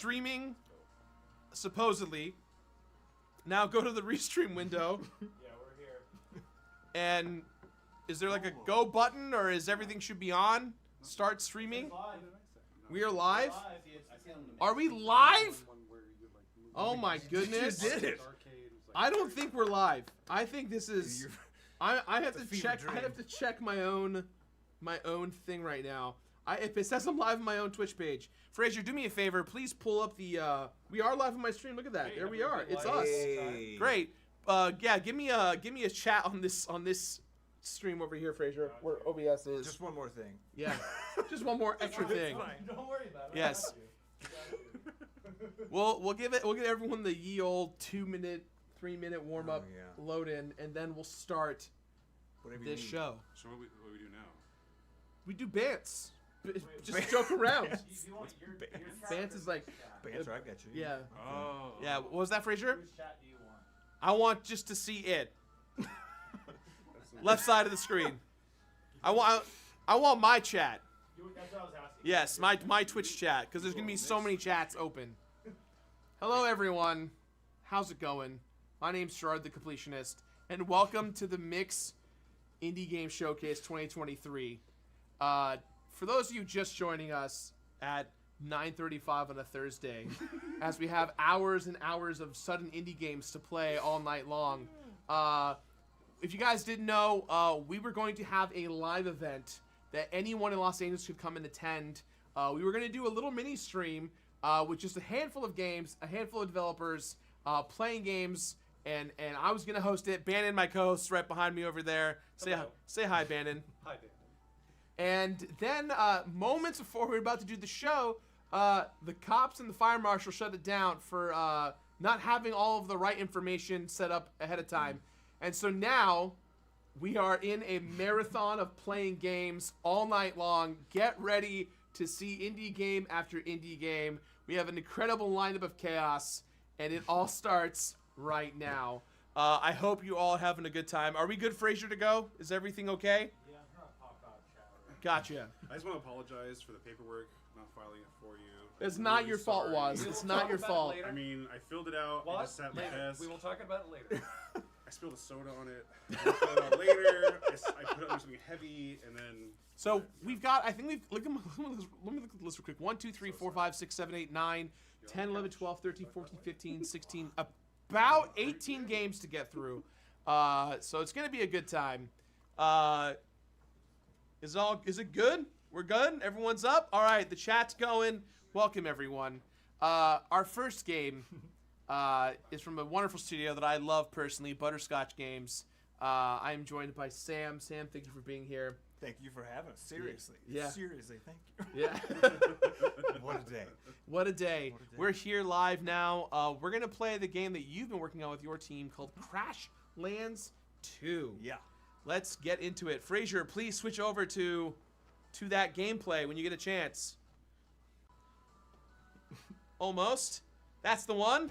streaming, supposedly. Now go to the restream window. Yeah, we're here. And is there like a go button, or is everything should be on? Start streaming. We are live. Are we live? Oh my goodness! You did it. I don't think we're live. I think this is. I have to check. dream. I have to check my own thing right now. If it says I'm live on my own Twitch page, Fraser, do me a favor. Please pull up the. We are live on my stream. Look at that. Hey, there we are. It's live. us. Hey. Great. Yeah. Give me a chat on this stream over here, Fraser, where OBS is. Just one more thing. Yeah. Just one more extra thing. Don't worry about it. Yes. I got you. We'll give everyone the ye old 2-minute, 3-minute warm up Oh, yeah. load in, and then we'll start Whatever you this need. show. So what we do now? We do bants. Just joke around. You want your Bants is like, Banter, I got you. yeah. Oh. Yeah, what was that, Fraser? Whose chat do you want? I want just to see it. Left side of the screen. I want my chat. That's what I was asking. Yes, my Twitch chat, because there's going to be so many chats open. Hello, everyone. How's it going? My name's Gerard the Completionist, and welcome to the Mix Indie Game Showcase 2023. For those of you just joining us at 9:35 on a Thursday, as we have hours and hours of sudden indie games to play all night long, if you guys didn't know, we were going to have a live event that anyone in Los Angeles could come and attend. We were going to do a little mini stream with just a handful of games, a handful of developers playing games, and I was going to host it. Bannon, my co-host, right behind me over there. Say hi, Bannon. Hi, Dan. And then moments before we were about to do the show, the cops and the fire marshal shut it down for not having all of the right information set up ahead of time. And so now we are in a marathon of playing games all night long. Get ready to see indie game after indie game. We have an incredible lineup of chaos, and it all starts right now. I hope you all having a good time. Are we good, Fraser, to go? Is everything okay? Yeah, I'm trying to pop out shower. Gotcha. I just want to apologize for the paperwork, not filing it for you. It's I'm not really your fault, sorry. Was. We It's will not talk your about it fault. later. I mean, I filled it out. What? It just sat at my Later. desk. We will talk about it later. I spilled a soda on it. I filled it out later. I put it under something heavy, and then. So we've got, I think we've, let me look at the list real quick. 1, 2, 3, 4, 5, 6, 7, 8, 9, 10, 11, 12, 13, 14, 15, 16, about 18 games to get through. So it's going to be a good time. Is it good? We're good? Everyone's up? All right, the chat's going. Welcome, everyone. Our first game is from a wonderful studio that I love personally, Butterscotch Games. I am joined by Sam. Sam, thank you for being here. Thank you for having us. Seriously. Yeah. Seriously, thank you. Yeah. What a day. What a day. What a day. We're here live now. We're going to play the game that you've been working on with your team called Crashlands 2. Yeah. Let's get into it. Fraser, please switch over to that gameplay when you get a chance. Almost. That's the one.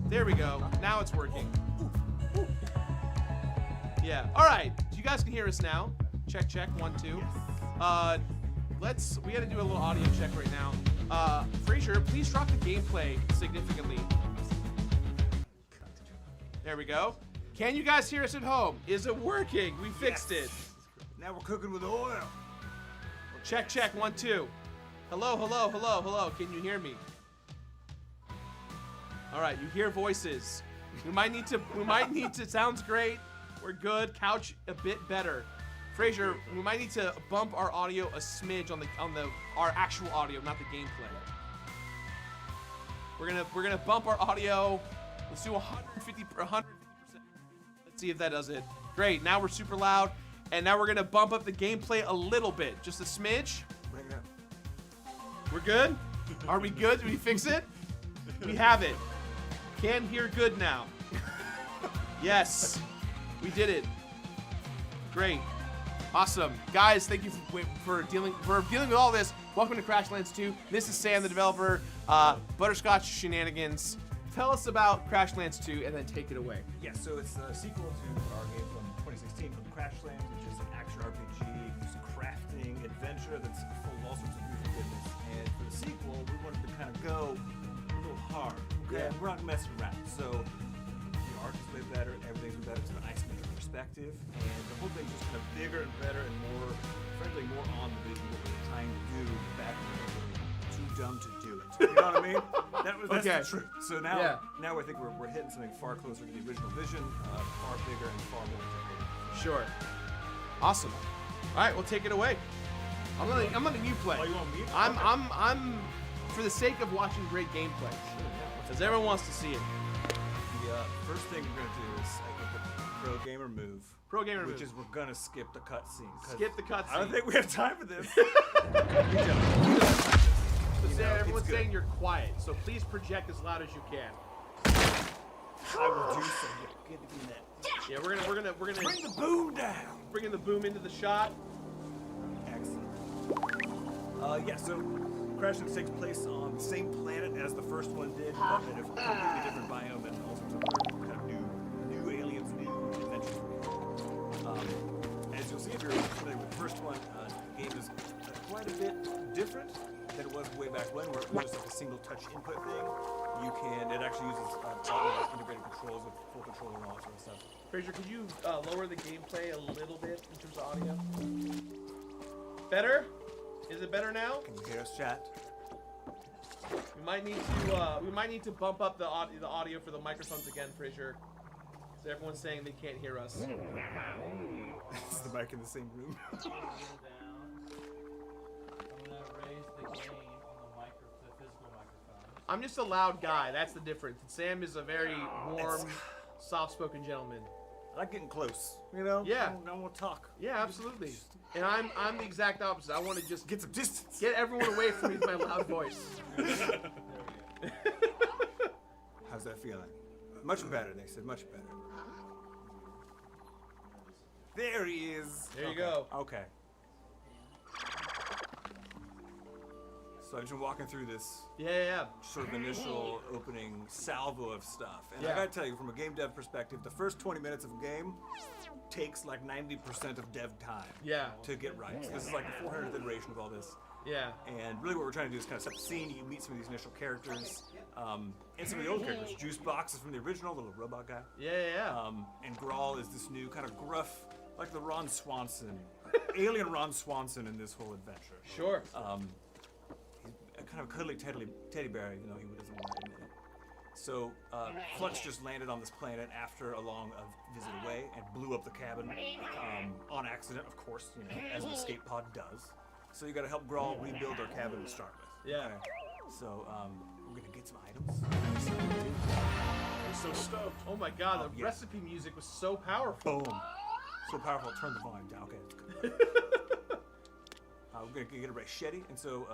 There we go. Now it's working. Yeah. All right. You guys can hear us now. Check, check. 1, 2. We got to do a little audio check right now. Frazier, please drop the gameplay significantly. There we go. Can you guys hear us at home? Is it working? We fixed it. Now we're cooking with oil. Check, check. 1, 2. Hello, hello, hello, hello. Can you hear me? All right, you hear voices. We might need to. Sounds great. We're good. Couch a bit better. Frazier, we might need to bump our audio a smidge on our actual audio, not the gameplay. We're gonna bump our audio. Let's do 150%. Let's see if that does it. Great. Now we're super loud, and now we're gonna bump up the gameplay a little bit, just a smidge. Bring it up. We're good? Are we good? Did we fix it? We have it. Can hear good now. Yes, we did it. Great. Awesome. Guys, thank you for dealing with all this. Welcome to Crashlands 2. This is Sam, the developer. Butterscotch Shenanigans. Tell us about Crashlands 2 and then take it away. Yeah, so it's a sequel to our game from 2016 called Crashlands, which is an action RPG, just crafting adventure that's full of all sorts of beautiful goodness. And for the sequel, we wanted to kind of go a little hard. Okay? Yeah. We're not messing around. So the art is way better, everything's way better. It's an isometric perspective, and the whole thing's just kind of bigger and better and more, frankly, more on the vision of what we were trying to do back when we were too dumb to do it. You know what I mean? That's Okay. the truth. So now, Yeah. now I think we're hitting something far closer to the original vision, far bigger and far more integrated. Sure. Awesome. All right, well, take it away. I'm letting you play. Oh, you want me? I'm for the sake of watching great gameplay, because everyone wants to see it. The first thing we're gonna do is I think the pro gamer move. Pro gamer which move. is we're gonna skip the cutscene. Skip the cutscene. I don't think we have time for this. So You know, everyone's it's good. saying you're quiet, so please project as loud as you can. I will do so. Yeah, get to do that. Yeah, we're gonna Bring the boom down. bringing the boom into the shot. Excellent. Yeah, so Crashlands takes place on the same planet as the first one did, but in a completely different biome and all sorts of other kind of new aliens, new adventures. As you'll see if you're familiar with the first one, the game is quite a bit different than it was way back when, where it was just like a single touch input thing. It actually uses integrated controls with full control and all that sort of stuff. Frazier, could you lower the gameplay a little bit in terms of audio? Better? Is it better now? Can you hear us, chat? We might need to bump up the audio for the microphones again, Frazier. So everyone's saying they can't hear us. Is the mic in the same room? I'm gonna raise the gain on the physical microphone. I'm just a loud guy. That's the difference. Sam is a very warm, soft-spoken gentleman. I like getting close, you know? Yeah. I want to talk. Yeah, absolutely. And I'm the exact opposite. I want to just Get some distance. get everyone away from me with my loud voice. How's that feeling? Much better, they said. Much better. There he is. There you go. Okay. So I've been walking through this Yeah. sort of initial opening salvo of stuff. And Yeah. I gotta tell you, from a game dev perspective, the first 20 minutes of a game takes like 90% of dev time Yeah. to get right. So this is like the 400th iteration of all this. Yeah. And really what we're trying to do is kind of set the scene. You meet some of these initial characters, and some of the old characters. Juice Box is from the original, the little robot guy. Yeah. And Grawl is this new kind of gruff, like the Ron Swanson, alien Ron Swanson in this whole adventure. Sure. He's a kind of cuddly teddy bear, even though he doesn't want to admit it. So Flux just landed on this planet after a long visit away and blew up the cabin on accident, of course, you know, as an escape pod does. So you got to help Grawl rebuild their cabin to start with. Yeah. Okay. So we're gonna get some items. I'm so stoked. Oh my God, the yeah. recipe music was so powerful. Boom. So powerful, turn the volume down. Okay, that's good. We're gonna get a machete, and so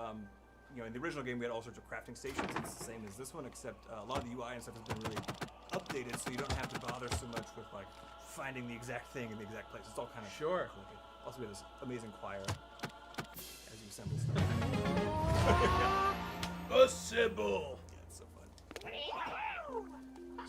you know, in the original game we had all sorts of crafting stations. It's the same as this one, except a lot of the UI and stuff has been really updated, so you don't have to bother so much with like finding the exact thing in the exact place. It's all kind of Sure. clicky. Also, we have this amazing choir as you assemble stuff. Assemble. Yeah, it's so fun.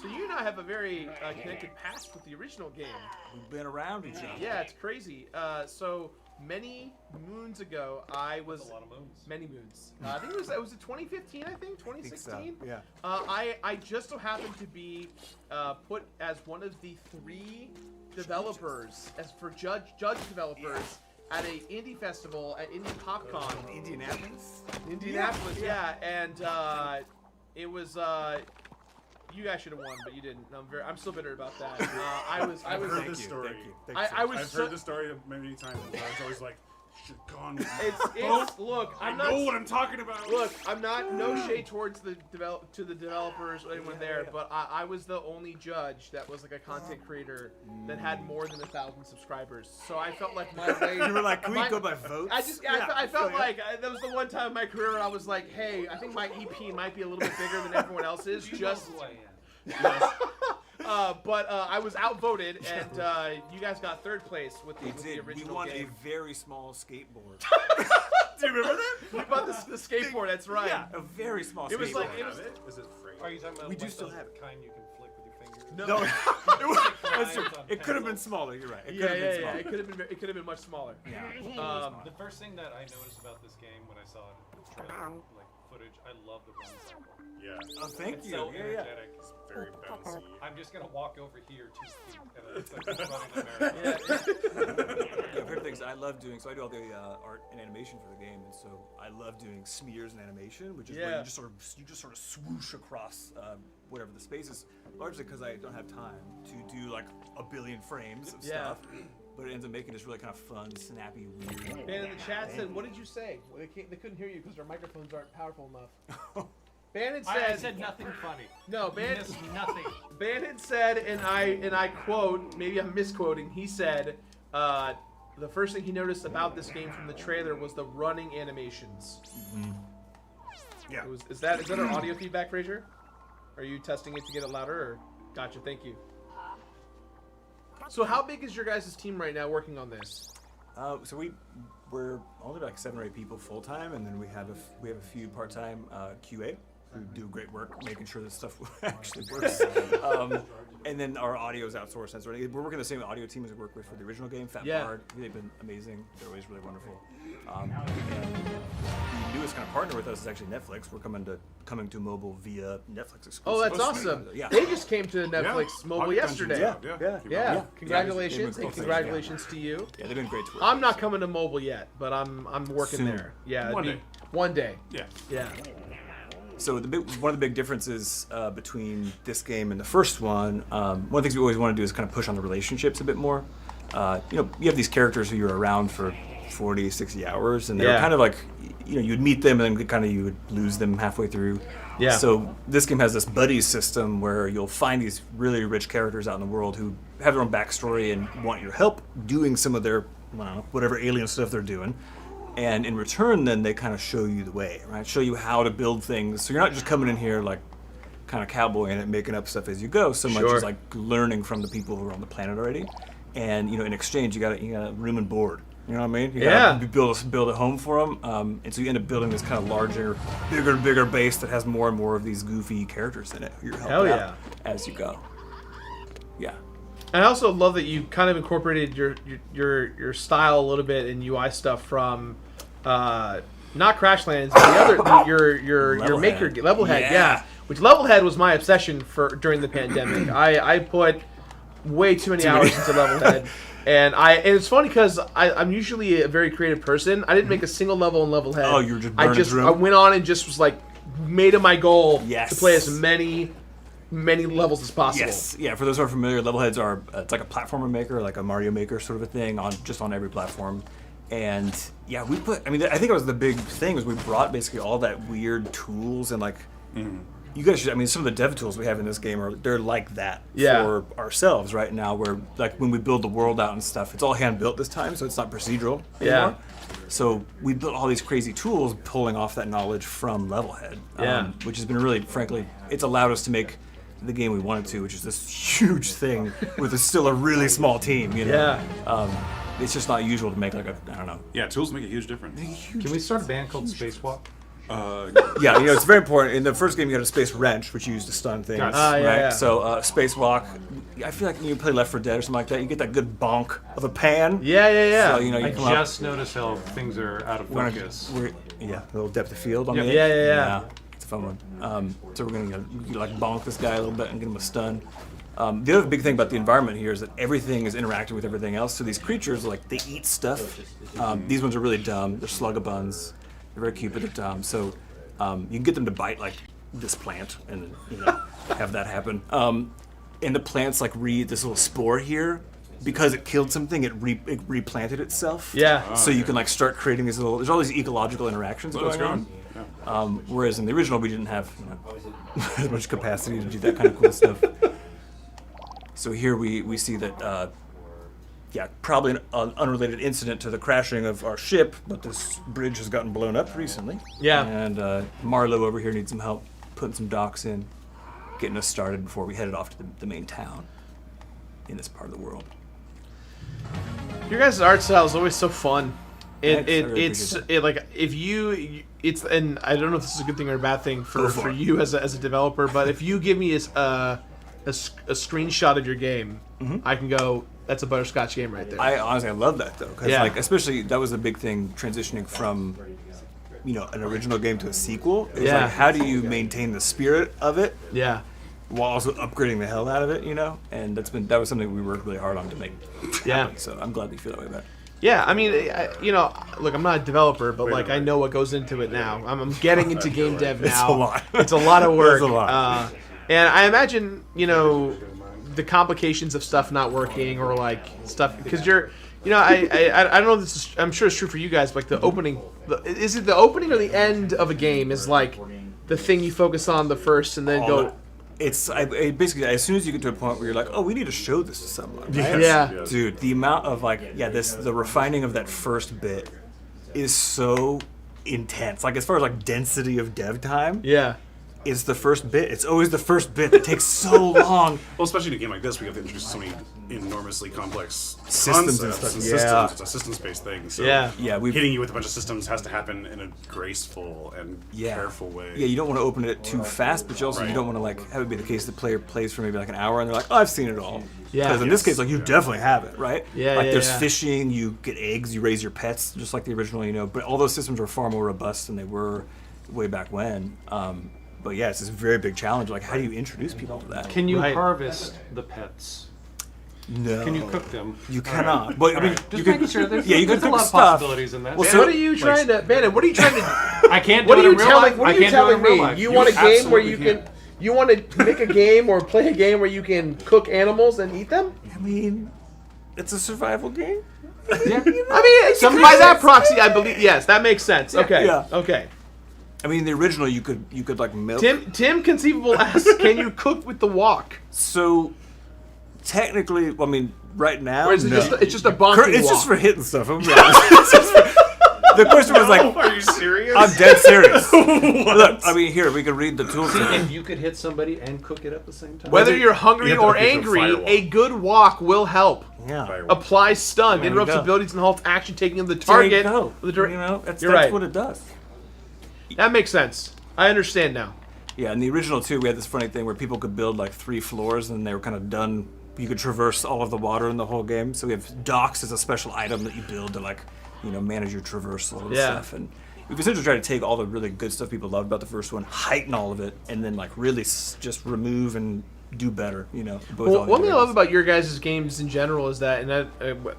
So you and I have a very connected past with the original game. We've been around each other. Yeah, it's crazy. So many moons ago, I was That's a lot of moons. many moons. I think it was 2015. I think 2016. I think so, yeah. I just so happened to be put as one of the 3 developers, as for judge developers at a indie festival at Indie PopCon. Indianapolis, yeah. And it was. You guys should have won, but you didn't. I'm still bitter about that. I've heard this story. Thank you. I've heard this story many times. And I was always like, should have gone with It's look. I know what I'm talking about. Look, I'm not no shade towards the developers or anyone there, but I was the only judge that was like a content creator that had more than 1,000 subscribers. So I felt like my way. You were like, can we go by votes? I felt like that was the one time in my career where I was like, hey, I think my EP might be a little bit bigger than everyone else's. You Just. know who I am. But I was outvoted, and you guys got 3rd place with the original We won game. a very small skateboard. Do you remember that? We bought the skateboard. That's right. Yeah, a very small skateboard. It was like Is it free? Are you talking about We do like still the have it. kind you can flick with your fingers? No. That's true. It could have been smaller. You're right. It could have been smaller. It could have been much smaller. Yeah. The first thing that I noticed about this game when I saw it, the trailer, like footage, I love the run cycle. Yeah. Oh, thank It's you. so Yeah. energetic. It's very bouncy. I'm just gonna walk over here 2 feet, and it's like just running a marathon. Yeah, favorite things I love doing. So I do all the art and animation for the game, and so I love doing smears and animation, which is where you just sort of swoosh across whatever the space is. Largely because I don't have time to do like a billion frames of stuff, but it ends up making this really kind of fun, snappy, weird. Ben in the chat said, "What did you say?" Well, they couldn't hear you because their microphones aren't powerful enough. Bannon said, I said nothing funny. No, You Bannon. missed nothing. Bannon said, and I quote, maybe I'm misquoting. He said, the first thing he noticed about this game from the trailer was the running animations. Yeah. Is that our audio feedback, Fraser? Are you testing it to get it louder? Or? Gotcha. Thank you. So how big is your guys' team right now working on this? So we're only like 7 or 8 people full time, and then we have a few part time QA who do great work making sure this stuff actually works. And then our audio is outsourced. We're working the same audio team as we work with for the original game, Fat Bard. They've been amazing. They're always really wonderful. And the newest kind of partner with us is actually Netflix. We're coming to mobile via Netflix exclusive. Oh, that's awesome. Yeah. They just came to Netflix mobile yesterday. Yeah. Congratulations, and congratulations to you. Yeah, they've been great to work I'm with. not coming to mobile yet, but I'm working Soon. there. Yeah, One day. One day. Yeah. Yeah. So one of the big differences between this game and the first one, one of the things we always want to do is kind of push on the relationships a bit more. You have these characters who you're around for 40, 60 hours, and they're kind of like, you'd meet them and then you would lose them halfway through. Yeah. So this game has this buddy system where you'll find these really rich characters out in the world who have their own backstory and want your help doing some of their, whatever alien stuff they're doing. And in return, then they kind of show you the way, right? Show you how to build things. So you're not just coming in here like kind of cowboying it, making up stuff as you go, so much as like learning from the people who are on the planet already. And in exchange, you got room and board. You know what I mean? You gotta build a home for them. And so you end up building this kind of larger, bigger base that has more and more of these goofy characters in it. You're helping out as you go. Yeah. I also love that you kind of incorporated your style a little bit in UI stuff from not Crashlands, but the other your maker Levelhead, yeah. Which Levelhead was my obsession during the pandemic. I put way too many hours into Levelhead, and it's funny because I'm usually a very creative person. I didn't make a single level in Levelhead. Oh, you were just burning through I went on and just was like made it my goal to play as many levels as possible. Yes, yeah. For those who are familiar, Levelheads are it's like a platformer maker, like a Mario Maker sort of a thing on every platform. And yeah, I think it was the big thing was we brought basically all that weird tools and like you guys should. Some of the dev tools we have in this game they're like that for ourselves right now. Where like when we build the world out and stuff, it's all hand built this time, so it's not procedural anymore. Yeah. So we built all these crazy tools pulling off that knowledge from Levelhead, which has been really, frankly, it's allowed us to make the game we wanted to, which is this huge thing with still a really small team. It's just not usual to make like I don't know. Yeah, tools make a huge difference. Can we start a band called Spacewalk? Yeah, it's very important. In the first game, you had a space wrench, which you used to stun things, right? yeah. So space walk. I feel like when you play Left 4 Dead or something like that, you get that good bonk of a pan. Yeah. So, you I come just noticed how things are out of focus. Yeah, a little depth of field on Yep. the Yeah. It's a fun one. So we're gonna like bonk this guy a little bit and get him a stun. The other big thing about the environment here is that everything is interacting with everything else. So these creatures, like, they eat stuff. These ones are really dumb. They're slugabuns. They're very cute, but they're dumb. So you can get them to bite, like, this plant and have that happen. And the plants, like, this little spore here. Because it killed something, it replanted itself. Yeah. So you can, like, start creating these little... There's all these ecological interactions going on. Whereas in the original, we didn't have as much capacity to do that kind of cool stuff. So here we see that, probably an unrelated incident to the crashing of our ship, but this bridge has gotten blown up recently. Yeah. And Marlowe over here needs some help putting some docks in, getting us started before we headed off to the main town in this part of the world. Your guys' art style is always so fun. Thanks, I really appreciate that. Like if it's and I don't know if this is a good thing or a bad thing for you as a developer, but if you give me a screenshot of your game, I can go, that's a butterscotch game right there. I honestly love that though, because like especially that was a big thing transitioning from an original game to a sequel. It was like, how do you maintain the spirit of it? Yeah. While also upgrading the hell out of it, and that was something we worked really hard on to make happen. So I'm glad that you feel that way about it. Yeah, I mean, look, I'm not a developer, but like I know what goes into it now. I'm getting into game dev now. It's a lot. It's a lot of work. It's a lot. And I imagine, the complications of stuff not working or like stuff because you're, I don't know if this is, I'm sure it's true for you guys, but like the opening, is it the opening or the end of a game is like the thing you focus on the first and then go. It's basically as soon as you get to a point where you're like, oh, we need to show this to someone. Right? Yeah. Dude, the amount of the refining of that first bit is so intense. Like as far as like density of dev time. Yeah. It's the first bit. It's always the first bit that takes so long. Well, especially in a game like this, we have to introduce so many enormously complex Systems and concepts stuff. and Yeah. systems. It's a systems-based thing. So Yeah. hitting you with a bunch of systems has to happen in a graceful and careful way. Yeah, you don't want to open it too fast, but you also you don't want to like have it be the case the player plays for maybe like an hour and they're like, oh, I've seen it all. Yeah. Because in this case, like you definitely have it, right? Yeah. Like there's yeah. fishing, you get eggs, you raise your pets, just like the original, But all those systems are far more robust than they were way back when. But yeah, it's this very big challenge. Like, how do you introduce people to that? Can you harvest the pets? No. Can you cook them? You cannot. But I mean, Just you can. making sure. There's, Yeah, you can there's a cook lot of stuff. possibilities in that. Well, Man, so- what are you trying to, Bandit? What are you trying to? I can't do What it are you in real telling? life. What I are you can't do it telling in real me? life. You want a game where absolutely you can? You want to make a game or play a game where you can cook animals and eat them? I mean, it's a survival game. Yeah. I mean, by that proxy, I believe. Yes, that makes sense. Okay. Yeah. Okay. I mean, the original you could like milk. Tim Conceivable asks, can you cook with the wok? So technically, well, I mean, right now, Or is it no. just it's just a bonking It's wok? just for hitting stuff. I'm it's just for- the question was like, Are you serious? I'm dead serious. Look, I mean, here we could read the tooltip. If you could hit somebody and cook it at the same time. Whether you're hungry You have to or pick a angry, firewall. a good wok will help. Yeah. Apply stun, There you interrupts go. abilities and halts action, taking in the There you target. go. With the That's You're right. what it does. That makes sense. I understand now. Yeah, in the original too, we had this funny thing where people could build like 3 floors and they were kind of done. You could traverse all of the water in the whole game. So we have docks as a special item that you build to like, manage your traversal and stuff. And we've essentially tried to take all the really good stuff people loved about the first one, heighten all of it, and then like really just remove and do better. Well, one thing I love about your guys' games in general is that, and that,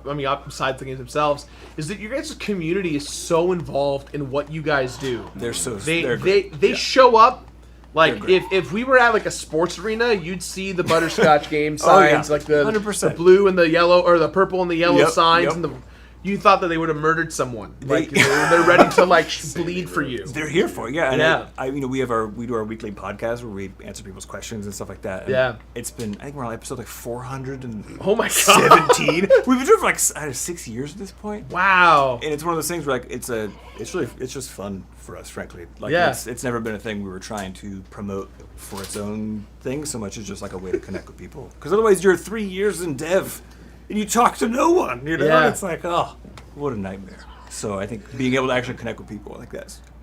I mean, besides the games themselves, is that your guys' community is so involved in what you guys do. They're so They show up. Like They're great. if we were at like a sports arena, you'd see the butterscotch game Oh, yeah. signs, like the 100%. blue and the yellow, or the purple and the yellow Yep, signs, yep. and you thought that they would have murdered someone. Like they're ready to like bleed for you. They're here for it, yeah. And Yeah. we do our weekly podcast where we answer people's questions and stuff like that. And Yeah. it's been, I think we're on episode like 417. Oh my god! We've been doing it for like 6 years at this point. Wow. And it's one of those things where like it's just fun for us, frankly. Like Yeah. it's never been a thing we were trying to promote for its own thing so much as just like a way to connect with people. Because otherwise you're 3 years in dev and you talk to no one. Yeah. It's like, oh, what a nightmare. So I think being able to actually connect with people, I think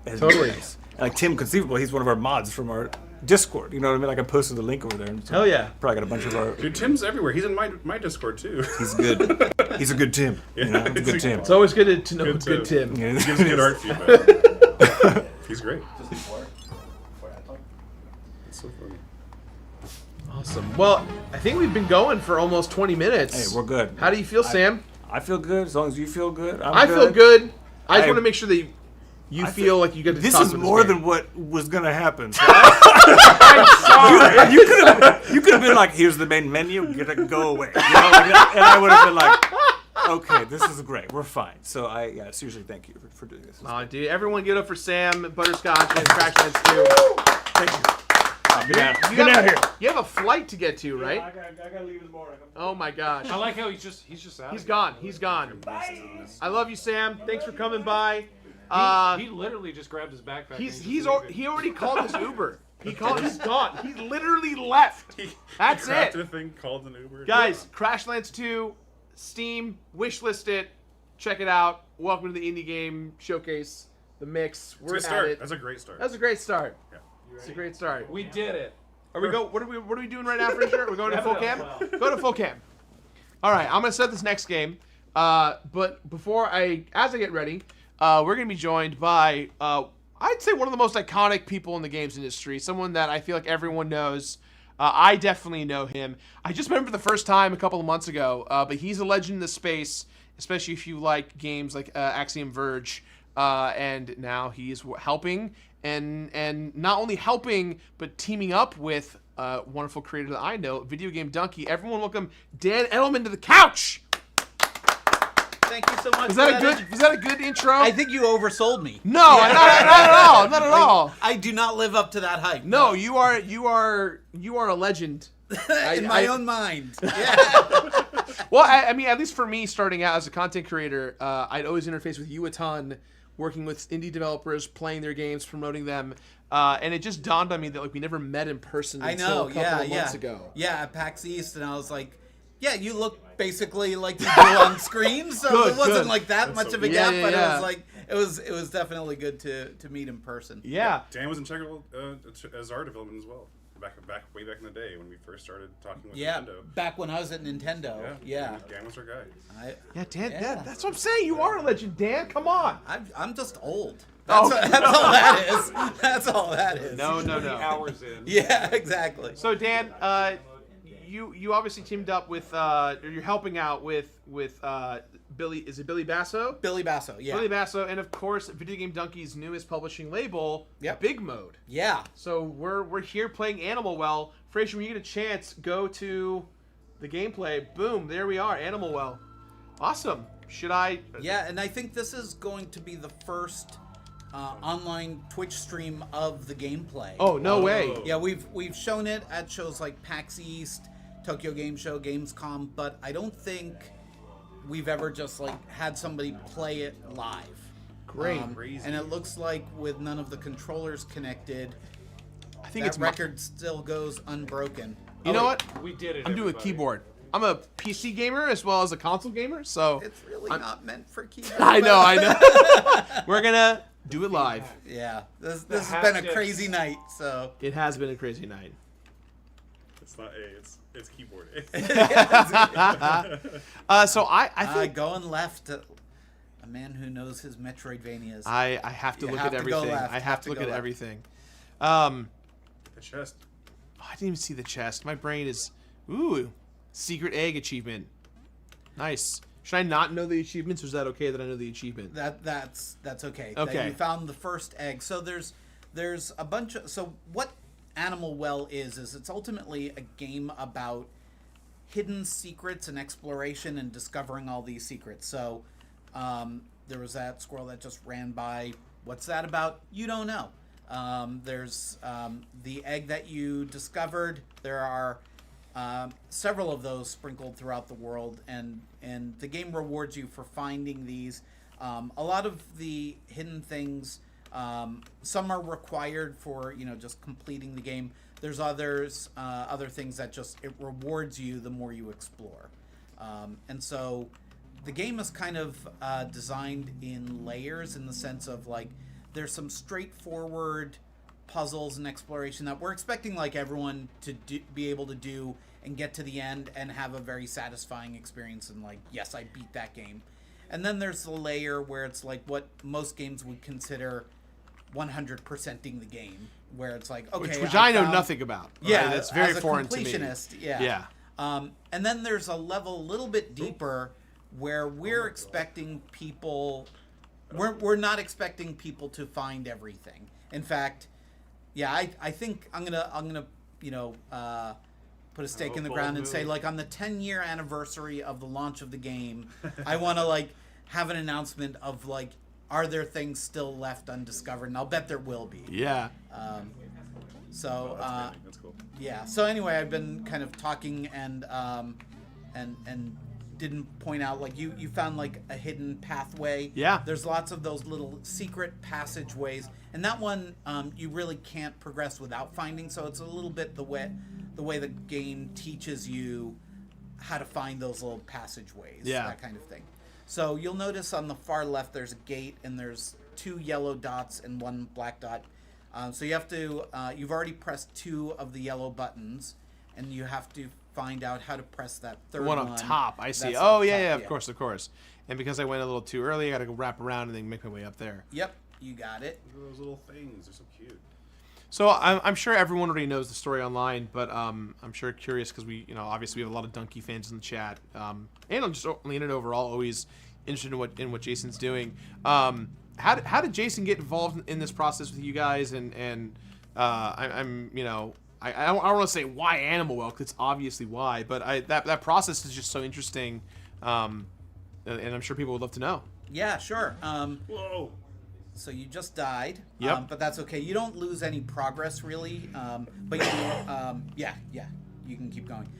Totally. Nice. And like Tim Conceivable, he's one of our mods from our Discord. You know what I mean? Like I posted the link over there. And so Hell yeah. Probably got a bunch of our. Dude, Tim's everywhere. He's in my Discord too. He's good. He's a good Tim. You know, he's a good Tim. It's always good to know Good good Tim. Tim. Yeah, He gives good art feedback. He's great. It's so funny. Awesome. Well, I think we've been going for almost 20 minutes. Hey, we're good. How do you feel, Sam? I feel good as long as you feel good. I feel good. I just I- want to make sure that you feel like you get to This talk is about more game. than what was gonna happen. I'm sorry. you could have been like, here's the main menu, get it, go away. You know, like, and I would have been like, okay, this is great, we're fine. So seriously, thank you for doing this. Aw, dude, everyone give it up for Sam, Butterscotch, and Crashlands too. Thank you. Get out You have, here. you have a flight to get to, right? I gotta leave in the morning. Oh my gosh. I like how he's just out. He's gone. He's gone. I love you, Sam. Thanks for coming by. He literally just grabbed his backpack. He already called his Uber. He's gone. He literally left. That's Crafted it. a thing called an Uber. Guys, Crashlands 2, Steam, wishlist it, check it out. Welcome to the Indie Game Showcase, the mix. We're It's a at good start. it. That's a great start. That's a great start. Yeah. It's a great start. We did it. What are we doing right now, Fraser? We're going to full cam? Go to full cam. All right, I'm going to set this next game. But as I get ready, we're going to be joined by, I'd say one of the most iconic people in the games industry. Someone that I feel like everyone knows. I definitely know him. I just met him for the first time a couple of months ago. But he's a legend in the space, especially if you like games like Axiom Verge. And now he's helping. And not only helping, but teaming up with a wonderful creator that I know, Video Game Donkey. Everyone welcome Dan Edelman to the couch. Thank you so much. Was that a good intro? I think you oversold me. No, not at all. Not at all. I do not live up to that hype. No, you are a legend. In my own mind. Yeah. Well, I mean, at least for me, starting out as a content creator, I'd always interface with you a ton, working with indie developers, playing their games, promoting them, and it just dawned on me that like we never met in person until a couple of months ago. Yeah, at PAX East, and I was like, yeah, you look basically like you do on screen, so Good, it wasn't good. like that That's much so of a good. gap, Yeah, but yeah. it was like it was definitely good to meet in person. Yeah. Dan was integral as our development as well. Way back in the day when we first started talking with Yeah, Nintendo. back when I was at Nintendo. Yeah. Dan was our guy. Yeah, Dan, Yeah. that's what I'm saying. You are a legend, Dan. Come on. I'm just old. Oh. That's all that is. That's all that is. No. Hours in. Yeah, exactly. So Dan, you obviously teamed up with, or you're helping out with Billy. Is it Billy Basso? Billy Basso. Yeah. Billy Basso, and of course, Video Game Donkey's newest publishing label, Yep. Big Mode. Yeah. So we're here playing Animal Well. Fraser, when you get a chance, go to the gameplay. Boom, there we are, Animal Well. Awesome. Should I? Yeah, and I think this is going to be the first online Twitch stream of the gameplay. Oh, no way. Yeah, we've shown it at shows like PAX East, Tokyo Game Show, Gamescom, but I don't think we've ever just like had somebody play it live. Great. And it looks like with none of the controllers connected, I think that it's record still goes unbroken. You know what? We did it. I'm doing a everybody. keyboard. I'm a PC gamer as well as a console gamer, so It's really not meant for keyboard. I know. We're gonna do it live. Yeah, this has been a haptics. crazy night. So It has been a crazy night. It's not A, it's keyboard. So I think going left, a man who knows his Metroidvanias. I have to You look have at to go everything. left. I have to look go at left. everything. The chest. I didn't even see the chest. My brain is secret egg achievement. Nice. Should I not know the achievements, or is that okay that I know the achievement? That's okay. Okay. That you found the first egg. So there's a bunch of what Animal Well is it's ultimately a game about hidden secrets and exploration and discovering all these secrets. So there was that squirrel that just ran by. What's that about? You don't know. There's the egg that you discovered. There are several of those sprinkled throughout the world, and the game rewards you for finding these. A lot of the hidden things, some are required for just completing the game. There's other things that just it rewards you the more you explore, and so the game is kind of designed in layers in the sense of like there's some straightforward puzzles and exploration that we're expecting like everyone to be able to do and get to the end and have a very satisfying experience and like, yes, I beat that game. And then there's the layer where it's like what most games would consider 100%ing the game, where it's like, okay, which I know nothing about. Yeah, right? That's very as a foreign to me. completionist, yeah. Yeah. And then there's a level a little bit deeper where we're expecting people. We're not expecting people to find everything. In fact, yeah, I think I'm gonna put a stake in the ground and say, like, on the 10-year anniversary of the launch of the game, I want to like have an announcement of like, are there things still left undiscovered? And I'll bet there will be. Yeah. That's cool. Yeah. So anyway, I've been kind of talking and didn't point out, like, you found like a hidden pathway. Yeah. There's lots of those little secret passageways, and that one you really can't progress without finding. So it's a little bit the way the game teaches you how to find those little passageways. Yeah. That kind of thing. So you'll notice on the far left there's a gate and there's 2 yellow dots and 1 black dot. So you have to you've already pressed 2 of the yellow buttons, and you have to find out how to press that third One one. up top. I see. That's Oh, up yeah, top, yeah, of course. And because I went a little too early, I got to go wrap around and then make my way up there. Yep, you got it. Look at those little things. They're so cute. So I'm sure everyone already knows the story online, but I'm sure curious because we, obviously we have a lot of Donkey fans in the chat, and I'm just leaning overall always interested in what Jason's doing. How did Jason get involved in this process with you guys? And I'm I don't want to say why Animal Well, because it's obviously why, but that process is just so interesting, and I'm sure people would love to know. Yeah, sure. Whoa. So you just died. Yep. But that's okay. You don't lose any progress really. But you, you can keep going.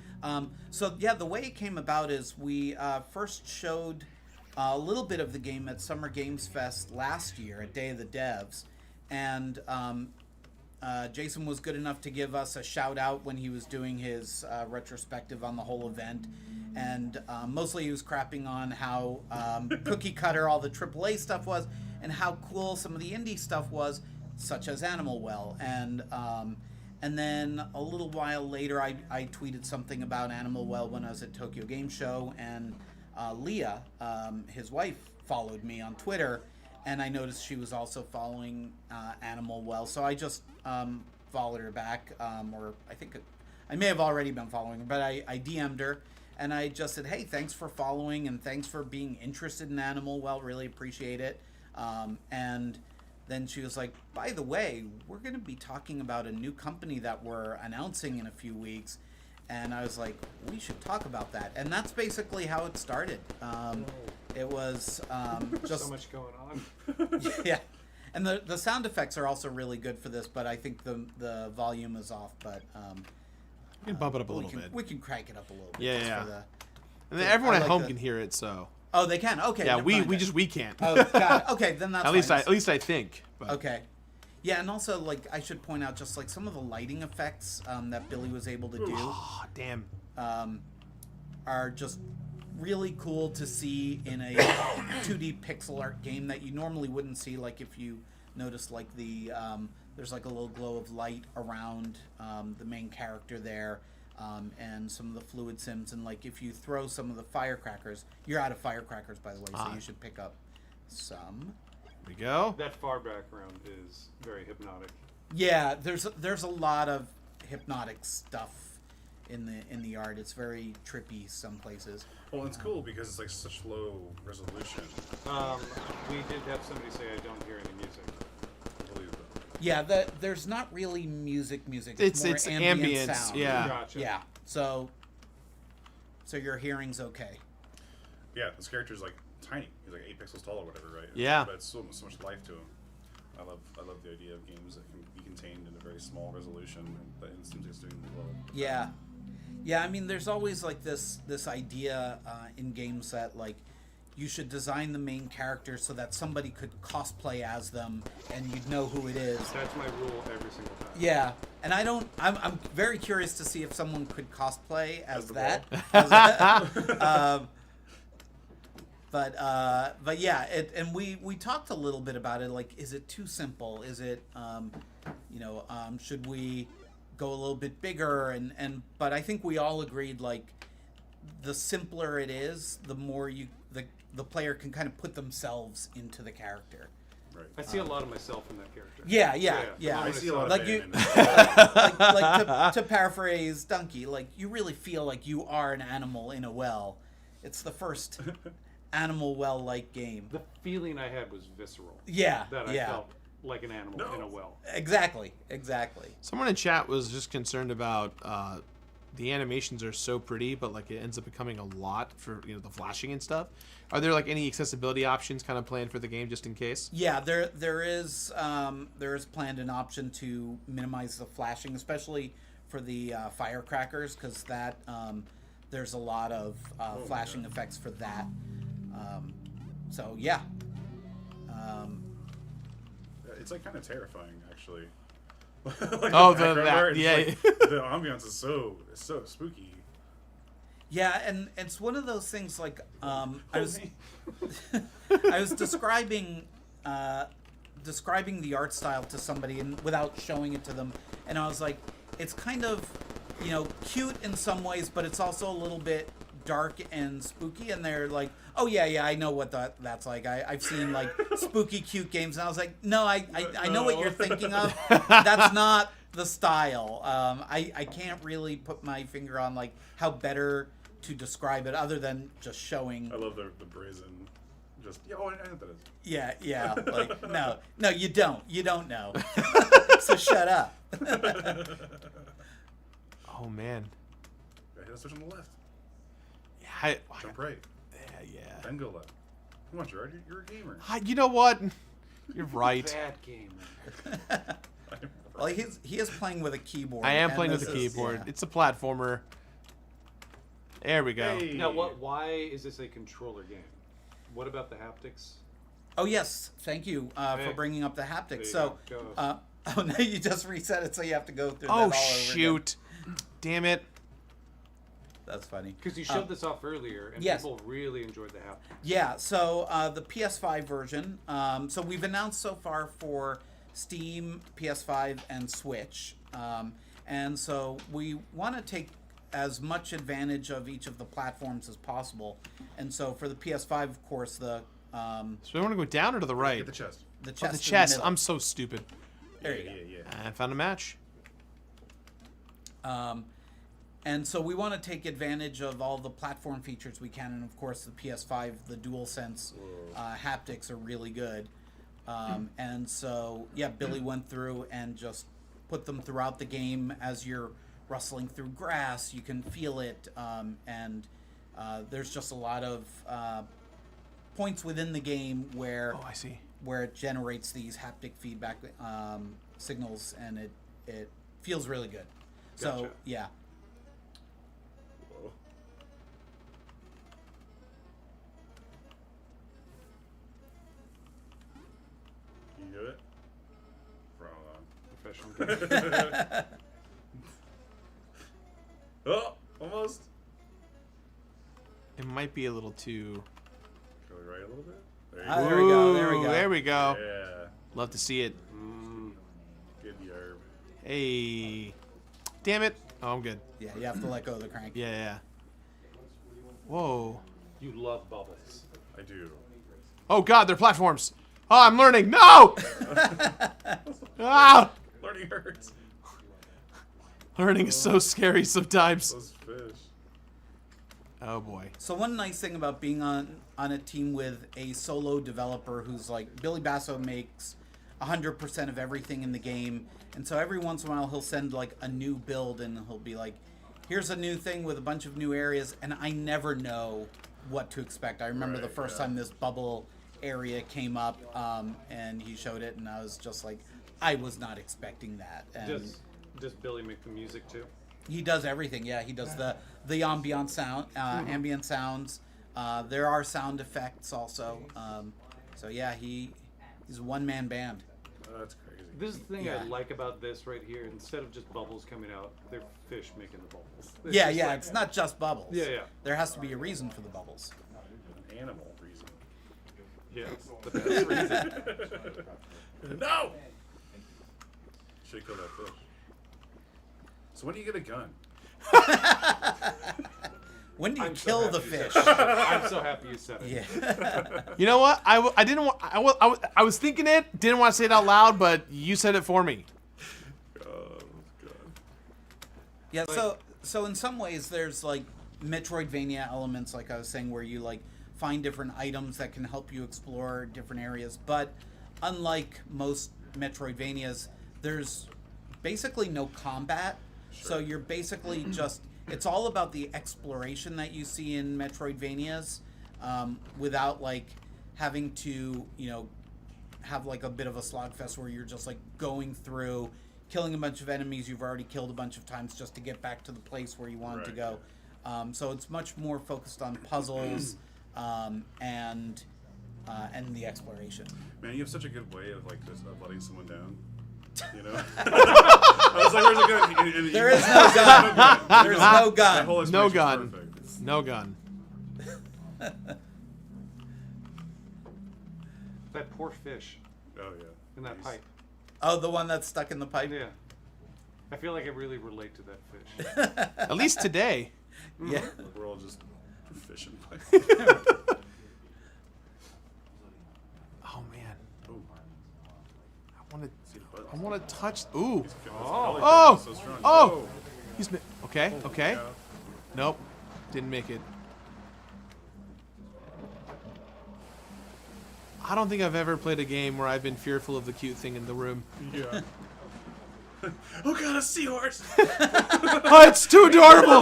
So yeah, the way it came about is we first showed a little bit of the game at Summer Games Fest last year at Day of the Devs, and Jason was good enough to give us a shout out when he was doing his retrospective on the whole event, and mostly he was crapping on how cookie cutter all the AAA stuff was, and how cool some of the indie stuff was, such as Animal Well, and then a little while later I tweeted something about Animal Well when I was at Tokyo Game Show, and Leah, his wife, followed me on Twitter, and I noticed she was also following Animal Well, so I just followed her back, or I think I may have already been following her, but I DM'd her, and I just said, hey, thanks for following, and thanks for being interested in Animal Well, really appreciate it. And then she was like, by the way, we're going to be talking about a new company that we're announcing in a few weeks. And I was like, we should talk about that. And that's basically how it started. It was just so much going on. yeah. And the sound effects are also really good for this, but I think the volume is off. But We can bump it up a little bit. We can crank it up a little bit. Yeah, just yeah. for the- And then everyone I at like home the- can hear it, so Oh, they can. Okay. yeah, never we mind then. we can't. Oh, got it. Okay, then that's at least I think. But. Okay. Yeah, and also, like, I should point out just, like, some of the lighting effects that Billy was able to do Oh, damn. are just really cool to see in a 2D pixel art game that you normally wouldn't see. Like, if you notice, like, there's, like, a little glow of light around the main character there, and some of the fluid sims. And, like, if you throw some of the firecrackers, you're out of firecrackers, by the way, so you should pick up some. There we go. That far background is very hypnotic. Yeah, there's a lot of hypnotic stuff in the art. It's very trippy some places. Well, it's cool because it's like such low resolution. We did have somebody say I don't hear any music. I believe that. Yeah, there's not really music. It's more ambient ambience. sound. Yeah. Gotcha. Yeah. So your hearing's okay. Yeah, this character's like tiny. He's like 8 pixels tall or whatever, right? Yeah. But it's so much life to him. I love the idea of games that can be contained in a very small resolution, but it seems like it's doing well. Yeah. Yeah, I mean, there's always like this idea in games that like you should design the main character so that somebody could cosplay as them and you'd know who it is. That's my rule every single time. Yeah, and I'm very curious to see if someone could cosplay as the that. But yeah, and we talked a little bit about it. Like, is it too simple? Is it should we go a little bit bigger? And but I think we all agreed, like, the simpler it is, the more the player can kind of put themselves into the character. Right. I see a lot of myself in that character. Yeah. I see a lot of Like Batman you, in that. like to paraphrase Donkey, like, you really feel like you are an animal in a well. It's the first animal well-like game. The feeling I had was visceral. Yeah, That I yeah. felt like an animal in a well. Exactly. Someone in chat was just concerned about the animations are so pretty, but like it ends up becoming a lot for the flashing and stuff. Are there like any accessibility options kind of planned for the game just in case? Yeah, there is planned an option to minimize the flashing, especially for the firecrackers, because that there's a lot of flashing effects for that. So yeah. It's like kind of terrifying, actually. Oh, the background art, yeah. it's like, the ambiance is so spooky. Yeah, and it's one of those things, like, I was describing the art style to somebody, and without showing it to them, and I was like, it's kind of cute in some ways, but it's also a little bit dark and spooky. And they're like, oh yeah, I know what that's like. I've seen like spooky cute games, and I was like, no, I know what you're thinking of. That's not the style. I can't really put my finger on like how better to describe it other than just showing. I love the brazen, just I know what that is. Yeah, like no, you don't know. So shut up. Oh man. Yeah, hit a switch on the left. Yeah, Jump right. Yeah. Then go left. Come on, Gerard, you're a gamer. You know what? You're right. Bad gamer. Well, he is playing with a keyboard. I am and playing with this a is- keyboard. yeah. It's a platformer. There we go. Hey. Now, why is this a controller game? What about the haptics? Oh yes, thank you for Hey. bringing up the There haptics. you So, go. oh no, you just reset it, so you have to go through. that all Oh over shoot! Damn it! Again. That's funny. Because you showed this off earlier, and yes. people really enjoyed the haptics. Yeah. So the PS5 version. So we've announced so far for Steam, PS5, and Switch. And so we want to take as much advantage of each of the platforms as possible. And so for the PS5, of course, So we want to go down or to the right? Get the chest. the Oh, chest. the in the chest. middle. I'm so stupid. There you go. Yeah. I found a match. And so we want to take advantage of all the platform features we can, and of course the PS5, the DualSense haptics are really good. And so yeah, Billy went through and just put them throughout the game as you're rustling through grass. You can feel it, and there's just a lot of points within the game where Oh, I see. where it generates these haptic feedback signals, and it feels really good. So Gotcha. yeah. Whoa. Can you do it? Professional game. Oh, almost. It might be a little too. Go right a little bit. There Ah, you there we go, there we Ooh, go. There we go. Yeah. Love to see it. Good yerb. Hey. Damn it. Oh, I'm good. Yeah, you have to let go of the crank. Yeah. Whoa. You love bubbles. I do. Oh God, they're platforms. Oh, I'm learning. No. Ah! Learning hurts. Learning is so scary sometimes. Those fish. Oh boy. So one nice thing about being on a team with a solo developer who's like Billy Basso makes 100% of everything in the game, and so every once in a while he'll send like a new build and he'll be like, here's a new thing with a bunch of new areas, and I never know what to expect. I remember the first time this bubble area came up, and he showed it, and I was just like, I was not expecting that. And Does Billy make the music too? he does everything. Yeah, he does the ambient sound, ambient sounds. There are sound effects also. So yeah, he's a one-man band. Oh, that's crazy. This is the thing Yeah. I like about this right here. Instead of just bubbles coming out, they're fish making the bubbles. It's Yeah, just yeah. like- It's not just bubbles. Yeah. There has to be a reason for the bubbles. An animal reason. Yes, the best reason. No! Should kill that fish. So when do you get a gun? When do you I'm so kill happy the you said fish? I'm so happy you said it. Yeah. You know what? I didn't want. I was thinking it. Didn't want to say it out loud, but you said it for me. Oh, God. Yeah, so in some ways there's like Metroidvania elements, like I was saying, where you like find different items that can help you explore different areas. But unlike most Metroidvanias, there's basically no combat. So you're basically just, it's all about the exploration that you see in Metroidvanias, without like having to, you know, have like a bit of a slogfest where you're just like going through, killing a bunch of enemies you've already killed a bunch of times just to get back to the place where you wanted to go. So it's much more focused on puzzles and the exploration. Man, you have such a good way of like just letting someone down. You know? I was like, where's the gun? And There is no gun. There's no That gun. whole No explanation's gun. perfect. No gun. That poor fish Oh, yeah. in that pipe. Oh, the one that's stuck in the pipe? Yeah. I feel like I really relate to that fish. At least today. Yeah. We're all just fishing. Oh man. Oh, I want to touch. Ooh. oh, Oh! so strong. Oh! Okay. Okay. Yeah. Nope. Didn't make it. I don't think I've ever played a game where I've been fearful of the cute thing in the room. Yeah. Oh god, a seahorse! Oh, it's too adorable!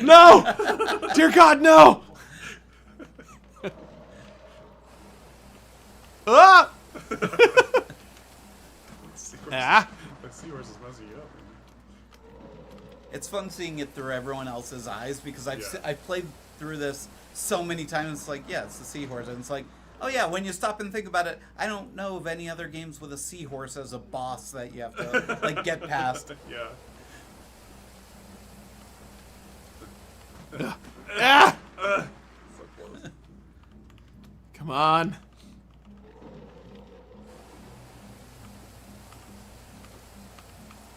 No! Dear God, no! Ah! Ah! That seahorse is messing you up. It's fun seeing it through everyone else's eyes because Yeah. I've played through this so many times. It's like, yeah, it's the seahorse. And it's like, oh yeah, when you stop and think about it, I don't know of any other games with a seahorse as a boss that you have to like get past. Yeah. Ah! So close. Come on.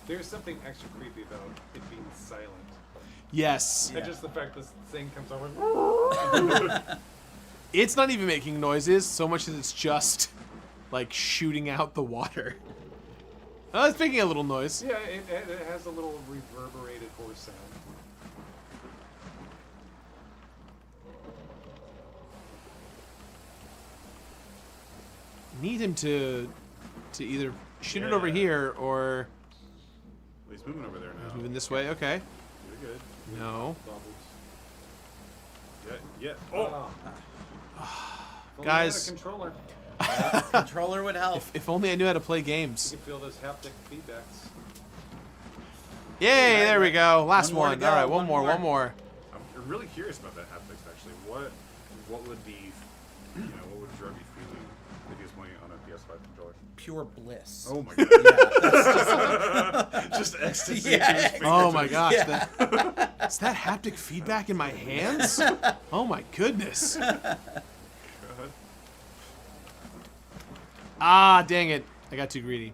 There's something extra creepy about it being silent. Yes. And just the fact this thing comes over. It's not even making noises so much as it's just like shooting out the water. Oh, it's making a little noise. Yeah, it has a little reverberated horse sound. Need him to either shoot it over Yeah. here or Well, he's moving over there now. moving this way. Okay. You're good. No. Yeah. Oh. Oh! Guys. A controller. Controller would help. If only I knew how to play games. You can feel those haptic feedbacks. Yay! There we go. Last One more to one. go, All right, one more. one more. I'm really curious about that haptics actually. What would be, what would Drew be feeling if he was playing on a PS5 controller? Pure bliss. Oh my god. Yeah, that's Just ecstasy. Yeah. to his Oh my fingertips. gosh! Yeah. Is that haptic feedback in my hands? Oh my goodness! God. Ah, dang it! I got too greedy.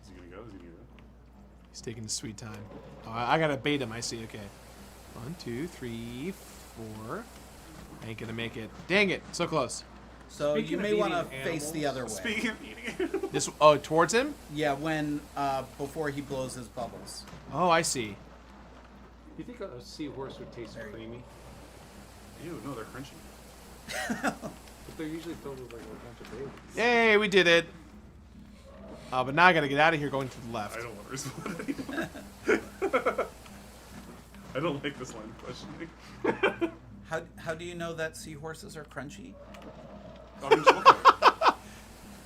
Is he gonna go? Is he gonna go? He's taking his sweet time. Oh, I gotta bait him. I see. Okay. 1, 2, 3, 4. I ain't gonna make it. Dang it! So close. So Speaking you of may want to eating face the other way. Speaking of eating. This. Oh, towards him. Yeah, when before he blows his bubbles. Oh, I see. You think a seahorse would taste creamy? Ew, no, they're crunchy. But they're usually filled with like a bunch of babies. Yay! We did it. But now I gotta get out of here. Going to the left. I don't want to respond anymore. I don't like this line of questioning. How do you know that seahorses are crunchy? I'm just looking at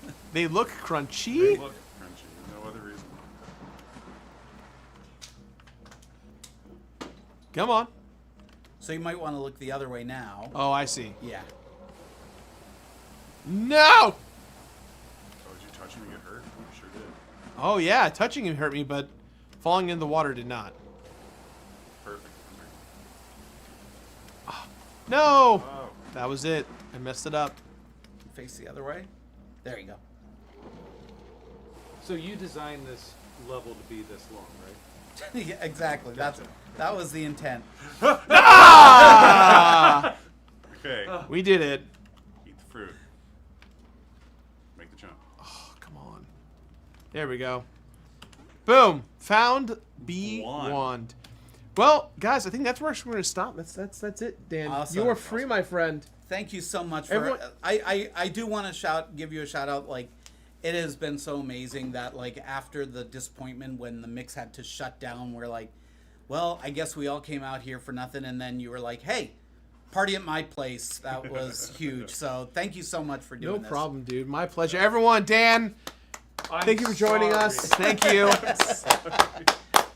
it. They look They crunchy. look crunchy. No other reason. Come on. So you might want to look the other way now. Oh, I see. Yeah. No! Oh, did you touch him and get hurt? You sure did. Oh yeah, touching him hurt me, but falling in the water did not. Perfect. No! Oh. That was it. I messed it up. face the other way. There you go. So you designed this level to be this long, right? Yeah, exactly. That was the intent. Ah! Okay. We did it. Eat the fruit. Make the jump. Oh, come on. There we go. Boom. Found bee wand. Well, guys, I think that's where we're going to stop. That's it, Dan. Awesome. You are free, my friend. Thank you so much for. Everyone- I do want to give you a shout out. Like, it has been so amazing that like after the disappointment when the mix had to shut down, we're like, well, I guess we all came out here for nothing, and then you were like, hey, party at my place. That was huge. So thank you so much for doing No problem, dude. My pleasure. Everyone, Dan, thank you for joining us. Thank you.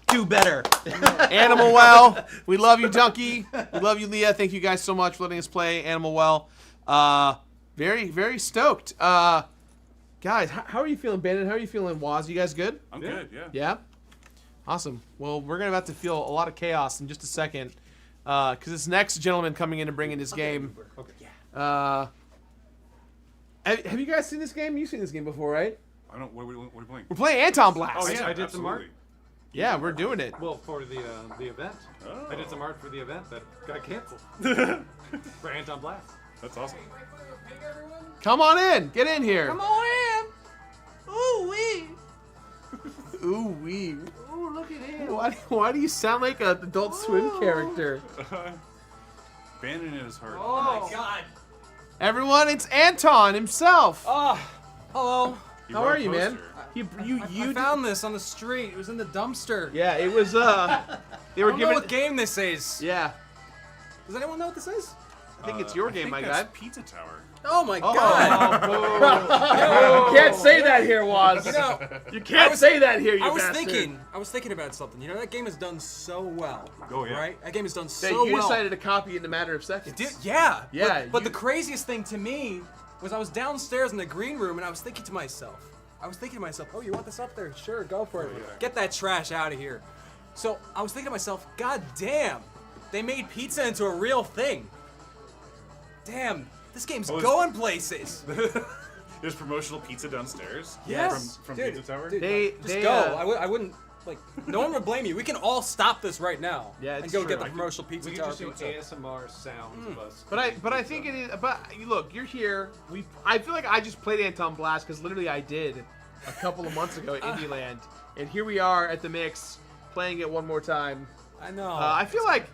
Do better. Animal Well, we love you, Dunky. We love you, Leah. Thank you guys so much for letting us play Animal Well. Very, very stoked. Guys, how are you feeling, Bandit? How are you feeling, Waz? You guys good? I'm good, yeah. Yeah? Awesome. Well, we're about to feel a lot of chaos in just a second. Because this next gentleman coming in and bringing his game. Okay. Have you guys seen this game? You've seen this game before, right? I don't. What are we playing? We're playing Antonblast. Oh, yeah, I did absolutely. some art. Yeah, we're doing it. Well, for the event. Oh. I did some art for the event that got canceled. For Antonblast. That's awesome. Come on in. Get in here. Come on in. Ooh wee. Ooh wee. Ooh, look at him. Why do you sound like an Adult Swim character? Bandit in his heart. Oh my God. Everyone, it's Anton himself. Oh, hello. He How wrote are a you, man? poster. I found this on the street. It was in the dumpster. Yeah, it was. They I were don't know giving. what game this is. Yeah, Does anyone know what this is? I think it's your I game, think my that's guy. Pizza Tower. Oh my God. You can't say that here, Waz. You know, You can't say that here, you I was bastard. thinking about something. You know, that game has done so well. Oh, yeah. Right? That game has done That so you well. decided to copy in a matter of seconds. Yeah. Yeah, But you- the craziest thing to me was I was downstairs in the green room and I was thinking to myself, oh, you want this up there? Sure, go for it. yeah. Get that trash out of here. So I was thinking to myself, God damn, they made pizza into a real thing. Damn, this game's Oh, going places. There's promotional pizza downstairs. Yes. From Dude, Pizza Tower. dude, They- just they, go. uh, I wouldn't, like, no one would blame you. We can all stop this right now. Yeah, and it's go true. get the I could- promotional Pizza We Tower can just do pizza. ASMR sounds of us. But I think it is. But look, you're here. I feel like I just played Anton Blast because literally I did a couple of months ago at Indieland, and here we are at the mix playing it one more time. I know. I feel like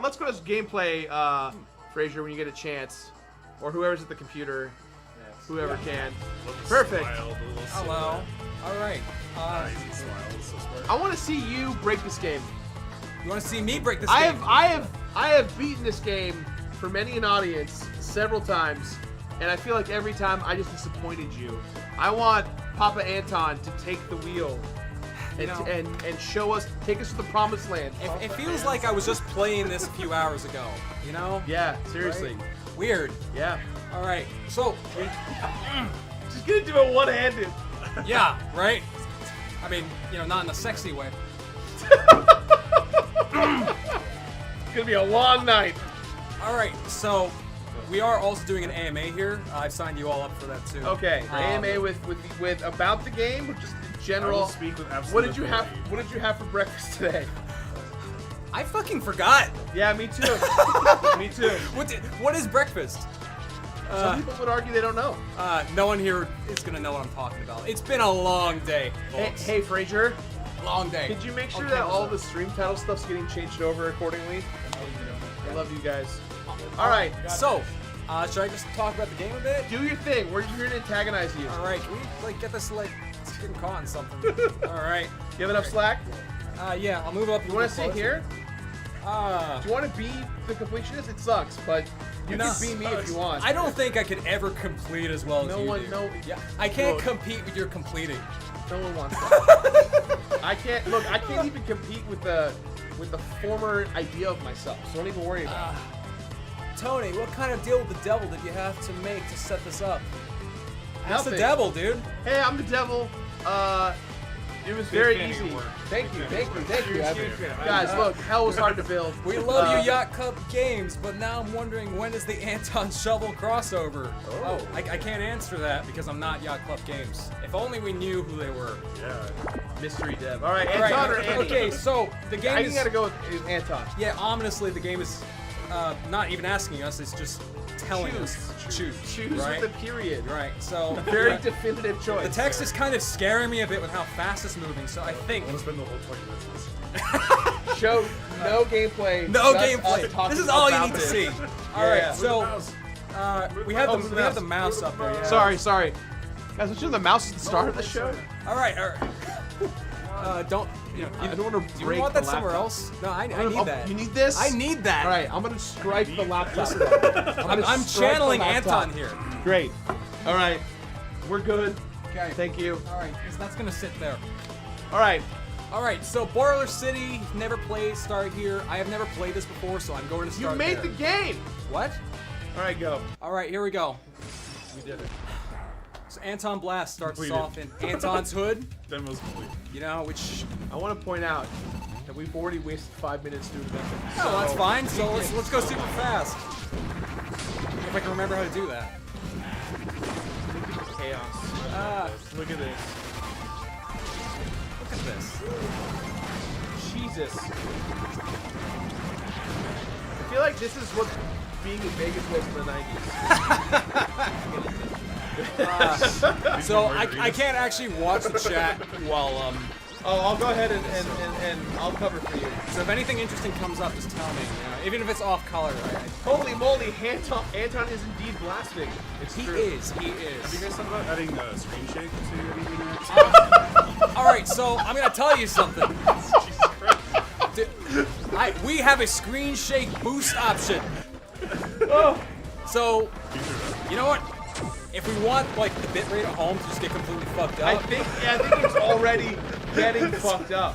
let's go to gameplay, Frazier, when you get a chance, or whoever's at the computer, whoever can. Perfect. Hello. All right. Easy smile. It's so smart. I want to see you break this game. You want to see me break this I game? have beaten this game for many an audience several times, and I feel like every time I just disappointed you. I want Papa Anton to take the wheel and, You know- and show us, take us to the promised land. It feels like I was just playing this a few hours ago. You know? Yeah, seriously. Right? Weird. Yeah. All right. So, Just gonna do it one-handed. yeah, right? I mean, you know, not in a sexy way. It's gonna be a long night. All right. So, we are also doing an AMA here. I've signed you all up for that too. Okay, Um, AMA with about the game, or just in I will general. speak with absolute What did you have? authority. What did you have for breakfast today? I fucking forgot. Yeah, me too. Me too. What is breakfast? Some people would argue they don't know. No one here is gonna know what I'm talking about. It's been a long day, Hey, folks. hey, Frazier, Long day. could you make sure Okay, that what's all up? the stream title stuff's getting changed over accordingly? I love you guys. All right, So, should I just talk about the game a bit? do your thing. We're here to antagonize you. All right, can we get this getting caught on something? All right. You have enough slack? Yeah, I'll move up. You want to sit here? Uh, Do you want to be the completionist? It sucks, but you No. can be me if you want. I don't think I could ever complete as well as No you one- do. no- Yeah, I can't Look. compete with your completing. No one wants that. I can't look. I can't even compete with the former idea of myself. So don't even worry about it. Tony, what kind of deal with the devil did you have to make to set this up? That's the Nothing. devil, dude. Hey, I'm the devil. It was Big very fan of your easy. work. Thank you. Huge fan. Guys, look, hell was hard to build. We love you, Yacht Club Games, but now I'm wondering when is the Anton Shovel crossover? Oh, I can't answer that because I'm not Yacht Club Games. If only we knew who they were. Yeah. Mystery Dev. All right, All right, Anton or Andy? okay, so the game I is... gotta go with Anton. Yeah, ominously, the game is not even asking us, it's just telling us. Choose. Choose right? with a period. Right, so... Very yeah. definitive choice. The text is kind of scaring me a bit with how fast it's moving, so I think... Almost been the whole 20 minutes. Show no gameplay. No just gameplay. us talking This is all you about need to this. see. All right, Yeah. so we have Oh, the mouse up there. Yeah. Sorry. Guys, don't you know the mouse is the start of the show? All right. Don't you know? I don't want to Do break you want the that somewhere laptop. else? No, I Oh, need that. You need this? I need that. All right, I'm gonna strike the laptop. I'm channeling Anton here. Great. All right, we're good. Okay. Thank you. All right, so that's gonna sit there. All right. All right, so Boiler City, never played, start here. I have never played this before, so I'm going to You start made there. the game. What? All right, go. All right, here we go. We did it. So Antonblast starts us Completed. off in Anton's hood, Demo's complete. you know, which I want to point out that we've already wasted 5 minutes doing that. oh, that's fine. So let's go super fast. If I can remember how to do that. Chaos. Look at this. Look at this. Jesus. I feel like this is what being in Vegas was in the 90s. So I can't actually watch the chat while Oh, I'll go ahead and I'll cover for you. So if anything interesting comes up, just tell me. Even if it's off color. Holy moly, Anton is indeed blasting. It's He true. is. He Have you is. guys thought about adding screen shake to anything else? All right. So I'm gonna tell you something. Jesus Christ. Dude, we have a screen shake boost option. So you know what? If we want like the bitrate at home to just get completely fucked I up, think it's already getting fucked up.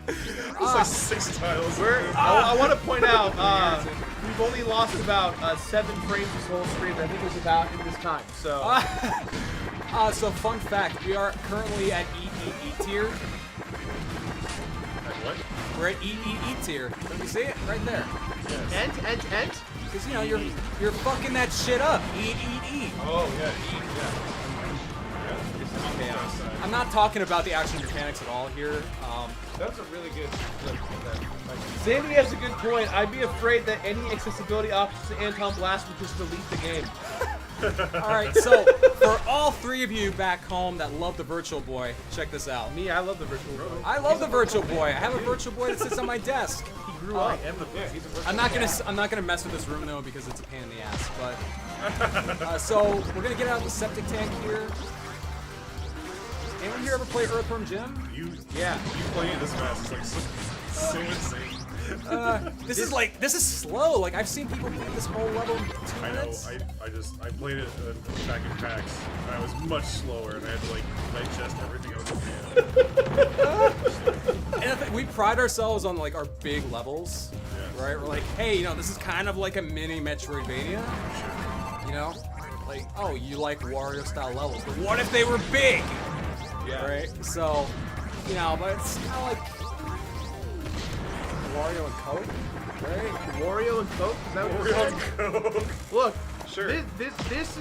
It's like 6 tiles. I want to point out we've only lost about 7 frames this whole stream. I think it was about in this time. So so fun fact, we are currently at EEE tier. What? We're at EEE tier. You see it right there? Ent. Because you know you're fucking that shit up. EEE. Oh, yeah. I'm not talking about the actual mechanics at all here. That's a really good flip of that. Sandy has a good point. I'd be afraid that any accessibility options to Antonblast would just delete the game. All right, so for all 3 of you back home that love the Virtual Boy, check this out. Me, I love the Virtual Boy. I love the Virtual Boy. I have a Virtual Boy that sits on my desk. He grew up. I'm not gonna mess with this room though because it's a pain in the ass. But so we're gonna get out of the septic tank here. Anyone here ever play Earthworm Jim? You playing this fast is like so insane. This is slow. Like I've seen people play this whole level in 2 I know. minutes. I played it back in PAX, and I was much slower, and I had to like digest everything I was looking at. And I think we pride ourselves on like our big levels, right? We're like, hey, you know, this is kind of like a mini Metroidvania. You know, like, oh, you like Wario style levels, but what if they were big? Yeah. Right. So, you know, but it's kind of like Wario and Coke, right? Wario and Coke? Is that what Wario you're and saying? Coke. Look, Sure. This is.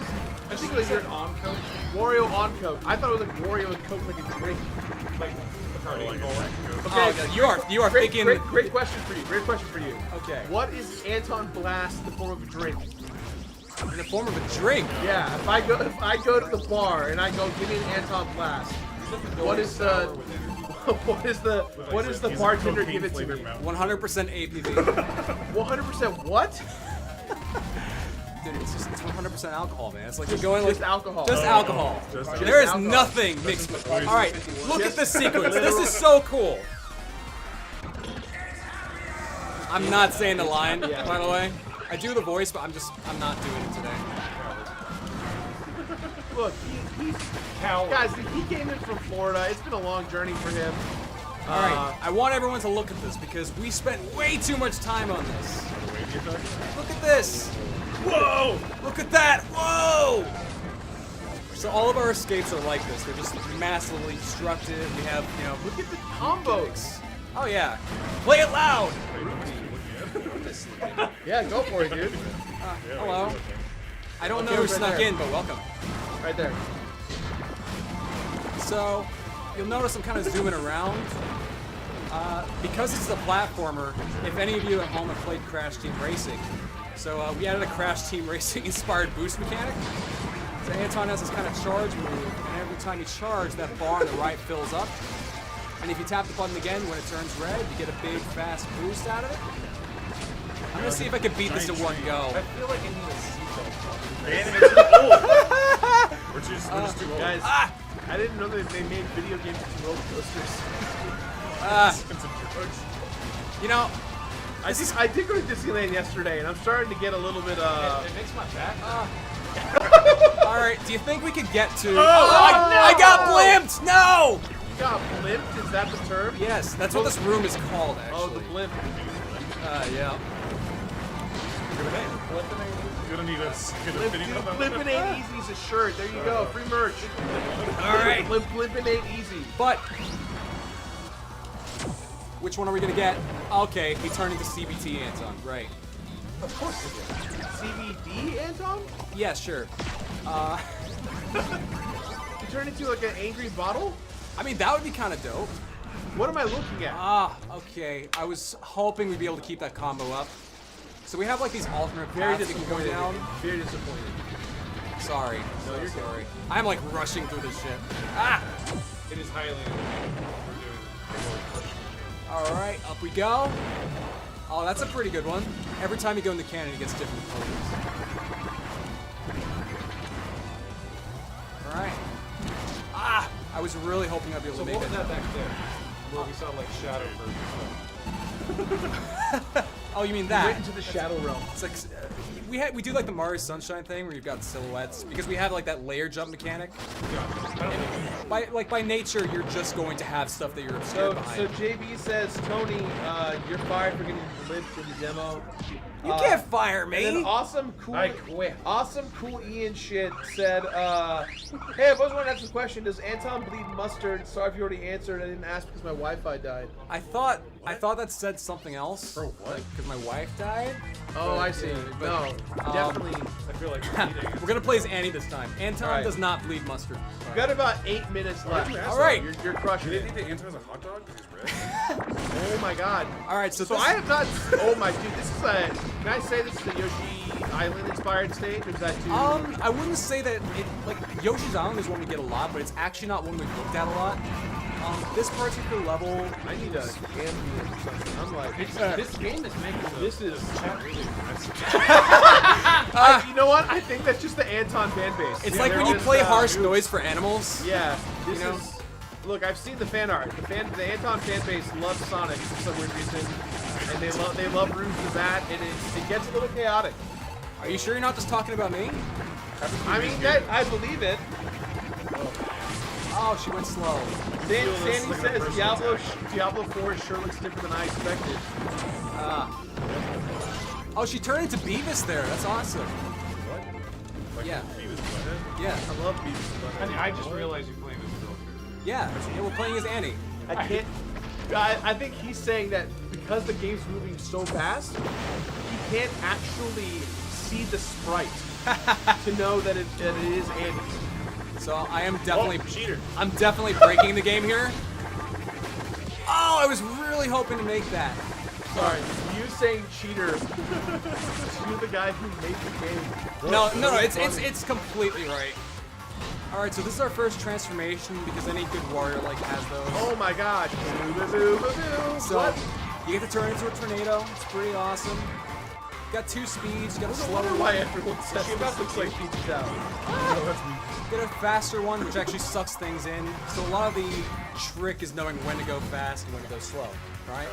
I think it was your on Coke. Wario on Coke. I thought it was like Wario and Coke, like a drink. Like. Oh, like a Coke. Oh, you are Great, thinking. great question for you. Great question for you. Okay. What is Antonblast in the form of a drink? In the form of a drink. Yeah. If I go to the bar and I go, give me an Antonblast. What is the bartender give it to me? 100% APV. 100% what? Dude, it's 100% alcohol, man. It's like you're going like Just alcohol. Just alcohol. Just There is alcohol. nothing mixed with. All right, look at this sequence. This literal- is so cool. I'm not saying the line, by the way. I do the voice, but I'm not doing it today. Look, he's guys. He came in from Florida. It's been a long journey for him. All right, I want everyone to look at this because we spent way too much time on this. Look at this. Whoa! Look at that. Whoa. So all of our escapes are like this. They're just massively destructive. We have, you know, Look at the combos. oh yeah, play it loud. Yeah, go for it, dude. Hello. I don't know Okay, who right snuck there. in, but welcome. Right there. So you'll notice I'm kind of zooming around. Because it's a platformer, if any of you at home have played Crash Team Racing, so we added a Crash Team Racing inspired boost mechanic. So Anton has this kind of charge move, and every time you charge, that bar on the right fills up. And if you tap the button again when it turns red, you get a big, fast boost out of it. I'm gonna see if I can beat this in one go. I feel like I need a seatbelt. We're just too old. Guys, I didn't know that they made video games with roller coasters. And some drugs. You know, I did go to Disneyland yesterday, and I'm starting to get a little bit, It makes my back. all right. Do you think we could get to? no! I got blimped. No. You got blimped? Is that the term? Yes, that's what this room is called, Oh, actually. the blimp. Yeah. You're gonna need a second opinion about Blimpin' ain't easy's a shirt. There you go. Free merch. All right. Blimpin' ain't easy. But which one are we gonna get? Okay, he turned into CBT Anton. Right. Of course it is. CBD, Anton? Yeah, sure. You turn into like an angry bottle? I mean, that would be kind of dope. What am I looking at? Okay. I was hoping we'd be able to keep that combo up. So we have like these alternate Very paths that can go disappointed. down. Very disappointed. Sorry. No, you're sorry. I'm like rushing through this shit. It is highly unusual for doing. All right, up we go. Oh, that's a pretty good one. Every time you go in the cannon, it gets different colors. All right. I was really hoping I'd be able So to what make was it. that back there? Where we saw like shadow versions. Oh, you mean Right that? into the shadow realm. It's like we do like the Mario Sunshine thing where you've got silhouettes because we have like that layer jump mechanic. By nature, you're just going to have stuff that you're obscured So behind. JB says, Tony, you're fired for getting blimped in the demo. You can't fire And then me. awesome, cool, I quit. awesome, cool Ian shit said, hey, I've always wanted to ask a question. Does Anton bleed mustard? Sorry if you already answered. I didn't ask because my Wi-Fi died. I thought that said something else. For what? Because my wife died. Oh, I see. No, definitely. I feel like We're gonna play as Annie this time. Anton Alright. does not bleed mustard. We've got about 8 minutes left. you ask All right. You're crushing Do they it. think the Anton's a hot dog because he's red? Oh my god. All right, so So this, I have not. Oh my dude, this is a. Can I say this is a Yoshi Island inspired stage, or is that too? I wouldn't say that it like Yoshi's Island is one we get a lot, but it's actually not one we've looked at a lot. This particular level, I need a ambient or something. I'm like, this game is making this is. chat really aggressive. You know what? I think that's just the Anton fan base. it's Yeah, like they're when you just, play harsh noise for animals. Yeah, this You know? is. Look, I've seen the fan art. The Anton fan base loves Sonic for some weird reason, and they love Rouge the Bat, and it gets a little chaotic. Are you sure you're not just talking about me? I mean, I believe it. Oh, she went slow. Sandy says Diablo 4 sure looks different than I expected. Oh, she turned into Beavis there. That's awesome. What? Like Yeah. Beavis Butthead? Yeah. I love Beavis. I just realized you're playing this real character. Yeah. We're playing as Annie. I can't. I think he's saying that because the game's moving so fast, he can't actually see the sprite to know that it is Andy. So I am definitely cheater. I'm definitely breaking the game here. Oh, I was really hoping to make that. Sorry, you saying cheater? You're the guy who made the game. No, it's completely right. All right, so this is our first transformation because any good warrior like has those. Oh my god! Boo, boo, boo, boo, boo. So What? you get to turn into a tornado. It's pretty awesome. You got 2 speeds. You got a I slower wonder one. why everyone says this looks like Beavis out. You get a faster one, which actually sucks things in. So a lot of the trick is knowing when to go fast and when to go slow, right?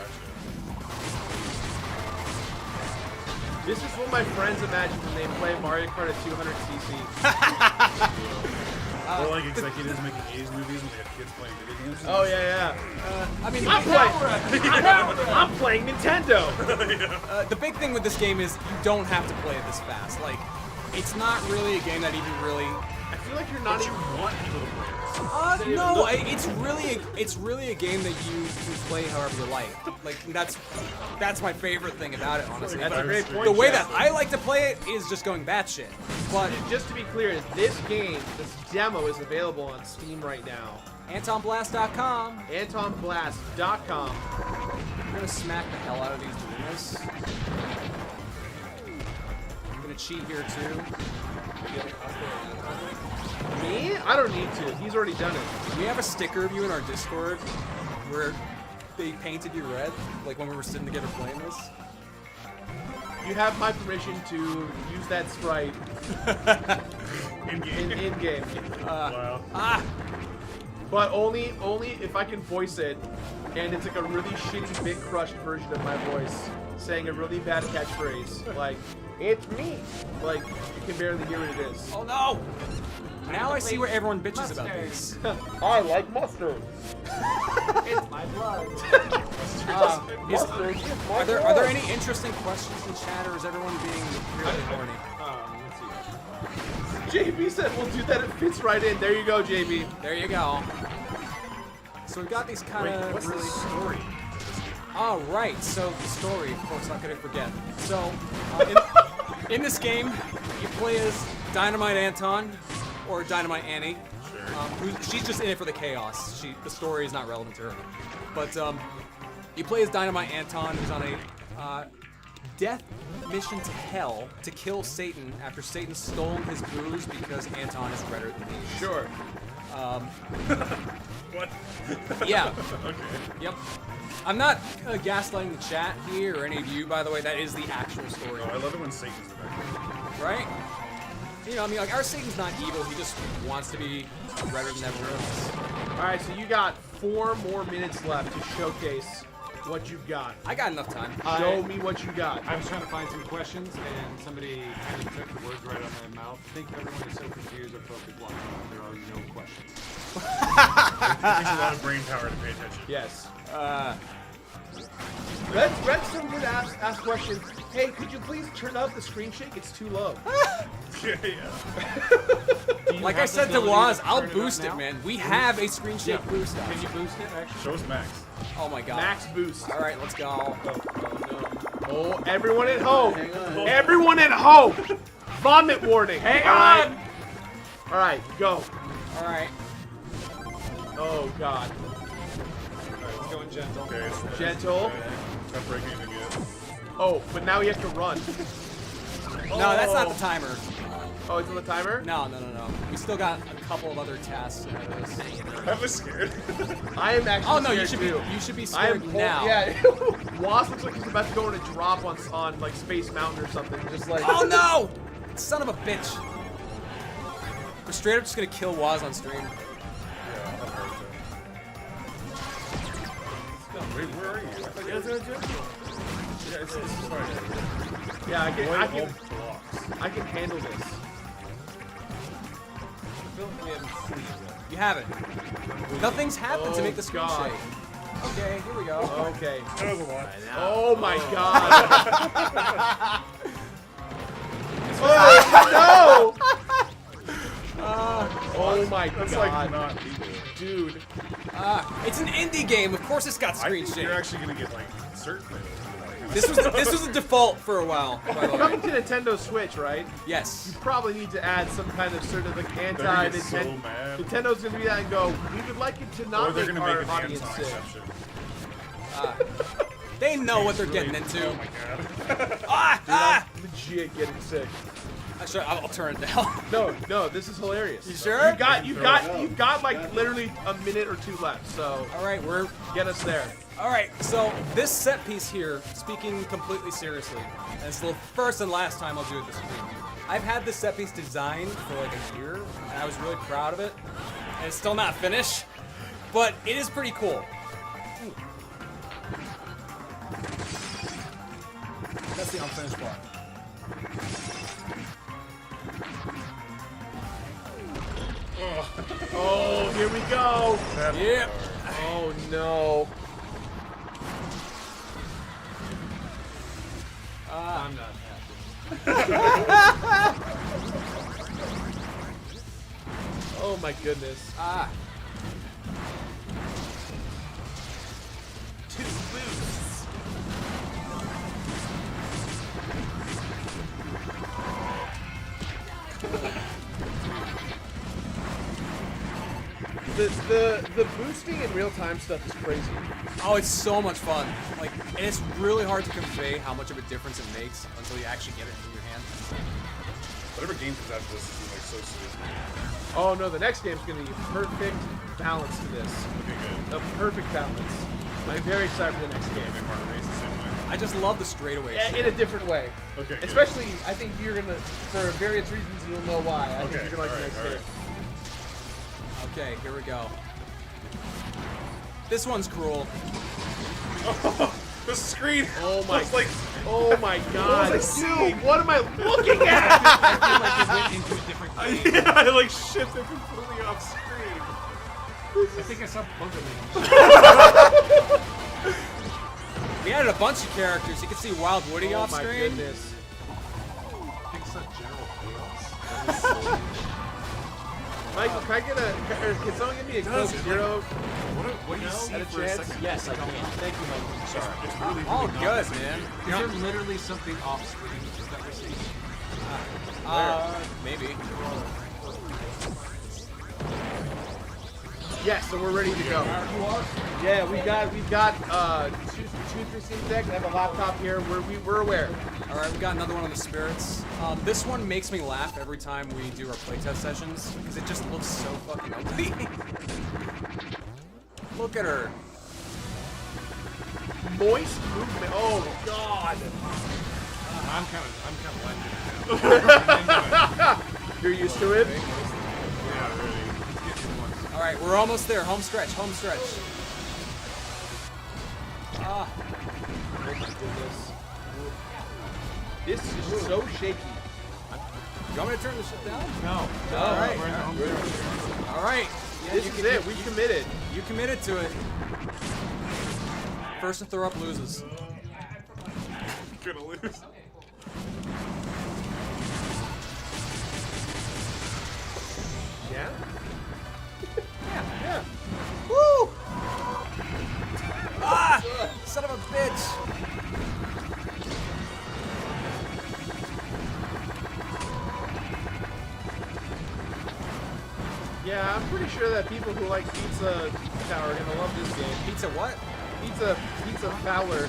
This is what my friends imagine when they play Mario Kart at 200cc. Or like executives making 80s movies when they have kids playing video games. Oh yeah, I mean, I'm playing Nintendo. the big thing with this game is you don't have to play it this fast. Like, it's not really a game that even really. I feel like you're not even. Want people to play this. No, it's really a game that you can play however you like. Like that's my favorite thing about it, honestly. That's a great point. The way that Justin. I like to play it is just going batshit. But Just to be clear, this game, this demo is available on Steam right now. Antonblast.com. Antonblast.com. I'm gonna smack the hell out of these balloons. I'm gonna cheat here too. Me? I don't need to. He's already done it. We have a sticker of you in our Discord where they painted you red, like when we were sitting together playing this. You have my permission to use that sprite in game. Wow. But only if I can voice it, and it's like a really shitty big crushed version of my voice saying a really bad catchphrase, like "It's me." Like you can barely hear what it is. Oh no! Now I see where everyone bitches about these. I like mustard. It's my blood. Mustard. Are there any interesting questions in chat, or is everyone being really horny? Let's see. JB said we'll do that. It fits right in. There you go, JB. There you go. So we've got these kind of What's really. the story? Oh, right. So the story, of course, not gonna forget. So in this game, you play as Dynamite Anton or Dynamite Annie. She's just in it for the chaos. The story is not relevant to her. But you play as Dynamite Anton, who's on a death mission to hell to kill Satan after Satan stole his booze because Anton is redder than he is. Sure. What? Yeah. Okay. Yep. I'm not gaslighting the chat here or any of you, by the way. That is the actual story. Oh, I love it when Satan's back. Right? You know, I mean, like, our Satan's not evil. He just wants to be redder than everyone else. All right, so you got 4 more minutes left to showcase what you've got. I got enough time. Show me what you got. I was trying to find some questions, and somebody kind of took the words right out of my mouth. I think everyone is so confused or focused watching. There are no questions. It takes a lot of brain power to pay attention. Yes. Let's someone ask questions. Hey, could you please turn up the screen shake? It's too low. Yeah. Like I said to Waz, I'll boost it, man. We have a screen shake boost Can you option. boost it, actually? Show us Max. Oh my god. Max boost. All right, let's go. Oh, everyone at home. Everyone at home. Vomit warning. Hang All on. All right, go. All right. Oh God. Alright, it's going gentle. Okay. It's Gentle. not breaking anything yet. Oh, but now you have to run. No, that's not the timer. Oh, it's on the timer? No. We still got a couple of other tasks ahead of us. I was scared. I am actually Oh no, you scared should be too. I am scared now. Yeah. Wasp looks like he's about to go on a drop on like Space Mountain or something. Just like. Oh no! Son of a bitch. We're straight up just gonna kill Waz on stream. Yeah, I'll hurt it. Wait, where are you? I thought you guys had a Yeah, it's fine. Yeah, Avoid all blocks. I can handle this. I feel like we haven't seen it yet. You haven't. Nothing's happened to make the screen God. shake. Okay, here we go. Okay. That was a lot. Oh my God. Oh no! Oh my That's God, like not legal. dude. It's an indie game. Of course, it's got I screen think shake. you're actually gonna get like certain things. This was the default for a while. By the way. Coming to Nintendo Switch, right? Yes. Probably need to add some kind of sort of like They're gonna get so anti-Nintendo. mad. Nintendo's gonna be that and go. We would like it to Or not they're make gonna our make an audience Amazon sick. exception. They know what they're Really- getting into. Oh my god. Ah! Legit getting sick. Actually, I'll turn it down. No, this is hilarious. You sure? You've got like literally a minute or 2 left. So All right, get us there. All right, so this set piece here, speaking completely seriously, and it's the first and last time I'll do it this stream. I've had this set piece designed for like a year, and I was really proud of it. And it's still not finished, but it is pretty cool. That's the unfinished part. Oh, here we go. Yep. Oh no. I'm not happy. Oh my goodness. Ah. Two boosts. The boosting and real time stuff is crazy. Oh, it's so much fun. Like, and it's really hard to convey how much of a difference it makes until you actually get it in your hand. Whatever game comes out of this is like so sweet. Oh no, the next game's gonna be a perfect balance to this. Okay, good. A perfect balance. I'm very excited for the next game. Make Heart Race the same way. I just love the straightaways. In a different way. Okay. Good. Especially, I think you're gonna, for various reasons, you'll know why. I think Okay, you're gonna like the next alright, game. Okay, here we go. This one's cruel. The screen. Oh my! It's like, Oh my God! What was I Dude, what am I looking at? I feel like it went into a different game. yeah, I like shifted completely off screen. I think I saw both of them. We added a bunch of characters. You can see Wild Woody Oh off my screen. goodness! I think it's not General Chaos. Michael, can I get can someone give me a Coke Zero? What do you see At a for a chance? second? Yes, I can. Thank you, Michael. Sorry. It's really, really Oh, not good, the same. man. Is there literally something off screen that we're seeing? Maybe. Yes, so we're ready to go. Yeah, we've got two 360 decks. I have a laptop here. We're aware. All right, we got another one on the spirits. This one makes me laugh every time we do our playtest sessions because it just looks so fucking ugly. Look at her. Moist movement. Oh God! I'm kind of liking it. You're used to it. Yeah, really. All right, we're almost there. Home stretch. Home stretch. Ah. Oh my goodness. This is so shaky. You want me to turn this shit down? No. All right. We're in the home stretch. All right. Yeah, This you is can- it. We committed. You committed to it. First to throw up loses. Gonna lose. Yeah. Yeah. Woo! Ah! Son of a bitch! Yeah, I'm pretty sure that people who like Pizza Tower are gonna love this game. Pizza what? Pizza Fowler.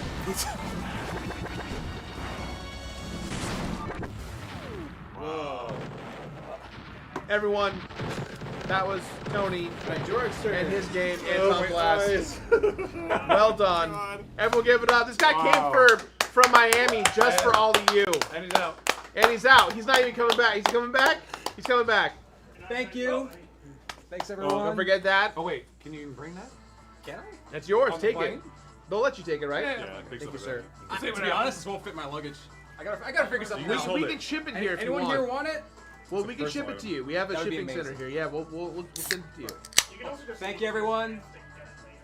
Whoa. Everyone, that was Tony and his game, Oh, my Antonblast. eyes. Well done. God. Everyone give it up. This guy Wow. came from Miami just for all of you. And he's out. And he's out. He's not even coming back. He's coming back? He's coming back. Thank you. Thanks, everyone. Don't forget that. Oh wait, can you even bring that? Can I? That's yours. On the Take it. plane? They'll let you take it, right? Yeah. Yeah, I think Thank so. you, sir. To be honest, this won't fit my luggage. I gotta figure something You out. just We hold can it. ship it here if you Anyone want. here want it? Well, we can first ship it item. to you. We have a That would be shipping center amazing. here. Yeah, we'll send it to you. Thank you, everyone.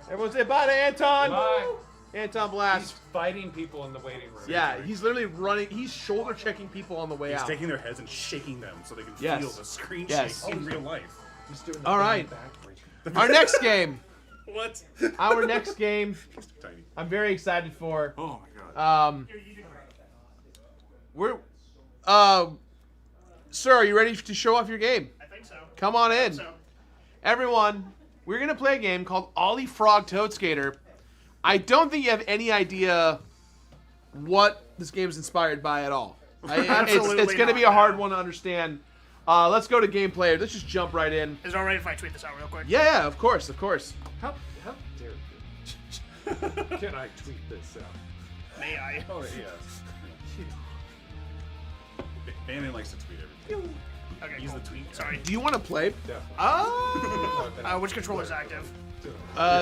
Everyone say bye to Anton. Bye. Anton He's Blast. fighting people in the waiting room. Yeah, he's literally running. He's shoulder checking people on the way He's out. taking their heads and shaking them so they can Yes. feel the screen Yes. shake in real life. He's doing the All thing right. backwards. Our next game. What? Our next game. Tiny. I'm very excited for. Oh my god. We're. Sir, are you ready to show off your game? I think so. Come on in. So, Everyone, we're going to play a game called Ollie Frog Toad Skater. I don't think you have any idea what this game is inspired by at all. It's Absolutely going to not. be a hard one to understand. Let's go to gameplay. Let's just jump right in. is it alright if I tweet this out real quick? Yeah, of course, of course. How dare you? Can I tweet this out? May I? Oh yeah. Bannon likes to tweet everything. Okay, He's cool. the tweet guy. Sorry. Do you want to play? Definitely. Which controller's active?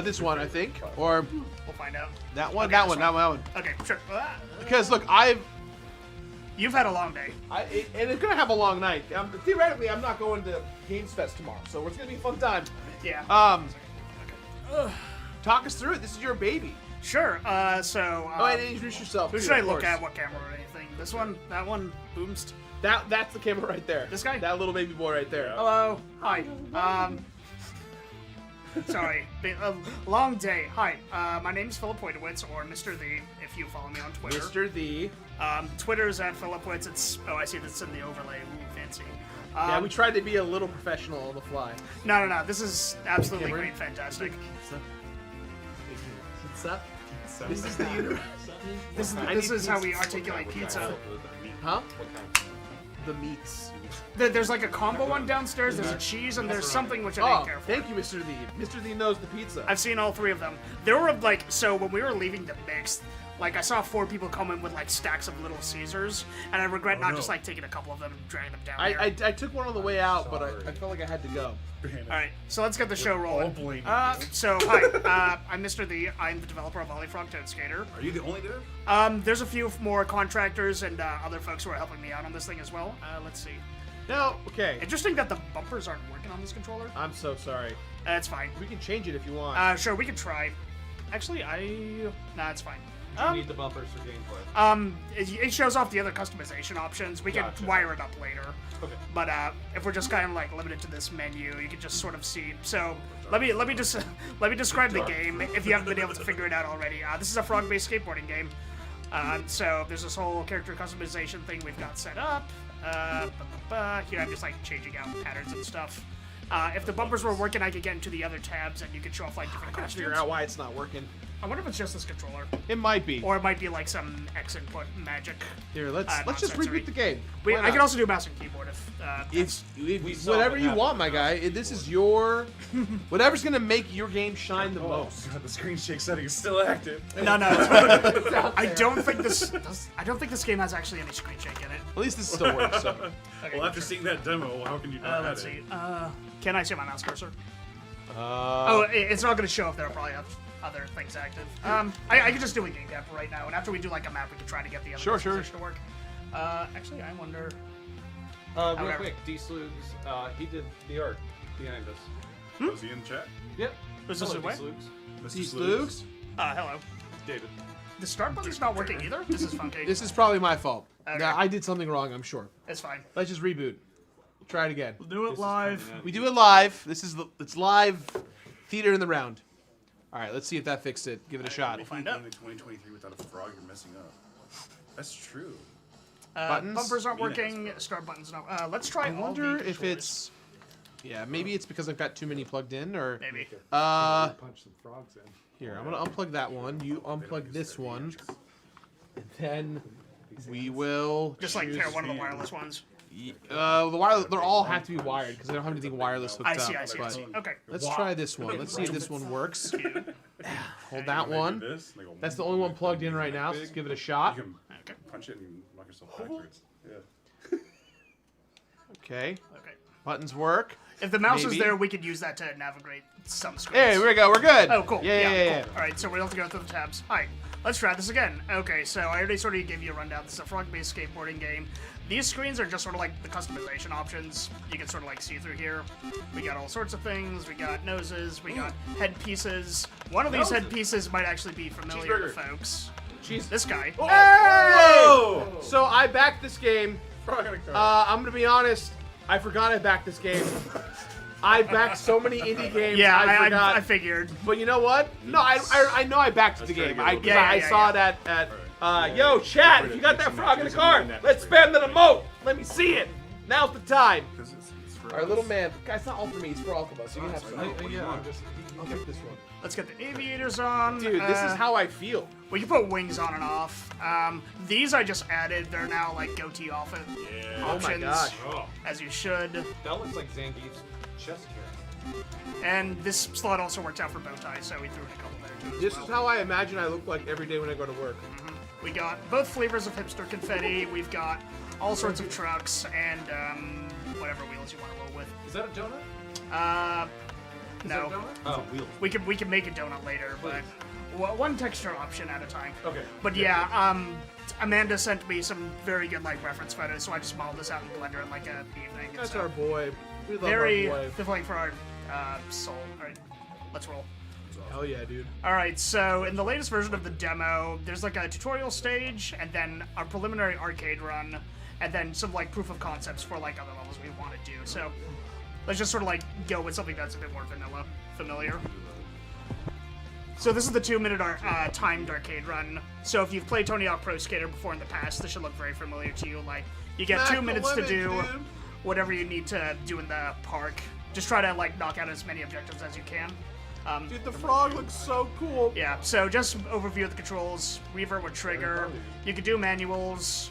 This one, I think, or We'll find out. that one, Okay, that this one, that one, that one. Okay, sure. Because look, You've had a long day. and it's gonna have a long night. Theoretically, I'm not going to Games Fest tomorrow, so it's gonna be a fun time. Yeah. Talk us through it. This is your baby. Sure. Oh, and introduce yourself. who too, should I of look course. at? What camera or anything? thing. This one, that one, boomst. That's the camera right there. This guy? That little baby boy right there. Hello. Hi. Sorry. A long day. Hi. My name's Philip Wojtowicz, or Mr. The, if you follow me on Twitter. Mr. The. Twitter's at Philipwitz. It's I see that's in the overlay. Ooh, fancy. Yeah, we tried to be a little professional on the fly. No. This is absolutely Cameron? great, fantastic. What's up? This is the universe. This is how we articulate pizza. Huh? The meats. There's like a combo one downstairs. There's a cheese, and there's something which I didn't Oh, care for. thank you, Mr. The. Mr. The knows the pizza. I've seen all 3 of them. There were like, so when we were leaving the mix, like I saw 4 people come in with like stacks of Little Caesars, and I regret not just like taking a couple of them and dragging them down here. I took one on the way out, but I felt like I had to go. All right, so let's get the show rolling. So hi, I'm Mr. The. I'm the developer of Ollie Frog Toad Skater. Are you the only dude? There's a few more contractors and other folks who are helping me out on this thing as well. Let's see. No, okay. Interesting that the bumpers aren't working on this controller. I'm so sorry. It's fine. We can change it if you want. Sure, we can try. Actually, nah, it's fine. You need the bumpers for gameplay. It shows off the other customization options. We can Gotcha. wire it up later. Okay. But if we're just kind of like limited to this menu, you can just sort of see. So let me describe the game if you haven't been able to figure it out already. This is a frog-based skateboarding game. So there's this whole character customization thing we've got set up. Here I'm just like changing out patterns and stuff. If the bumpers were working, I could get into the other tabs and you could show off like different I gotta figure costumes. out why it's not working. I wonder if it's just this controller, It might be. or it might be like some X input magic. Here, let's just non-sensory. reboot the game. I Why can not? also do mouse and keyboard if. If saw whatever what you happened. want, my guy. This is your whatever's gonna make your game shine the most. God, the screen shake setting is still active. No, it's fine. I don't think this game has actually any screen shake in it. At least this still works. So. Okay, Well, after seeing that demo, how can you not let's have see. it? Can I see my mouse cursor? It's not going to show if there are probably other things active. I can just do a game capture right now, and after we do like a map, we can try to get the other Sure. customization to work. Actually, I wonder. Real However. quick, D Slugs, he did the art behind us. Was he in chat? Yep. Was this Hello, a way? D Slugs. Mr. These Slugs? Lugs? Hello. David. The start button's not working either. This is funky. This is probably my fault. Okay. Now, I did something wrong, I'm sure. It's fine. Let's just reboot. Try it again. We'll do it live. We do it live. It's live theater in the round. All right, let's see if that fixed it. Give it a shot. If you find game out. in 2023 without a frog, you're messing up. That's true. Buttons? Bumpers aren't Venus. working. Start buttons not. Let's try. I all wonder the if controllers. it's. Yeah, maybe it's because I've got too many plugged in, or. maybe. Punch some frogs in. Here, I'm gonna unplug that one. You unplug this one, and then we will Just like choose- pair one of the wireless ones. The wireless. They all have to be wired because I don't have anything wireless hooked I see. up. I see. but I see. Okay. Let's try this one. Let's see if this one works. Hold that Can I do one. this? Like a That's the only one plugged in right now. So let's give it a shot. You can Okay. punch it and knock yourself backwards. Yeah. Okay, Okay. buttons work. If the mouse is Maybe. there, we could use that to navigate some screens. Hey, here we go. We're good. Oh, cool. Yeah. Cool. All right, so we'll have to go through the tabs. Hi. Let's try this again. Okay, so I already sort of gave you a rundown. This is a frog-based skateboarding game. These screens are just sort of like the customization options. You can sort of like see through here. We got all sorts of things. We got noses. We got headpieces. One of these headpieces might actually be familiar to Cheeseburger. folks. Jeez. This guy. Whoa! So I backed this game. Frog in a car. I'm gonna be honest. I forgot I backed this game. I backed so many indie games. Yeah, I forgot. I figured. But you know what? No, I know I backed the game. I saw that at yo chat. If you got that frog in the car, let's spam the emote. Let me see it. Now's the time. Because it's for Our us. little man. Guys, not all for me. It's for all of us. You can have some. What do you want? I'll take this one. Let's get the aviators on. Dude, this is how I feel. We can put wings on and off. These I just added. They're now like goatee off it. Yeah. Oh my Options. gosh. Oh, As you should. that looks like Zangief's chest hair. And this slot also works out for bow ties, so we threw in a couple there too. This is how I imagine I look like every day when I go to work. We got both flavors of hipster confetti. We've got all sorts of trucks and whatever wheels you want to roll with. Is that a donut? Is that a No, donut? Oh, we can make a donut later, but one texture option at a time. Okay. But yeah, Amanda sent me some very good like reference photos, so I just modeled this out in Blender in like a evening. and That's so our boy. We love very our boy. fulfilling for our soul. All right, let's roll. awesome. Hell yeah, dude. All right, so in the latest version of the demo, there's like a tutorial stage, and then a preliminary arcade run, and then some like proof of concepts for like other levels we want to do. So let's just sort of like go with something that's a bit more familiar. So this is the 2-minute timed arcade run. So if you've played Tony Hawk Pro Skater before in the past, this should look very familiar to you. Like, you get 2 minutes to do whatever you need to do in the park. Just try to like knock out as many objectives as you can. Dude, the frog looks so cool. Yeah, so just overview of the controls. Revert with trigger. You can do manuals.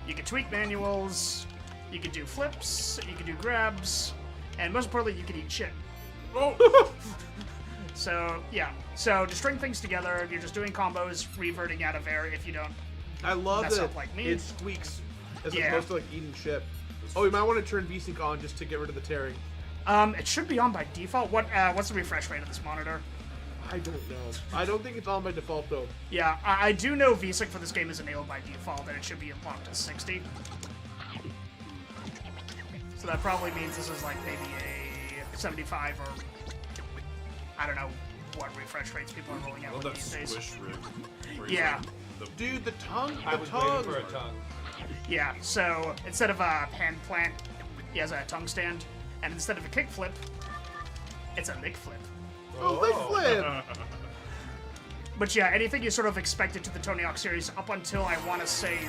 You can tweak manuals. You can do flips. You can do grabs. And most importantly, you can eat shit. Oh. So, yeah. So, to string things together, you're just doing combos, reverting out of air if you don't. I love Mess that up like me. it squeaks as Yeah. opposed to like eating shit. Oh, you might want to turn VSync on just to get rid of the tearing. It should be on by default. What's the refresh rate of this monitor? I don't know. I don't think it's on by default though. Yeah, I do know VSync for this game is enabled by default, and it should be locked to 60. So that probably means this is like maybe a 75 or I don't know what refresh rates people are rolling out Love with that these days. squish rig. where he's Yeah. like Dude, the tongue. I The was tongue. waiting for a tongue. Yeah, so instead of a hand plant, he has a tongue stand, and instead of a kick flip, it's a leg flip. Oh, leg flip. But yeah, anything you sort of expected to the Tony Hawk series up until I want to say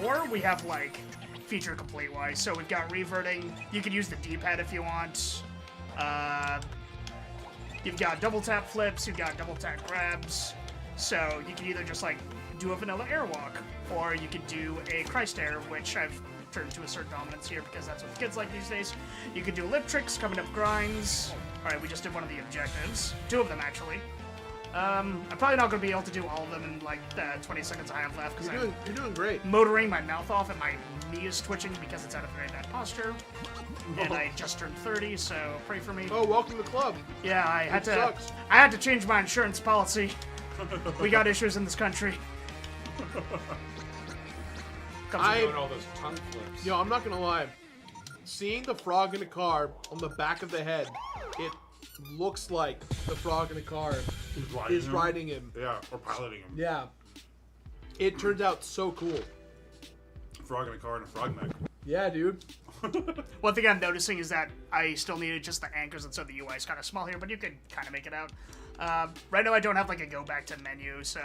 4, we have like feature complete wise. So we've got reverting. You can use the D-pad if you want. You've got double tap flips. You've got double tap grabs. So you can either just like do a vanilla airwalk, or you could do a Christ air, which I've turned to assert dominance here because that's what the kids like these days. You could do lip tricks, coming up grinds. All right, we just did one of the objectives. 2 of them actually. I'm probably not going to be able to do all of them in like the 20 seconds I have left because You're doing great. I'm motoring my mouth off and my knee is twitching because it's out of very bad posture. And I just turned 30, so pray for me. Oh, welcome to the club. Yeah, I had sucks. to change my insurance policy. We got issues in this country. Doing all those tongue flips. Yo, I'm not gonna lie. Seeing the frog in a car on the back of the head, it looks like the frog in the car is riding him. Yeah, or piloting him. Yeah. It turns out so cool. Frog in a car and a frog mech. Yeah, dude. One thing I'm noticing is that I still needed just the anchors, and so the UI is kind of small here, but you could kind of make it out. Right now I don't have like a go back to menu, so,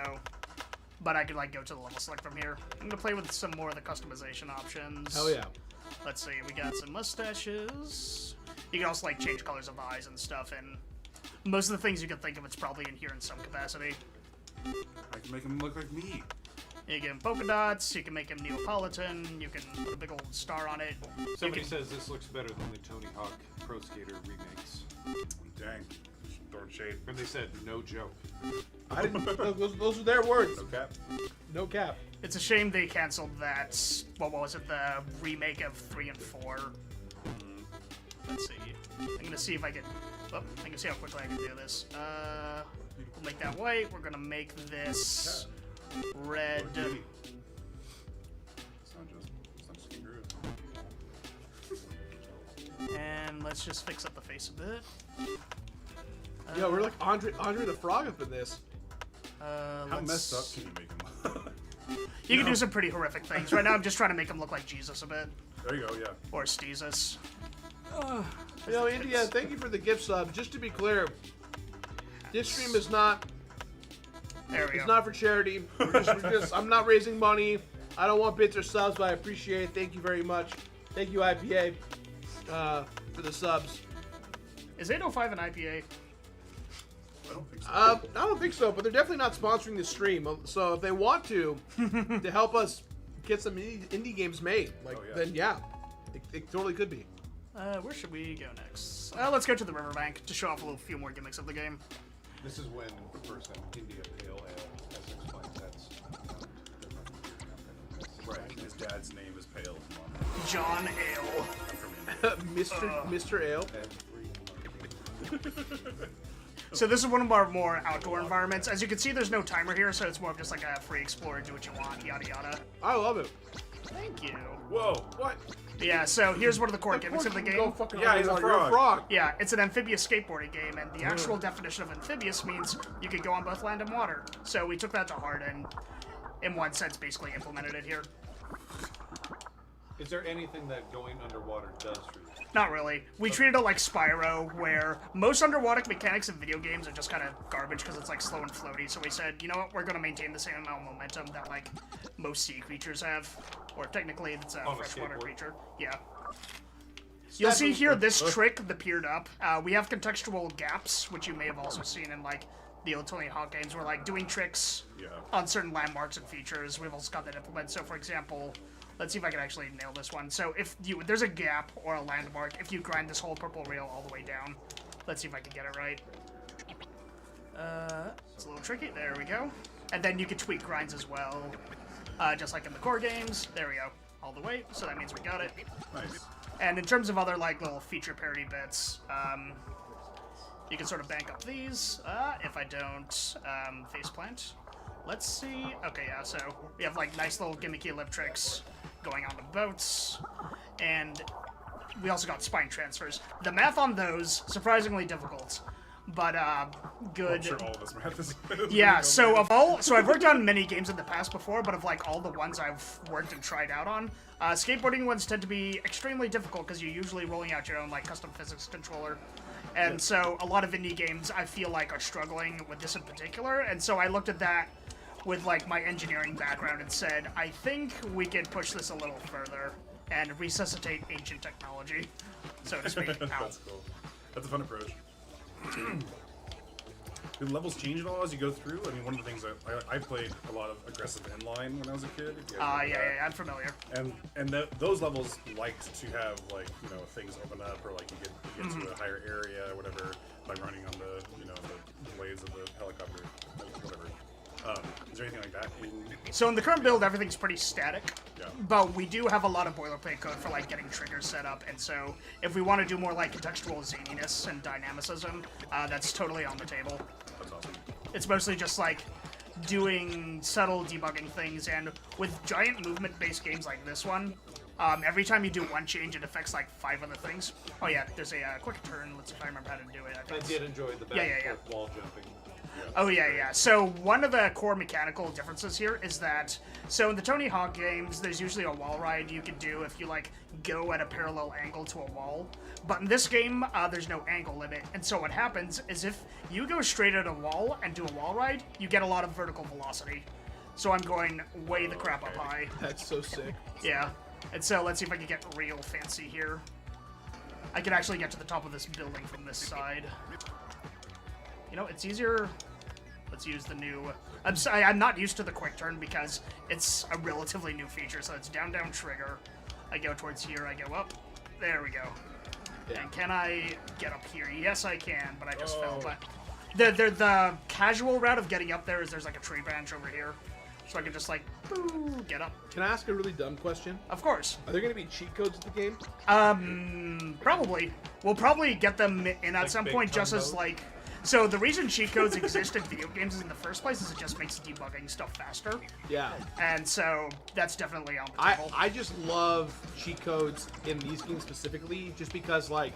but I could like go to the level select from here. I'm gonna play with some more of the customization options. Hell yeah. Let's see, we got some mustaches. You can also like change colors of the eyes and stuff, and most of the things you can think of, it's probably in here in some capacity. I can make him look like me. You can polka dots, you can make him Neapolitan, you can put a big old star on it. Somebody says this looks better than the Tony Hawk Pro Skater remakes. Dang. Just throwing shade. And they said, no joke. I didn't. Those are their words. No cap. No cap. It's a shame they canceled that, what was it, the remake of 3 and 4. Let's see. I'm gonna see if I can, I can see how quickly I can do this. We'll make that white, we're gonna make this red. It's not just screw. And let's just fix up the face a bit. Yo, we're like Andre the Frog up in this. How messed up can you make him? You can do some pretty horrific things. Right now I'm just trying to make him look like Jesus a bit. There you go, yeah. Or Steezus. Yo, India, thank you for the gift sub. Just to be clear, this stream is not. There we It's go. not for charity. We're just, I'm not raising money. I don't want bits or subs, but I appreciate it. Thank you very much. Thank you, IPA, for the subs. Is 805 an IPA? I don't think so. I don't think so, but they're definitely not sponsoring the stream. So if they want to help us get some indie games made, like then yeah, it totally could be. Where should we go next? Let's go to the riverbank to show off a few more gimmicks of the game. This is when the person India Pale Ale, as explained, that's Right, his dad's name is Pale. John Ale. Mr. Ale. So this is one of our more outdoor environments. As you can see, there's no timer here, so it's more of just like a free explorer, do what you want, yada yada. I love it. Thank you. Whoa, what? Yeah, so here's one of the core gimmicks of the Go game. fucking Yeah, he's a underwater. You're a frog. frog. Yeah, it's an amphibious skateboarding game, and the actual definition of amphibious means you could go on both land and water. So we took that to heart and, in one sense, basically implemented it here. Is there anything that going underwater does for you? Not really. We treated it like Spyro, where most underwater mechanics in video games are just kind of garbage because it's like slow and floaty. So we said, you know what, we're going to maintain the same amount of momentum that like most sea creatures have. Or technically, it's a On a freshwater skateboard. creature. Yeah. You'll see here this Huh? trick, the peered up. We have contextual gaps, which you may have also seen in like the old Tony Hawk games. We're like doing tricks Yeah. on certain landmarks and features. We've also got that implemented. So for example, let's see if I can actually nail this one. So if there's a gap or a landmark, if you grind this whole purple rail all the way down, let's see if I can get it right. It's a little tricky. There we go. And then you can tweak grinds as well, just like in the core games. There we go, all the way. So that means we got it. Nice. And in terms of other like little feature parity bits, you can sort of bank up these. If I don't faceplant, let's see. Okay, yeah. So we have like nice little gimmicky lip tricks going on the boats, and we also got spine transfers. The math on those surprisingly difficult, but good. I'm sure all of us math is. Yeah, so I've worked on many games in the past before, but of like all the ones I've worked and tried out on, skateboarding ones tend to be extremely difficult because you're usually rolling out your own like custom physics controller. And so a lot of indie games I feel like are struggling with this in particular, and so I looked at that with like my engineering background and said, I think we could push this a little further and resuscitate ancient technology, so to speak. Ow. That's cool. That's a fun approach. Do the levels change at all as you go through? I mean, one of the things I played a lot of aggressive inline when I was a kid. if you guys remember that. Yeah, I'm familiar. And those levels liked to have like things open up or like you get to a higher area or whatever by running on the the blades of the helicopter, whatever. Is there anything like that? So in the current build, everything's pretty static. Yeah. But we do have a lot of boilerplate code for like getting triggers set up, and so if we want to do more like contextual zaniness and dynamicism, that's totally on the table. That's awesome. It's mostly just like doing subtle debugging things, and with giant movement-based games like this one, every time you do one change, it affects like 5 other things. Oh yeah, there's a quick turn. Let's see if I remember how to do it. I think I did enjoy the back and forth wall jumping. Oh yeah. So one of the core mechanical differences here is that, so in the Tony Hawk games, there's usually a wall ride you can do if you like go at a parallel angle to a wall. But in this game, there's no angle limit, and so what happens is if you go straight at a wall and do a wall ride, you get a lot of vertical velocity. So I'm going way the crap up high. That's so sick. Yeah. And so let's see if I can get real fancy here. I can actually get to the top of this building from this side. You know, it's easier. Let's use the new. I'm not used to the quick turn because it's a relatively new feature. So it's down, down, trigger. I go towards here. I go up. There we go. And can I get up here? Yes, I can, but I just fell. But the casual route of getting up there is there's like a tree branch over here, so I can just like get up. Can I ask a really dumb question? Of course. Are there going to be cheat codes in the game? Probably. We'll probably get them in at some big point, just tongue as mode? like. So the reason cheat codes exist in video games in the first place is it just makes debugging stuff faster, Yeah. and so that's definitely on the table. I just love cheat codes in these games specifically, just because like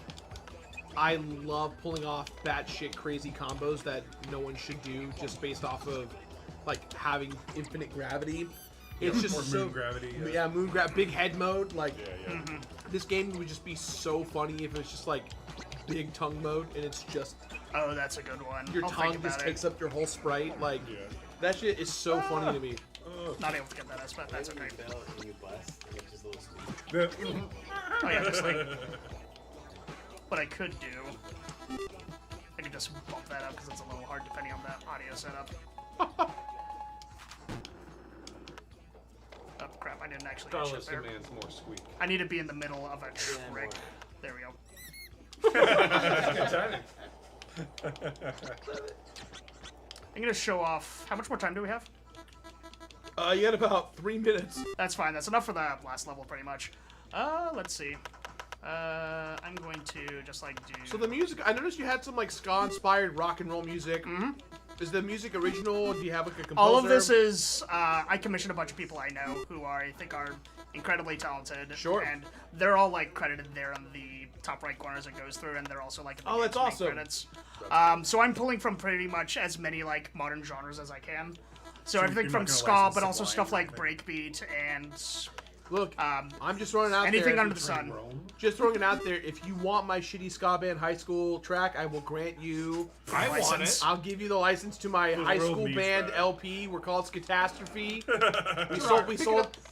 I love pulling off batshit crazy combos that no one should do just based off of like having infinite gravity. It's just Or so moon gravity. yeah, moon grab, big head mode. Like Yeah. this game would just be so funny if it was just like big tongue mode and it's just Oh, that's a good one. your I'll think tongue about just it. takes up your whole sprite. Like Yeah. that shit is so funny to me. Not able to get that aspect. That's okay. Oh yeah, just like what I could do. I could just bump that up because it's a little hard depending on that audio setup. Oh crap! I didn't actually get shit Starless there. demands more squeak. I need to be in the middle of a trick. There we go. Good timing. I'm gonna show off. How much more time do we have? You got about 3 minutes. That's fine. That's enough for the last level, pretty much. Let's see. I'm going to just like do. So the music, I noticed you had some like ska-inspired rock and roll music. Is the music original? Do you have like a composer? All of this is, I commissioned a bunch of people I know who I think are incredibly talented. Sure. And they're all like credited there on the top right corner as it goes through, and they're also like in the Oh, that's game's main awesome. credits. So I'm pulling from pretty much as many like modern genres as I can. So everything you're from not gonna ska, license but also Sublime stuff or like anything? breakbeat and Look, I'm just throwing it out anything there. under the sun. Just throwing it out there. If you want my shitty ska band high school track, I will grant you. I want License. it. I'll give you the license to my high world school needs band that. LP. We're called Catastrophe.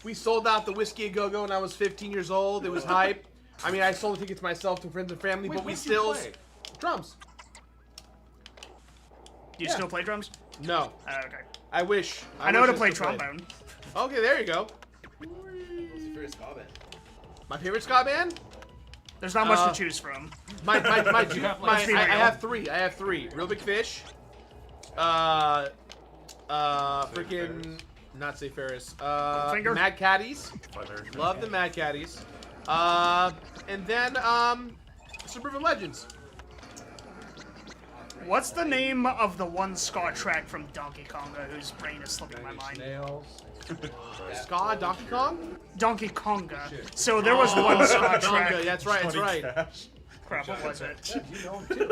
we sold out the Whiskey a Go Go when I was 15 years old. It was hype. I mean, I sold the tickets myself to friends and family, but we still drums. Do you Yeah. still play drums? No, Okay. I wish. I know how to wish play still played. trombone. Okay, there you go. What's your favorite ska band? My favorite ska band? There's not much to choose from. I real. have three. Real Big Fish. Freaking not Say Ferris. Finger? Mad Caddies. Leather. Love the Mad Caddies. And then Suburban Legends. What's the name of the one ska track from Donkey Konga whose brain is slipping my mind? Nails. Ska, Donkey Kong? Donkey Konga. So there was one ska track. Konga, that's right, that's Johnny right. Cash. Crap, what was it? You know him too.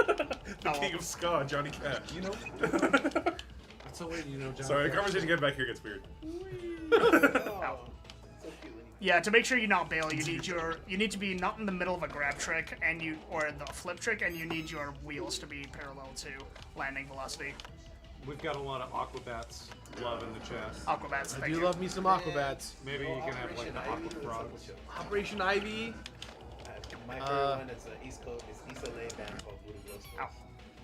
The king of ska, Johnny Cash. You know. That's so weird. You know John. Sorry, the conversation getting back here gets weird. Oh. Yeah, to make sure you not bail, you need to be not in the middle of a grab trick or the flip trick, and you need your wheels to be parallel to landing velocity. We've got a lot of aquabats love in the chest. Aquabats, I thank do you. love me some Aquabats. Maybe you can have like the aqua frogs. Operation Ivy. My favorite one is East Coast. It's East LA band called Voodoo Glow Skulls.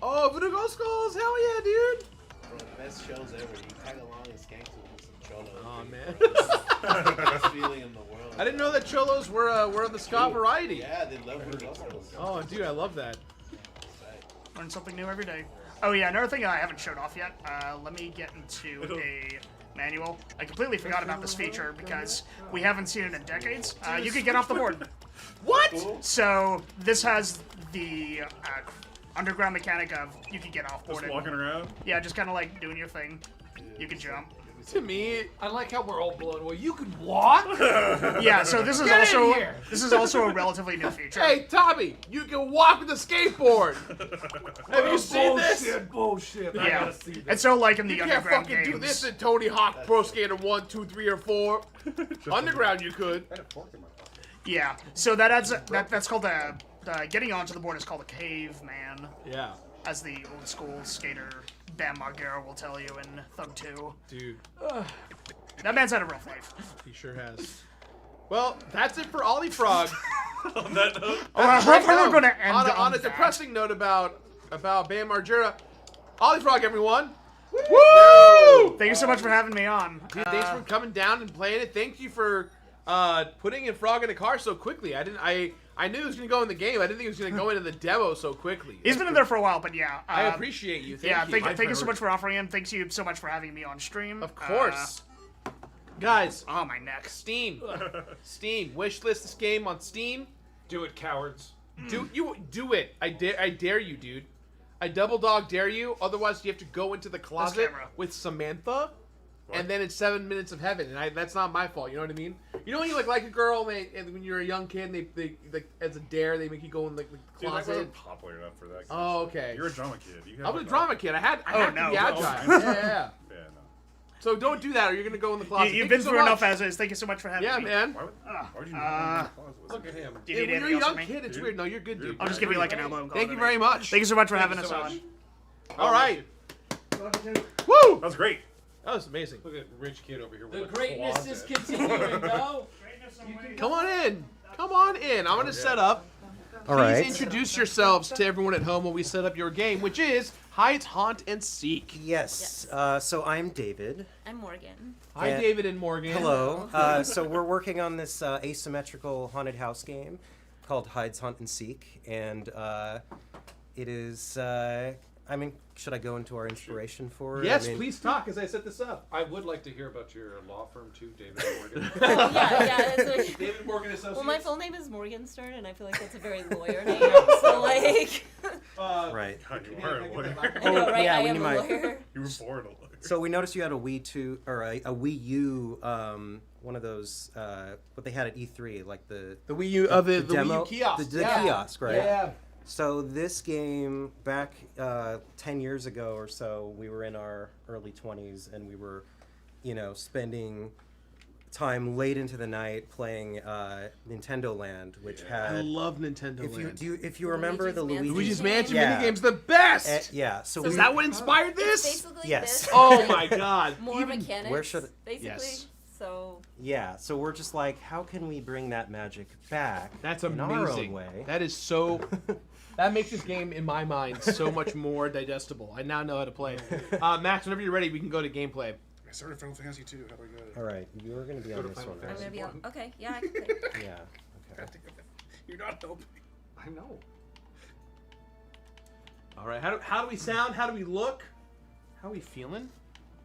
Oh, Voodoo Ghost Skulls! Hell yeah, dude! One of the best shows ever. You tag along and skank to with some cholos. Oh man, It's the best feeling in the world. I didn't know that cholos were the ska variety. Yeah, they love Voodoo Glow Skulls. Oh, dude, I love that. Learn something new every day. Oh yeah, another thing I haven't showed off yet. Let me get into a manual. I completely forgot about this feature because we haven't seen it in decades. You can get off the board. What? So this has the underground mechanic of you can get off board. Just and- walking around. Yeah, just kind of like doing your thing. You can jump. To me, I like how we're all blown away. You can walk. Yeah, so this is Get in also here. a relatively new feature. hey Tommy, you can walk with a skateboard. Have you seen this? Bullshit. Yeah, and so like in the You can't underground fucking games. do this in Tony Hawk Pro Skater 1, 2, 3, or 4. Underground, you could. I had a fork in my pocket. Yeah, so that adds that's called a getting onto the board is called a caveman, Yeah, as the old school skater Bam Margera will tell you in Thug 2. dude, That man's had a rough life. he sure has. Well, that's it for Ollie Frog. On that note, I love how we're going to end on a that. depressing note about Bam Margera. Ollie Frog, everyone. Woo! Thank you so much for having me on. Dude, thanks for coming down and playing it. Thank you for putting in Frog in the car so quickly. I knew it was gonna go in the game. I didn't think it was gonna go into the demo so quickly. He's been in there for a while, but yeah. I appreciate you. Thank Yeah, you. thank you so much for offering him. Thanks you so much for having me on stream. Of course. Guys, Oh, my neck. Steam. Wishlist this game on Steam. Do it, cowards. Do it. I dare you, dude. I double dog dare you. Otherwise, you have to go into the closet camera. with Samantha, and then it's 7 minutes of heaven. And that's not my fault. You know what I mean? You know when you like a girl, and when you're a young kid, they like as a dare, they make you go in like the Dude, I closet. wasn't popular enough for that. Oh, okay. You're a drama kid. You have I'm a like drama kid. I have no. to be agile. Oh, Yeah. Yeah, no. So don't do that, or you're gonna go in the closet. You've Thank been you so through much. enough as is. Thank you so much for having Yeah, me. man. Why would you not? Look at him. Do you When need you're a anything else young from me? kid, it's weird. No, you're good, dude. I'll just give you like an elbow and call Thank it you a very night. much. Thank you so much for having you us so on. much. All right. That Woo! was great. That was amazing. Look at rich kid over here. The with a greatness closet. is continuing, no? Come on in. Come on in. I'm gonna set up. All Please right. introduce yourselves to everyone at home while we set up your game, which is Hide, Haunt, and Seek. Yes. So I'm David. I'm Morgan. Hi, Yeah. David and Morgan. Hello. So we're working on this asymmetrical haunted house game called Hides, Hunt, and Seek, and it is I mean, should I go into our inspiration for it? Yes, I mean, please talk as I set this up. I would like to hear about your law firm too, David Morgan. yeah. It's like, David Morgan Associates. well, my full name is Morgenstern, and I feel like that's a very lawyer name. So like, Right. You are a lawyer. I know, right? yeah, I we am need a my- lawyer. You were born a lawyer. So we noticed you had a Wii 2 or a Wii U, one of those what they had at E3, like the The Wii U of the demo, Wii U kiosk. the yeah. kiosk, right? Yeah. So this game back 10 years ago or so, we were in our early 20s and we were, spending time late into the night playing Nintendo Land, which I had. love Nintendo If Land. you remember the Luigi's Luigi's Luigi's Mansion Yeah. minigame's the best. yeah. So Is we, that what inspired It's this? basically Yes. this. Oh my god. More Even- mechanics. where should- basically? Yes. So Yeah. So we're just like, how can we bring that magic back? That's in amazing. our own way. That is so. That makes this game, in my mind, so much more digestible. I now know how to play it. Max, whenever you're ready, we can go to gameplay. I started Final Fantasy 2. How do I go? All right, you're going to be Go on to this Final one. I'm Right? gonna be on. Okay, yeah, I can play. Yeah. Okay. You're not helping. I know. All right, how do we sound? How do we look? How are we feeling?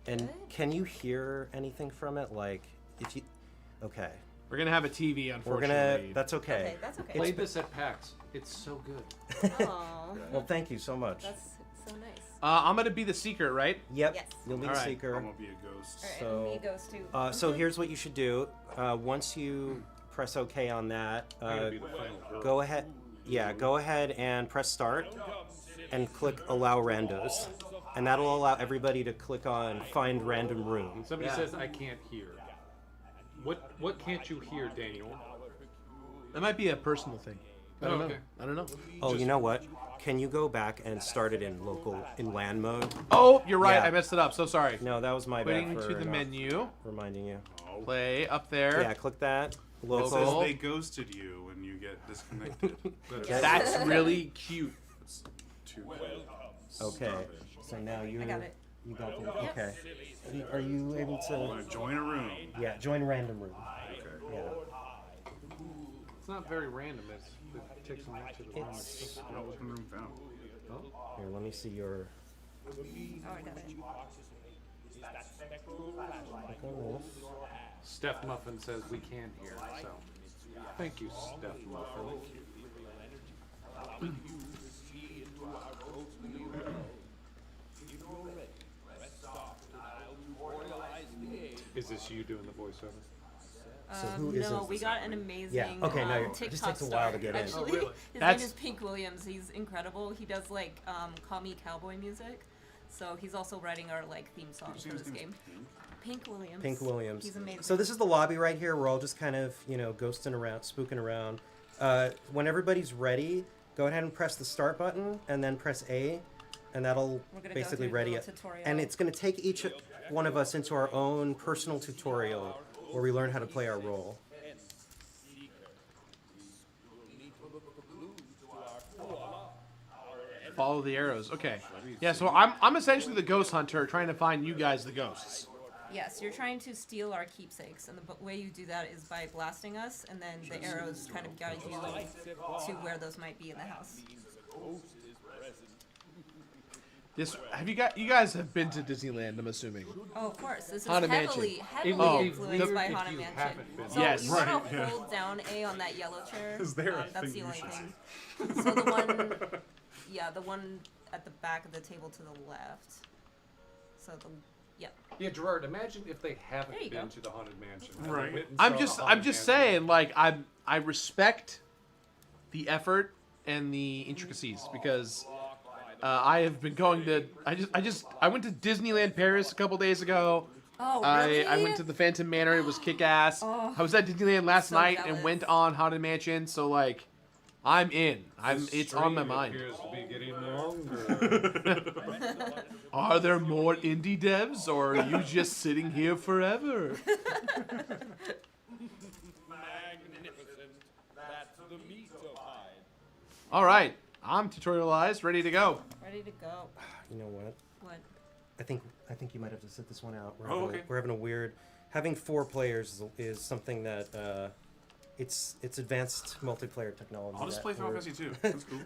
And Good. can you hear anything from it? Like, if you. Okay. We're gonna have a TV, We're unfortunately. gonna. That's okay. Okay, that's okay. Played this at PAX. It's so good. Aw, Well, thank you so much. that's so nice. I'm gonna be the seeker, right? Yep. Yes. You'll be All the right. seeker. I'm gonna be a ghost. All right, So, and me goes too. So here's what you should do. Once you press OK on that, I'm gonna be the final girl. go ahead. Yeah, go ahead and press start, and click allow randos, and that'll allow everybody to click on find random room. Somebody Yeah. says I can't hear. What can't you hear, Daniel? That might be a personal thing. I don't know. Okay. I don't know. Oh, you know what? Can you go back and start it in LAN mode? Oh, you're right. Yeah. I messed it up. So sorry. No, that was my Putting bad for to the not menu. reminding you. Play up there. Yeah, click that. It Local. Local. says they ghosted you when you get disconnected. That's really cute. That's too Okay. So now you're. I got it. You got the. Okay. Are you able I to? want to join a room. Yeah. Join random room. Okay. Yeah. It's not very random. It takes a lot to the room. Open room found. Here, let me see your. Oh, I got it. Click on this. Steph Muffin says we can hear. So, thank you, Steph Muffin. Is this you doing the voiceover? So who is No, this? we got an amazing Yeah, okay, no, it TikTok just takes a star, while to get in. actually. Oh, really? His That's- name is Pink Williams. He's incredible. He does like Call Me Cowboy music. So he's also writing our like theme song for this game. Pink Williams. Pink Williams. He's amazing. So this is the lobby right here. We're all just kind of, ghosting around, spooking around. When everybody's ready, go ahead and press the start button and then press A, and that'll We're gonna basically go through ready a it. little tutorial. And it's going to take each one of us into our own personal tutorial where we learn how to play our role. Follow the arrows. Okay. Yeah. So I'm essentially the ghost hunter, trying to find you guys, the ghosts. Yes, you're trying to steal our keepsakes, and the way you do that is by blasting us, and then the arrows kind of guide you to where those might be in the house. You guys have been to Disneyland, I'm assuming. Oh, of course. This is Haunted heavily Mansion. Oh, influenced by if Haunted you Mansion. haven't been. So Yes. you want Right, to yeah. hold down A on that yellow chair. Is there a That's thing the you only should thing. So the one, yeah, the one at the back of the table to the left. So the, yeah. Yeah, Gerard. Imagine if they haven't There you been go. to the Haunted Mansion. Right. Went and I'm saw just the I'm Haunted just Mansion. saying, like I respect the effort and the intricacies because I have been going to I went to Disneyland Paris a couple days ago. Oh, really? I went to the Phantom Manor. It was kick ass. Oh, I was at Disneyland last so night jealous. and went on Haunted Mansion. So like, I'm in. This It's on my stream mind. appears to be getting longer. Are there more indie devs, or are you just sitting here forever? All right, I'm tutorialized, ready to go. ready to go. You know what? What? I think you might have to sit this one out. Okay. We're having a weird. Having 4 players is something that it's advanced multiplayer technology. I'll just that play Final we're- Fantasy 2. That's cool.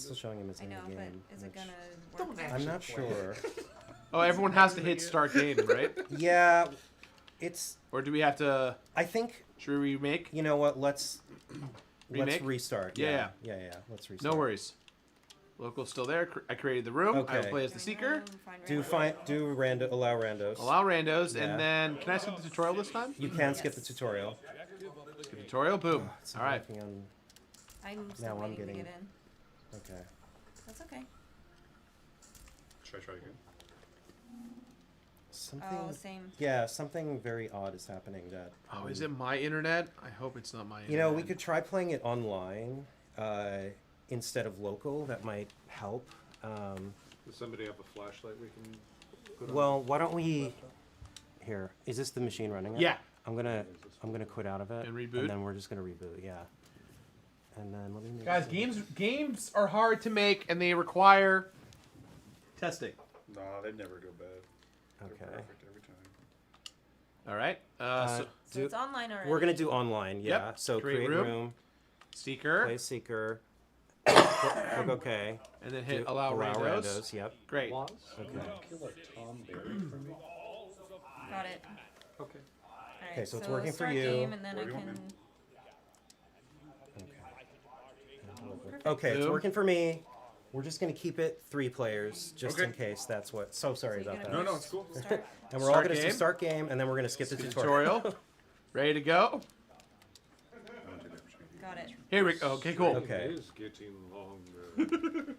still showing him as I in know, the but game. is it which- gonna work? I'm not sure. Oh, everyone has to hit start game, right? Yeah, it's. Or do we have to? I think. Should we remake? You know what? Let's Remake? restart. Yeah. Yeah. Let's restart. No worries. Local's still there. I created the room. I will Okay. play as the seeker. Allow randos. Allow randos, Yeah. and then can I skip the tutorial this time? You can skip the tutorial. Skip tutorial. Boom. So All right. I'm working on- I'm still Now I'm waiting to getting- get in. Okay. That's okay. Should I try again? Something. Oh, same. Yeah, something very odd is happening. That. Oh, is it my internet? I hope it's not my internet. You know, we could try playing it online instead of local. That might help. Does somebody have a flashlight we can put on? Well, why don't we? Here, is this the machine running it? Yeah. I'm gonna quit out of it And reboot? and then we're just gonna reboot. Yeah. And then let me make Guys, sure- games are hard to make, and they require testing. Nah, they never go bad. They're Okay. perfect every time. All right. So it's online already. We're gonna do online. Yeah. Yep. So Create create room. room. Seeker, Play seeker. Click OK. and then hit Do allow randos. Yep. Great. Okay. Kill a Tom Berry for me. Got it. Okay. Alright, Okay, so it's working for start you. Game and then Where I do you want can. Okay, it's Boom. working for me. We're just gonna keep it 3 players, just Okay. in case. That's what. So sorry So about you're that. gonna No, no, it's cool. Start. And we're all Start gonna game. start game, and then we're gonna skip the tutorial. Tutorial. Ready to go? Got it. Here we go. Okay, cool. Okay. It is getting longer.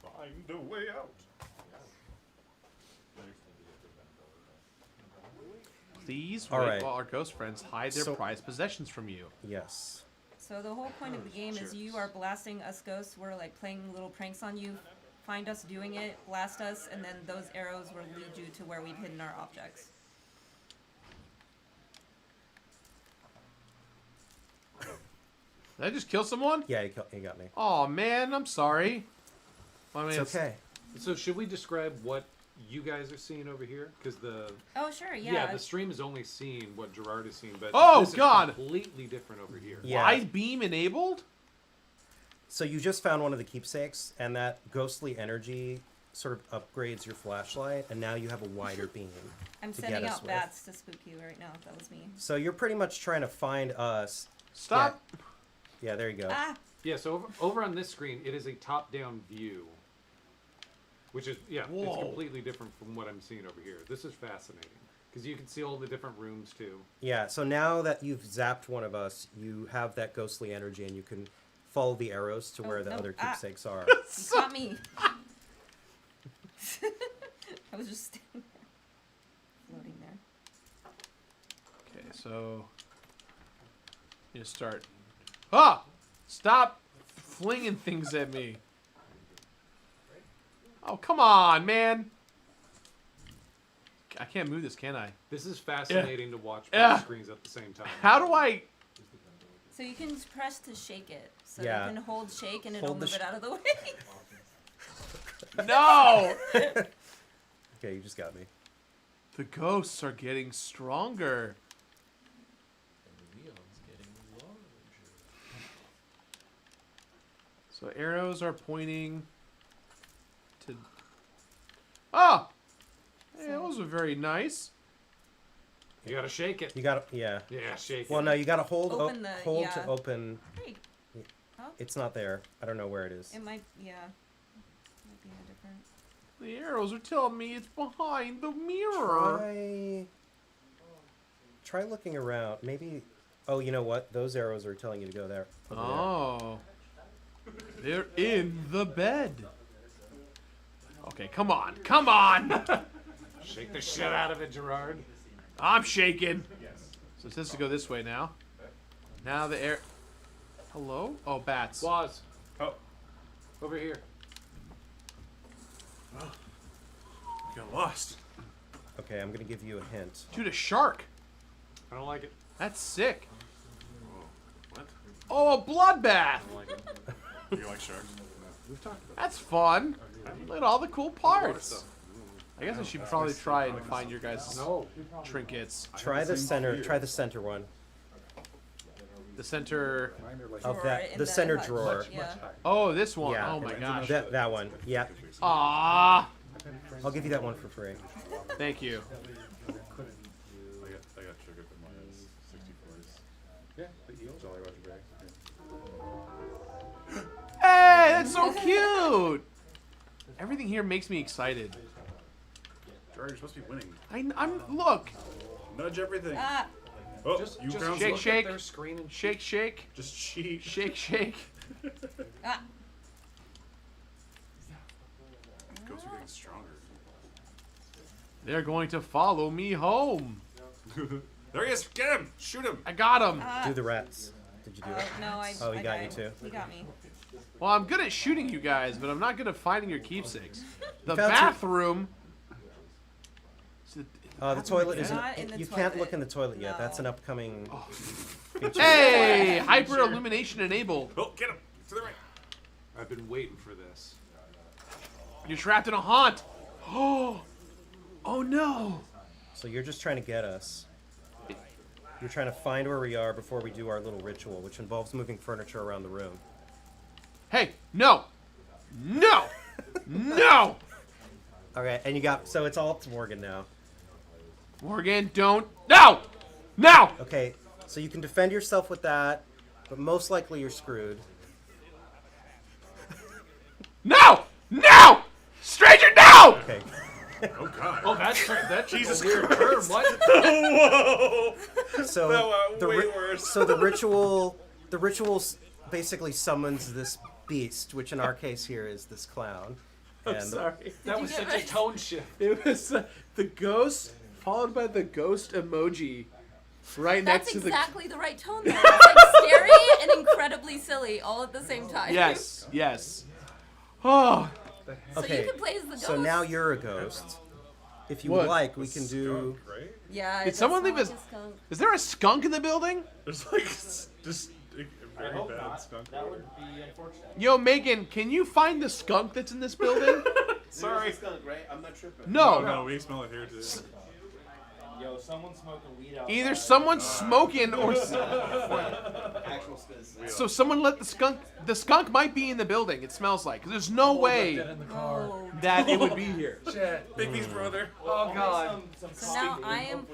Find a way out. Please All wait right. while our ghost friends hide their So- prized possessions from you. Yes. So the whole point of the game is you are blasting us ghosts. We're like playing little pranks on you. Find us doing it, blast us, and then those arrows will lead you to where we've hidden our objects. Did I just kill someone? Yeah, you got me. Oh man, I'm sorry. Well, I mean, It's okay. So should we describe what you guys are seeing over here? Because Oh sure, yeah. the stream is only seeing what Gerard is seeing, but Oh, this is God! completely different over here. Yeah. Wide beam enabled? So you just found one of the keepsakes, and that ghostly energy sort of upgrades your flashlight, and now you have a wider beam. I'm to sending get us out with. bats to spook you right now. If that was me. So you're pretty much trying to find us. Stop. Yeah, there you go. Ah, Yeah, so over on this screen, it is a top-down view. Which is, it's Whoa. completely different from what I'm seeing over here. This is fascinating. Because you can see all the different rooms, too. Yeah, so now that you've zapped one of us, you have that ghostly energy, and you can follow the arrows to where the no, other keepsakes are. you caught me. I was just standing there, floating there. Okay, so you start. Ah! Stop flinging things at me. Oh, come on, man. I can't move this, can I? This is fascinating to watch both Yeah. screens at the same time. How do I? So you can press to shake it. So Yeah. you can hold shake and it'll Hold the move it out of the way. No! Okay, you just got me. The ghosts are getting stronger. So arrows are pointing to. Ah! Hey, those are very nice. You gotta shake it. You got to, yeah. Yeah, shake Well, it. no, you got to hold Open the- hold yeah. to open. Hey. Oh, It's not there. I don't know where it is. it might, yeah. Might be in a different. The arrows are telling me it's behind the mirror. Try looking around. Maybe. Oh, you know what? Those arrows are telling you to go there. over there. Oh. They're in the bed. Okay, come on. Come on! Shake the shit out of it, Gerard. I'm shaking. So it's supposed to go this way now. Now the air. Hello? Oh, bats. Waz, Oh, over here. got lost. Okay, I'm gonna give you a hint. Dude, a shark. I don't like it. That's sick. What? Oh, a bloodbath. I don't like it. You like sharks? We've talked about That's fun. Look at all the cool water parts. stuff. I guess I should probably try and find your guys' No. trinkets. Try the center. Try the center one. The center. Of Drawer that, in the center hutch. drawer. Yeah. Oh, this one. Yeah. Oh my gosh. That one. Yeah. Ah. I'll give you that one for free. Thank you. I got sugar for my 64s. Yeah, the eel. Jolly Roger Berry. Hey, that's so cute. Everything here makes me excited. Jar, you're supposed to be winning. I'm look. Nudge everything. Ah, Oh, Just you just found shake, look some. shake. at their screen and Shake, shake, Just cheat. shake, shake. ah. Ghosts are getting stronger. They're going to follow me home. There he is. Get him. Shoot him. I got him. Do the rats. Did you do it? No, I. Oh, he I got you died. too. He got me. Well, I'm good at shooting you guys, but I'm not good at finding your keepsakes. The found some- bathroom. The toilet isn't. Not in the You can't toilet. look in the toilet yet. That's an No. upcoming. feature. Hey, hyper illumination enabled. Oh, get him. To the right. I've been waiting for this. You're trapped in a haunt. Oh, oh no. So you're just trying to get us. You're trying to find where we are before we do our little ritual, which involves moving furniture around the room. Hey, no, no, no. Okay, and you got. So it's all up to Morgan now. Morgan, don't. No, no. Okay, so you can defend yourself with that, but most likely you're screwed. No, no. Stranger, no. Okay. Oh, God. Oh, that's Jesus a weird Christ. term. What? Whoa. So That went the way ri- worse. so the ritual basically summons this beast, which in our case here is this clown. And Sorry. That you was get such a right? tone shift. It was the ghost followed by the ghost emoji right That's next to exactly the right tone, though. It's like scary and incredibly silly all at the same time. the. Yes, yes. Oh, So Okay, you can play as the ghost. so now you're a ghost. If you What? would like, we can do. Skunk, right? Yeah. Did someone leave his- is there a skunk in the building? There's like just a very bad skunk. That odor. would be unfortunate. Yo, Megan, can you find the skunk that's in this building? Sorry. Skunk, right? I'm not tripping. No. Oh, no, we smell it here too. Yo, someone smoking weed out. Either someone's smoking or Actual skunk. so someone let the skunk. The skunk might be in the building. It smells like. There's no way Dead in the car. Oh. that it would be here. Shit. Bigby's brother. Oh god. So now I am.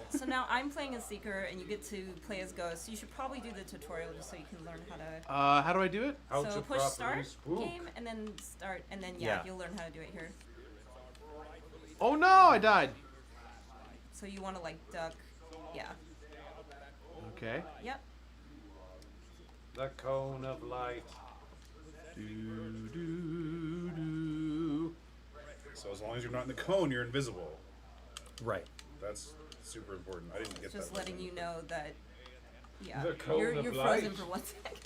So now I'm playing as Seeker, and you get to play as Ghost. You should probably do the tutorial just so you can learn how to. How do I do it? How So to push start properly spook. game, and then start, and then Yeah. you'll learn how to do it here. Oh no, I died. So you want to like duck. Yeah. Okay. Yep. The cone of light. So as long as you're not in the cone, you're invisible. Right. That's super important. I didn't get Just that. letting you know that. Yeah. The cone You're of frozen light. for 1 second.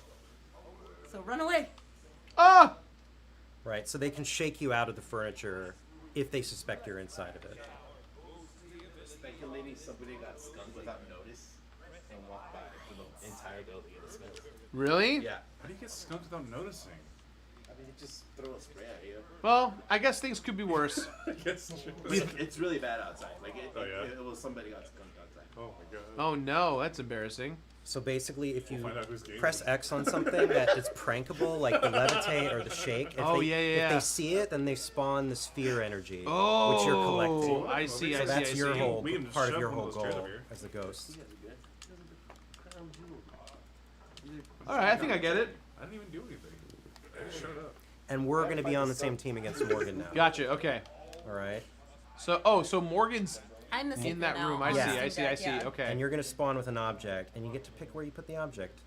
So run away. Ah! Right. So they can shake you out of the furniture if they suspect you're inside of it. Speculating somebody got skunked without notice and walked by for the entire building in the smell. Really? Yeah. How do you get skunked without noticing? I mean, just throw a spray at you. Well, I guess things could be worse. It's really bad outside. Like, Oh, yeah? it was somebody got skunked outside. Oh my god. Oh no, that's embarrassing. So basically, if you We'll find out whose game press it is. X on something that is prankable, like the levitate or the shake, if Oh, they, yeah, if yeah. they see it, then they spawn the sphere energy, Oh, which you're collecting. I see, So I that's see, I your see. whole We can just part of shove your one of whole those chairs goal up here. as a ghost. All right, I think I get it. I didn't even do anything. I just showed up. And we're going to be on the same team against Morgan now. Gotcha. Okay. All right. So Morgan's I'm the Seeker in that now. room. I on see. the I Steam see. I Deck, see. yeah. Okay. And you're going to spawn with an object, and you get to pick where you put the object.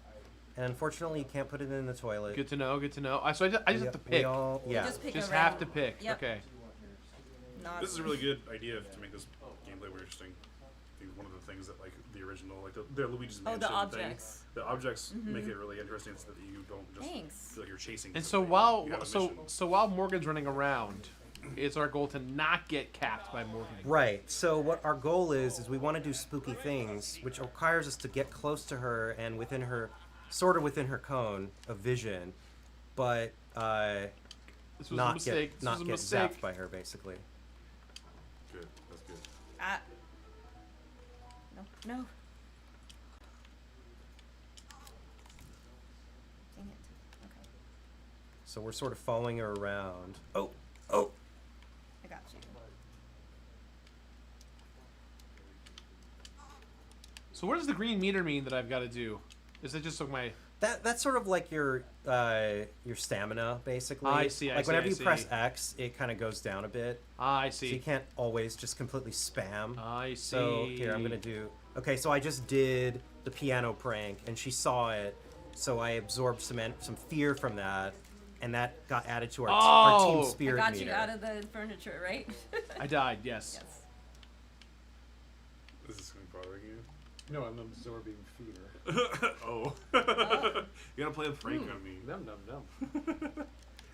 And unfortunately, you can't put it in the toilet. Good to know. Good to know. So I just We- have to we pick. all- You yeah. just pick Just a have round. to pick. Yep. Okay. Not This is a really good idea to make this gameplay more interesting. I think one of the things that like the original, like the Luigi's Oh, Mansion the thing, objects. the objects make it really interesting so that you don't just Thanks. feel like you're chasing. And so something. while You have a mission. while Morgan's running around, it's our goal to not get capped by Morgan. Right. So what our goal is we want to do spooky things, which requires us to get close to her and within her, sort of within her cone of vision, but This was a not mistake. get This not was a get mistake. zapped by her, basically. Good. That's good. Ah. No. No. So we're sort of following her around. Oh. I got you. So what does the green meter mean that I've got to do? Is it just like my... That's sort of like your stamina, basically. I see, Like whenever you press X, it kind of goes down a bit. I So you see. can't always just completely spam. I see. So here, I'm gonna do... Okay, so I just did the piano prank, and she saw it, so I absorbed some fear from that, and that got added to our team Oh! I spirit got meter. you out of the furniture, right? I died, yes. Yes. Is this going to bother you? No, I'm absorbing fear. Oh. You gotta play a prank on me. Num num num.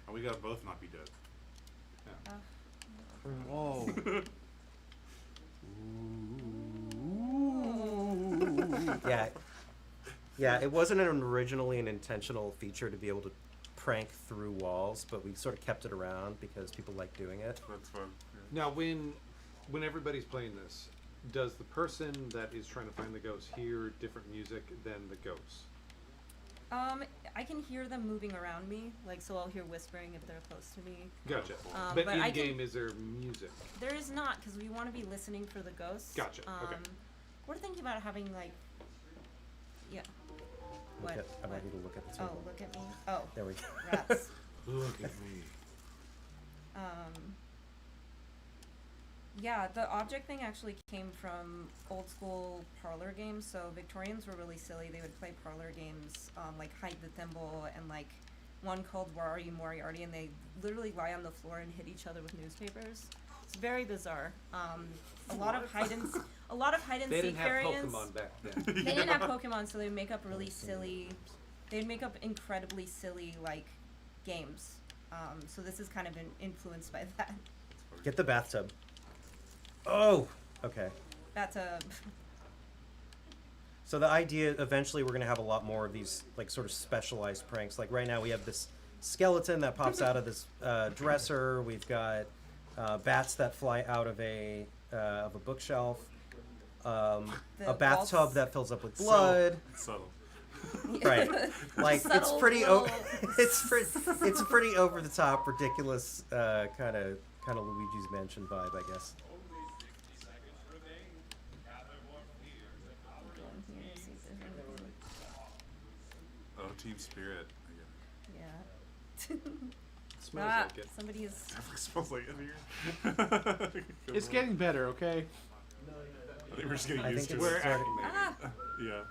And we gotta both not be dead. Whoa. Yeah, it wasn't originally an intentional feature to be able to prank through walls, but we sort of kept it around because people like doing it. That's fun. Now, when everybody's playing this, does the person that is trying to find the ghost hear different music than the ghost? I can hear them moving around me, like, so I'll hear whispering if they're close to me. Gotcha. But But in I game, can- is there music? There is not, because we want to be listening for the ghosts. Gotcha, okay. We're thinking about having, like, yeah. What? I want you to look at the table. Oh, look at me. Oh, There we go. rats. Look at me. Yeah, the object thing actually came from old school parlor games. So Victorians were really silly. They would play parlor games, like Hide the Thimble and like one called Where Are You Moriarty, and they literally lie on the floor and hit each other with newspapers. It's very bizarre. A lot of hide and They seek didn't have variants. Pokemon back then. They didn't have Pokemon, so they'd make up really silly. They'd make up incredibly silly like games. So this is kind of influenced by that. Get the bathtub. Oh! Okay. That's a. So the idea, eventually we're going to have a lot more of these, like, sort of specialized pranks. Like, right now we have this skeleton that pops out of this dresser. We've got bats that fly out of a bookshelf. A bathtub waltz. that fills up with blood. It's subtle. Right. Like, it's Subtle pretty... little- it's a pretty over-the-top, ridiculous kind of Luigi's Mansion vibe, I guess. Oh, Team Spirit. Yeah. Smells Ah, like it. somebody is. Definitely smells like it here. It's getting better, okay? I think we're just getting I used think to it's it. Ah, Yeah.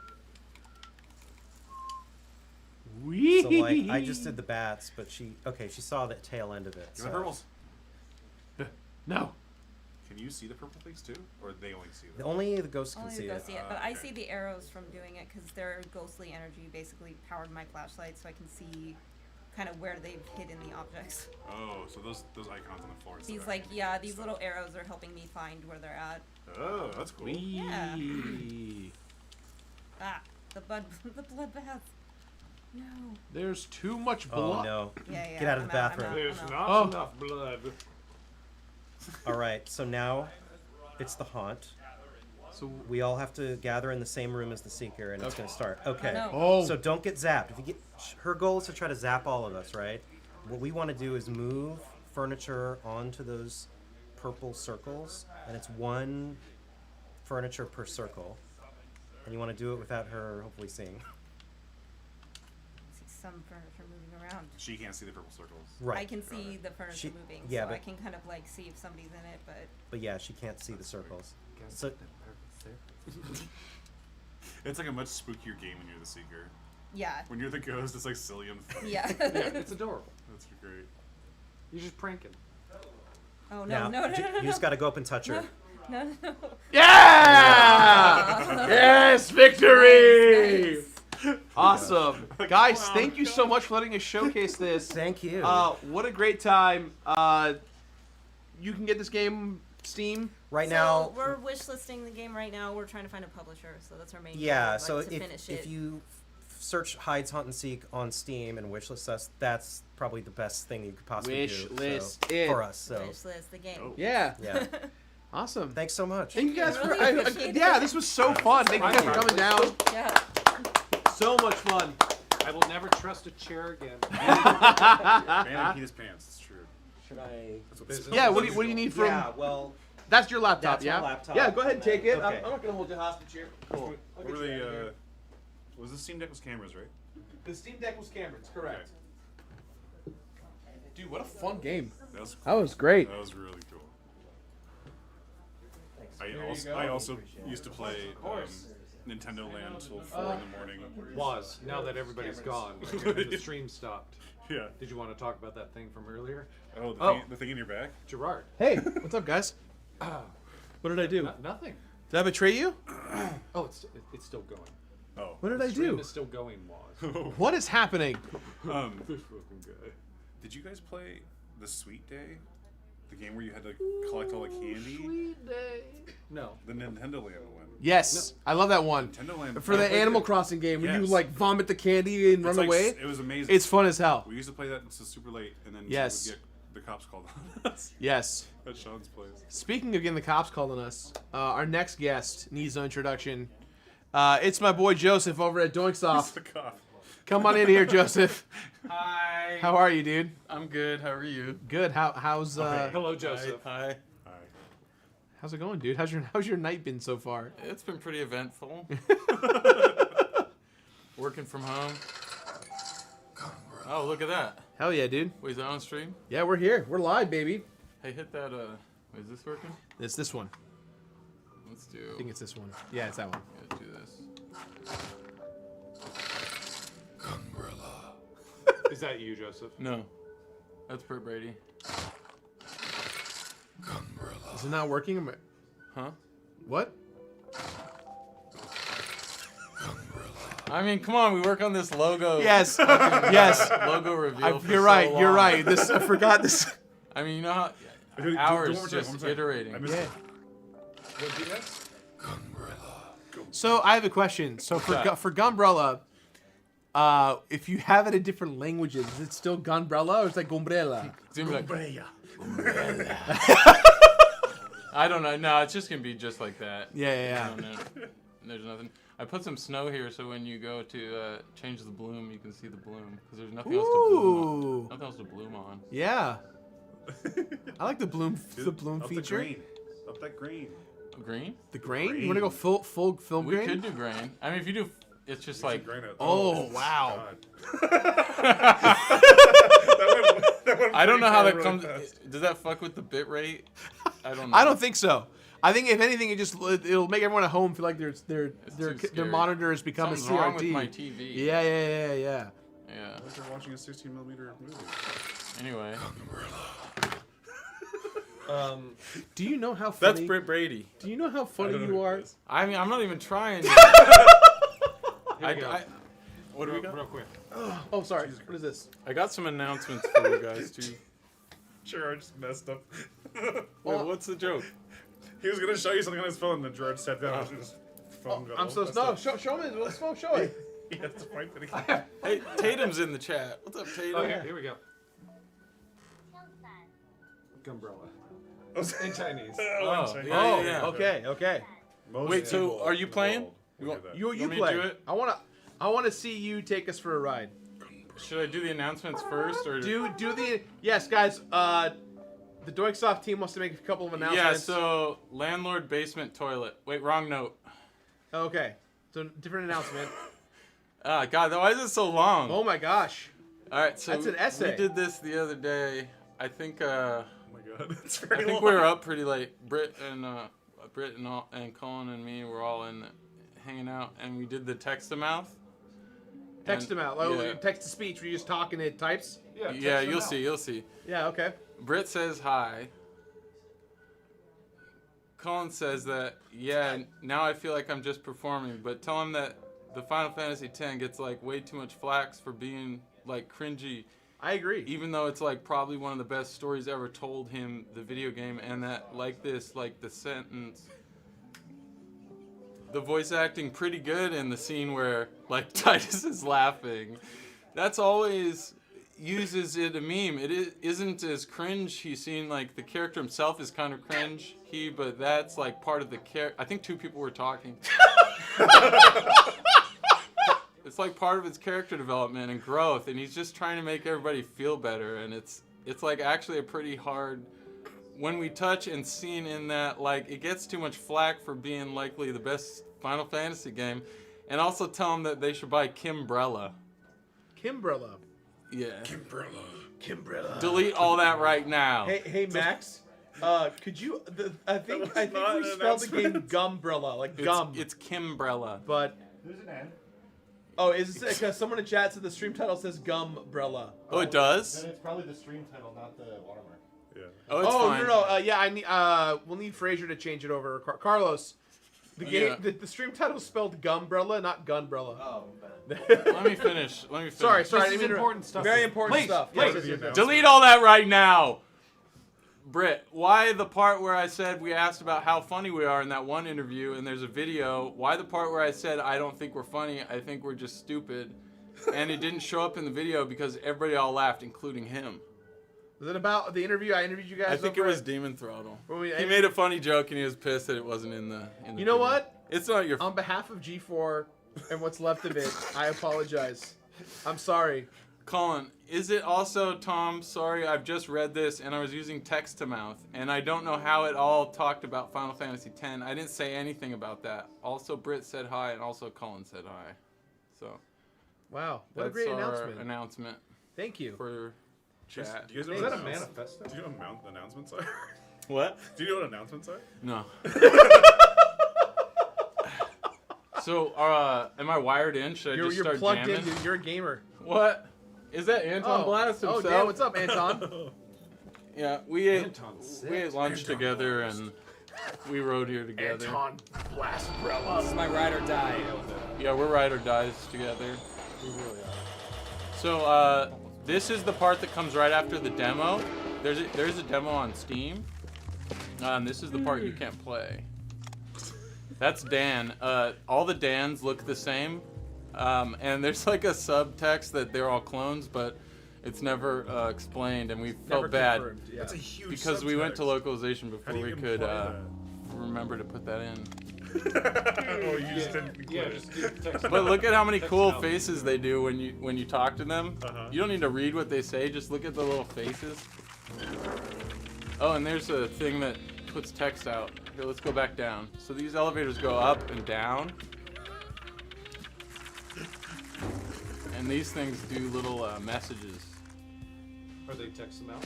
Wee. So, like, I just did the bats, but she saw the tail end of it. Give me the purples. No. Can you see the purple things too? Or they only see them? Only the ghosts can only see to go it. see it, but I okay. see the arrows from doing it because their ghostly energy basically powered my flashlight, so I can see kind of where they've hidden the objects. Oh, so those icons on the floor. These like these little arrows are helping me find where they're at. Oh, that's cool. Yeah. Wee. Ah, the bloodbath. No. There's too much Oh blood. no. Yeah. Get out of the I'm bathroom. I'm There's out. not Oh. enough blood. Alright, so now it's the haunt. So We all have to gather in the same room as the Seeker, and it's going to start. Okay. no. Oh. So don't get zapped. If you get, her goal is to try to zap all of us, right? What we want to do is move furniture onto those purple circles, and it's one furniture per circle. And you want to do it without her hopefully seeing. See some furniture moving around. She can't see the purple circles. Right. I can see the furniture She- moving, yeah, so I but- can kind of like see if somebody's in it, but But yeah, she can't see the circles. So It's like a much spookier game when you're the Seeker. yeah. When you're the ghost, it's like silly and funny. Yeah. Yeah, it's adorable. That's great. You're just pranking. Oh now, no. you just got to go up and touch her. No. Yeah! Yes, victory! Nice. Awesome. Guys, thank you so much for letting us showcase this. Thank you. What a great time. You can get this game Steam. Right So now, we're wish listing the game right now. We're trying to find a publisher, so that's our main yeah, goal, so like, to if finish if it. you search Hides, Hunt, and Seek on Steam and wishlist us, that's probably the best thing you could possibly do Wishlist so, it. for us. So wish list the game. Yeah. yeah, Awesome. thanks so much. Thank you guys Really for appreciate yeah, it. this was so fun. Thank you guys for coming down. Yeah. So much fun. I will never trust a chair again. Man in Peter's pants. It's true. Should I? That's what this Yeah, what do you need from... Yeah, well, That's your laptop, That's my yeah? laptop. Yeah, go ahead and take it. Okay. I'm not going to hold you hostage here. cool. What were the, was the Steam Deck was cameras, right? The Steam Deck was cameras, correct. Dude, what a fun game. That was great. That was really cool. There you I go. also used to play Nintendo Land till 4 in the morning. Was, now that everybody's gone, and the stream stopped. Yeah. Did you want to talk about that thing from earlier? Oh, the thing in your back? Gerard. Hey, what's up, guys? What did I do? Nothing. Did I betray you? Oh, it's still going. Oh. What did The I stream do? is still going, Waz. What is happening? This fucking guy. Did you guys play the Sweet Day? The game where you had to collect all the candy? No. The Nintendo Land one. Yes, I love that one. Nintendo Land. For the Animal Crossing game, when you Yes. like vomit the candy and It's run like away. It was amazing. It's fun as hell. We used to play that until super late, and then Yes. we would get the cops called on us Yes. at Sean's place. Speaking of getting the cops called on us, our next guest needs no introduction. It's my boy Joseph over at He's Doinksoft. the cop. Come on in here, Joseph. Hi. How are you, dude? I'm good. How are you? Good. How's Hello, Joseph. Hi. Hi. how's it going, dude? How's your night been so far? It's been pretty eventful. Working from home. Oh, look at that. Hell yeah, dude. Wait, is that on stream? Yeah, we're here. We're live, baby. Hey, hit that. Is this working? It's this one. Let's do. I think it's this one. Yeah, it's that one. Yeah, do this. Is that you, Joseph? No, that's Bert Brady. Is it not working? Huh? What? I mean, come on, we work on this logo. Yes. Yes. Logo reveal. for You're so right. You're long. right. I forgot this. I mean, you know how Do hours one more time, just one more time. iterating. I missed Yeah. it. What did you guys? So I have a question. So for Gunbrella, if you have it in different languages, is it still Gunbrella or is it Gunbrella? It's gonna be like, I don't know. No, it's just gonna be just like that. Yeah. I don't know. There's nothing. I put some snow here so when you go to change the bloom, you can see the bloom because there's nothing else to bloom on. Ooh. Nothing else to bloom on. Yeah. I like the bloom Up feature. The green. Up that green. Green? The grain? You want to go full film We grain? could do grain. I mean, if you do, it's just like. Grain out. Oh, wow. I don't know how that really comes. fast. Does that fuck with the bit rate? I don't know. I don't think so. I think if anything, it'll make everyone at home feel like their too scary. monitor has become Something's a CRT. wrong with my TV. Yeah. Yeah. Like you're watching a 16mm movie. Anyway. Do you know how funny? That's Britt Brady. Do you know how funny you are? I mean, I'm not even trying. Here we go. What do we got? Real quick. Oh, sorry. What is this? I got some announcements for you guys too. Gerard just messed up. Wait, what's the joke? He was gonna show you something on his phone, and then Gerard sat down and his phone got I'm all so messed no. up. Show me this phone. Show it. He has to find it again. Hey, Tatum's in the chat. What's up, Tatum? Okay, here we go. Gunbrella. In Chinese. Oh, Chinese. yeah, yeah. Okay. Most Wait, so people are you in the playing? world You will want- do that. You Want me to play. do it? I want to see you take us for a ride. Should I do the announcements first, or Do the yes, guys. The Doinksoft team wants to make a couple of Yeah, announcements. so landlord basement toilet. Wait, wrong note. Okay. So different announcement. Ah, God, why is it so long? Oh my gosh. All right, so That's an essay. we did this the other day. I think Oh my god, it's I very think long. we were up pretty late. Britt and Colin and me were all in hanging out, and we did the text to mouth. Text And- them out. Oh, yeah. text to speech. Where you just talking it types. Yeah, you'll see. You'll see. Yeah. Okay. Britt says hi. Colin says that, yeah, now I feel like I'm just performing, but tell him that the Final Fantasy X gets like way too much flax for being like cringy, I agree. even though it's like probably one of the best stories ever told him, the video game, and that like this, like the sentence, the voice acting pretty good in the scene where like Titus is laughing. That's always uses it a meme. It isn't as cringe. He's seen like the character himself is kind of cringe. But that's like part of the character. I think two people were talking. It's like part of his character development and growth, and he's just trying to make everybody feel better. And it's like actually a pretty hard. When we touch and scene in that, like, it gets too much flack for being likely the best Final Fantasy game, and also tell them that they should buy Gunbrella. Gunbrella. Yeah. Gunbrella. Delete all that right now. Hey, Max. Could you? I think we spelled the game Gunbrella, like gum. It's Gunbrella. But There's an N. oh, is it because someone in chat said the stream title says Gunbrella? Oh, it does? Then it's probably the stream title, not the watermark. Yeah. Oh, it's fine. no. Yeah, I need. We'll need Fraser to change it over. Carlos. The game. Yeah. The stream title is spelled Gunbrella, not Gunbrella. Oh, Let me finish. Sorry. This I is didn't mean to- important stuff. Very important stuff. Yes, Yes. the announcement. Delete all that right now. Britt, why the part where I said we asked about how funny we are in that one interview and there's a video, why the part where I said I don't think we're funny, I think we're just stupid, and it didn't show up in the video because everybody all laughed, including him. Was it about the interview? I interviewed you guys. I think it over was at- Demon Throttle. when we- He made a funny joke and he was pissed that it wasn't in the You know video. what? It's not your On behalf of G4 and what's left of it, I apologize. I'm sorry. Colin, is it also, Tom, sorry, I've just read this and I was using text to mouth and I don't know how it all talked about Final Fantasy X. I didn't say anything about that. Also, Britt said hi and also Colin said hi. So, Wow, what a that's great our announcement. Thank you. for chat. Do you guys know Is what that a announce- manifesto? Do you know what announcements are? What? Do you know what announcements are? No. So, am I wired in? Should I You're just start plugged jamming? in, dude. You're a gamer. What? Is that Antonblast himself? Oh, Dan, what's up, Anton? Yeah, we ate lunch together and we rode here together. Antonblast, This is my ride or die. Yeah, we're ride or dies together. We really are. So, this is the part that comes right after the demo. There's a demo on Steam. And this is the part you can't play. That's Dan. All the Dans look the same. And there's like a subtext that they're all clones, but it's never explained, and we felt bad confirmed, yeah. That's a huge because we went to subtext. localization How before do you we even could play remember to put that in. Oh, you just didn't include Yeah, it. just do text. But look at how many Text cool out. faces they do when you talk to them. Uh-huh. You don't need to read what they say; just look at the little faces. Oh, and there's a thing that puts text out. Here, let's go back down. So these elevators go up and down. And these things do little messages. Or they text them out.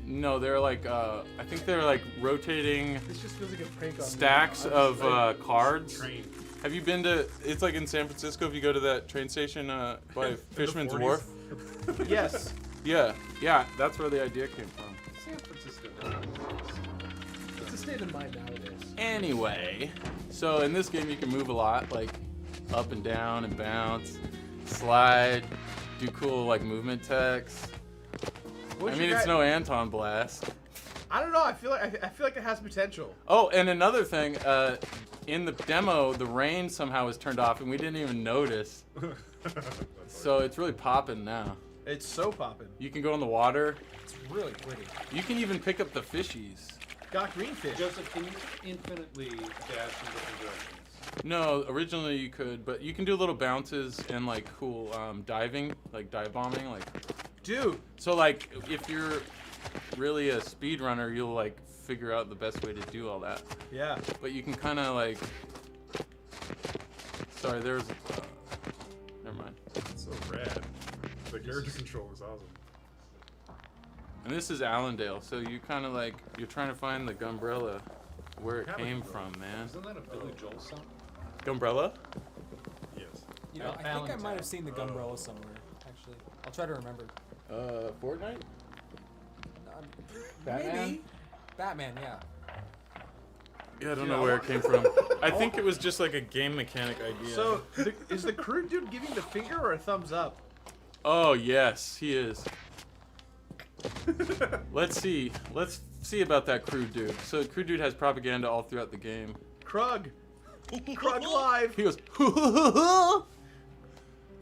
No, they're like, I think they're like rotating This just feels like a prank on me. stacks of cards. Train. Have you been to, it's like in San Francisco if you go to that train station by Fisherman's 40s. Wharf? Yes. Yeah, that's where the idea came from. San Francisco. It's a state of mind nowadays. Anyway, so in this game you can move a lot, like up and down and bounce, slide, do cool like movement text. What's I mean, your it's guy- no Antonblast. I don't know. I feel like it has potential. Oh, and another thing, in the demo, the rain somehow was turned off, and we didn't even notice. So it's really popping now. It's so popping. You can go in the water. It's really pretty. You can even pick up the fishies. Got green fish. Joseph, can you infinitely dash in different directions? No, originally you could, but you can do little bounces and like cool diving, like dive bombing, like. Dude. So like, if you're really a speedrunner, you'll like figure out the best way to do all that. Yeah. But you can kind of like. Sorry, there's. Never mind. It's so rad. The character control is awesome. And this is Allendale, so you kind of like you're trying to find the Gunbrella, where it came from, man. Isn't that a Billy Joel song? Gunbrella? Yes. You know, I think I might have seen the Gunbrella somewhere. Actually, I'll try to remember. Fortnite? Maybe. Batman, yeah. Yeah, I don't know where it came from. I think it was just like a game mechanic idea. So, is the crude dude giving the finger or a thumbs up? Oh yes, he is. Let's see. Let's see about that crude dude. So crude dude has propaganda all throughout the game. Krug. Krug live. He goes.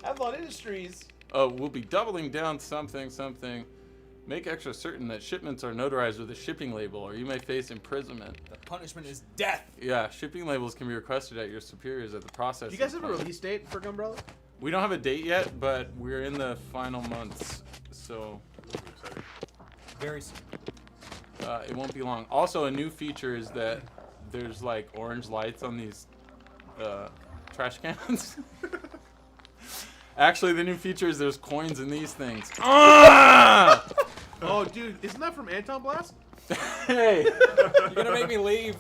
Avalon Industries. Oh, we'll be doubling down something. Make extra certain that shipments are notarized with a shipping label, or you may face imprisonment. The punishment is death. Yeah, shipping labels can be requested at your superiors at the process. Do you guys have a release date for Gunbrella? We don't have a date yet, but we're in the final months, so Very soon. it won't be long. Also, a new feature is that there's like orange lights on these trash cans. Actually, the new feature is there's coins in these things. Ah! Oh, dude, isn't that from Antonblast? Hey, You're gonna make me leave.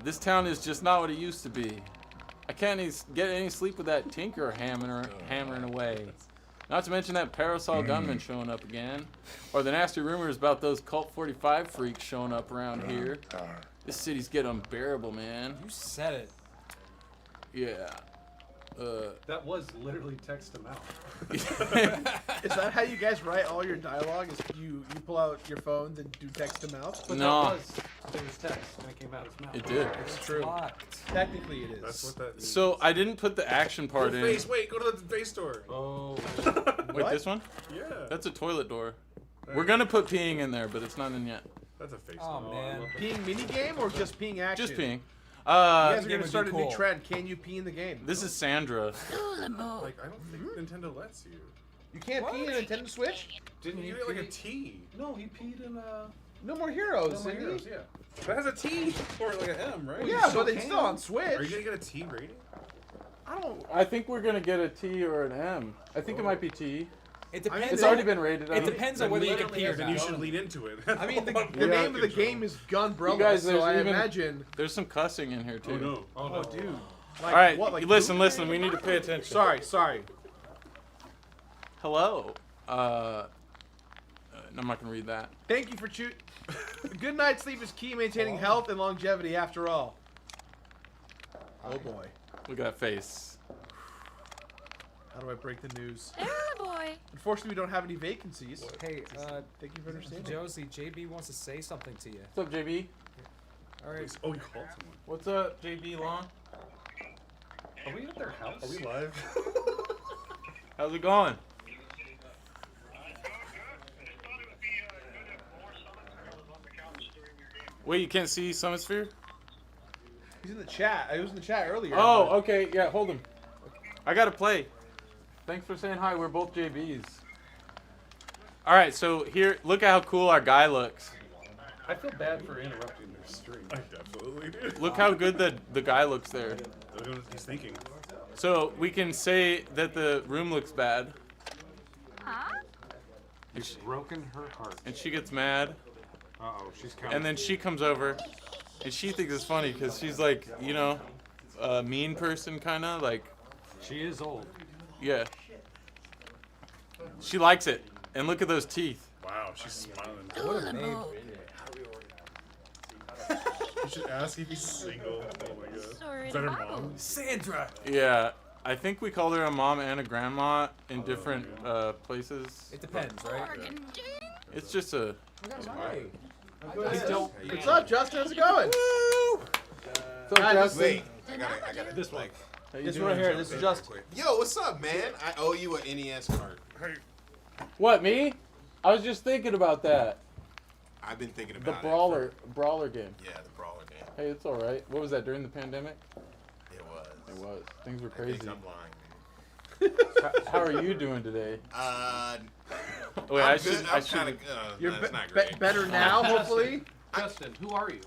this town is just not what it used to be. I can't get any sleep with that tinker hammering away. Not to mention that parasol gunman showing up again. Or the nasty rumors about those Cult 45 freaks showing up around here. This city's getting unbearable, man. You said it. Yeah. That was literally text to mouth. Is that how you guys write all your dialogue? Is you pull out your phones and do text to mouth? But No. there was text and it came out his mouth. It did. It's true. Locked. Technically, it is. That's what that means. So I didn't put the action part in. Face, wait, go to the face store. Oh. Wait, What? this one? Yeah. That's a toilet door. We're gonna put peeing in there, but it's not in yet. That's a face Oh store. man. Peeing minigame or just peeing action? Just peeing. You guys are Game gonna would start be a new cool. trend. Can you pee in the game? This is Sandra. Like, I don't think Nintendo lets you. You can't pee in a Nintendo Switch? Didn't you get like a T? No, he peed in a. No More Heroes, No More Cindy. Heroes, yeah. That has a T or like an M, right? Well, yeah, still but it's can. still on Switch. Are you gonna get a T rating? I don't. I think we're gonna get a T or an M. I think it might be T. It depends. It's already been rated. It depends on whether you can pee or Then you not. should lead into it. I mean, the Yeah. name of the game is Gunbrella, You guys, so there's I even- imagine. There's some cussing in here too. Oh no. Oh, dude. Like, All right, what, like listen, poop? listen. We need to pay attention. Sorry. Hello. I'm not gonna read that. Thank you for Good night's sleep is key, maintaining health and longevity. After all. Oh boy. Look at that face. How do I break the news? Boy. Unfortunately, we don't have any vacancies. Hey, Thank you for understanding. Josie, JB wants to say something to you. What's up, JB? All right. Oh, you called someone. What's up, JB Long? Are we at their house? Are we live? How's it going? Wait, you can't see Summit Sphere? He's in the chat. I was in the chat earlier. Oh, but- okay. Yeah, hold him. I gotta play. Thanks for saying hi. We're both JBs. All right, so here, look at how cool our guy looks. I feel bad for interrupting their stream. I absolutely do. Look how good the guy looks there. Look what he's thinking. So we can say that the room looks bad, It's broken her heart. and she gets mad, Uh-oh, she's counting. and then she comes over, and she thinks it's funny because she's like, you know, a mean person kind of like, She is old. yeah. She likes it, and look at those teeth. Wow, she's smiling. What a babe. You should ask if he's single. Oh my god. Sorry Is that her to mom? Sandra. Yeah, I think we called her a mom and a grandma in different places. It depends, right? It's just a. What's up, Justin? How's it going? What's up, Justin? Wait, I got it. This one. How you This doing? one right here. This is Justin. Yo, what's up, man? I owe you an NES card. What, me? I was just thinking about that. I've been thinking The about brawler game. Yeah, the brawler game. Hey, it's all right. What was that during the pandemic? It was. It was. Things were I think crazy. I'm lying. How are you doing today? Wait, I'm I good. should. I'm I should. kind of. You're That's not great. better now, hopefully. Justin, who are you?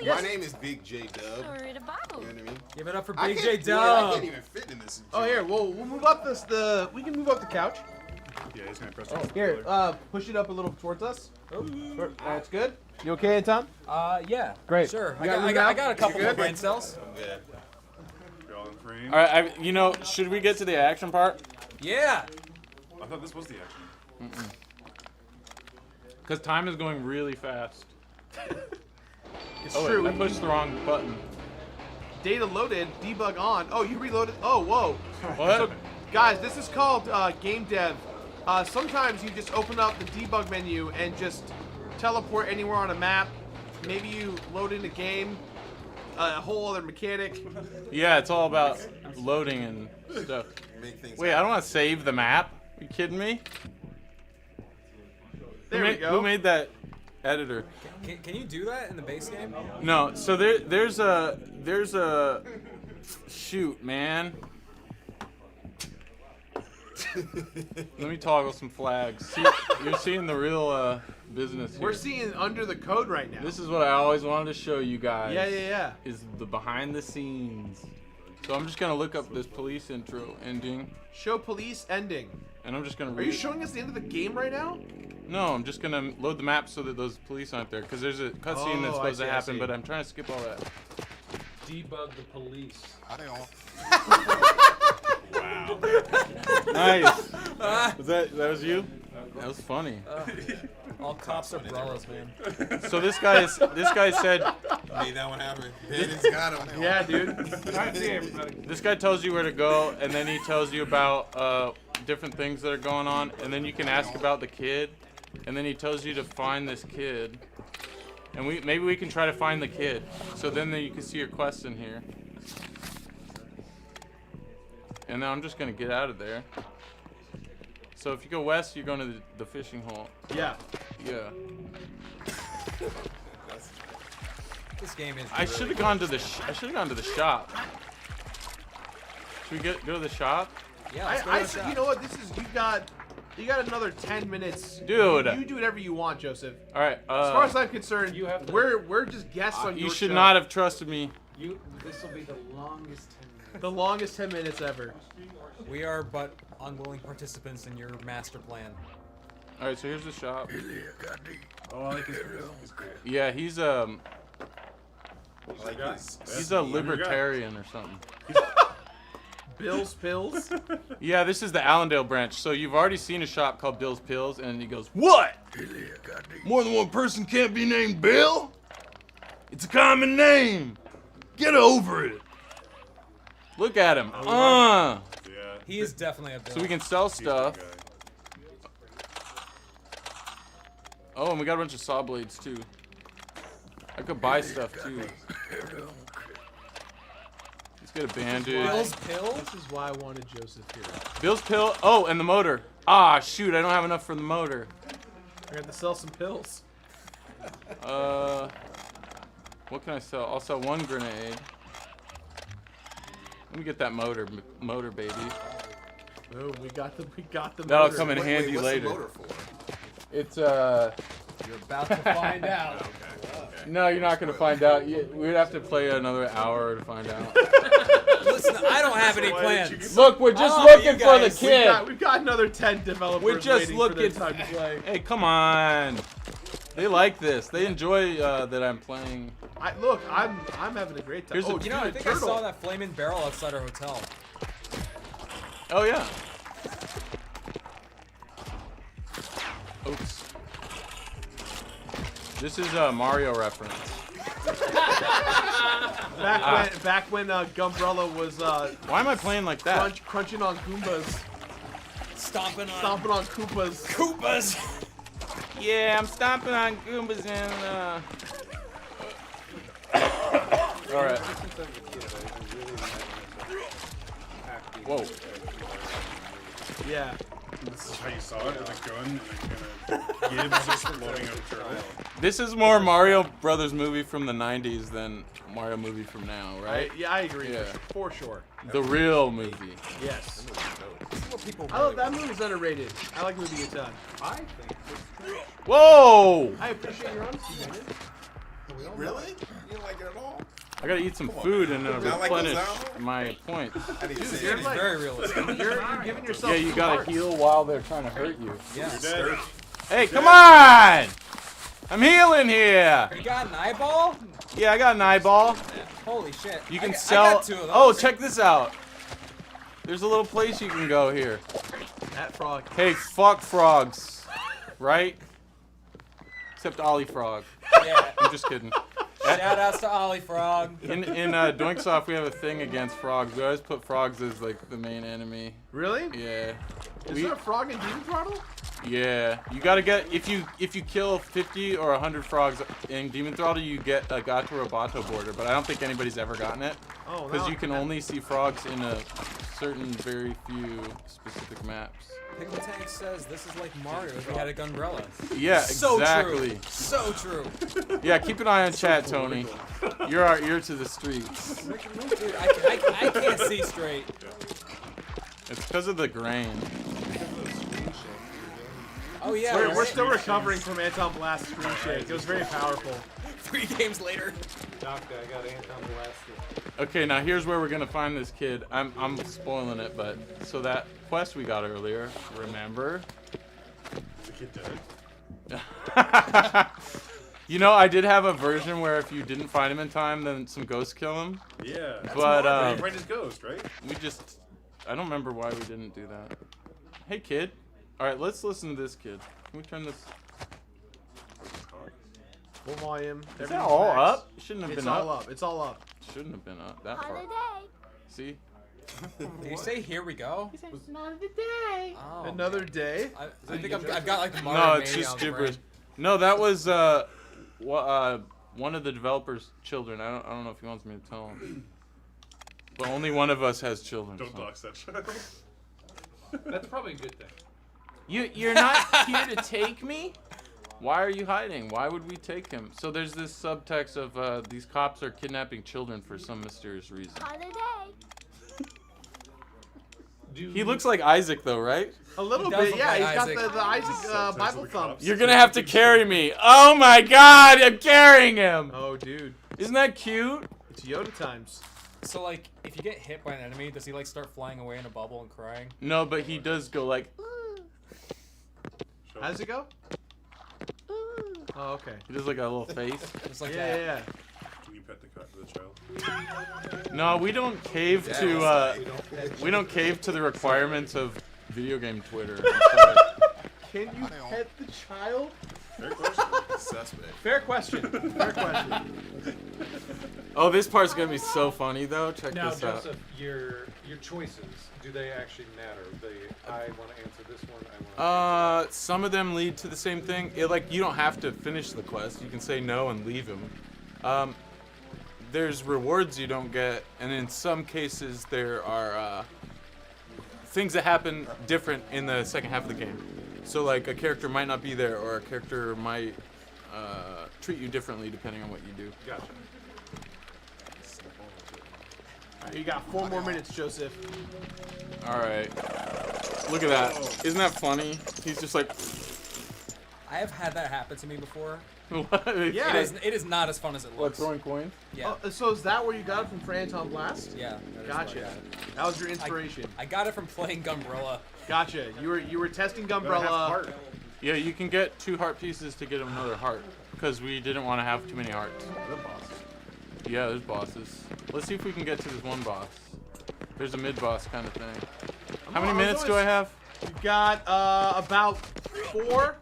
My name is Big J Dub. Sorry to bother. You know what I mean? Give it up for I Big J can't- yeah, I Dub. can't even fit in this. Oh, here. We'll move up we can move up the couch. Yeah, he's gonna press. Here, push it up a little towards us. That's good. You okay, Anton? Yeah. Great. Sure. You got room I now? got a couple You more good? brain cells. I'm good. You're all in frame. All right. You know, should we get to the action part? Yeah. I thought this was the action. Because time is going really fast. It's Oh, true. wait, I pushed the wrong button. Data loaded, debug on. Oh, you reloaded. Oh, whoa. What? So, guys, this is called game dev. Sometimes you just open up the debug menu and just teleport anywhere on a map. Maybe you load in a game, a whole other mechanic. Yeah, it's all about loading and stuff. Make things Wait, I don't want to save the map. Are you kidding me? There we go. Who made that editor? Can you do that in the base game? No. So there's a shoot, man. Let me toggle some flags. See, you're seeing the real business here. We're seeing under the code right now. This is what I always wanted to show you guys. Yeah. Is the behind the scenes. So I'm just gonna look up this police intro ending. Show police ending. And I'm just gonna read. Are you showing us the end of the game right now? No, I'm just gonna load the map so that those police aren't there. Because there's a cutscene that's supposed to happen, but I'm trying to skip all that. Debug the police. Wow. Nice. That was you? That was funny. All cops are brellas, man. So this guy said. Made that one happen. It's got him. Yeah, dude. This guy tells you where to go, and then he tells you about different things that are going on, and then you can ask about the kid, and then he tells you to find this kid, and maybe we can try to find the kid. So then you can see your quest in here. And now I'm just gonna get out of there. So if you go west, you're going to the fishing hole. Yeah. Yeah. This game is. I should have gone to the. I should have gone to the shop. Should we go to the shop? Yeah. Let's go to the shop. You know what? You got another 10 minutes. Dude. You do whatever you want, Joseph. All right. As far as I'm concerned, we're just guests on your You should show. not have trusted me. This will be the longest 10 minutes. The longest 10 minutes ever. We are but unwilling participants in your master plan. All right. So here's the shop. Oh, I like his Yeah, he's He's a libertarian or something. Bill's Pills? Yeah, this is the Allendale branch. So you've already seen a shop called Bill's Pills, and he goes, "What? More than one person can't be named Bill? It's a common name. Get over it." Look at him. Yeah. He is definitely a Bill. So we can sell stuff. Oh, and we got a bunch of saw blades too. I could buy stuff too. Let's get a bandage. Bill's Pill? This is why I wanted Joseph here. Bill's Pill. Oh, and the motor. Ah, shoot, I don't have enough for the motor. I got to sell some pills. What can I sell? I'll sell one grenade. Let me get that motor, baby. Oh, we got the That'll motor. come in handy what's later. the motor for? It's You're about to find out. No, you're not gonna find out. We'd have to play another hour to find out. Listen, I don't have any plans. Look, we're just Oh, looking you for the guys. kid. We've got another 10 developers We're just waiting looking. for their time to play. Hey, come on. They like this. They enjoy that I'm playing. Look, I'm having a great time. Here's a- Oh, You know, I dude, think turtle. I saw that flaming barrel outside our hotel. Oh yeah. Oops. This is a Mario reference. Back when Gunbrella was Why am I playing like that? crunching on Goombas, Stomping stomping on Koopas. Koopas. Yeah, I'm stomping on Goombas and All right. Whoa. Yeah. This is how you saw it with a gun and then Gibbs just loading up a turtle. This is more Mario Brothers movie from the 90s than Mario movie from now, right? I agree. Yeah. For sure. The real movie. Yes. People I love that movie's underrated. I like movie a ton. I think Whoa! I appreciate your honesty, man. Really? You don't like it at all? I gotta eat some food and Not like replenish Gonzalo? my points. I didn't say You're it. like, Very realistic. you're giving yourself. Yeah, you gotta heal while they're trying to hurt you. Yeah. Dead. Hey, come on! I'm healing here! You got an eyeball? Yeah, I got an eyeball. Holy shit. You can I sell. got 2 of those. Oh, check this out. There's a little place you can go here. That frog. Hey, fuck frogs. Right? Except Ollie Frog. Yeah. I'm just kidding. Shout outs to Ollie Frog. In Doinksoft, we have a thing against frogs. We always put frogs as like the main enemy. Really? Yeah. Is there a frog in Demon Throttle? Yeah. You gotta get if you kill 50 or 100 frogs in Demon Throttle, you get a Gato Roboto border. But I don't think anybody's ever gotten it Oh, because you can only see frogs in a certain very few specific maps. Pigma Tank says this is like Mario if he had a Gunbrella. Yeah, So exactly. True. So true. Yeah, keep an eye on chat, Tony. You're our ear to the streets. Dude, I can't see straight. It's because of the grain. Oh yeah. We're still recovering from Antonblast screen shake. It was very powerful. 3 games later. Doctor, I got Antonblast. Okay, now here's where we're gonna find this kid. I'm spoiling it, but so that quest we got earlier, remember? The kid dead? You know, I did have a version where if you didn't find him in time, then some ghosts kill him. Yeah. But you find his ghost, right? I don't remember why we didn't do that. Hey kid. Alright, let's listen to this kid. Can we turn this? Full volume. Is that all up? It shouldn't have It's been all up. up. It's all up. Shouldn't have been up that far. See? Did you say here we go? It's another day. Oh. Another day. I think I've got like the Mario No, it's Mania just on the brain. gibberish. No, that was one of the developers' children. I don't know if he wants me to tell him. But only one of us has children. Don't so. dox that child. That's probably a good thing. You're not here to take me? Why are you hiding? Why would we take him? So there's this subtext of these cops are kidnapping children for some mysterious reason. He looks like Isaac though, right? A little He does bit, look yeah. like He's Isaac. got the Isaac Bible thumps. You're gonna have to carry me. Oh my god, I'm carrying him! Oh, dude. Isn't that cute? It's Yoda times. So like, if you get hit by an enemy, does he like start flying away in a bubble and crying? No, but he does go like... How does it go? Oh, okay. He does like a little face. Just like Yeah, that. yeah. Can you pet the child? No, we don't cave to we don't cave to the requirements of video game Twitter. I'm sorry. Can you pet the child? Fair question. Suspect. Fair question. Fair question. Oh, this part's gonna be so funny though. Check Now, this out. Joseph, your choices, do they actually matter? I want to answer this one. I want to Some of them lead to the same thing. Like you don't have to finish the quest. You can say no and leave him. There's rewards you don't get, and in some cases there are things that happen different in the second half of the game. So like a character might not be there, or a character might treat you differently depending on what you do. Gotcha. Alright, you got 4 more minutes, Joseph. All right. Look at that. Isn't that funny? He's just like. I have had that happen to me before. What? Yeah. It is not as fun as it What, looks. throwing coins? Yeah. Oh, so is that where you got it from Antonblast? Yeah. that is Gotcha. what I got it. That was your inspiration. I got it from playing Gunbrella. Gotcha. You were testing Gotta have Gunbrella. heart. Yeah, you can get 2 heart pieces to get another heart, because we didn't want to have too many hearts. The bosses. Yeah, there's bosses. Let's see if we can get to this one boss. There's a mid-boss kind of thing. How many minutes do I have? You got about 4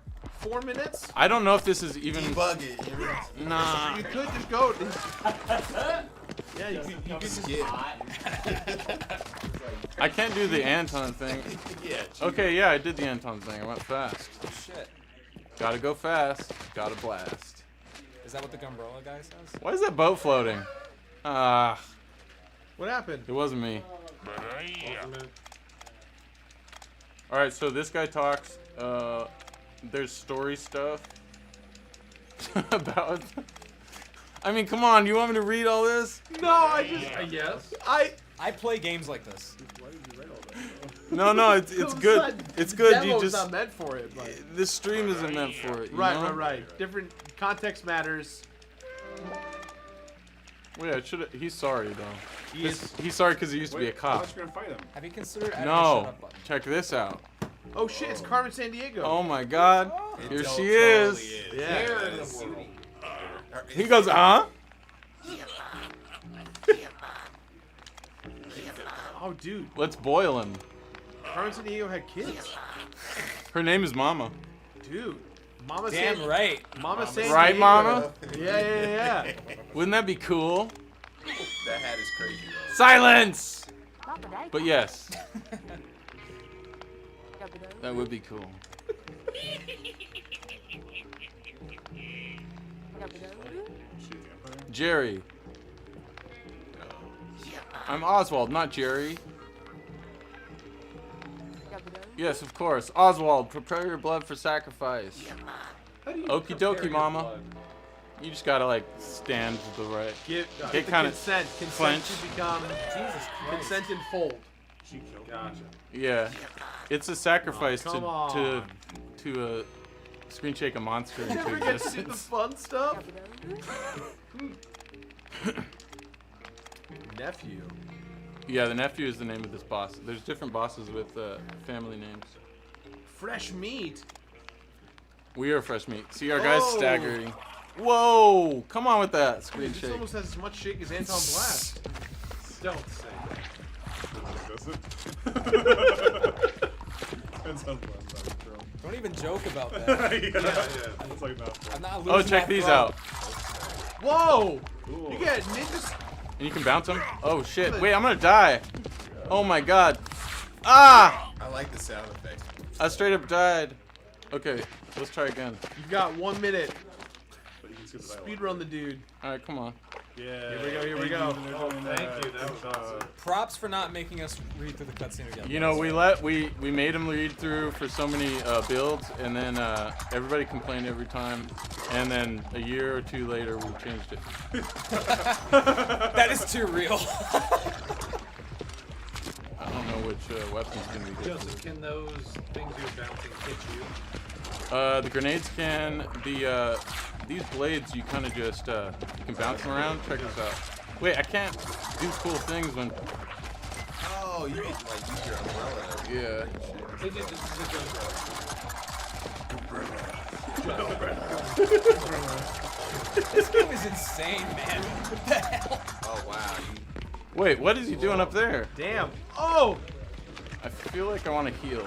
minutes. I don't know if this is even... Bug it. Nah. You could just go. Yeah, you could just Skip. I can't do the Anton thing. Yeah. Okay, yeah, I did the Anton thing. I went fast. Shit. Gotta go fast. Gotta blast. Is that what the Gunbrella guy says? Why is that boat floating? Ah, What happened? it wasn't me. Alright, so this guy talks. There's story stuff about. I mean, come on, you want me to read all this? No, I just. Yes. I play games like this. No, it's good. It's good. You Demo's just not meant for it, but. this stream isn't meant for it. You Right, know? right. Different context matters. Well, yeah, should. He's sorry though. He is. He's sorry because he used to be a I cop. thought you were gonna fight him. Have you considered adding a No, shut up button? check this out. Oh shit! It's Carmen San Diego. Oh my God, here she is. Yeah. He goes, huh? Oh, dude. Let's boil him. Carmen San Diego had kids. Her name is Mama. Dude. Mama Damn San. right. Mama San Right, Diego. Mama? Yeah. Wouldn't that be cool? That hat is crazy though. Silence! But yes. That would be cool. Jerry. I'm Oswald, not Jerry. Yes, of course. Oswald, prepare your blood for sacrifice. Okie dokie, mama. You just gotta like stand the right. Get kind of consent. Consent to become. Jesus Christ. Consent and fold. She killed. Gotcha. Yeah, it's a sacrifice come to on. screen shake a monster into Never get to do the existence. fun stuff. Nephew. Yeah, the nephew is the name of this boss. There's different bosses with family names. Fresh meat. We are fresh meat. See our guys Oh. staggering. Whoa! Come on with that screen This shake. almost has as much shake as Antonblast. Don't say that. Does it? Depends on what Don't even joke about that. yeah. It's like not. I'm not Oh, losing check my these throat. out. Whoa! Cool. You get ninjas. And you can bounce them. Oh shit! Wait, I'm gonna die. Oh my god. Ah! I like the sound effects. I straight up died. Okay, let's try again. You've got 1 minute. But you can skip the dialogue. Speed run the dude. All right, come on. Yeah. Here we go, here we go. Thank you. That was awesome. Props for not making us read through the cutscene again. You know, we made him read through for so many builds, and then everybody complained every time, and then a year or two later we changed it. That is too real. I don't know which weapons can be good. Joseph, can those things you're bouncing hit you? The grenades can. These blades you kind of just can bounce them around. Check this out. Wait, I can't do cool things when. Oh, you can like use your umbrella. Yeah. This game is insane, man. What the hell? Oh wow. Wait, what is he doing up there? Damn. Oh! I feel like I want to heal.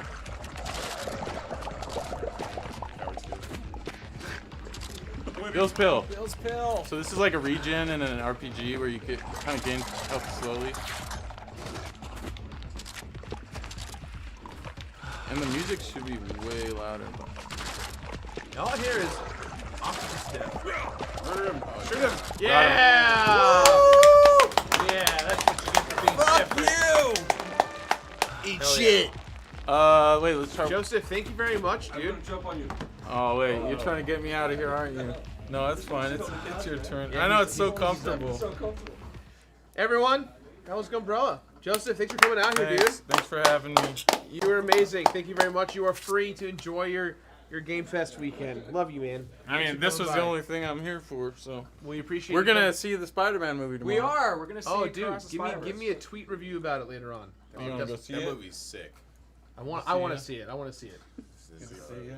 Bill's pill. Bill's pill. So this is like a regen in an RPG where you get kind of gain health slowly. And the music should be way louder. All I hear is octopus death. Murder him. Shoot him. Yeah! Yeah, that's what you get for being different. Eat Hell shit. Wait, let's try. Joseph, thank you very much, dude. Jump on you. Oh wait, you're trying to get me out of here, aren't you? No, it's fine. It's your turn. I know it's so comfortable. Everyone, that was Gunbrella. Joseph, thanks for coming out here, Thanks. Thanks for having me. dude. You were amazing. Thank you very much. You are free to enjoy your Game Fest weekend. Love you, man. I mean, this was the only thing I'm here for, so. We appreciate. We're you gonna coming. see the Spider-Man movie tomorrow. We are. We're gonna see. Oh, it dude, across the give me a Spider-Verse. tweet review about it later on. You wanna go see That it? movie's sick. I want to see it. I want to see it. Good to see ya.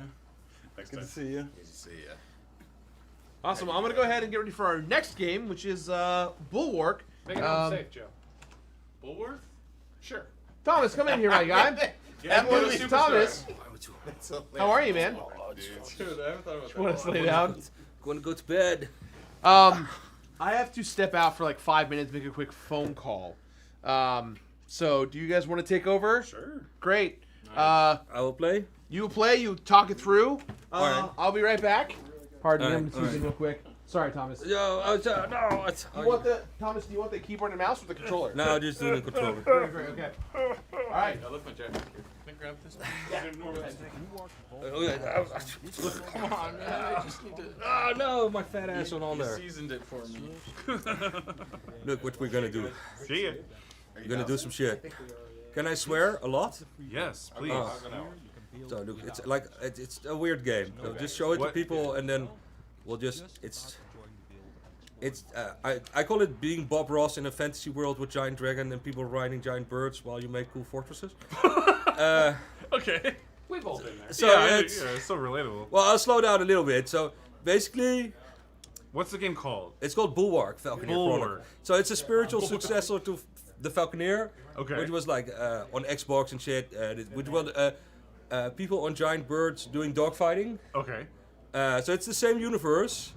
Next Good time. to see ya. Good to see ya. Awesome. I'm gonna go ahead and get ready for our next game, which is Bulwark. Make it home safe, Joe. Bulwark? Sure. Thomas, come in here, my guy. That movie's Thomas, That's so how are you, man? Dude, I haven't thought about that. Want to lay down? Going to go to bed. I have to step out for like 5 minutes, make a quick phone call. So do you guys want to take over? Sure. Great. I will play. You will play. You talk it through. Alright. I'll be right back. Pardon me, I'm Alright, choosing real quick. Sorry, Thomas. No, no, it's. You want the Thomas? Do you want the keyboard and mouse or the controller? No, just doing the controller. Great, great, okay. All right. I left my jacket here. Can I grab this? Come on, man. I just need to. Oh no, my fat ass went on You there. seasoned it for me. Look what we're gonna do. See ya. We're gonna do some shit. Can I swear a lot? Yes, please. Oh. So look, it's like it's a weird game. So just show it to people and then we'll just I call it being Bob Ross in a fantasy world with giant dragon and people riding giant birds while you make cool fortresses. Okay. We've all been there. So It's so relatable. well, I'll slow down a little bit. So basically, What's the game called? it's called Bulwark, Falconeer Bulwark. Chronicle. So it's a spiritual successor to the Falconeer, Okay. which was like on Xbox and shit, which was people on giant birds doing dogfighting. Okay. So it's the same universe,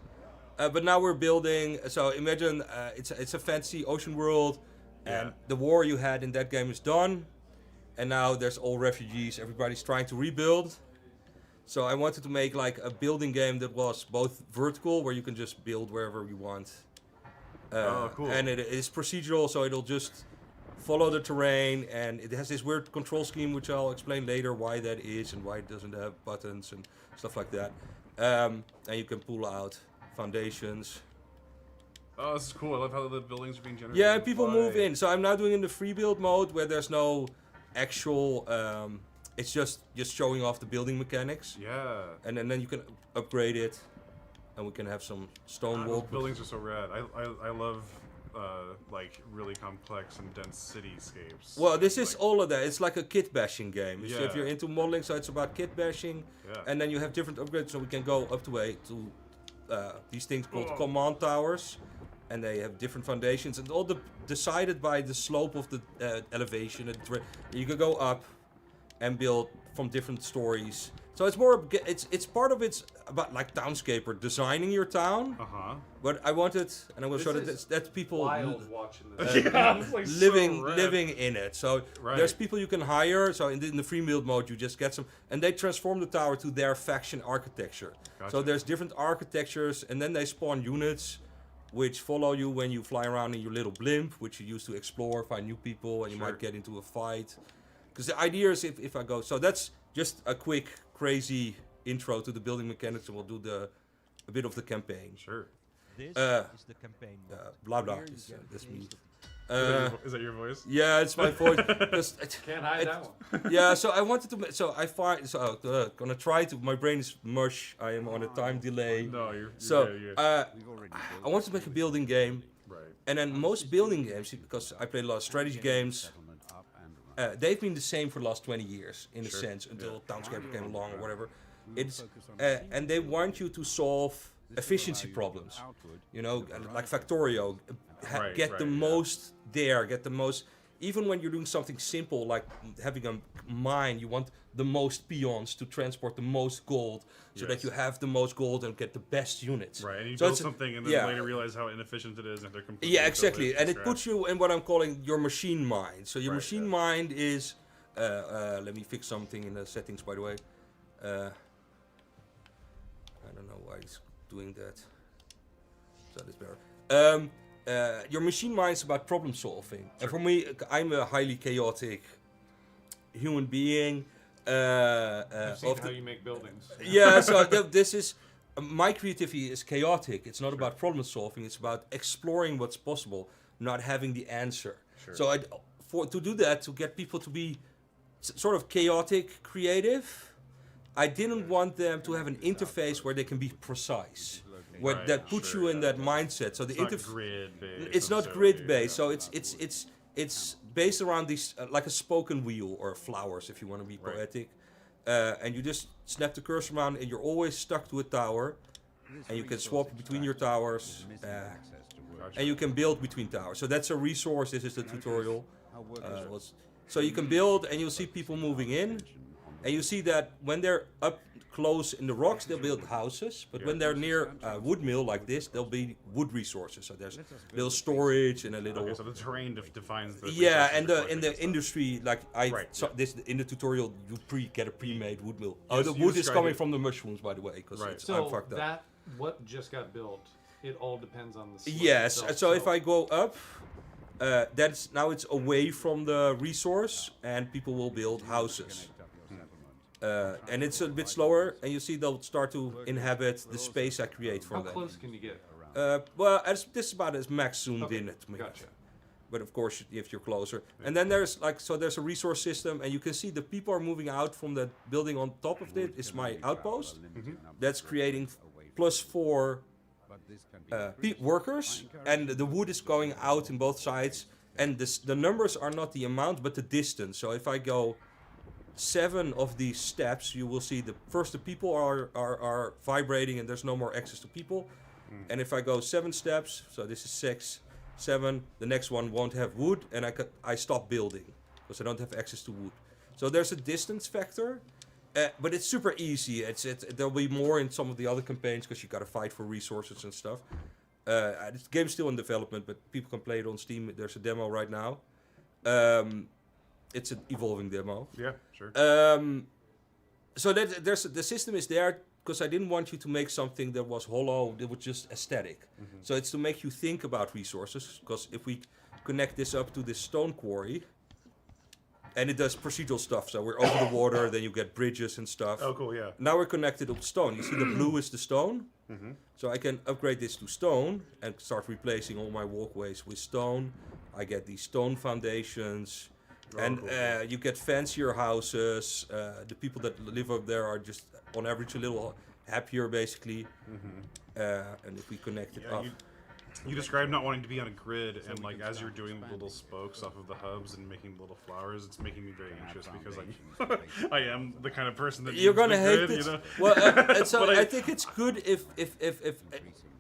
but now we're building. So imagine it's a fantasy ocean world, and the war you had in that game is done, and now there's all refugees. Everybody's trying to rebuild. So I wanted to make like a building game that was both vertical, where you can just build wherever you want. Oh, cool. And it is procedural, so it'll just follow the terrain, and it has this weird control scheme, which I'll explain later why that is and why it doesn't have buttons and stuff like that. And you can pull out foundations. Oh, this is cool. I love how the buildings are being generated. Yeah, and people move in. So I'm now doing in the free build mode where there's no actual. It's just showing off the building mechanics. Yeah. And then you can upgrade it, and we can have some stone wall. Buildings are so rad. I love like really complex and dense cityscapes. Well, this is all of that. It's like a kit bashing game. Yeah. If you're into modeling, so it's about kit bashing, and then you have different upgrades. So we can go up to these things called command towers, and they have different foundations, and all decided by the slope of the elevation. You can go up and build from different stories. So it's more, it's part of it's about like Townscaper, designing your town. But I wanted, and I will show that people watching this. living in it. So there's people you can hire. So in the free build mode, you just get some, and they transform the tower to their faction architecture. Gotcha. So there's different architectures, and then they spawn units, which follow you when you fly around in your little blimp, which you use to explore, find new people, and you might get into a fight. Because the idea is if I go, so that's just a quick, crazy intro to the building mechanics, and we'll do a bit of the campaign. Sure. This is the campaign. Blah blah. That's me. Is that your voice? Yeah, it's my voice. Can't hide that one. Yeah, so I wanted to. So I find. So gonna try to. My brain is mush. I am on a time delay. No, you're so good. I wanted to make a building game. Right. And then most building games, because I play a lot of strategy games. They've been the same for the last 20 years, in a sense, until Townscaper came along or whatever. It's and they want you to solve efficiency problems, you know, like Factorio. Get the most there, get the most. Even when you're doing something simple like having a mine, you want the most peons to transport the most gold, so that you have the most gold and get the best units. Right, and you so build something and then later realize how inefficient it is and they're completely. Yeah, exactly, and it puts you in what I'm calling your machine mind. So your machine mind is, let me fix something in the settings, by the way. I don't know why it's doing that. So that's better. Your machine mind is about problem solving. And for me, I'm a highly chaotic human being. I've seen how you make buildings. Yeah, so this is my creativity is chaotic. It's not about problem solving. It's about exploring what's possible, not having the answer. So to do that, to get people to be sort of chaotic, creative, I didn't want them to have an interface where they can be precise. That puts you in that mindset. So the grid-based. It's not grid-based. So it's based around these like a spoken wheel or flowers, if you want to be poetic. And you just snap the cursor around, and you're always stuck to a tower. And you can swap between your towers, and you can build between towers. So that's a resource. This is the tutorial. So you can build, and you'll see people moving in, and you see that when they're up close in the rocks, they'll build houses, but when they're near a wood mill like this, there'll be wood resources. So there's little storage and a little. Okay, so the terrain defines the. Yeah, and in the industry, like this in the tutorial, you get a pre-made wood mill. The wood is coming from the mushrooms, by the way, because I'm fucked up. What just got built, it all depends on the. Yes, so if I go up, that's now it's away from the resource, and people will build houses. And it's a bit slower, and you see they'll start to inhabit the space I create for them. How close can you get? Well, this is about as max zoomed in at me. Gotcha. But of course, if you're closer, and then there's there's a resource system, and you can see the people are moving out from the building on top of it. Is my outpost that's creating +4 workers, and the wood is going out in both sides, and the numbers are not the amount but the distance. So if I go 7 of these steps, you will see the people are vibrating and there's no more access to people. And if I go 7 steps, so this is 6, 7, the next one won't have wood, and I stop building because I don't have access to wood. So there's a distance factor, but it's super easy. There'll be more in some of the other campaigns because you gotta fight for resources and stuff. The game's still in development, but people can play it on Steam. There's a demo right now. It's an evolving demo. Yeah, sure. So the system is there because I didn't want you to make something that was hollow, that was just aesthetic. So it's to make you think about resources, because if we connect this up to this stone quarry. And it does procedural stuff, so we're over the water, then you get bridges and stuff. Oh, cool, yeah. Now we're connected up to stone. You see the blue is the stone? Mm-hmm. So I can upgrade this to stone and start replacing all my walkways with stone. I get these stone foundations. And you get fancier houses. The people that live up there are just, on average, a little happier, basically. Mm-hmm. And if we connect it up... You described not wanting to be on a grid, and like as you're doing the little spokes off of the hubs and making little flowers, it's making me very anxious because like I am the kind of person that you're needs gonna the hate grid, this. you know? Well, so I think it's good if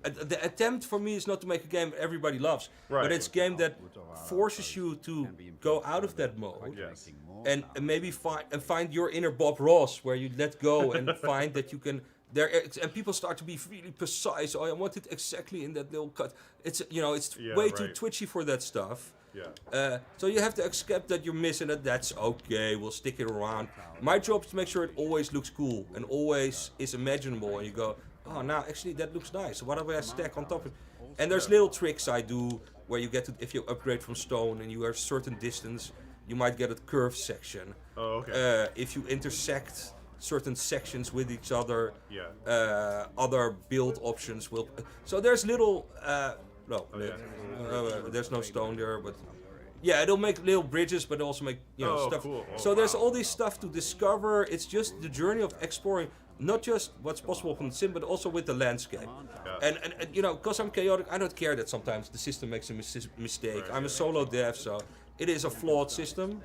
the attempt for me is not to make a game everybody loves, but it's a game that forces you to go out of that mode and maybe find your inner Bob Ross, where you let go and find that you can. And people start to be really precise. Oh, I want it exactly in that little cut. It's way too twitchy for that stuff. Yeah. So you have to accept that you're missing it. That's okay. We'll stick it around. My job is to make sure it always looks cool and always is imaginable. And you go, oh, now actually that looks nice. What do I stack on top of it? And there's little tricks I do where you get to, if you upgrade from stone and you are a certain distance, you might get a curved section. Oh, okay. If you intersect certain sections with each other, yeah. Other build options will. So there's little. There's no stone there, but yeah, it'll make little bridges, but also make stuff. Cool. Oh, so there's all this stuff to discover. It's just the journey of exploring, not just what's possible from the sim, but also with the landscape. Yeah. And because I'm chaotic, I don't care that sometimes the system makes a mistake. I'm a solo dev, so it is a flawed system.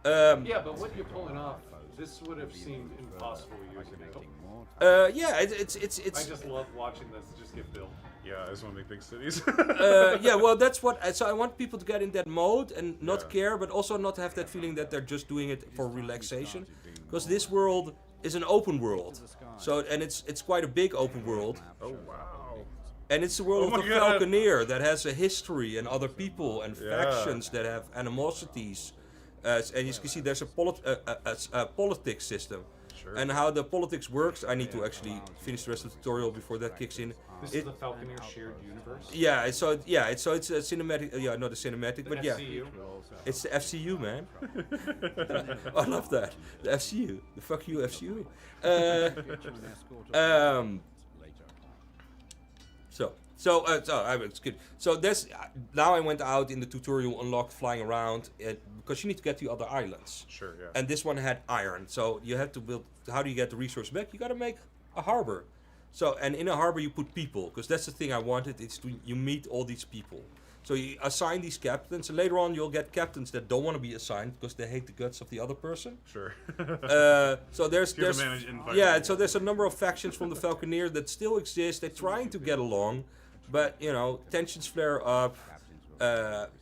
Yeah, but what you're pulling off, this would have seemed impossible years ago. Yeah, it's. I just love watching this just get built. Yeah, I just want to make big cities. Yeah, well, that's what. So I want people to get in that mode and not care, but also not have that feeling that they're just doing it for relaxation, because this world is an open world. So and it's quite a big open world. Oh wow. And it's the world of the Falconeer that has a history and other people and factions that have animosities. And you can see there's a politics system. Sure. And how the politics works, I need to actually finish the rest of the tutorial before that kicks in. This is the Falconeer shared universe? Yeah, it's a cinematic, not a cinematic, but FCU? It's the FCU, man. I love that. The FCU. The fuck you, FCU. It's good. So there's now I went out in the tutorial, unlocked flying around, because you need to get to other islands. Sure, yeah. And this one had iron, so you have to build. How do you get the resource back? You got to make a harbor. So and in a harbor you put people, because that's the thing I wanted. It's you meet all these people. So you assign these captains, and later on you'll get captains that don't want to be assigned because they hate the guts of the other person. Sure. So there's so there's a number of factions from the Falconeer that still exist. They're trying to get along, but tensions flare up.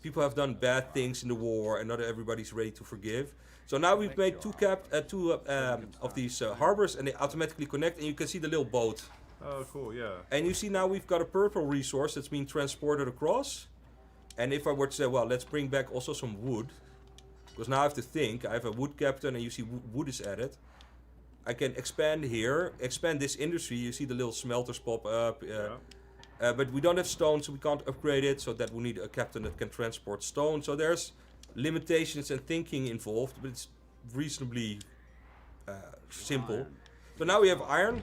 People have done bad things in the war, and not everybody's ready to forgive. So now we've made two of these harbors, and they automatically connect, and you can see the little boat. Oh, cool, yeah. And you see now we've got a purple resource that's being transported across. And if I were to say, well, let's bring back also some wood, because now I have to think. I have a wood captain, and you see wood is added. I can expand here, expand this industry. You see the little smelters pop up. But we don't have stone, so we can't upgrade it. So that we need a captain that can transport stone. So there's limitations and thinking involved, but it's reasonably simple. So now we have iron.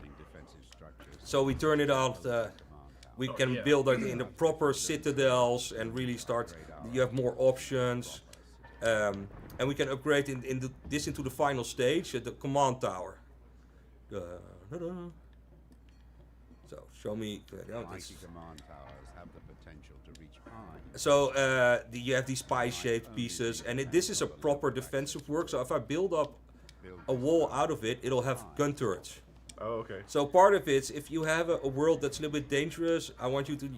So we turn it out. We can build it in the proper citadels and really start. You have more options, and we can upgrade this into the final stage at the command tower. So show me. So you have these pie-shaped pieces, and this is a proper defensive work. So if I build up a wall out of it, it'll have gun turrets. Oh, okay. So part of it's if you have a world that's a little bit dangerous, I want you to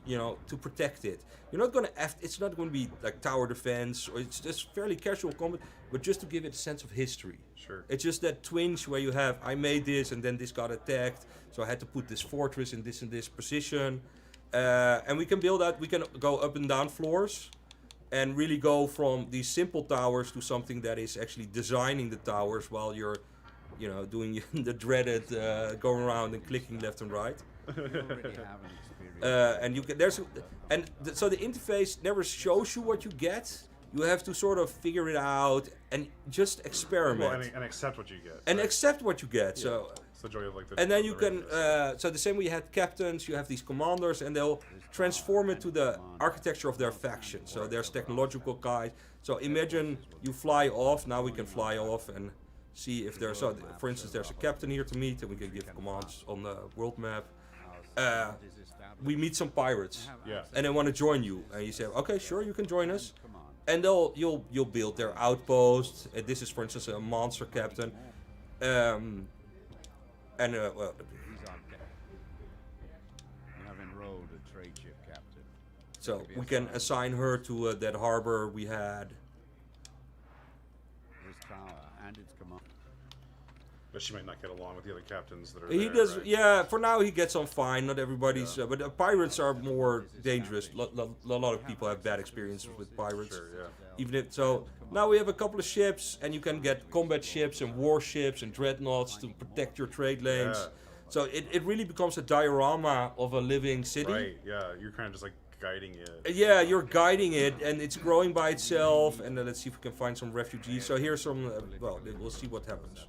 to protect it. You're not gonna it's not gonna be like tower defense, or it's just fairly casual combat, but just to give it a sense of history. Sure. It's just that twinge where you have I made this and then this got attacked, so I had to put this fortress in this position, and we can build out. We can go up and down floors, and really go from these simple towers to something that is actually designing the towers while you're doing the dreaded going around and clicking left and right. And you can so the interface never shows you what you get. You have to sort of figure it out and just experiment. Well, and accept what you get. And accept what you get. Yeah. So. It's the joy of like the. And then the you can, randomness. so the same way you had captains, you have these commanders, and they'll transform it to the architecture of their faction. So there's technological guys. So imagine you fly off. Now we can fly off and see if there's. So for instance, there's a captain here to meet, and we can give commands on the world map. We meet some pirates, and they want to join you, and you say, okay, sure, you can join us. And you'll build their outpost. This is, for instance, a monster captain. Well, so we can assign her to that harbor we had. But she might not get along with the other captains that are He there, does, right? yeah. For now, he gets on fine. Not everybody's, but pirates are more dangerous. A lot of people have bad experiences with pirates. Sure, yeah. Even if so, now we have a couple of ships, and you can get combat ships and warships and dreadnoughts to protect your trade lanes. Yeah. So it really becomes a diorama of a living city. Right. Yeah. You're kind of just like guiding it. Yeah, you're guiding it, and it's growing by itself. And let's see if we can find some refugees. So here's some. Well, we'll see what happens.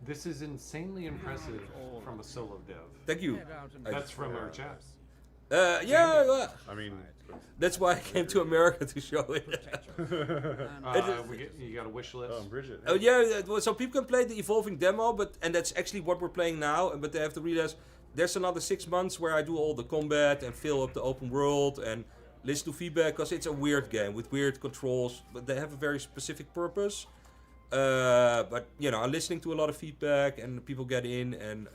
This is insanely impressive from a solo dev. Thank you. That's from our chat. Yeah. I mean, that's why I came to America to show it. You got a wish list? Oh, Bridget. Oh yeah, well, so people can play the evolving demo, and that's actually what we're playing now. But they have to realize there's another 6 months where I do all the combat and fill up the open world and listen to feedback, because it's a weird game with weird controls, but they have a very specific purpose. But you know, I'm listening to a lot of feedback, and people get in, and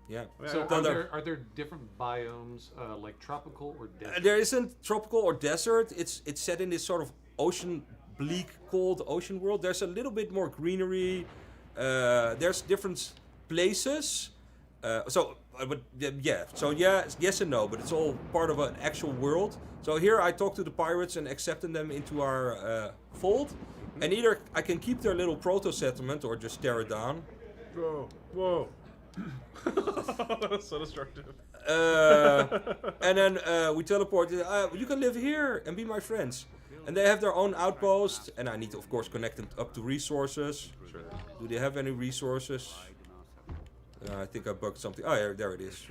yeah. So are there different biomes, like tropical or desert? There isn't tropical or desert. It's set in this sort of ocean, bleak, cold ocean world. There's a little bit more greenery. There's different places. But yeah. So yeah, yes and no. But it's all part of an actual world. So here I talk to the pirates and accepting them into our fold. And either I can keep their little proto-settlement or just tear it down. Whoa. That's so destructive. And then we teleport. You can live here and be my friends. And they have their own outpost. And I need to, of course, connect them up to resources. Sure. Do they have any resources? I think I bugged something. Oh, yeah, there it is.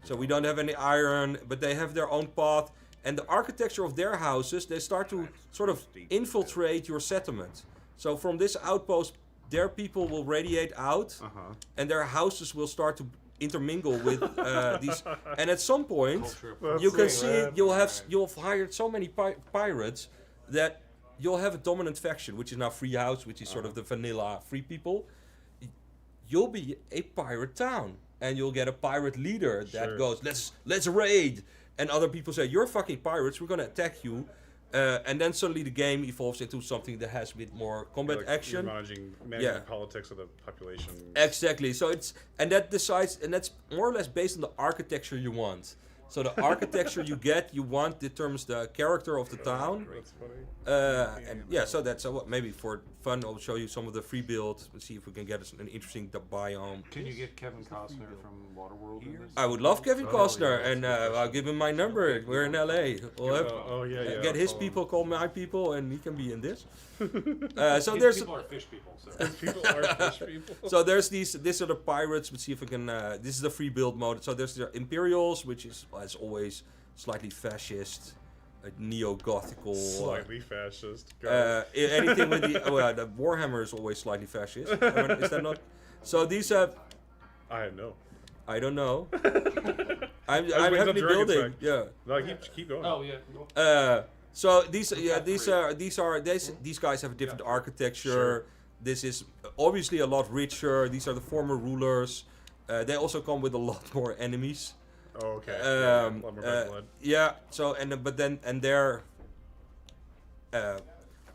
So we don't have any iron, but they have their own path. And the architecture of their houses, they start to sort of infiltrate your settlement. So from this outpost, their people will radiate out, and their houses will start to intermingle with these. And at some point, you can see you'll have hired so many pirates that you'll have a dominant faction, which is now Free House, which is sort of the vanilla free people. You'll be a pirate town, and you'll get a pirate leader that goes, let's raid. And other people say, you're fucking pirates, we're gonna attack you. And then suddenly the game evolves into something that has a bit more combat action. Managing the politics of the population. Exactly. So that's more or less based on the architecture you want. So the architecture you want determines the character of the town. That's funny. And yeah, so that's maybe for fun. I'll show you some of the free builds. We'll see if we can get an interesting biome. Can you get Kevin Costner from Waterworld in this? I would love Kevin Costner, and I'll give him my number. We're in LA. We'll have, get his people, call my people, and he can be in this. So His there's people are fish people. So. His people are fish people. So there's these are the pirates. Let's see if we can. This is the free build mode. So there's the Imperials, which is as always slightly fascist, neo-gothical. Slightly fascist. Anything with the Warhammer is always slightly fascist. I mean, is that not? So these have. I don't know. I'm heavily building. Yeah. No, keep going. Oh yeah. So these guys have a different architecture. Sure. This is obviously a lot richer. These are the former rulers. They also come with a lot more enemies. Oh, okay. A lot more bad blood. Yeah. So their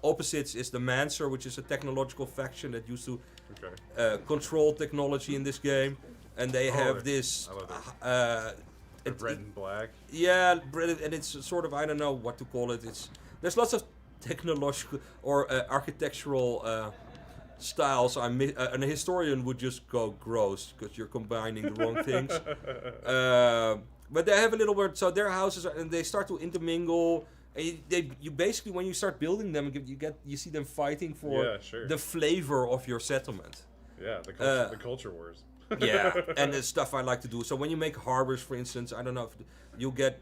opposites is the Mancer, which is a technological faction that used to control technology in this game, and they have this. Red and black. Yeah, and it's sort of, I don't know what to call it. There's lots of technological or architectural styles. A historian would just go gross because you're combining the wrong things. but they have a little word. So their houses and they start to intermingle. And you basically when you start building them, you see them fighting for the flavor of your settlement. Yeah, the culture wars. Yeah, and the stuff I like to do. So when you make harbors, for instance, I don't know if you'll get.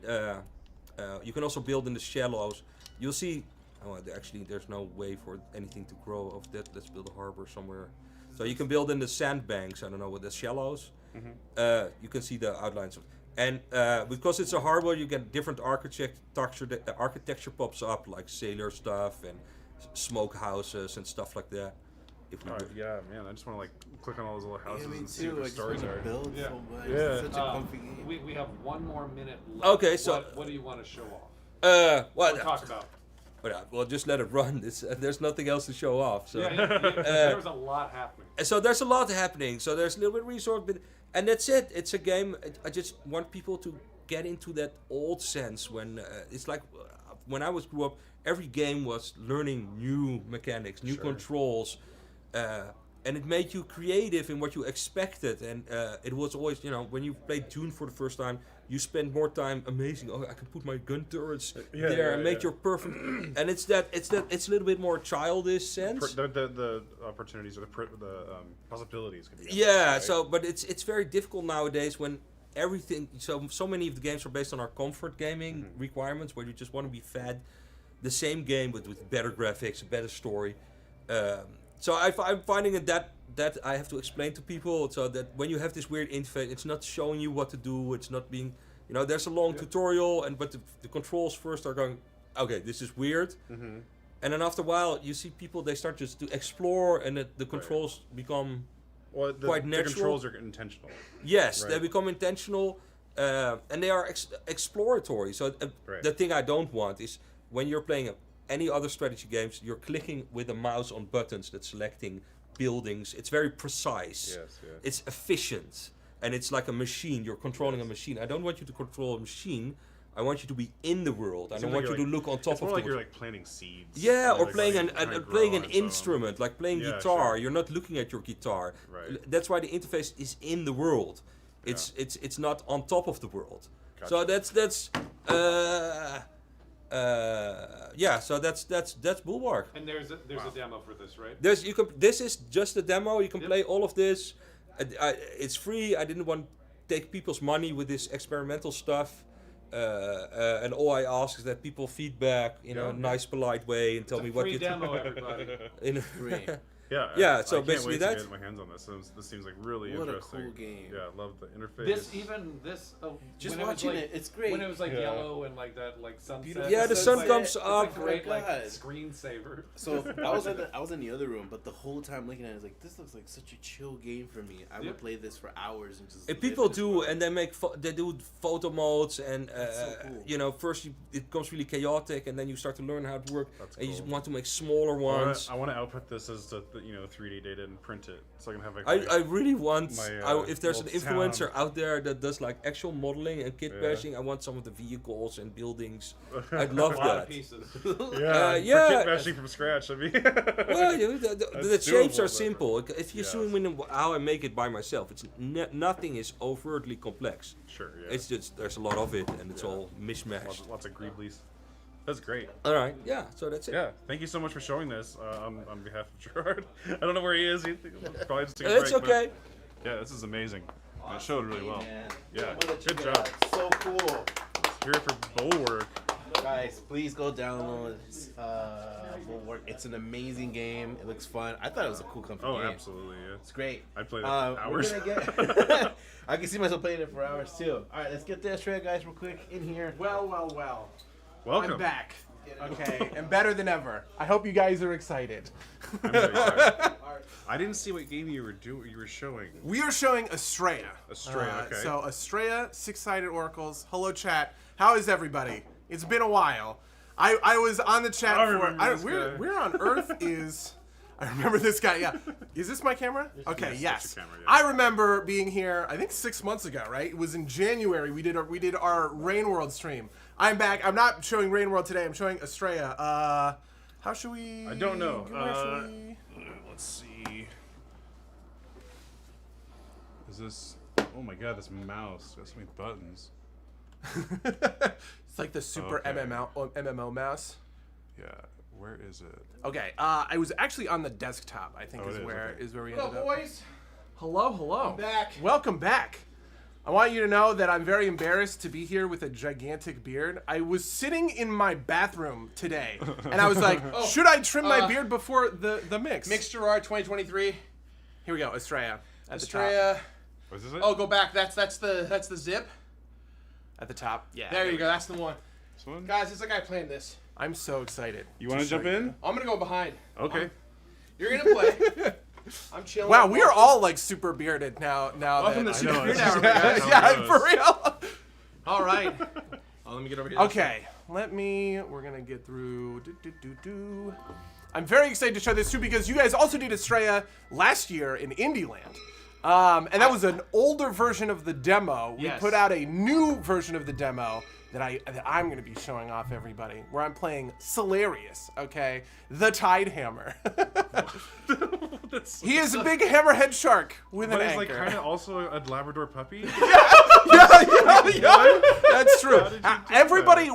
You can also build in the shallows. You'll see. Oh, actually, there's no way for anything to grow of that. Let's build a harbor somewhere. So you can build in the sandbanks. I don't know, with the shallows. You can see the outlines of. And because it's a harbor, you get different architecture. The architecture pops up, like sailor stuff and smoke houses and stuff like that. Yeah, man, I just want to like click on all those little houses and see too. what the stories are. Build so much. Yeah. It's such a comfy game. We have one more minute left. Okay, so what do you want to show off? What? Or talk about? Well, just let it run. There's nothing else to show off. So there's a lot happening. So there's a lot happening. So there's a little bit of resource, and that's it. It's a game. I just want people to get into that old sense when it's like when I grew up. Every game was learning new mechanics, new controls, and it made you creative in what you expected. And it was always, when you played Dune for the first time, you spend more time amazing. Oh, I can put my gun turrets there and make your perfect. And it's a little bit more childish sense. The opportunities or the possibilities can be. Yeah. Right? So, but it's very difficult nowadays when everything. So many of the games are based on our comfort gaming requirements, where you just want to be fed the same game with better graphics, a better story. So I'm finding it that I have to explain to people, so that when you have this weird interface, it's not showing you what to do. It's not being, there's a long tutorial, but the controls first are going, okay, this is weird, and then after a while you see people, they start just to explore, and the controls become quite natural. The controls are intentional. Yes, they become intentional, and they are exploratory. So the thing I don't want is when you're playing any other strategy games, you're clicking with a mouse on buttons that's selecting buildings. It's very precise. Yes. It's efficient. And it's like a machine. You're controlling a machine. I don't want you to control a machine. I want you to be in the world. I don't want you to look on top of the world. It's more like you're like planting seeds. Yeah, or playing an instrument, like playing guitar. You're not looking at your guitar. Right. That's why the interface is in the world. It's not on top of the world. Gotcha. So that's so that's Bulwark. And there's a demo for this, right? This is just a demo. You can play all of this. It's free. I didn't want to take people's money with this experimental stuff. And all I ask is that people feedback in a nice, polite way and tell me what you think. Free demo, everybody. Free. So basically I can't wait to get my hands on this. This seems like really interesting. What a cool game. Yeah, I love the interface. Just watching it's great. When it was like yellow and like that, like sunset. Beautiful. Yeah, the sun comes up. It's a great screensaver. So I was in the other room, but the whole time looking at it, I was like, this looks like such a chill game for me. I would play this for hours and just. If people do, and they do photo modes, and so cool. First it becomes really chaotic, and then you start to learn how it works, and you just want to make smaller ones. I want to output this as 3D data and print it, so I can have like. I really want. If there's an influencer out there that does like actual modeling and kit bashing, I want some of the vehicles and buildings. I'd love that. A lot of pieces. For kit bashing from scratch. I mean. Well, the shapes are simple. If you zoom in how I make it by myself, it's nothing is overtly complex. Sure. Yeah. It's just there's a lot of it, and it's all mishmashed. Lots of greeblies. That's great. All right. Yeah. So that's it. Yeah. Thank you so much for showing this on behalf of Gerard. I don't know where he is. He's probably just taking a break. It's okay. Yeah, this is amazing. Awesome. It showed really well. Man. Yeah. Good job. So cool. Let's hear it for Bulwark. Guys, please go download Bulwark. It's an amazing game. It looks fun. I thought it was a cool company game. Oh, absolutely. Yeah. It's great. I played it for hours. I can see myself playing it for hours too. All right, let's get the Estrella guys real quick in here. Well. Welcome. I'm back. Okay, and better than ever. I hope you guys are excited. I'm very excited. I didn't see what game you were showing. We are showing Estrella. Estrella, okay. So Estrella, Six-Sided Oracles. Hello, chat. How is everybody? It's been a while. I was on the chat where on earth is... I remember this guy, yeah. Is this my camera? Okay, yes. Camera, yeah. I remember being here, I think 6 months ago, right? It was in January. We did our Rain World stream. I'm back. I'm not showing Rain World today. I'm showing Estrella. How should we... I don't know. Let's see. Is this... Oh my god, this mouse. Got so many buttons. It's like the super MMO mouse. Yeah, where is it? Okay, I was actually on the desktop. I think is where we ended up. boys. Hello. I'm back. Welcome back. I want you to know that I'm very embarrassed to be here with a gigantic beard. I was sitting in my bathroom today, and I was like, should I trim my beard before the mix? Mix Gerard 2023. Here we go, Estrella at the Estrella. top. Was this it? Oh, go back. That's the zip. At the top. Yeah. There you go. That's the one. This one? Guys, it's the guy playing this. I'm so excited. You want to jump in? I'm gonna go behind. Okay. You're gonna play. I'm chilling. Wow, we are all like super bearded now. Welcome that to Super Beard yeah, Hour, guys. yeah, for real. All right. Oh, let me get over here. Okay, we're gonna get through. I'm very excited to show this too because you guys also did Estrella last year in Indieland. And that was an older version of the demo. We put out a new version of the demo that I'm going to be showing off everybody, where I'm playing Solarius, okay? The Tide Hammer. He is a big hammerhead shark with an anchor. But he's like kind of also a Labrador puppy. Yeah. That's true. Everybody,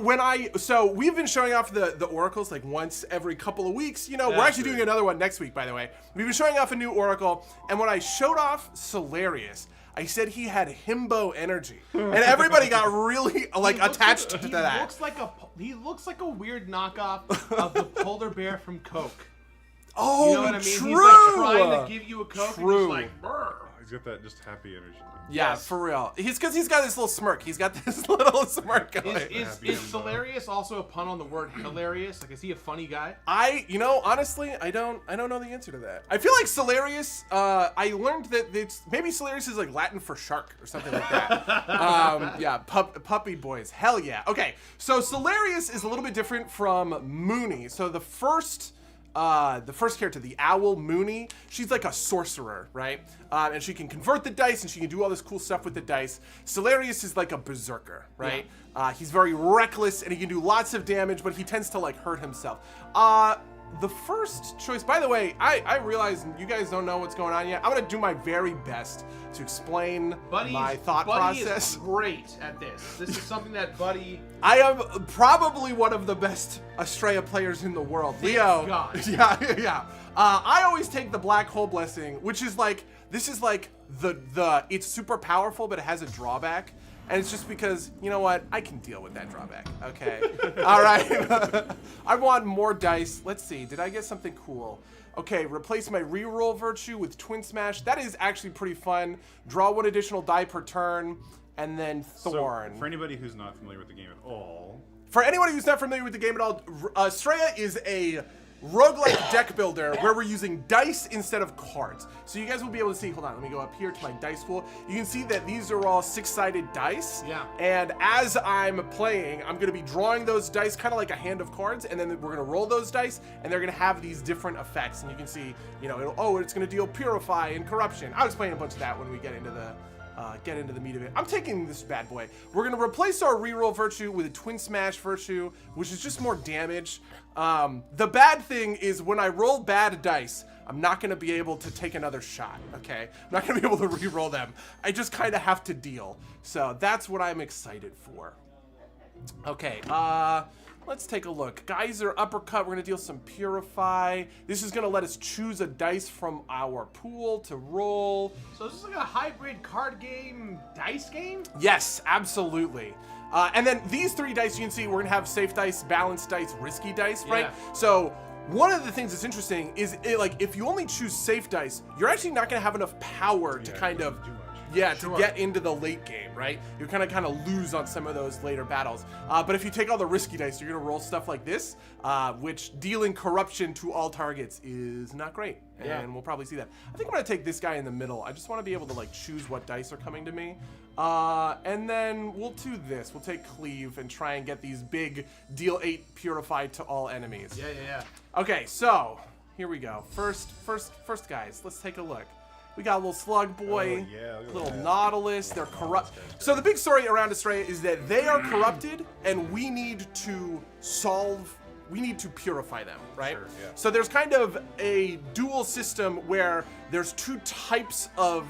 so we've been showing off the oracles like once every couple of weeks. You know, we're actually doing another one next week, by the way. We've been showing off a new oracle, and when I showed off Solarius, I said he had himbo energy, and everybody got really like attached to that. He looks like a weird knockoff of the polar bear from Coke. Oh, you know what I mean? true. He's like trying to give you a Coke, and he's like, brr. He's got that just happy energy. Yeah, for real. Because he's got this little smirk. He's got this little smirk going. Is Solarius also a pun on the word hilarious? Like, is he a funny guy? Honestly, I don't know the answer to that. I feel like Solarius, I learned that maybe Solarius is like Latin for shark or something like that. Puppy boys. Hell yeah. Okay, so Solarius is a little bit different from Mooney. So the first character, the owl Mooney, she's like a sorcerer, right? And she can convert the dice and she can do all this cool stuff with the dice. Solarius is like a berserker, right? Yeah. He's very reckless and he can do lots of damage, but he tends to like hurt himself. The first choice, by the way, I realize you guys don't know what's going on yet. I'm gonna do my very best to explain my thought process. Buddy is great at this. This is something that Buddy... I am probably one of the best Estrella players in the world. Leo. God. Yeah. I always take the Black Hole Blessing, which is like, this is like it's super powerful, but it has a drawback. And it's just because, you know what? I can deal with that drawback, okay? All right. I want more dice. Let's see. Did I get something cool? Okay, replace my reroll virtue with Twin Smash. That is actually pretty fun. Draw one additional die per turn, and then Thorn. So, for anybody who's not familiar with the game at all... Estrella is a roguelike deck builder where we're using dice instead of cards. So you guys will be able to see, hold on, let me go up here to my dice pool. You can see that these are all 6-sided dice. Yeah. And as I'm playing, I'm gonna be drawing those dice kind of like a hand of cards, and then we're gonna roll those dice, and they're gonna have these different effects. And you can see, you know, it's gonna deal Purify and Corruption. I'll explain a bunch of that when we get into the meat of it. I'm taking this bad boy. We're gonna replace our reroll virtue with a Twin Smash virtue, which is just more damage. The bad thing is when I roll bad dice, I'm not gonna be able to take another shot, okay? I'm not gonna be able to reroll them. I just kinda have to deal. So that's what I'm excited for. Okay, let's take a look. Geyser Uppercut, we're gonna deal some Purify. This is gonna let us choose a dice from our pool to roll. So is this like a hybrid card game, dice game? Yes, absolutely. And then these 3 dice you can see, we're gonna have safe dice, balanced dice, risky dice, right? Yeah. So one of the things that's interesting is if you only choose safe dice, you're actually not gonna have enough power to kind of to get into the late game, right? You're kind of lose on some of those later battles. But if you take all the risky dice, you're gonna roll stuff like this, which dealing corruption to all targets is not great. And we'll probably see that. I think I'm gonna take this guy in the middle. I just wanna be able to like choose what dice are coming to me. And then we'll do this. We'll take Cleave and try and get these big deal 8 purified to all enemies. Yeah. Okay, so here we go. First guys, let's take a look. We got a little Slug Boy, little Nautilus, they're corrupt. So the big story around Estrella is that they are corrupted and we need to purify them, right? Sure, yeah. So there's kind of a dual system where there's 2 types of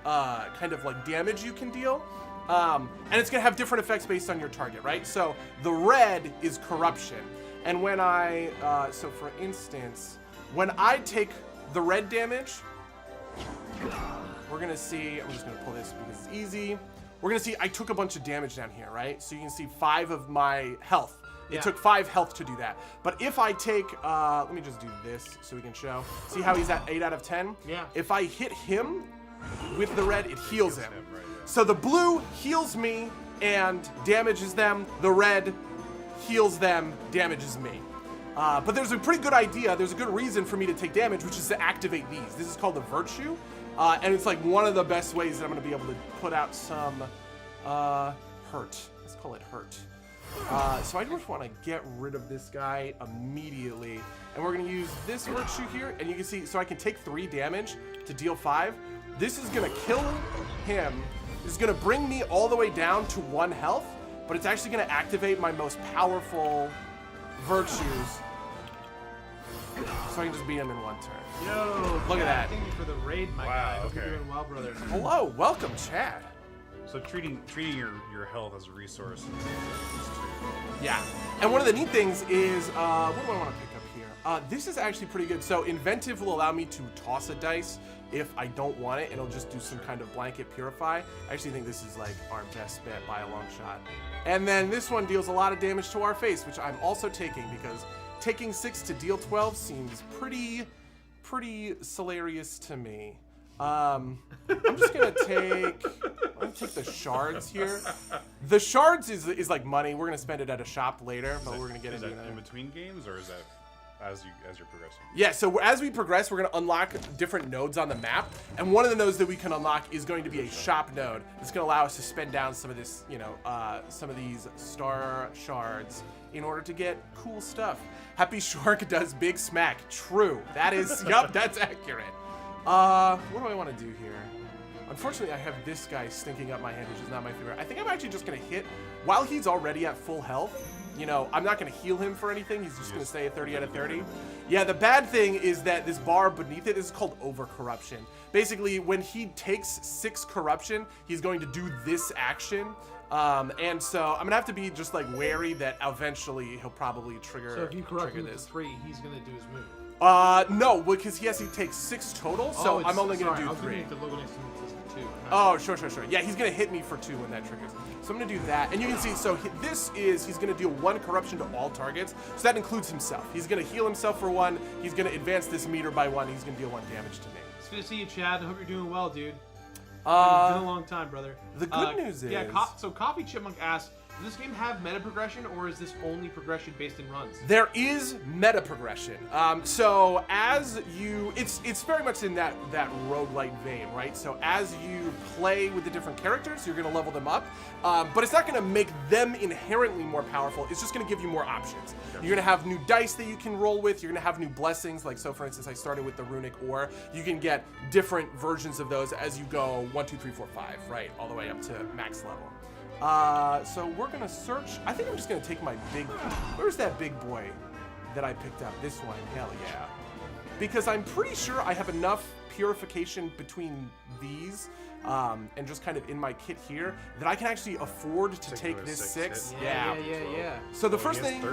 kind of like damage you can deal. And it's going to have different effects based on your target, right? So the red is corruption. And when I, so for instance, when I take the red damage, we're going to see, I'm just going to pull this because it's easy. We're going to see I took a bunch of damage down here, right? So you can see 5 of my health. It took 5 health to do that. But if I take, let me just do this so we can show. See how he's at 8 out of 10? Yeah. If I hit him with the red, it heals him. So the blue heals me and damages them. The red heals them, damages me. But there's a pretty good idea. There's a good reason for me to take damage, which is to activate these. This is called the Virtue. And it's like one of the best ways that I'm going to be able to put out some hurt. Let's call it hurt. So I just want to get rid of this guy immediately. And we're going to use this Virtue here. And you can see, so I can take 3 damage to deal 5. This is going to kill him. This is going to bring me all the way down to 1 health. But it's actually going to activate my most powerful virtues. So I can just beat him in 1 turn. Yo, look at that. Thank you for the raid, my guy. Hope you're doing well, brother. Hello, welcome, Chad. So treating your health as a resource. Yeah, and one of the neat things is, what do I want to pick up here? This is actually pretty good. So Inventive will allow me to toss a dice if I don't want it. It'll just do some kind of blanket purify. I actually think this is like our best bet by a long shot. And then this one deals a lot of damage to our face, which I'm also taking because taking 6 to deal 12 seems pretty hilarious to me. I'm just gonna take the shards here. The shards is like money. We're gonna spend it at a shop later, but we're gonna get into that in between games, or is that as you're progressing? Yeah, so as we progress, we're gonna unlock different nodes on the map, and one of the nodes that we can unlock is going to be a shop node. It's gonna allow us to spend down some of this, some of these star shards in order to get cool stuff. Happy Shark does big smack. True. That is, yup, that's accurate. What do I want to do here? Unfortunately, I have this guy stinking up my hand, which is not my favorite. I think I'm actually just going to hit, while he's already at full health, I'm not going to heal him for anything. He's just going to stay at 30 out of 30. Yeah, the bad thing is that this bar beneath it is called over-corruption. Basically, when he takes 6 corruption, he's going to do this action. And so I'm gonna have to be just like wary that eventually he'll probably trigger. So if you corrupt him this. to 3, he's gonna do his move. No, because he has to take 6 total. So I'm only gonna do 3. Oh, sure. Yeah, he's gonna hit me for 2 when that triggers. So I'm gonna do that, and you can see. So he's gonna deal 1 corruption to all targets. So that includes himself. He's gonna heal himself for 1. He's gonna advance this meter by 1. He's gonna deal 1 damage to me. It's good to see you, Chad. I hope you're doing well, dude. It's been a long time, brother. The good news is... Yeah, so Coffee Chipmunk asked, does this game have meta progression, or is this only progression based in runs? There is meta progression. So as you... It's very much in that roguelite vein, right? So as you play with the different characters, you're going to level them up. But it's not going to make them inherently more powerful. It's just going to give you more options. You're going to have new dice that you can roll with. You're going to have new blessings. Like, so for instance, I started with the runic ore. You can get different versions of those as you go 1, 2, 3, 4, 5, right? All the way up to max level. So we're going to search. I think I'm just going to take my big... Where's that big boy that I picked up? This one. Hell yeah. Because I'm pretty sure I have enough purification between these and just kind of in my kit here that I can actually afford to take this 6. Yeah. So the first thing...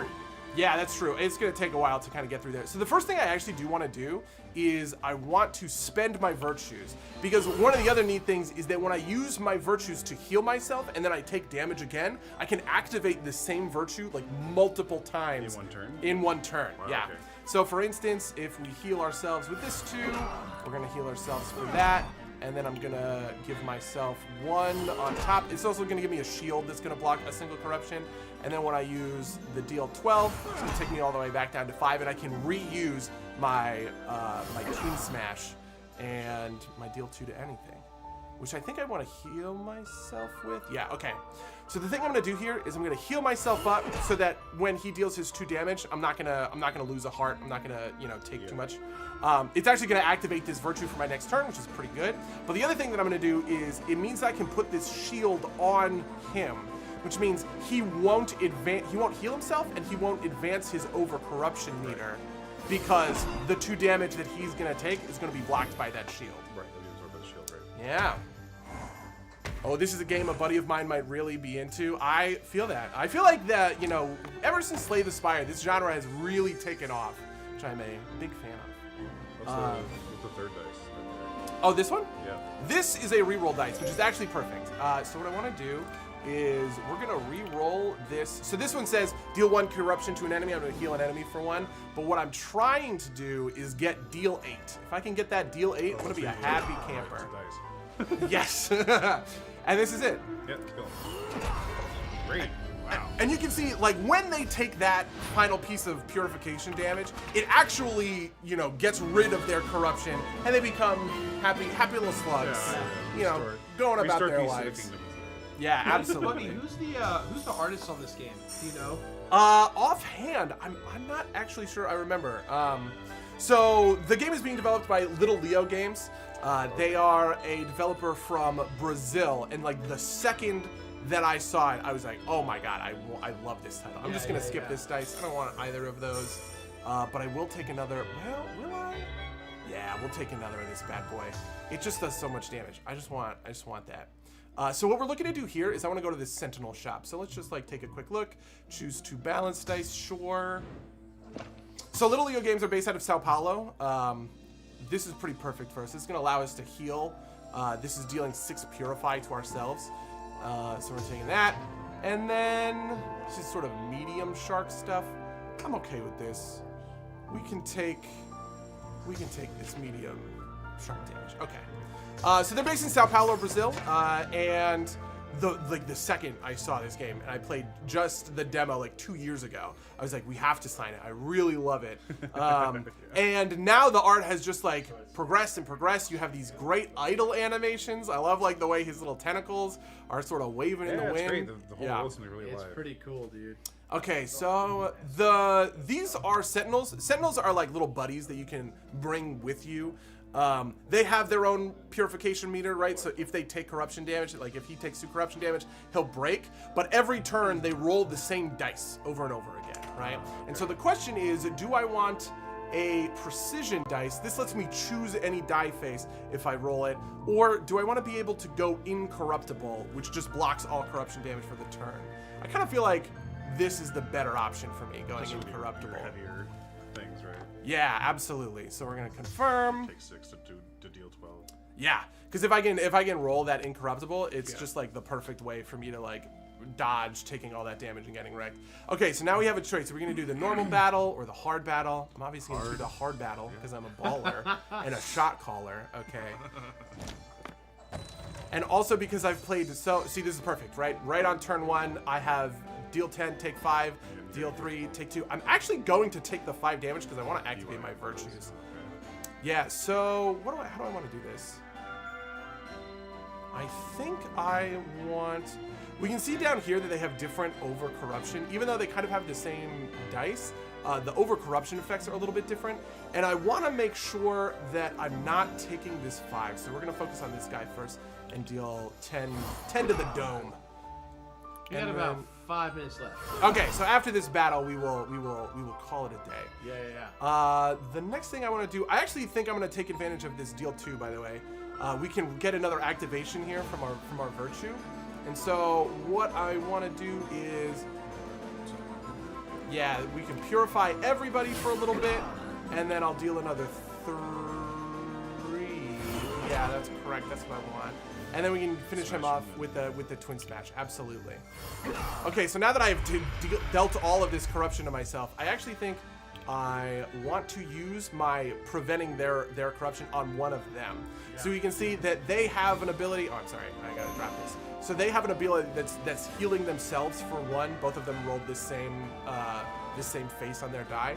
Yeah, that's true. It's going to take a while to kind of get through there. So the first thing I actually do want to do is I want to spend my virtues. Because one of the other neat things is that when I use my virtues to heal myself and then I take damage again, I can activate the same virtue like multiple times. In 1 turn? In 1 turn, Wow, yeah. okay. So for instance, if we heal ourselves with this 2, we're going to heal ourselves for that. And then I'm going to give myself 1 on top. It's also going to give me a shield that's going to block a single corruption. And then when I use the deal 12, it's going to take me all the way back down to 5, and I can reuse my my Twin Smash and my deal 2 to anything, which I think I want to heal myself with. Yeah, okay. So the thing I'm going to do here is I'm going to heal myself up so that when he deals his 2 damage, I'm not gonna lose a heart. I'm not gonna take too much. It's actually going to activate this virtue for my next turn, which is pretty good. But the other thing that I'm going to do is it means I can put this shield on him, which means he won't heal himself and he won't advance his over-corruption meter because the 2 damage that he's going to take is going to be blocked by that shield. Right, that absorb the shield, right? Yeah. oh, this is a game a buddy of mine might really be into. I feel that. I feel like that, you know, ever since Slay the Spire, this genre has really taken off, which I'm a big fan of. What's the third dice? Right there? Oh, this one? Yeah. This is a reroll dice, which is actually perfect. So what I want to do is we're going to re-roll this. So this one says deal 1 corruption to an enemy. I'm going to heal an enemy for 1. But what I'm trying to do is get deal 8. If I can get that deal 8, I'm going to be a happy camper. Yes. And this is it. Yep, go. Great. Wow. And you can see, like, when they take that final piece of purification damage, it actually, you know, gets rid of their corruption, and they become happy little slugs. You know, going about their lives. Yeah, absolutely. Who's the artist on this game? Do you know? Offhand, I'm not actually sure. I remember. So the game is being developed by Little Leo Games. They are a developer from Brazil, and like the second that I saw it, I was like, oh my god, I love this title. I'm just gonna skip this dice. I don't want either of those, but I will take another. Well, will I? Yeah, we'll take another of this bad boy. It just does so much damage. I just want that. So what we're looking to do here is I want to go to this Sentinel shop. So let's just like take a quick look. Choose 2 balanced dice, sure. So Little Leo Games are based out of Sao Paulo. This is pretty perfect for us. This is going to allow us to heal. This is dealing 6 Purify to ourselves. So we're taking that. And then this is sort of medium shark stuff. I'm okay with this. We can take this medium shark damage. Okay. So they're based in Sao Paulo, Brazil. And the second I saw this game, and I played just the demo like 2 years ago, I was like, we have to sign it. I really love it. And now the art has just like progressed and progressed. You have these great idle animations. I love like the way his little tentacles are sort of waving in the wind. Great. The whole world's gonna be really alive. It's pretty cool, dude. Okay, so these are Sentinels. Sentinels are like little buddies that you can bring with you. They have their own purification meter, right? So if they take corruption damage, like if he takes 2 corruption damage, he'll break. But every turn, they roll the same dice over and over again, right? And so the question is, do I want a precision dice? This lets me choose any die face if I roll it. Or do I want to be able to go incorruptible, which just blocks all corruption damage for the turn? I kind of feel like this is the better option for me, going incorruptible. Heavier things, right? Yeah, absolutely. So we're gonna confirm. Take 6 to deal 12. Yeah, because if I can roll that incorruptible, it's just like the perfect way for me to like dodge taking all that damage and getting wrecked. Okay, so now we have a choice. We're gonna do the normal battle or the hard battle. I'm obviously gonna do the hard battle because I'm a baller and a shot caller. Okay. And also because I've played see, this is perfect, right? Right on turn 1, I have deal 10, take 5, deal 3, take 2. I'm actually going to take the 5 damage because I want to activate my virtues. Yeah, so how do I want to do this? I think I want... We can see down here that they have different over-corruption. Even though they kind of have the same dice, the over-corruption effects are a little bit different. And I want to make sure that I'm not taking this 5. So we're going to focus on this guy first and deal 10 to the dome. We got about 5 minutes left. Okay, so after this battle, we will call it a day. Yeah. The next thing I want to do, I actually think I'm going to take advantage of this deal 2. By the way, we can get another activation here from our virtue, and so what I want to do is, yeah, we can purify everybody for a little bit, and then I'll deal another 3. Yeah, that's correct. That's what I want. And then we can finish him off with the twin smash. Absolutely. Okay, so now that I've dealt all of this corruption to myself, I actually think I want to use my preventing their corruption on one of them. Yeah. So you can see that they have an ability. Oh, I'm sorry, I gotta drop this. So they have an ability that's healing themselves for 1. Both of them rolled this same face on their die.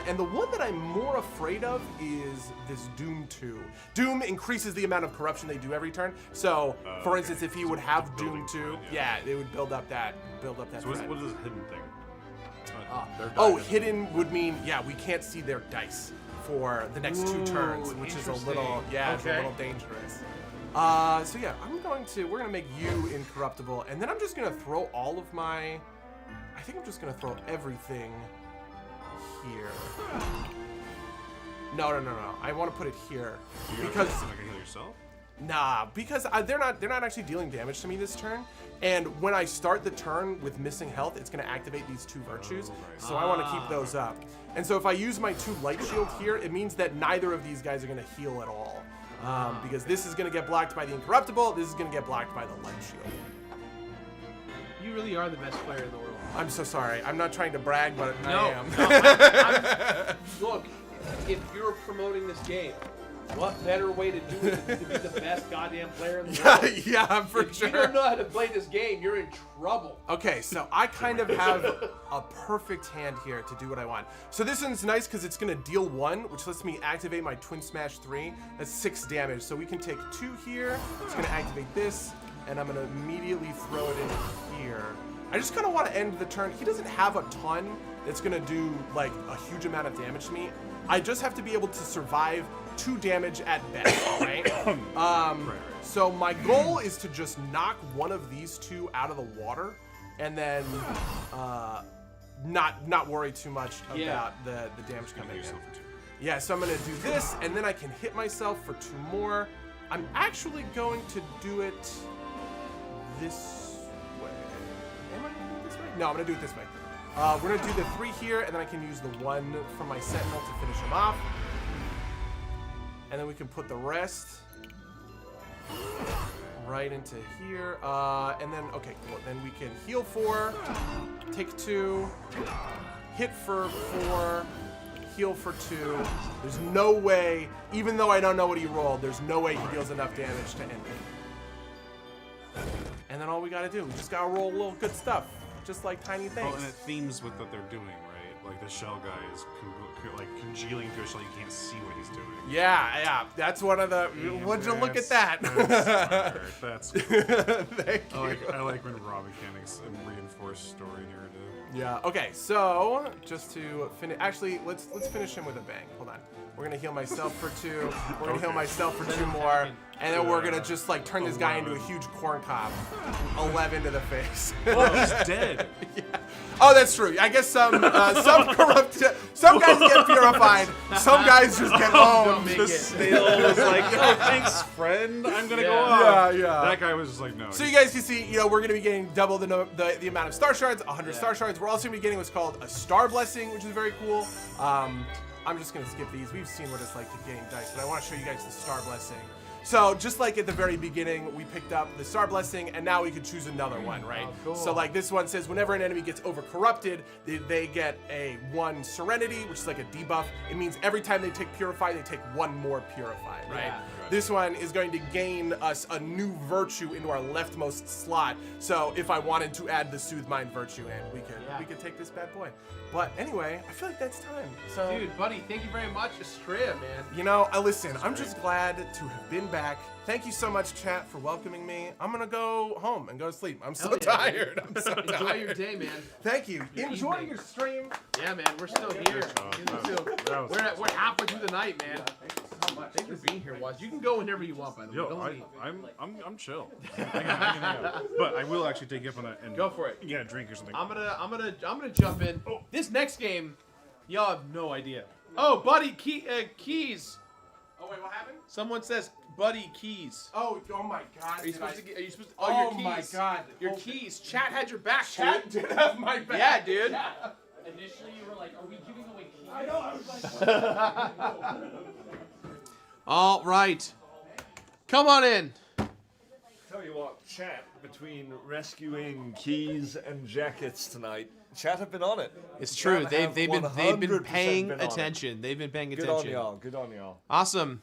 And the one that I'm more afraid of is this Doom 2. Doom increases the amount of corruption they do every turn. So, for instance, if he would have Doom 2, yeah, it would build up that. So what is this hidden thing? Hidden would mean, yeah, we can't see their dice for the next 2 turns, which is a little, it's a little dangerous. So yeah, we're gonna make you incorruptible, and then I'm just gonna throw all of my, I think I'm just gonna throw everything here. No. I want to put it here because. You're not gonna heal yourself? Nah, because they're not actually dealing damage to me this turn. And when I start the turn with missing health, it's going to activate these 2 virtues. So I want to keep those up. And so if I use my 2 light shield here, it means that neither of these guys are going to heal at all. Because this is going to get blocked by the incorruptible. This is going to get blocked by the light shield. You really are the best player in the world. I'm so sorry. I'm not trying to brag, but I am. Look, if you're promoting this game, what better way to do it than to be the best goddamn player in the world? Yeah, for if sure. If you don't know how to play this game, you're in trouble. Okay, so I kind of have a perfect hand here to do what I want. So this one's nice because it's going to deal 1, which lets me activate my Twin Smash 3. That's 6 damage. So we can take 2 here. It's going to activate this, and I'm going to immediately throw it in here. I just kind of want to end the turn. He doesn't have a ton that's going to do like a huge amount of damage to me. I just have to be able to survive 2 damage at best, right? So my goal is to just knock one of these 2 out of the water, and then not worry too much about the damage coming in. Yeah, so I'm gonna do this, and then I can hit myself for 2 more. I'm actually going to do it this way. Am I gonna do it this way? No, I'm gonna do it this way. We're gonna do the 3 here, and then I can use the 1 from my Sentinel to finish him off. And then we can put the rest right into here. And then, okay, cool. Then we can heal 4, take 2, hit for 4, heal for 2. There's no way, even though I don't know what he rolled, there's no way he deals enough damage to end it. And then all we gotta do, we just gotta roll a little good stuff. Just like tiny things. Oh, and it themes with what they're doing, right? Like the shell guy is congealing to a shell, you can't see what he's doing. Yeah, that's one of the. Would you look at that? That's Thank you. I like when raw mechanics reinforce story narrative. Yeah. Okay. So just to finish, actually, let's finish him with a bang. Hold on. We're gonna heal myself for 2. We're gonna heal myself for 2 more, and then we're gonna just like turn this guy into a huge corn cob. 11 to the face. Oh, he's dead. Yeah. Oh, that's true. I guess some corrupt, some guys get purified. Some guys just get owned. The snail was like, "Oh, thanks, friend. I'm gonna go on." Yeah. That guy was just like, "No." So you guys can see, we're gonna be getting double the amount of star shards, 100 star shards. We're also gonna be getting what's called a star blessing, which is very cool. I'm just gonna skip these. We've seen what it's like to gain dice, but I want to show you guys the star blessing. So just like at the very beginning, we picked up the star blessing, and now we could choose another one, right? Oh, cool. So like this one says, whenever an enemy gets over corrupted, they get a 1 serenity, which is like a debuff. It means every time they take purify, they take 1 more purify, right? Yeah. This one is going to gain us a new virtue into our leftmost slot. So if I wanted to add the Soothe Mind virtue in, we could take this bad boy. But anyway, I feel like that's time. So, dude, buddy, thank you very much, Estrella, man. Listen, I'm just glad to have been back. Thank you so much, chat, for welcoming me. I'm gonna go home and go to sleep. I'm so tired. I'm so tired. Enjoy your day, man. Thank you. Enjoy your stream. Yeah, man, we're still here. We're halfway through the night, man. Thanks for being here, Waz. You can go whenever you want, by the way. Yo, I'm chill. I can hang out. But I will actually take you up on that and go for it. Get a drink or something. I'm gonna jump in. Oh, this next game, y'all have no idea. Oh, buddy, keys. Oh wait, what happened? Someone says, buddy, keys. Oh my God. Are you supposed to? Your keys. Oh my God. Your keys. Chat had your back. Chat dude. did have my back. Yeah, dude. Yeah. Initially, you were like, "Are we giving away keys?" I know. I was like, All right. Come on in. Tell you what, chat between rescuing keys and jackets tonight. Chat have been on it. It's true. Chat They've have been 100% paying been on it. attention. They've been paying Good attention. on y'all. Good on y'all. Awesome.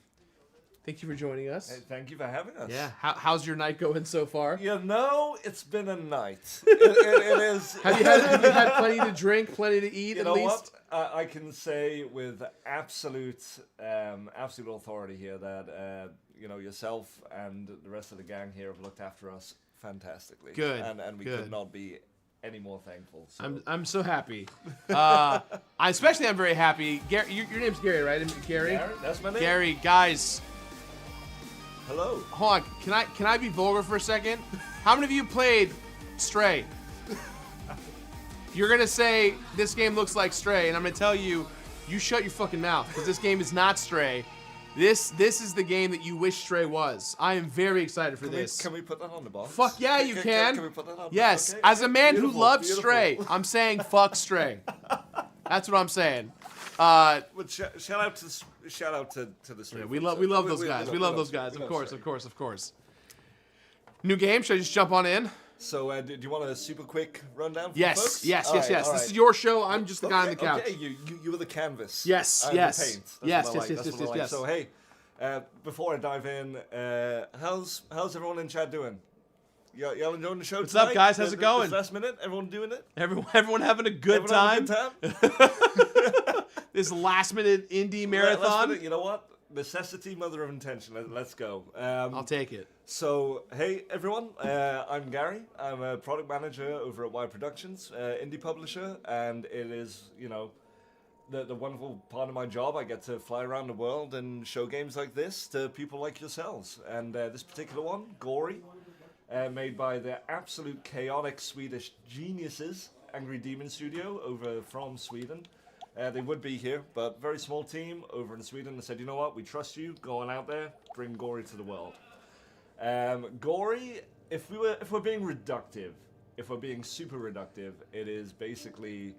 Thank you for joining us. Hey, thank you for having us. Yeah. How's your night going so far? You know, it's been a night. It is. Have you had plenty to drink, plenty to eat? You at know least? what? I can say with absolute authority here that yourself and the rest of the gang here have looked after us fantastically. Good. And we could not be any more thankful. So. I'm so happy. I'm very happy. Gary, your name's Gary, right? Gary. That's my name. Gary, guys. Hello. Hold on. Can I be vulgar for a second? How many of you played Stray? You're gonna say this game looks like Stray, and I'm gonna tell you, you shut your fucking mouth, because this game is not Stray. This is the game that you wish Stray was. I am very excited for this. Can we put that on the box? Fuck yeah, you can. Can we put that on? Yes, Okay, as a man who beautiful, loves beautiful. Stray, I'm saying fuck Stray. That's what I'm saying. Shout out to the Stray. Yeah, we love those guys. We love those guys. Of course. New game. Should I just jump on in? So, do you want a super quick rundown? For Yes, folks? yes. All right. This is your show. I'm just the guy on the couch. Okay, you were the canvas. Yes, I'm yes. the paint. That's Yes, what I like. yes, That's yes, what I like. yes. So hey, before I dive in, how's everyone in chat doing? Y'all enjoying the show What's tonight? up, guys? How's it going? This last minute, everyone doing it? Everyone having a good time. This last minute indie marathon. Last minute, you know what? Necessity, mother of intention. Let's go. I'll take it. So, hey everyone, I'm Gary. I'm a product manager over at Wired Productions, indie publisher, and it is, the wonderful part of my job. I get to fly around the world and show games like this to people like yourselves. And this particular one, Gory, made by the absolute chaotic Swedish geniuses, Angry Demon Studio, over from Sweden. They would be here, but very small team over in Sweden. They said, you know what, we trust you, go on out there, bring Gory to the world. Gory, if we're being reductive, if we're being super reductive, it is basically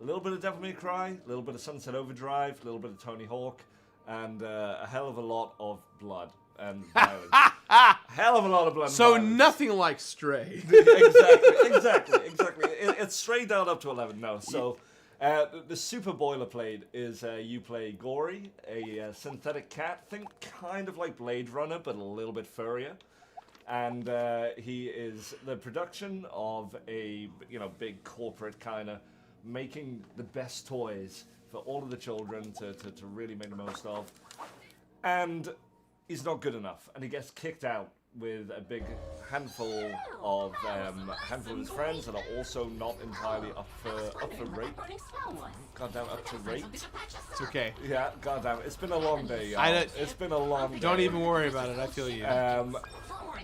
a little bit of Devil May Cry, a little bit of Sunset Overdrive, a little bit of Tony Hawk, and a hell of a lot of blood and violence. Hell of a lot of blood. So and violence. nothing like Stray. Exactly. It's straight down up to 11 now. So the super boilerplate is you play Gory, a synthetic cat, think kind of like Blade Runner, but a little bit furrier. And he is the production of a big corporate kind of making the best toys for all of the children to really make the most of. And he's not good enough, and he gets kicked out with a big handful of his friends that are also not entirely up for rate. Goddamn, up to rate. It's okay. Yeah, goddamn, it's been a long day, y'all. It's been a long day. Don't even worry about it. I feel you.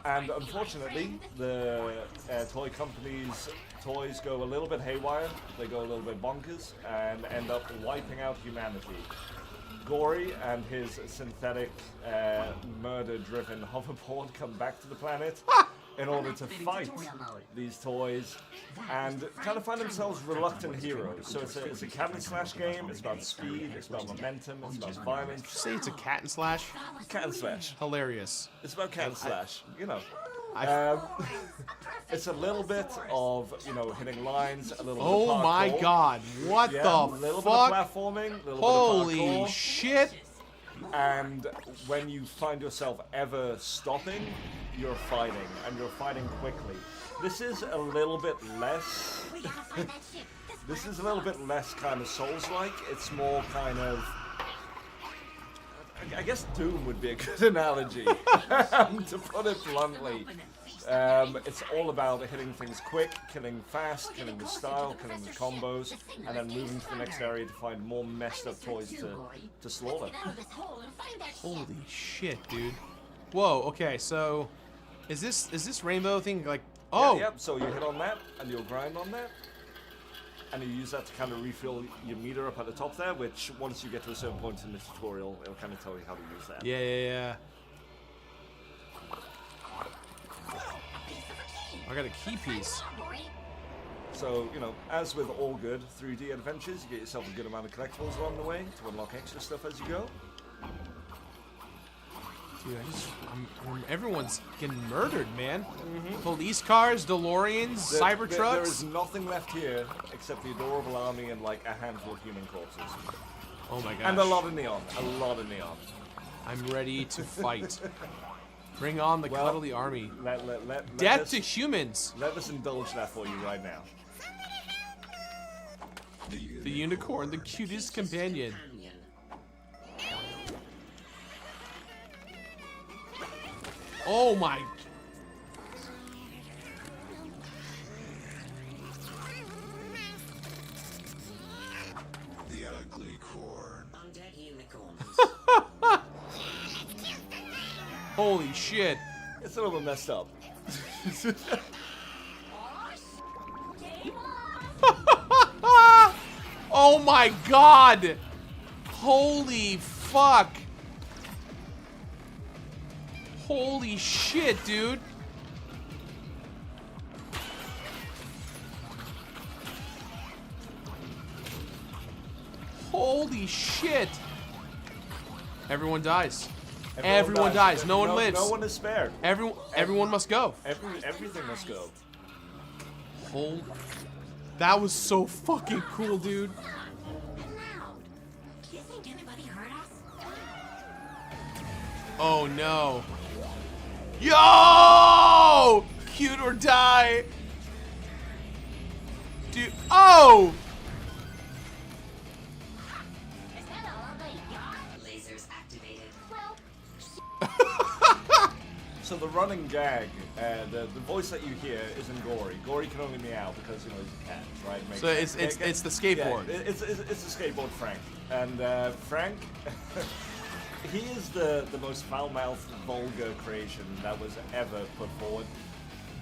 And unfortunately, the toy company's toys go a little bit haywire. They go a little bit bonkers and end up wiping out humanity. Gory and his synthetic, murder-driven hoverboard come back to the planet in order to fight these toys and kind of find themselves reluctant heroes. So it's a cat and slash game. It's about speed. It's about momentum. It's about violence. Did you say it's a cat and slash? Cat and slash. Hilarious. It's about cat and slash. It's a little bit of hitting lines, a little bit of Oh parkour. my god, what the A little fuck? bit of platforming, a little Holy bit of parkour. shit. And when you find yourself ever stopping, you're fighting, and you're fighting quickly. This is a little bit less... this is a little bit less kind of Souls-like. It's more kind of... I guess Doom would be a good analogy, to put it bluntly. It's all about hitting things quick, killing fast, killing with style, killing with combos, and then moving to the next area to find more messed up toys to slaughter. Holy shit, dude. Whoa, okay, so is this rainbow thing like Yep, so you hit on that and you'll grind on that. And you use that to kind of refill your meter up at the top there, which once you get to a certain point in the tutorial, it'll kind of tell you how to use that. Yeah. I got a key piece. So, as with all good 3D adventures, you get yourself a good amount of collectibles along the way to unlock extra stuff as you go. Dude, everyone's getting murdered, man. Police cars, DeLoreans, Cybertrucks. There is nothing left here except the adorable army and like a handful of human corpses. Oh my gosh. And a lot of neon. I'm ready to fight. Bring on the cuddly army. Death to humans. Let us indulge that for you right now. The unicorn, the cutest companion. Oh my. The ugly corn. Undead unicorns. Holy shit. It's a little bit messed up. Oh my god. Holy fuck. Holy shit, dude. Holy shit. Everyone dies. Everyone dies. No one lives. No one is spared. Everyone must go. Everything must go. Hold. That was so fucking cool, dude. Do you think anybody heard us? Oh no. Yo! Cute or die. Dude. Oh! Is that all they got? Lasers activated. Well, So the running gag, the voice that you hear isn't Gory. Gory can only meow because he's a cat, right? So it's the skateboard. Yeah, it's the skateboard Frank, and Frank, he is the most foul-mouthed, vulgar creation that was ever put forward.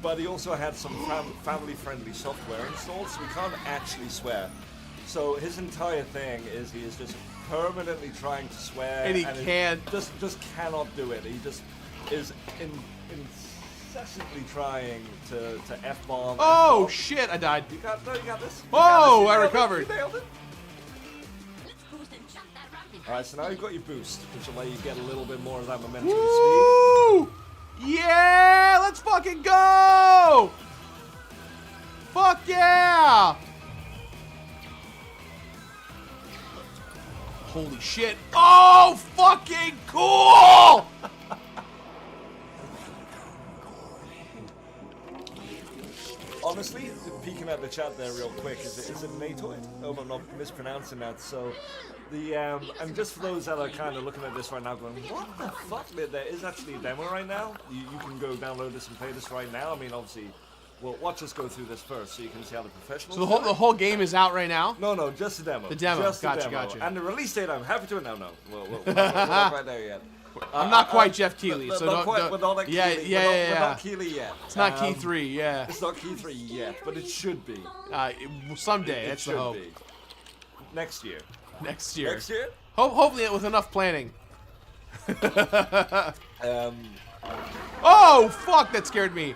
But he also had some family-friendly software installed, so he can't actually swear. So his entire thing is he is just permanently trying to swear, And he can't. Just cannot do it. He just is incessantly trying to f-bomb. Oh shit! I died. You got this. Oh, I recovered. You nailed it. Alright, so now you've got your boost, which will let you get a little bit more of that momentum and speed. Woo! Yeah! Let's fucking go! Fuck yeah! Holy shit. Oh, fucking cool! Honestly, peeking at the chat there real quick, is it Natoid? Hope I'm not mispronouncing that. So, and just for those that are kind of looking at this right now going, what the fuck? There is actually a demo right now. You can go download this and play this right now. I mean, obviously, well, watch us go through this first so you can see how the professionals So the whole game is out right now? No, just the demo. The demo, Just the gotcha, demo. gotcha. And the release date, I'm happy to announce. No. We're not right there yet. I'm not quite Jeff Keighley, so not quite, don't. we're not at Yeah, Keighley. yeah, We're yeah. not Keighley yet. It's not Key 3, yeah. It's not Key 3 yet, but it should be. Someday, It that's the should hope. be. Next year. Next year. Next year? Hopefully with enough planning. Um, Oh, fuck, that scared me.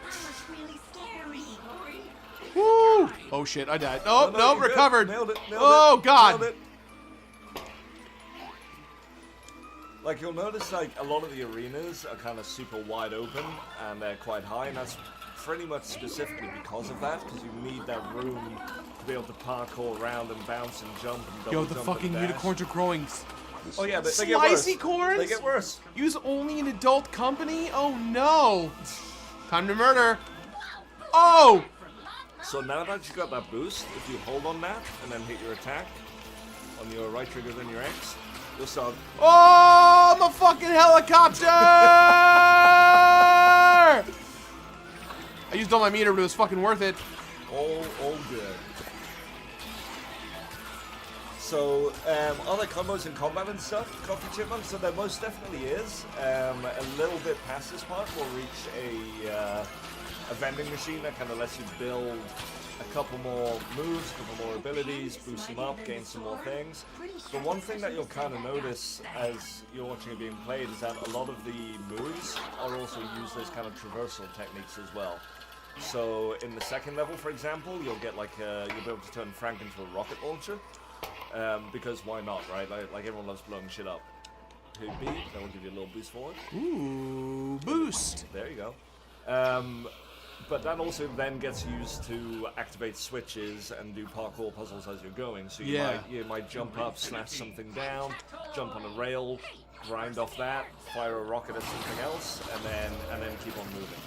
Woo! Oh shit, I died. Oh, no, you're good. recovered. Nailed it. Oh, God. Nailed it. Like, you'll notice, like, a lot of the arenas are kind of super wide open, and they're quite high, and that's pretty much specifically because of that, because you need that room to be able to parkour around and bounce and jump and double Yo, the jump fucking and dash. unicorns are growing. Oh yeah, they get worse. Slicey corns? They get worse. Use only in adult company? Oh no. Time to murder. Oh! So now that you got that boost, if you hold on that and then hit your attack on your right trigger then your X, you'll start. Oh, I'm a fucking helicopter! I used all my meter, but it was fucking worth it. All good. So, are there combos in combat and stuff, Coffee Chipmunk? So there most definitely is. A little bit past this part, we'll reach a vending machine that kind of lets you build a couple more moves, a couple more abilities, boost them up, gain some more things. But one thing that you'll kind of notice as you're watching it being played is that a lot of the moves are also used as kind of traversal techniques as well. So in the second level, for example, you'll get like you'll be able to turn Frank into a rocket launcher. Because why not, right? Like everyone loves blowing shit up. Hit B, that will give you a little boost forward. Ooh, boost. There you go. But that also then gets used to activate switches and do parkour puzzles as you're going. So you might jump up, slash something down, jump on a rail, grind off that, fire a rocket at something else, and then keep on moving.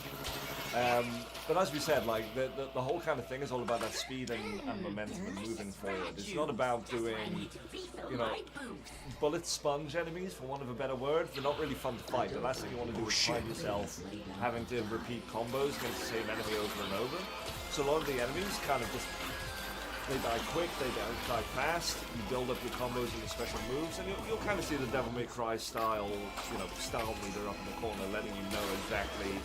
But as we said, like the whole kind of thing is all about that speed and momentum and moving forward. It's not about doing, bullet sponge enemies, for want of a better word. They're not really fun to fight. The last thing you want to do is find yourself having to repeat combos against the same enemy over and over. So a lot of the enemies kind of just, they die quick, they die fast. You build up your combos and your special moves, and you'll kind of see the Devil May Cry style, style meter up in the corner, letting you know exactly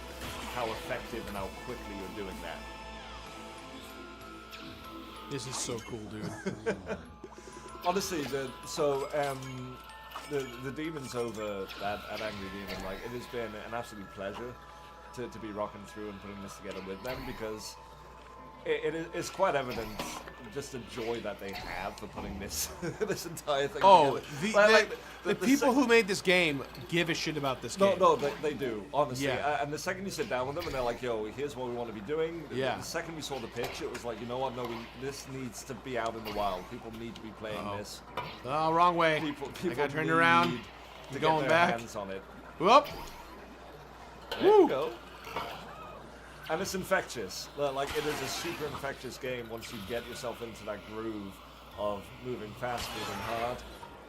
how effective and how quickly you're doing that. This is so cool, dude. Honestly, the demons over at Angry Demon, like, it has been an absolute pleasure to be rocking through and putting this together with them, because it's quite evident just the joy that they have for putting this this entire thing together. The people who made this game give a shit about this game. No, they do, honestly. Yeah. And the second you sit down with them and they're like, yo, here's what we want to be doing. Yeah. The second we saw the pitch, it was like, you know what, no, this needs to be out in the wild. People need to be playing this. Oh, wrong way. People I got turned need around. to Going get their back. hands on it. Whoop. There you go. And it's infectious. Like, it is a super infectious game once you get yourself into that groove of moving fast, moving hard.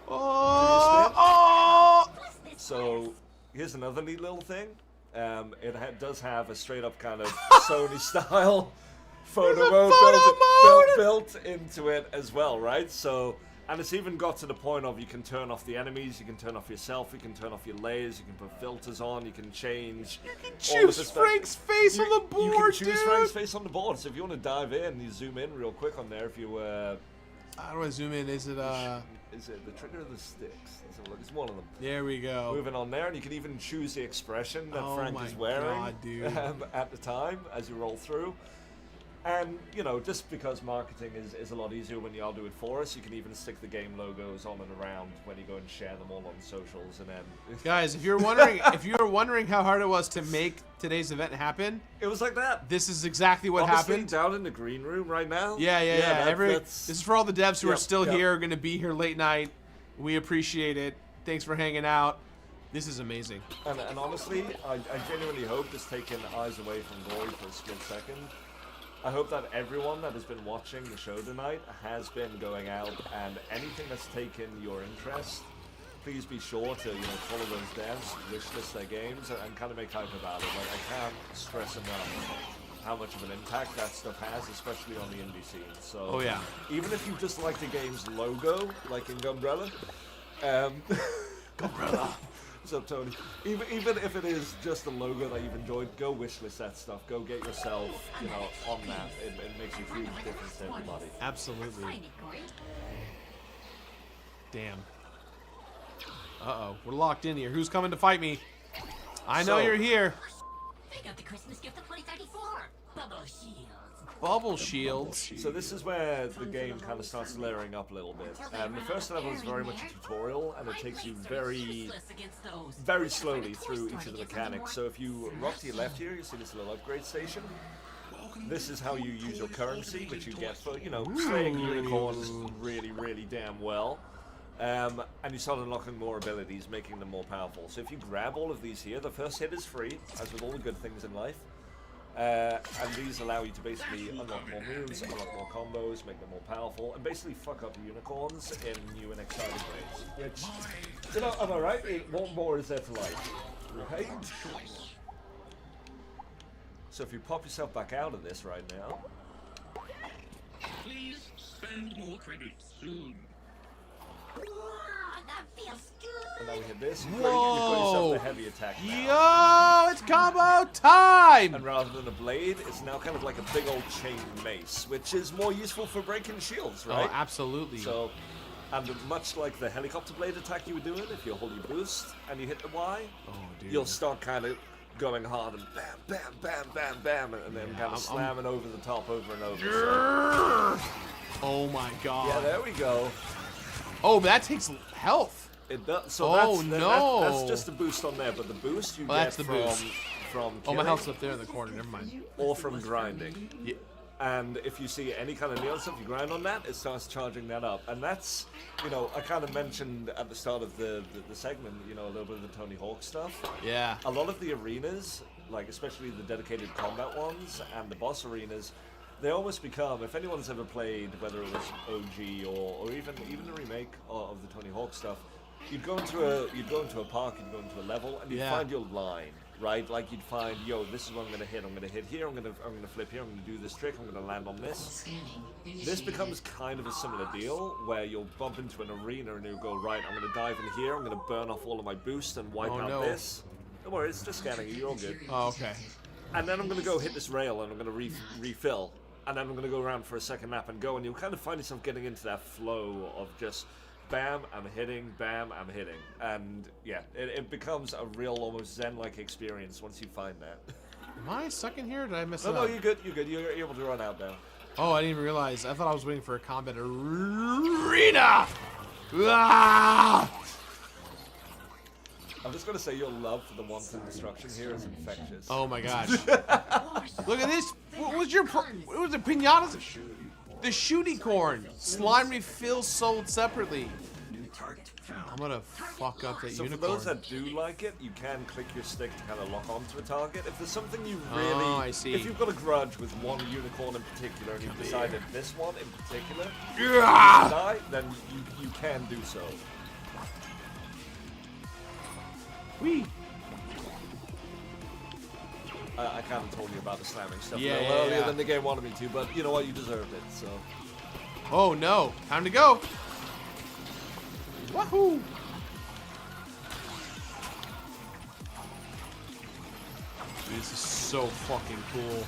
Oh! So, here's another neat little thing. It does have a straight up kind of Sony style photo mode built into it as well, right? So, and it's even got to the point of you can turn off the enemies, you can turn off yourself, you can turn off your layers, you can put filters on, you can change. Choose Frank's face on the board, You can choose dude. Frank's face on the board. So if you want to dive in, you zoom in real quick on there. If you how do I zoom in? Is it the trigger of the sticks? Let's have a look. It's one of them. There we go. Moving on there, and you can even choose the expression that Oh Frank my is wearing God, dude. At the time as you roll through. And, you know, just because marketing is a lot easier when you all do it for us, you can even stick the game logos on and around when you go and share them all on socials, and then Guys, if you're wondering how hard it was to make today's event happen, it was like that. This is exactly what Honestly, happened. down in the green room right now. Yeah. That's, This is for all the devs who are Yep, still yep. here, going to be here late night. We appreciate it. Thanks for hanging out. This is amazing. And honestly, I genuinely hope, just taking eyes away from Gory for a split second, I hope that everyone that has been watching the show tonight has been going out, and anything that's taken your interest, please be sure to follow those devs, wishlist their games, and kind of make hype about it. Like, I can't stress enough how much of an impact that stuff has, especially on the indie scene. So, Oh, yeah. even if you just like the game's logo, like in Gunbrella, Gunbrella. What's up, Tony? Even if it is just a logo that you've enjoyed, go wishlist that stuff. Go get yourself, on that. It makes a huge difference to everybody. Absolutely. Damn. Uh-oh. We're locked in here. Who's coming to fight me? I know you're here. They got the Christmas gift of 2034. Bubble shields. Bubble shields. So this is where the game kind of starts layering up a little bit. The first level is very much a tutorial, and it takes you very slowly through each of the mechanics. So if you rock to your left here, you see this little upgrade station. This is how you use your currency, which you get for, slaying unicorns really, really damn well. And you start unlocking more abilities, making them more powerful. So if you grab all of these here, the first hit is free, as with all the good things in life. And these allow you to basically unlock more moves, unlock more combos, make them more powerful, and basically fuck up unicorns in new and exciting ways. Which, am I right? What more is there to like? Right? So if you pop yourself back out of this right now. Please spend more credits soon. That feels good. And now we hit this. You've got yourself the heavy attack Yo, now. it's combo time! And rather than a blade, it's now kind of like a big old chain mace, which is more useful for breaking shields, right? Oh, absolutely. So, and much like the helicopter blade attack you were doing, if you hold your boost and you hit the Y, you'll start kind of going hard and bam, bam, bam, bam, bam, and then kind of slamming over the top over and over. So. Oh my god. Yeah, there we go. Oh, but that takes health. It does. So Oh, that's, no. that's just a boost on there, but the boost you that's get the boost. from Oh, killing, my health's up there in the corner. Never mind. or from grinding. Yeah. And if you see any kind of neon stuff, you grind on that, it starts charging that up. And that's, I kind of mentioned at the start of the segment, a little bit of the Tony Hawk stuff. Yeah. A lot of the arenas, like especially the dedicated combat ones and the boss arenas, they almost become, if anyone's ever played, whether it was OG or even the remake of the Tony Hawk stuff, you'd go into a park, you'd go into a level, and you'd find your line, right? Like you'd find, this is what I'm gonna hit. I'm gonna hit here. I'm gonna flip here. I'm gonna do this trick. I'm gonna land on this. This becomes kind of a similar deal where you'll bump into an arena and you'll go, right, I'm gonna dive in here. I'm gonna burn off all of my boost and wipe out this. Don't worry, it's just scanning you. You're all good. Oh, okay. And then I'm gonna go hit this rail and I'm gonna refill. And then I'm going to go around for a second lap and go, and you'll kind of find yourself getting into that flow of just bam, I'm hitting, bam, I'm hitting. And yeah, it becomes a real, almost zen-like experience once you find that. Am I stuck in here? Or did I mess No, it no, up? you're good, you're good. You're able to run out now. Oh, I didn't even realize. I thought I was waiting for a combat arena. Ah! I'm just gonna say your love for the wanton destruction here is infectious. Oh my gosh! Look at this. What was your? What was it? Pinatas? The shooty corn. Slime refill sold separately. I'm gonna fuck up that So unicorn. for those that do like it, you can click your stick to kind of lock onto a target. If there's something you really, I see. if you've got a grudge with one unicorn in particular, and you've decided this one in particular, Yeah. die, then you can do so. Whee! I kind of told you about the slamming stuff Yeah, a little yeah, earlier yeah. than the game wanted me to, but you know what? You deserved it. So. Oh no! Time to go. Wahoo! This is so fucking cool.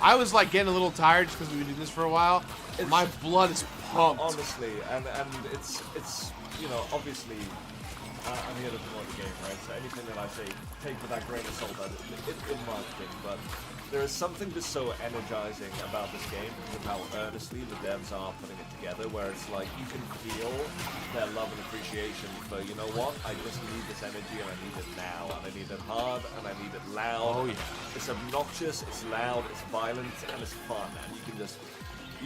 I was like getting a little tired just because we've been doing this for a while. My blood is pumped. Honestly, and it's you know, obviously I'm here to promote the game, right? So anything that I say, take with that grain of salt, in my opinion. But there is something just so energizing about this game with how earnestly the devs are putting it together, where it's like you can feel their love and appreciation for, you know what, I just need this energy and I need it now, and I need it hard and I need it loud. Oh yeah. It's obnoxious, it's loud, it's violent, and it's fun, and you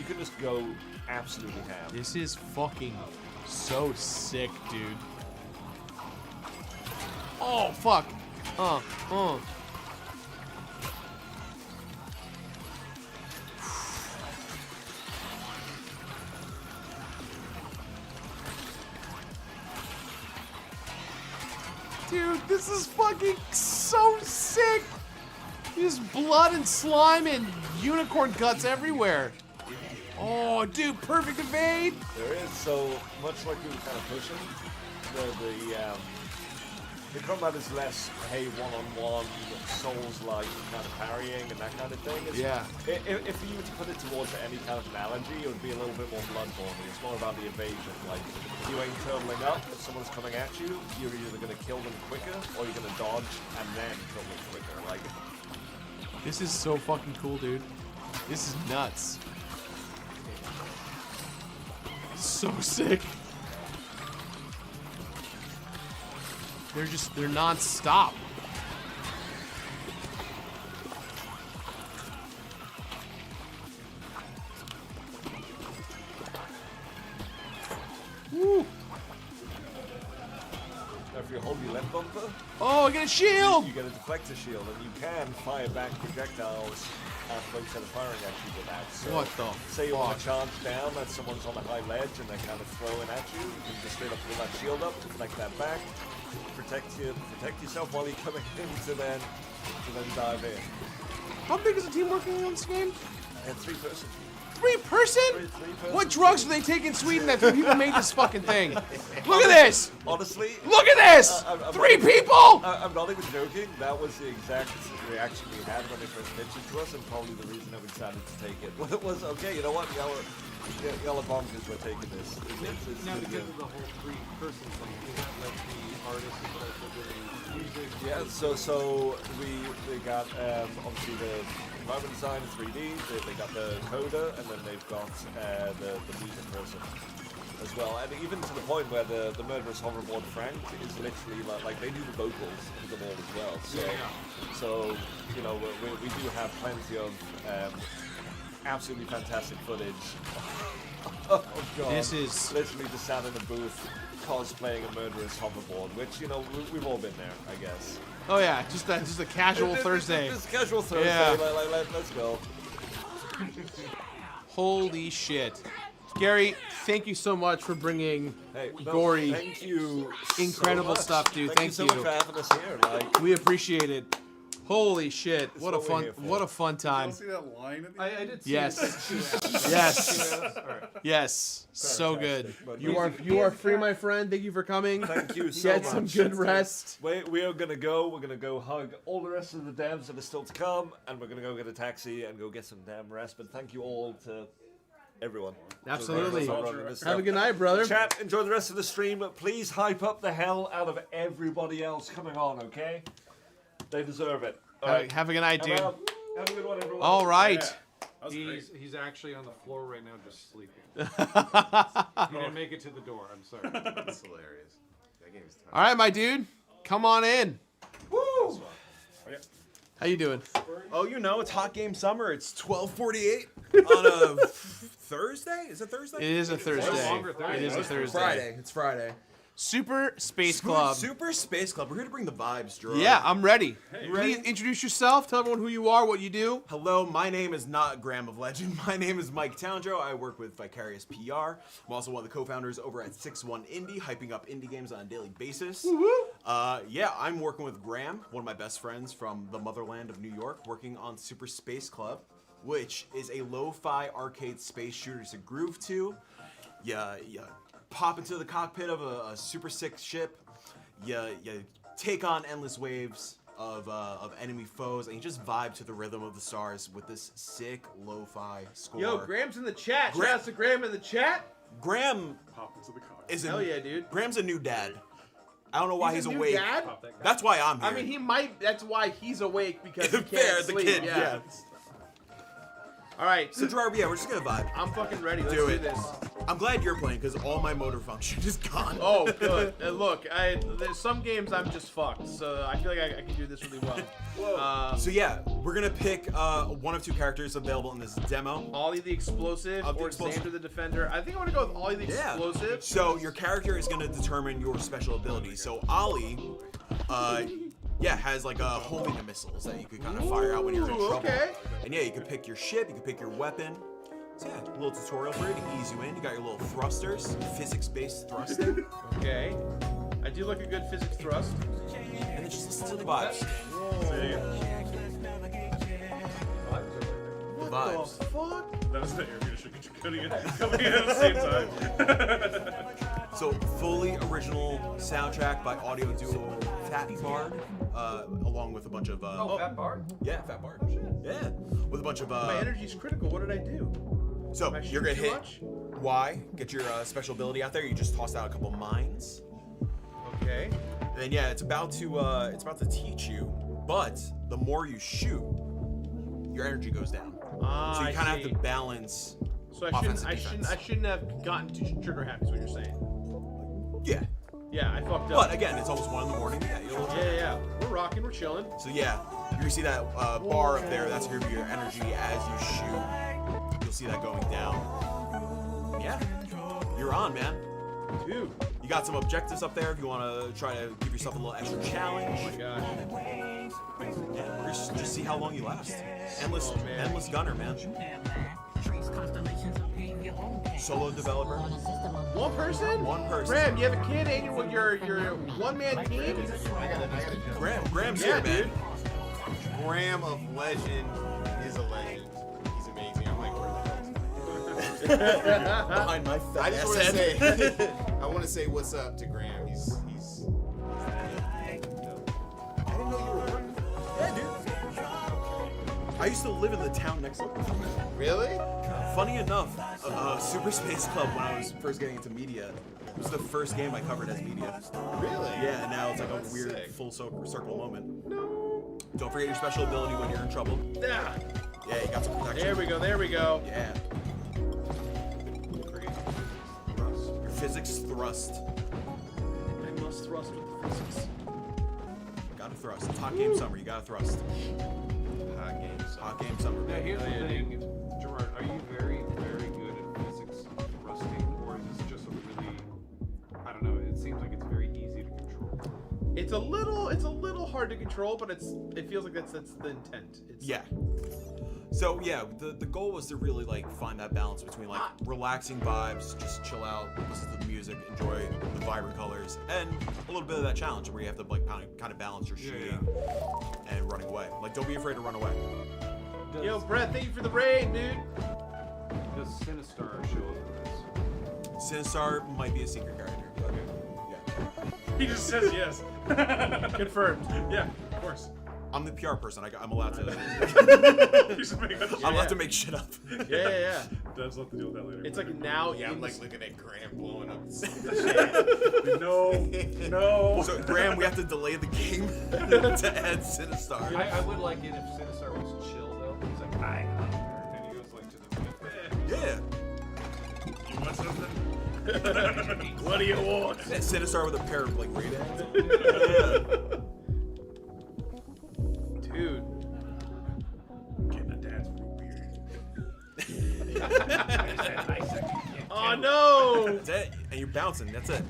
can just go absolutely ham. This is fucking so sick, dude. Oh fuck. Dude, this is fucking so sick. There's blood and slime and unicorn guts everywhere. Oh, dude, perfect evade. There is, so much like we were kind of pushing, the combat is less, hey, one-on-one, Souls-like kind of parrying and that kind of thing. It's, Yeah. If you were to put it towards any kind of analogy, it would be a little bit more Bloodborne. It's more about the evasion. Like, you ain't turtling up, if someone's coming at you, you're either going to kill them quicker, or you're going to dodge and then kill them quicker. Like, This is so fucking cool, dude. This is nuts. So sick. They're non-stop. Woo. now if you hold your left bumper, Oh, I get a shield! you get a deflector shield, and you can fire back projectiles after instead of firing at you with that. So What the say you want fuck? to charge down, that someone's on a high ledge and they're kind of throwing at you, you can just straight up pull that shield up, deflect that back, protect yourself while you're coming in to then dive in. How big is the team working on this game? And 3-person. 3-person? Three-person. What drugs do they take in Sweden that 3 people made this fucking thing? Look at this! Honestly, Look at this! I'm 3 not- people! I'm not even joking. That was the exact reaction we had when they first pitched it to us, and probably the reason that we decided to take it. It was okay. You know what? Y'all are bonkers. We're taking this. It's Now, really because good. of the whole 3-person thing, is that like the artists is also doing music? Yeah, so we got obviously the environment design in 3D. They got the coder, and then they've got the music person as well. And even to the point where the murderous hoverboard Frank is literally like they do the vocals in them all as well. So so you know we do have plenty of absolutely fantastic footage. Oh god! This is literally just sat in a booth cosplaying a murderous hoverboard, which you know we've all been there, I guess. Oh yeah, just a casual Thursday. Just casual Thursday. Yeah. Let's go. Holy shit. Gary, thank you so much for bringing Gory. Thank you. Incredible so much. stuff, dude. Thank you so much for having us here. Like, We appreciate it. Holy shit! What a what we're fun, here for. what a fun time. See that line at the I end? did see Yes. that. Yes. Alright. Yes. So good. But You are free, my friend. Thank you for coming. Thank you so Get much. some good rest. We are gonna go. We're gonna go hug all the rest of the devs that are still to come, and we're gonna go get a taxi and go get some damn rest. But thank you all to everyone. Absolutely. Have Have a good night, brother. Chat, enjoy the rest of the stream, but please hype up the hell out of everybody else coming on, okay? They deserve it. All right. Have a good night, dude. Have a good one, everyone. All right. He's actually on the floor right now, just sleeping. He didn't make it to the door. I'm sorry. That's hilarious. That game is tough. All right, my dude. Come on in. Woo! How you doing? Oh, you know, it's hot game summer. It's 12:48 on a Thursday. Is it Thursday? It is a Thursday. It is a Thursday. Friday. It's Friday. Super Space Club. Super Space Club. We're here to bring the vibes, Gerard. Yeah, I'm ready. Hey, Please introduce yourself. Tell everyone who you are, what you do. Hello, my name is not Graham of Legend. My name is Mike Towndrow. I work with Vicarious PR. I'm also one of the co-founders over at 61 Indie, hyping up indie games on a daily basis. Yeah, I'm working with Graham, one of my best friends from the motherland of New York, working on Super Space Club, which is a lo-fi arcade space shooter to groove to. Yeah. Pop into the cockpit of a super sick ship. You take on endless waves of enemy foes, and you just vibe to the rhythm of the stars with this sick lo-fi score. Yo, Graham's in the chat. Shout out to Graham in the chat. Graham Pop into the cockpit. is Hell yeah, dude. Graham's a new dad. I don't know why he's a new awake. dad? That's why I'm here. I mean, he might. That's why he's awake because he can't Fair, the sleep. kid, Yeah. yeah. All right. So Gerard, yeah, we're just gonna vibe. I'm fucking ready. Let's do do it. this. I'm glad you're playing because all my motor function is gone. Oh, good. Look, there's some games I'm just fucked, so I feel like I can do this really well. So yeah, we're gonna pick one of two characters available in this demo. Ollie the Explosive or Xander the Defender. I think I want to go with Ollie the Explosive. So your character is gonna determine your special ability. So Ollie, has like homing missiles that you could kind of fire out when you're in trouble. Okay. And yeah, you can pick your ship, you can pick your weapon. So yeah, a little tutorial for you to ease you in. You got your little thrusters, physics-based thrusting. Okay. I do like a good physics thrust. And then just listen to the vibes. The vibes. Fuck? That was the air conditioner coming in at the same time. So fully original soundtrack by audio duo Fat Bard, along with a bunch of Fat Bard? Yeah, Fat Bard. Yeah, with a bunch of My energy's critical. What did I do? So Am I you're gonna shooting too hit Y, get your special ability out there. You just tossed out a couple mines. Okay. And then yeah, it's about to teach you, but the more you shoot, your energy goes down. So you kind of have to balance. So offense I and defense. shouldn't have gotten too trigger happy. Is what you're saying? Yeah. Yeah, I fucked up. But again, it's almost 1 in the morning. Yeah. We're rocking. We're chilling. So yeah, you're gonna see that bar up there. That's gonna be your energy as you shoot. You'll see that going down. Yeah, you're on, man. Dude, you got some objectives up there if you want to try to give yourself a little extra challenge. Oh my gosh. Yeah, we're just see how long you last. Endless gunner, man. Solo developer. One person? One person. Graham, you have a kid and your one-man team? Graham's Yeah, here, man. dude. Graham of Legend is a legend. He's amazing. I'm like, Behind my fat I just ass want to head. say, I want to say what's up to Graham. He's I didn't know you were working. Yeah, dude. I used to live in the town next door. Really? Funny enough, Super Space Club, when I was first getting into media, was the first game I covered as media. Really? Yeah, and now it's like That's a weird sick. full circle moment. No. Don't forget your special ability when you're in trouble. Yeah. Yeah, you got some protection. There we go. Yeah. Your physics thrust. I must thrust with the physics. Gotta thrust. It's hot game summer. You gotta thrust. Hot game summer. Now here's the thing, Gerard. Are you very, very good at physics thrusting, or is this just a really? I don't know. It seems like it's very easy to control. It's a little hard to control, but it feels like that's the intent. Yeah. So yeah, the goal was to really like find that balance between like relaxing vibes, just chill out, listen to the music, enjoy the vibrant colors, and a little bit of that challenge where you have to like kind of balance your shooting and running away. Like don't be afraid to run away. Yo, Brett, thank you for the raid, dude. Does Sinistar show up in this? Sinistar might be a secret character. He just says yes. Confirmed. Yeah, of course. I'm the PR person. I'm allowed to. I'm allowed to make shit up. Yeah. Devs love to deal with that later. It's like now. Yeah, I'm like looking at Graham blowing up. No. So Graham, we have to delay the game to add Sinistar. I would like it if Sinistar was chill though. He's like, hi, and he goes like to the Yeah. You want something? What do you want? Yeah, Sinistar with a pair of like Ray-Bans. Dude. Getting a dad's weird. Oh no! That's it. And you're bouncing. That's it.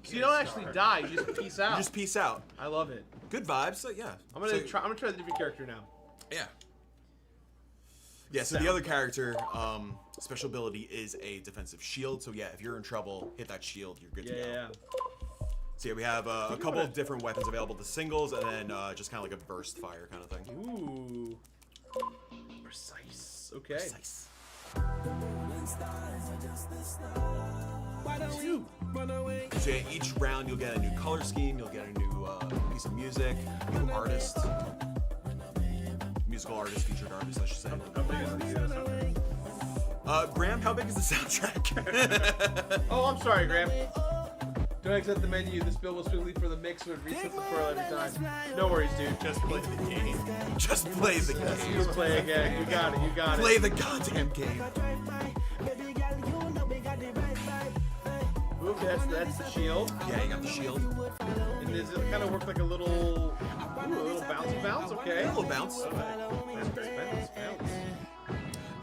So you don't actually die. You just peace out. You just peace out. I love it. Good vibes. So yeah. I'm gonna try the different character now. Yeah. Yeah. So the other character, special ability is a defensive shield. So yeah, if you're in trouble, hit that shield. You're good to go. Yeah. So yeah, we have a couple of different weapons available to singles, and then just kind of like a burst fire kind of thing. Ooh. Precise. Okay. Precise. Two. So yeah, each round you'll get a new color scheme, you'll get a new piece of music, new artist, musical artist, featured artist, I should say. How big is the soundtrack? Graham, how big is the soundtrack? Oh, I'm sorry, Graham. Don't exit the menu. This bill will swiftly for the mix would reset the pearl every time. No worries, dude. Just play the game. Just play the game. Just play again. You got it. You got it. Play the goddamn game. Ooh, that's the shield. Yeah, you got the shield. And does it kind of work like a little bounce? Okay. A little bounce. Bounce.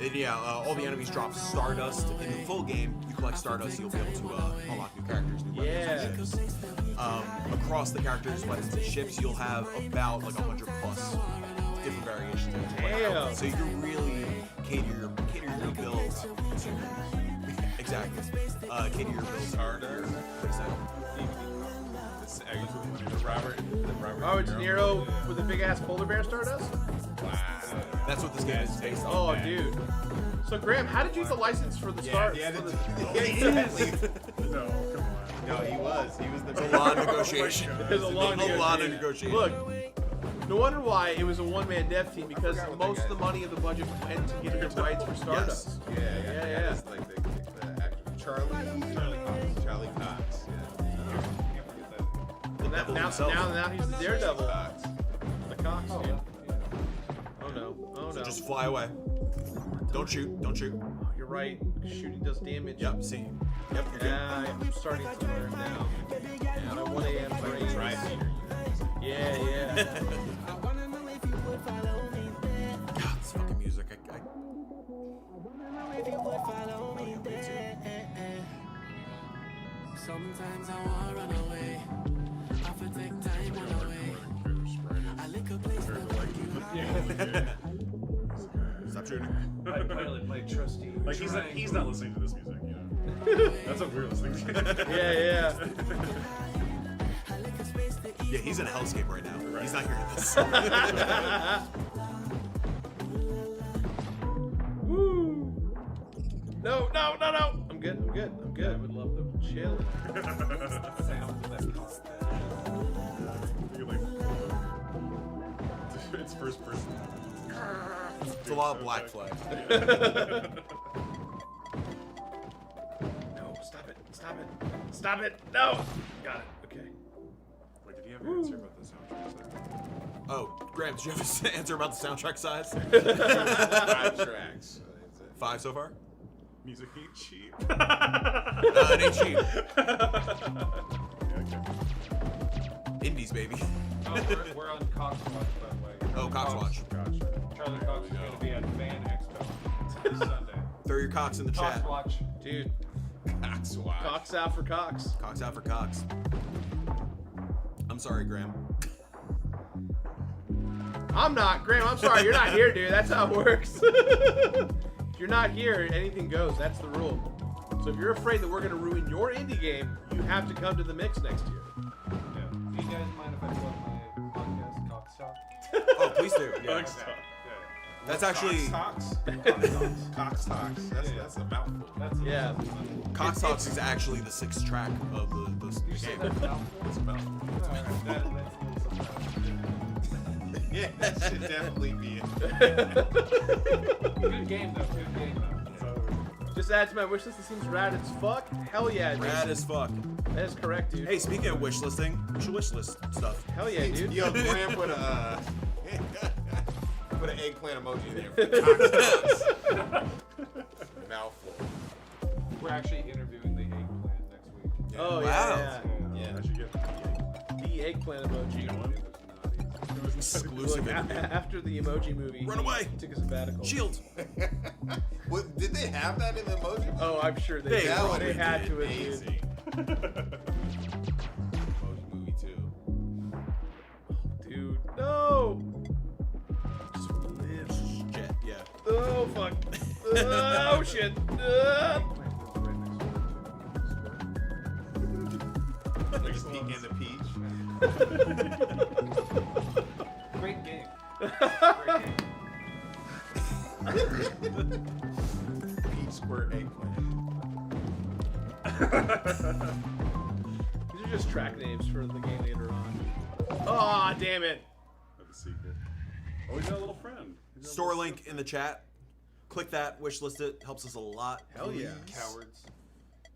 And yeah, all the enemies drop Stardust. In the full game, you collect Stardust, you'll be able to unlock new characters, new weapons, and ships. Across the characters, weapons, and ships, you'll have about like 100 plus different variations. Damn. So you can really cater your build to exactly. Cater your build to harder. Robert De Niro with a big ass polar bear Stardust? Wow. That's what this game is based on. Oh, dude. So, Graham, how did you get the license for the Star? Yeah, for the- No, come on. No, he was the It's a long negotiation. There's a long lot of negotiation. Look, no wonder why it was a one-man dev team, because most of the money of the budget went to getting the rights for Stardust. Yeah. It's like the actor Charlie Cox. Well, now he's the Daredevil. The Cox, dude. Oh no. So just fly away. Don't shoot. Oh, you're right. Shooting does damage. Yep, see. Yep, you're good. I'm starting to learn now. My 1 a.m. brain. Yeah. God, this fucking music. Sometimes I wanna run away. I feel take time run away. I lick a place that Stop shooting. my trusty. Like he's not listening to this music, you know. That's what we're listening to. Yeah. Yeah, he's in a hellscape right now. Right. He's not hearing this. Woo! No. I'm good. I would love to chill. It's first person. It's a lot of Black Flag. No, stop it. No. Got it. Okay. Wait, did he have an answer about the soundtrack? Oh, Graham, did you have an answer about the soundtrack size? 5 tracks. 5 so far? Music ain't cheap. It ain't cheap. Indies, baby. Oh, we're on Cox Watch, by the way. Oh, Cox Watch. Charlie Cox is going to be at Fan Expo this Sunday. Throw your cocks in the Cox chat. Watch. Dude. Cox Watch. Cox out for Cox. Cox out for Cox. I'm sorry, Graham. I'm not. Graham, I'm sorry. You're not here, dude. That's how it works. If you're not here, anything goes. That's the rule. So if you're afraid that we're going to ruin your indie game, you have to come to the mix next year. Yeah. Do you guys mind if I plug my podcast, Cox Talk? Oh, please do. Yeah. That's actually Cox Talks. That's a mouthful. Yeah. Cox Talks is actually the 6th track of the game. It's a mouthful. Alright, that's a little something. Yeah, Yeah, that should definitely be it. Good game though. Good game though. Just add to my wish list. It seems rad as fuck. Hell yeah, dude. Rad as fuck. That is correct, dude. Hey, speaking of wish listing, what's your wish list stuff? Hell yeah, dude. Yo, Graham put a put an eggplant emoji in there for the cocktails. Mouthful. We're actually interviewing the eggplant next week. Yeah. Oh Wow. yeah. I should get The eggplant emoji. Exclusive Look, interview. after the emoji movie, Run away. he took a sabbatical. Shield. What, did they have that in the emoji? Oh, I'm sure they They did. probably They had did. to have, dude. Amazing. Emoji movie too. Dude, no! Jet, yeah. Oh, fuck. Oh, shit. Like Peek and the Peach. Great game. Peach squirt eggplant. These are just track names for the game later on. Aw, damn it. That's a secret. Oh, he's got a little friend. He's got a Store little link in the chat. Click that, wish list it. Helps us a lot. Hell yeah. Cowards.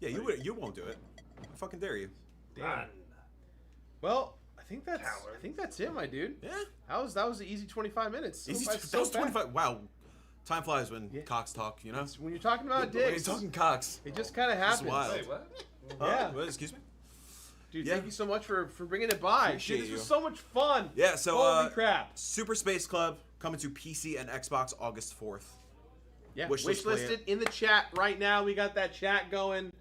Yeah, you won't do it. I fucking dare you. Damn. Well, I think that's it, my dude. Yeah. That was an easy 25 minutes. Easy, So that fast, so was fast. 25. Wow. Time flies when cocks talk, you know? When you're talking about When you're dicks, talking cocks. it just kind of It's happens. wild. Wait, what? Yeah. What? Excuse me? Dude, Yeah. thank you so much for bringing it by. Appreciate Dude, this you. was so much fun. Yeah, so Holy crap. Super Space Club coming to PC and Xbox August 4th. Yeah, Wish wish list listed in the chat right now. We got that chat going.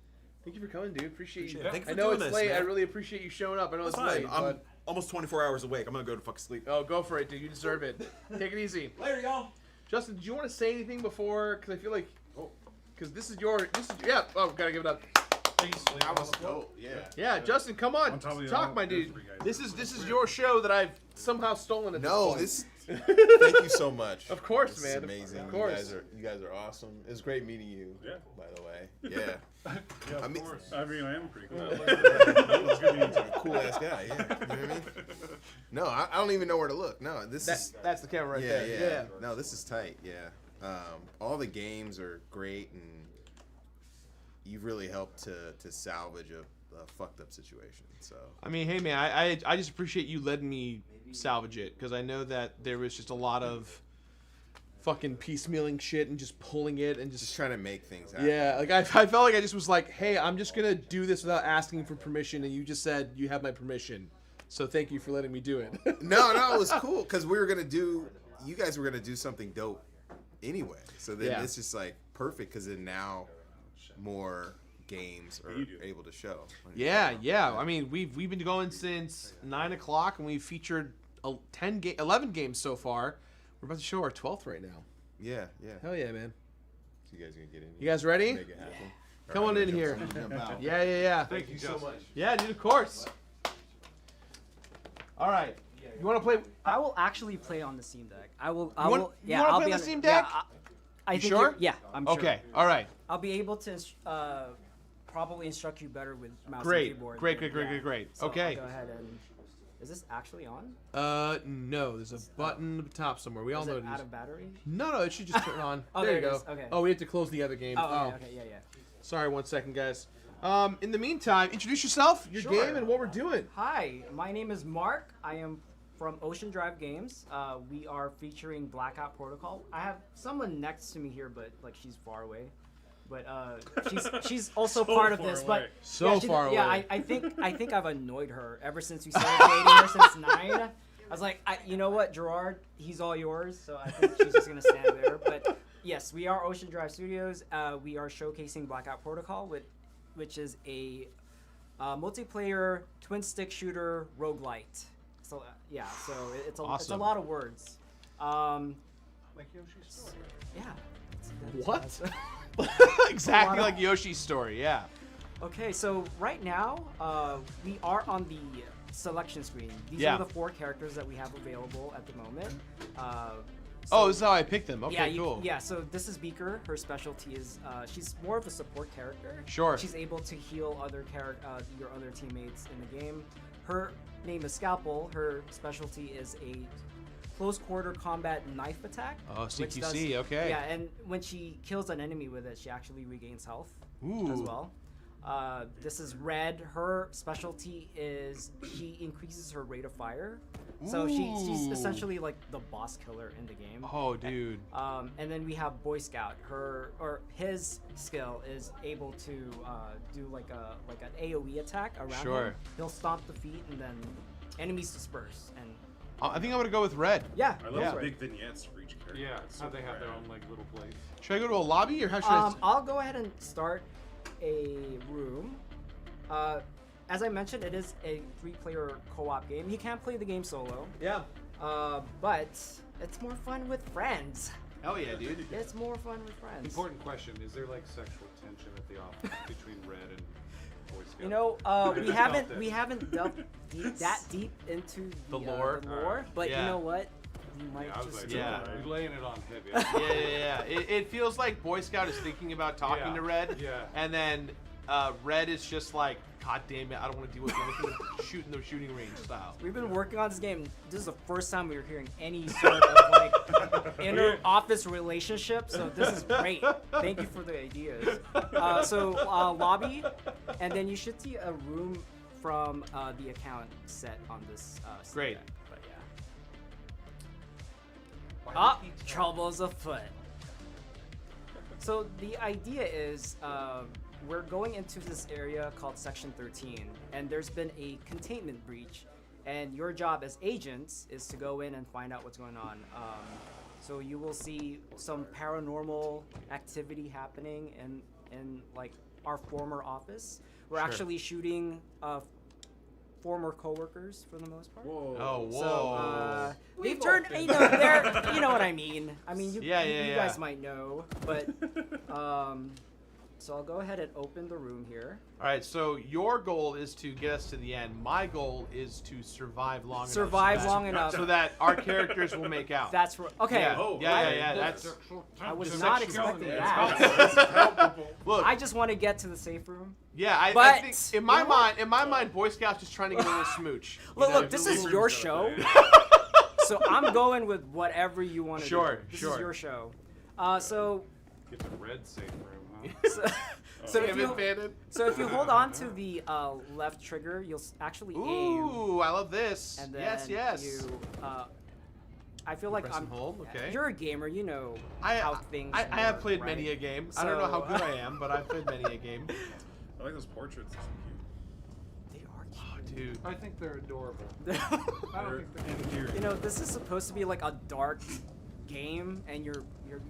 Thank you for coming, dude. Appreciate you. Thank you I for know doing it's this, late. man. I really appreciate you showing up. I know That's it's fine. late, I'm but almost 24 hours awake. I'm gonna go to fucking sleep. oh, go for it, dude. You deserve it. Take it easy. Later, y'all. Justin, did you want to say anything before? Because I feel like, because this is yeah. Oh, gotta give it up. That was dope. Yeah. Yeah, Justin, come on, On top of the talk, other- my dude. three guys. This is your show that I've somehow stolen at No, this point. thank you so much. Of course, This man. is amazing. Of course. You guys are awesome. It was great meeting you. Yeah. By the way. Yeah. Yeah, I of mean- course. I mean, I am pretty cool. It's a cool ass guy. Yeah. You know what I mean? No, I don't even know where to look. No, That's the camera right yeah, there. yeah. No, this is tight. Yeah. All the games are great, and you've really helped to salvage a fucked up situation. So. I mean, hey man, I just appreciate you letting me salvage it, because I know that there was just a lot of fucking piecemealing shit and just pulling it and just trying to make things happen. Yeah, like I felt like I just was like, hey, I'm just gonna do this without asking for permission, and you just said you have my permission, so thank you for letting me do it. No, it was cool because you guys were gonna do something dope anyway. So then Yeah. it's just like perfect because then now more games are able to show. Yeah. I mean, we've been going since 9 o'clock, and we've featured 11 games so far. We're about to show our 12th right now. Yeah. Hell yeah, man. So you guys gonna get in? You guys ready? Make it happen. Come on in here. Yeah. Thank you so much. Yeah, dude, of course. All right. You want to play? I will actually play on the Steam Deck. I will. You wanna I'll play be on the on Steam yeah, Deck? I You think sure? you're- Yeah, I'm sure. Okay. All right. I'll be able to probably instruct you better with mouse Great. and keyboard. Great. So Okay. I'll go ahead and. Is this actually on? No. There's a button at the top somewhere. We all Is know it it out is. of battery? No. It should just turn on. Oh, there you there it go. is. Okay. Oh, we have to close the other game. Oh, okay, yeah. Sorry, 1 second, guys. In the meantime, introduce yourself, your Sure. game, and what we're doing. Hi, my name is Mark. I am from Ocean Drive Games. We are featuring Blackout Protocol. I have someone next to me here, but like she's far away. But she's also So part of far this. away. But So yeah, far yeah, away. I think I've annoyed her ever since we started dating her since 9. I was like, you know what, Gerard, he's all yours. So I think she's just gonna stand there. But yes, we are Ocean Drive Studios. We are showcasing Blackout Protocol, which is a multiplayer twin stick shooter roguelite. So yeah, so it's a Awesome. lot of words. Like Yoshi's story. Yeah. What? That's Exactly like Yoshi's story. Yeah. Okay, so right now we are on the selection screen. These Yeah. are the 4 characters that we have available at the moment. Oh, this is how I picked them. Okay, yeah, cool. Yeah, so this is Beaker. Her specialty is she's more of a support character. Sure. She's able to heal your other teammates in the game. Her name is Scalpel. Her specialty is a close quarter combat knife attack. Oh, which CQC, does- okay. Yeah, and when she kills an enemy with it, she actually regains health as Ooh. well. This is Red. Her specialty is she increases her rate of fire. So she's Ooh. essentially like the boss killer in the game. Oh, dude. And then we have Boy Scout. His skill is able to do like an AOE attack around Sure. him. He'll stomp the feet and then enemies disperse. And I think I'm gonna go with Red. Yeah. I love the big vignettes for each character. Yeah, It's how so they have their rad. own like little place. Should I go to a lobby or how should I? I'll go ahead and start a room. As I mentioned, it is a 3-player co-op game. You can't play the game solo. Yeah. But it's more fun with friends. Hell yeah, dude. It's more fun with friends. Important question: is there like sexual tension at the office between Red and Boy Scout? You know, I we just haven't felt we it. haven't delved that deep into The lore. the lore, Alright. but Yeah. you know what? You might I was just like, Yeah. you're laying it on heavy. Yeah. It feels like Boy Scout is thinking about talking Yeah. to Red. Yeah. And then Red is just like, God damn it, I don't want to deal with anything shooting the shooting range style. We've been working on this game. This is the first time we were hearing any sort of like inner office relationship. So this is great. Thank you for the ideas. So lobby, and then you should see a room from the account set on this. Great. deck. But yeah. Trouble's afoot. So the idea is we're going into this area called Section 13, and there's been a containment breach, and your job as agents is to go in and find out what's going on. So you will see some paranormal activity happening in like our former office. We're Sure. actually shooting former coworkers for the most part. Whoa. Oh, whoa. So they've We've turned, all you been know, there. you know what I mean. I mean, you Yeah. guys might know, but so I'll go ahead and open the room here. All right, so your goal is to get us to the end. My goal is to survive long enough. Survive long enough. So that our characters will make out. That's okay. Yeah, yeah. That's. I was Sexual not expecting tension. that. Look, I just want to get to the safe room. yeah, I But think in my mind, Boy Scout's just trying to get a little smooch. you know? Look, this is your show. So I'm going with whatever you want to Sure, do. This sure. is your show. So Get the red safe room, huh? So if you hold on to the left trigger, you'll actually aim. Ooh, I love this. And then Yes. You, I feel like Press and hold, okay. You're a gamer, you know how things. I have work, played right? many a game. I don't know how So, good I am, but I've played many a game. I like those portraits. They're so cute. Oh, dude. I think they're adorable. I don't think they're You know, this is supposed to be like a dark game, and you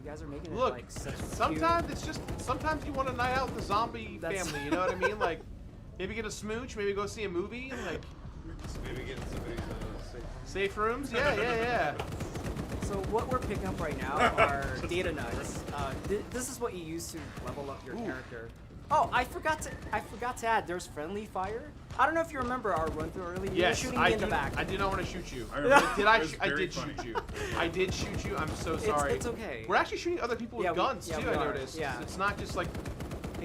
guys are making it Look, like such sometimes it's just sometimes you want to night out with the zombie That's- family. You know what I mean? Like maybe get a smooch, maybe go see a movie, like maybe get somebody's safe rooms. Yeah. So what we're picking up right now are data nugs. This is what you use to level up your character. Oh, I forgot to add. There's friendly fire. I don't know if you remember our run through earlier. You were Yes, shooting I me in the do- back. I did not want to shoot you. I remember. I did shoot you. I did shoot you. I'm so sorry. It's okay. We're actually shooting other people with Yeah, guns too. we I are. noticed. Yeah. It's not just like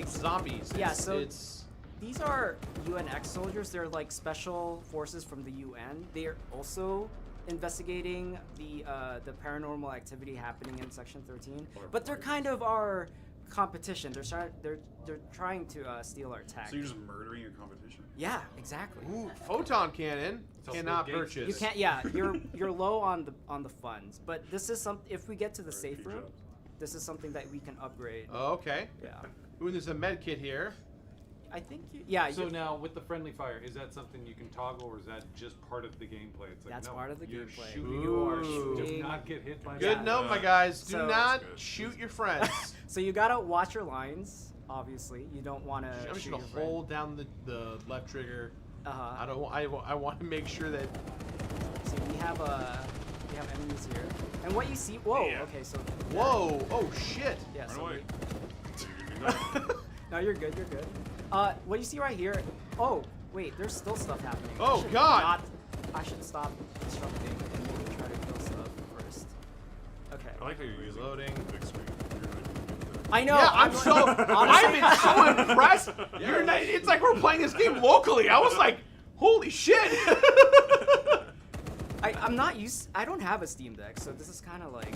zombies. Yeah, It's, so it's these are UNX soldiers. They're like special forces from the UN. They're also investigating the paranormal activity happening in Section 13. But they're kind of our competition. They're trying to steal our tech. So you're just murdering your competition? Yeah, exactly. Ooh, photon cannon cannot purchase. You can't. Yeah, you're low on the funds. But this is some. If we get to the safe room, this is something that we can upgrade. Oh, okay. Yeah. Ooh, there's a med kit here. I think. Yeah. So now with the friendly fire, is that something you can toggle, or is that just part of the gameplay? It's like, That's no, part of the you're gameplay. Shooting. You are Ooh. shooting. Do not get hit by Good that. note, my guys. Do So- not shoot your friends. So you gotta watch your lines. Obviously, you don't want to. I'm just gonna hold down the left trigger. Uh-huh. I want to make sure that. See, we have enemies here, and what you see. Whoa. Okay, so. Whoa! Oh shit! Yeah. Run So away. no, you're good. You're good. What you see right here. Oh, wait. There's still stuff happening. Oh, I should God. I should stop disrupting and maybe try to kill stuff first. Okay. I like how you're using Reloading. big screen. I know. Yeah, I've been so impressed. You're not, it's like we're playing this game locally. I was like, holy shit! I'm not used. I don't have a Steam Deck, so this is kind of like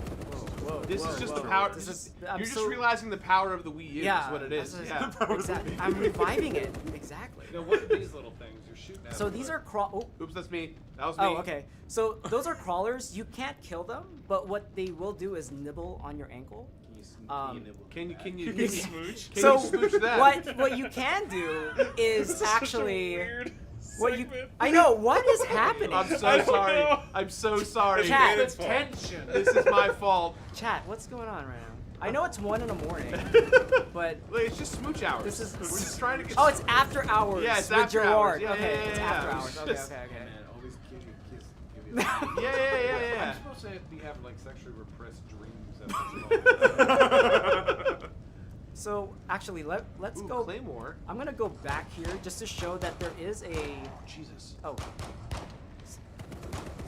whoa. This is just whoa. the power. This is, you're just realizing the power of the Wii U is what it is. Yeah. Exactly. I'm reviving it. Exactly. Now, what are these little things you're shooting at? So these are Oops, that's me. That was me. Oh, okay. So those are crawlers. You can't kill them, but what they will do is nibble on your ankle. Can you smooch? Can So you smooch that? what you can do is This is actually such a weird what you. segment. I know what is happening. I'm so sorry. I'm so sorry. Chat. It's tension. This is my fault. Chat, what's going on right now? I know it's 1 in the morning, but Wait, it's just smooch hours. This is We're just trying to get. Oh, it's after hours. Yeah, it's with after Gerard. hours. Yeah, Okay, yeah, it's yeah, after yeah. hours. Okay, Just- okay, okay. Man, always give you a kiss. Give you a Yeah. I'm supposed to be having like sexually repressed dreams. So actually, let's Ooh, go. Claymore. I'm gonna go back here just to show that there is a. Jesus. Oh.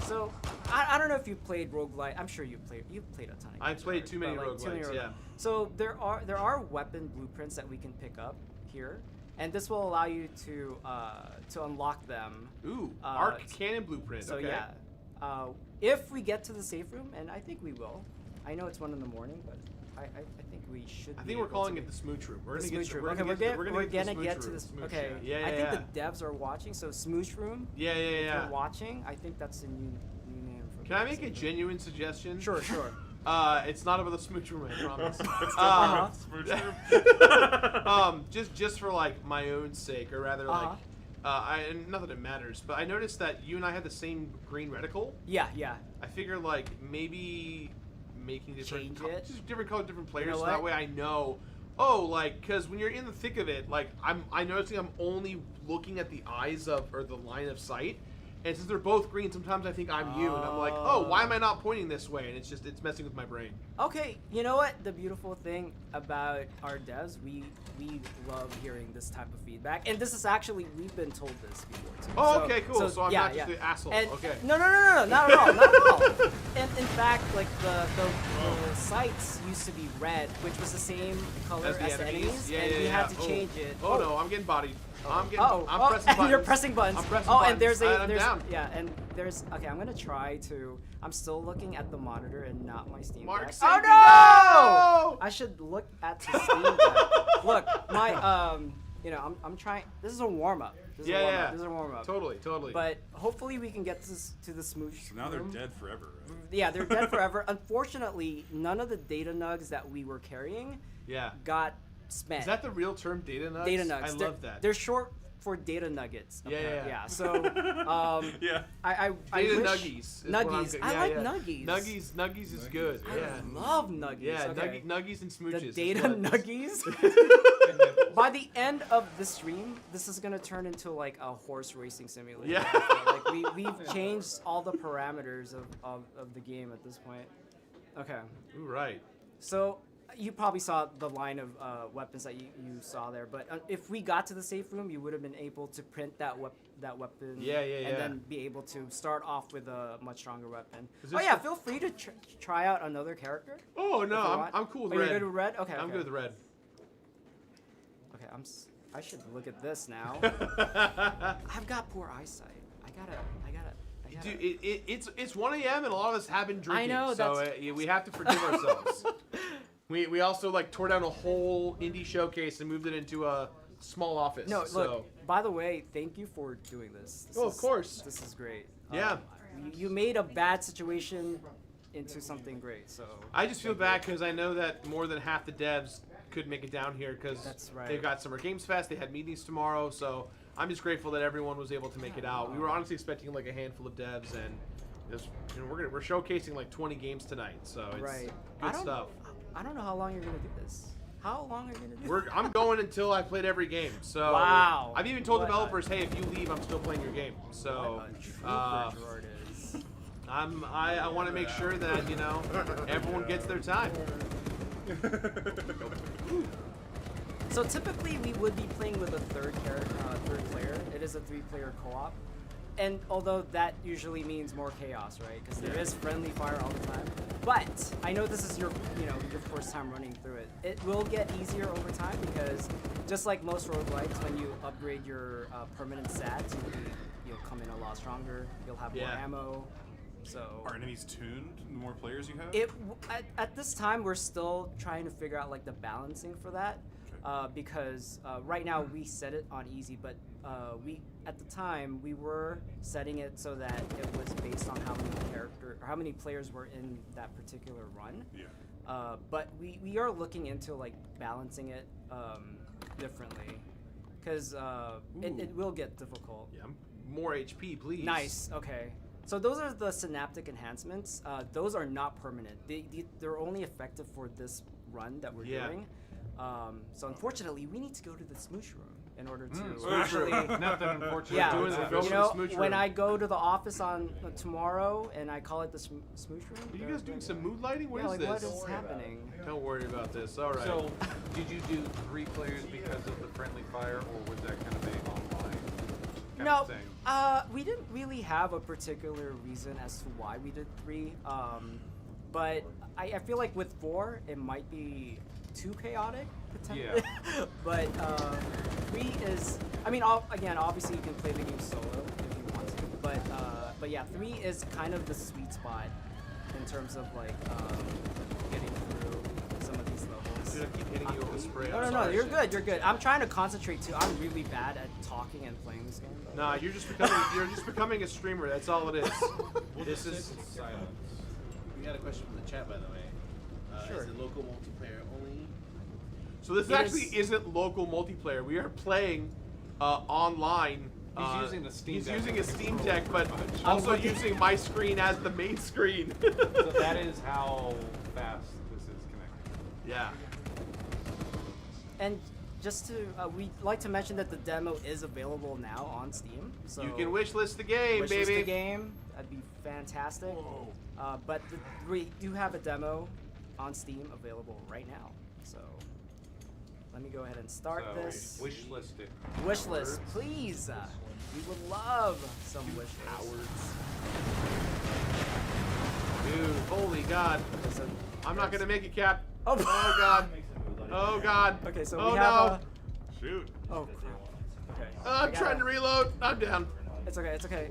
So I don't know if you played roguelite. I'm sure you've played a ton of. I've games, played right? too many But, roguelites, yeah. So there are weapon blueprints that we can pick up here, and this will allow you to unlock them. Ooh, arc cannon blueprint. So okay. yeah, if we get to the safe room, and I think we will. I know it's 1 in the morning, but I think we should. I think we're calling it the smooch room. We're The gonna smooch get. room. Okay, we're gonna get to this. Okay. Yeah. I think the devs are watching. So smooch room. Yeah. If you're watching, I think that's the new name for. Can I make a genuine suggestion? Sure. It's not about the smooch room, I promise. Just for like my own sake, or rather like, and not that it matters, but I noticed that you and I had the same green reticle. Yeah. I figure like maybe making different, just different color, different players, You know so that what? way I know. Oh, like, because when you're in the thick of it, like I'm noticing I'm only looking at the eyes of or the line of sight. And since they're both green, sometimes I think I'm you, and I'm like, oh, why am I not pointing this way? And it's messing with my brain. Okay, you know what? The beautiful thing about our devs, we love hearing this type of feedback, and this is actually we've been told this before too. Oh, okay, cool. So I'm not just the asshole. And Okay. No, not at all, not at all. And in fact, like the sights used to be red, which was the same color as the enemies, and we had to change it. Oh no, I'm getting bodied. I'm pressing buttons. And you're pressing buttons. I'm pressing and buttons. there's I'm down. yeah, and there's okay. I'm gonna try to. I'm still looking at the monitor and not my Steam Mark Deck. said Oh no! no! I should look at the Steam Deck. Look, my I'm trying. This is a warm up. This is a warm up. Totally. But hopefully we can get to the smooch. So now they're room. dead forever, right? Yeah, they're dead forever. Unfortunately, none of the data nugs that we were carrying got spent. Is that the real term, data nugs? Data nugs. I love that. They're short for data nuggets. Yeah. So, yeah. I data wish nuggies. Nuggies. I like nuggies. Nuggies is good. I love nuggies. Yeah, okay. nuggies and smooches. The data nuggies. By the end of the stream, this is gonna turn into like a horse racing simulator. Yeah. Like we've changed all the parameters of the game at this point. Okay. Ooh, right. So you probably saw the line of weapons that you saw there, but if we got to the safe room, you would have been able to print that weapon. And then be able to start off with a much stronger weapon. Oh yeah, feel free to try out another character. Oh no, I'm cool with red. You're good with red? Okay. I'm good with red. Okay, I should look at this now. I've got poor eyesight. I gotta. Dude, it's 1 a.m. and a lot of us have been drinking. I know, so we have to forgive ourselves. We also like tore down a whole indie showcase and moved it into a small office. No, so. look. By the way, thank you for doing this. Of course. This is great. Yeah. You made a bad situation into something great. So I just feel bad because I know that more than half the devs could make it down here because they've got Summer Games Fest. They had meetings tomorrow, so I'm just grateful that everyone was able to make it out. We were honestly expecting like a handful of devs, and we're showcasing like 20 games tonight, so it's good stuff. I don't know how long you're gonna do this. How long are you gonna do this? I'm going until I played every game. So wow. I've even told developers, hey, if you leave, I'm still playing your game. So I want to make sure that everyone gets their time. So typically we would be playing with a third player. It is a 3-player co-op, and although that usually means more chaos, right? Because there is friendly fire all the time. But I know this is your first time running through it. It will get easier over time because just like most roguelites, when you upgrade your permanent stats, you'll come in a lot stronger. You'll have more ammo. So Are enemies tuned the more players you have? At this time we're still trying to figure out like the balancing for that, because right now we set it on easy, but we at the time we were setting it so that it was based on how many players were in that particular run. Yeah. But we are looking into like balancing it differently, because it will get difficult. Yeah, more HP, please. Nice. Okay. So those are the synaptic enhancements. Those are not permanent. They're only effective for this run that we're doing. So unfortunately, we need to go to the smooch room in order to actually. Nothing unfortunate. Yeah, you know, when I go to the office on tomorrow and I call it the smooch room. Are you guys doing some mood lighting? What yeah, is like this? what is happening? Don't worry about this. All right. So, did you do 3 players because of the friendly fire, or was that kind of a online kind No, of thing? we didn't really have a particular reason as to why we did 3. But I feel like with 4, it might be too chaotic potentially. Yeah. But 3 is, I mean, again, obviously you can play the game solo if you want to. But yeah, 3 is kind of the sweet spot in terms of like getting through some of these levels. Dude, I keep hitting you with the spray. No, you're good. You're good. I'm trying to concentrate too. I'm really bad at talking and playing this game. Nah, you're just becoming a streamer. That's all it is. This is silence. We got a question from the chat, by the way. Sure. Is it local multiplayer only? So this actually isn't local multiplayer. We are playing online. He's using the Steam He's Deck using a as a Steam controller. Deck, but also using my screen as the main screen. So that is how fast this is connected. Yeah. And just to, we'd like to mention that the demo is available now on Steam. So You can wishlist the game, wishlist baby. the game. That'd be fantastic. But we do have a demo on Steam available right now. So let me go ahead and start So, this. wishlist it. Wishlist, please. We would love some wish Dude, holy God. I'm not gonna make it, Cap. Oh, God. Oh God. Okay, so oh we have no. Shoot. Oh crap. Okay. I'm trying to reload. I'm down. It's okay. It's okay.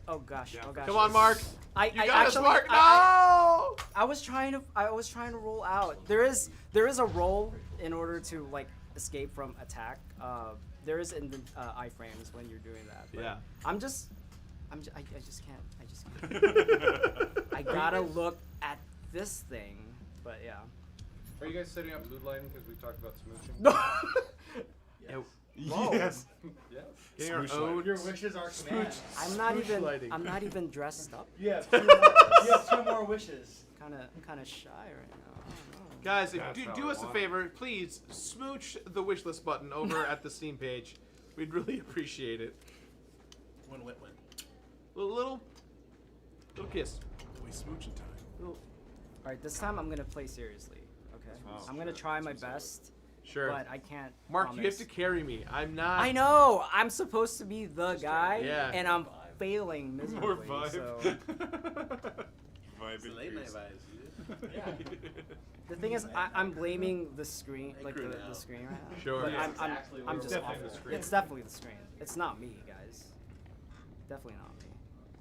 Oh gosh. Oh gosh. Come on, Mark. I You got us, actually, Mark. No. I was trying to roll out. There is a roll in order to like escape from attack. There is in the iframes when you're doing that. But Yeah. I just can't. I gotta look at this thing. But yeah. Are you guys setting up mood lighting because we talked about smooching? Yes. Whoa. Yes. Getting our own Your wishes are command. I'm not even dressed up. You have 2 more wishes. Kind of shy right now. I don't know. Guys, That's how do I us a want favor, please smooch the wishlist button over at the Steam page. We'd really appreciate it. One wet one. Little kiss. We smooching time. All right, this time I'm gonna play seriously. Okay, I'm gonna try my best. Sure. But I can't. Mark, you have promise. to carry me. I'm not. I know. I'm supposed to be the guy, Yeah. and I'm failing miserably. More vibe. So Vibe It's late night vibes, dude. yeah. The thing is, I'm blaming the screen, like the screen right now. Sure. But Yeah, I'm just definitely awful. the screen. It's definitely the screen. It's not me, guys. Definitely not me.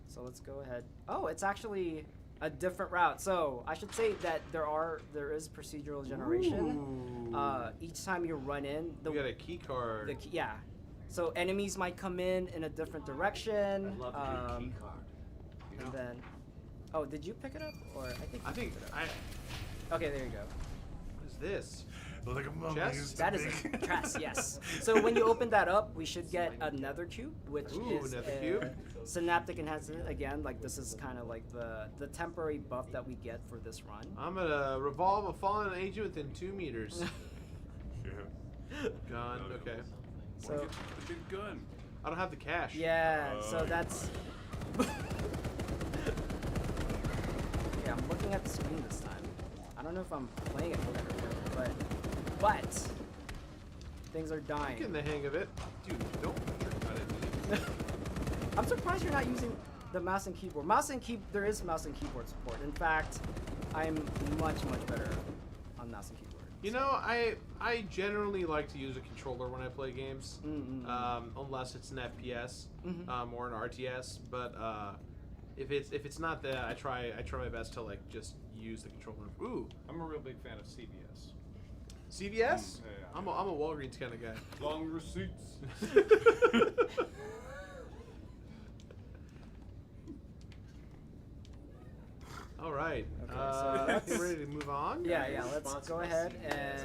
So let's go ahead. Oh, it's actually a different route. So I should say that there is procedural generation. Each time you run in, You got a key card. yeah. So enemies might come in a different direction. I love the key card. And then, oh, did you pick it up, or I think Okay, there you go. What is this? Like a mummy. Chest? That is a chest, yes. So when you open that up, we should get another cube, which is another a cube? synaptic enhancement. Again, like this is kind of like the temporary buff that we get for this run. I'm gonna revolve a fallen agent within 2 meters. Gun. Okay. So Big gun. I don't have the cash. yeah, so that's. Yeah, I'm looking at the screen this time. I don't know if I'm playing it better, but things are dying. Getting the hang of it, dude. Don't put your gun at me. I'm surprised you're not using the mouse and keyboard. There is mouse and keyboard support. In fact, I'm much better on mouse and keyboard. You know, I generally like to use a controller when I play games, unless it's an FPS or an RTS. But If it's not that, I try my best to like just use the controller. Ooh, I'm a real big fan of CVS. CVS? Yeah. I'm a Walgreens kind of guy. Long receipts. All right. Okay, so let's- we're ready to move on. Yeah, let's go ahead and.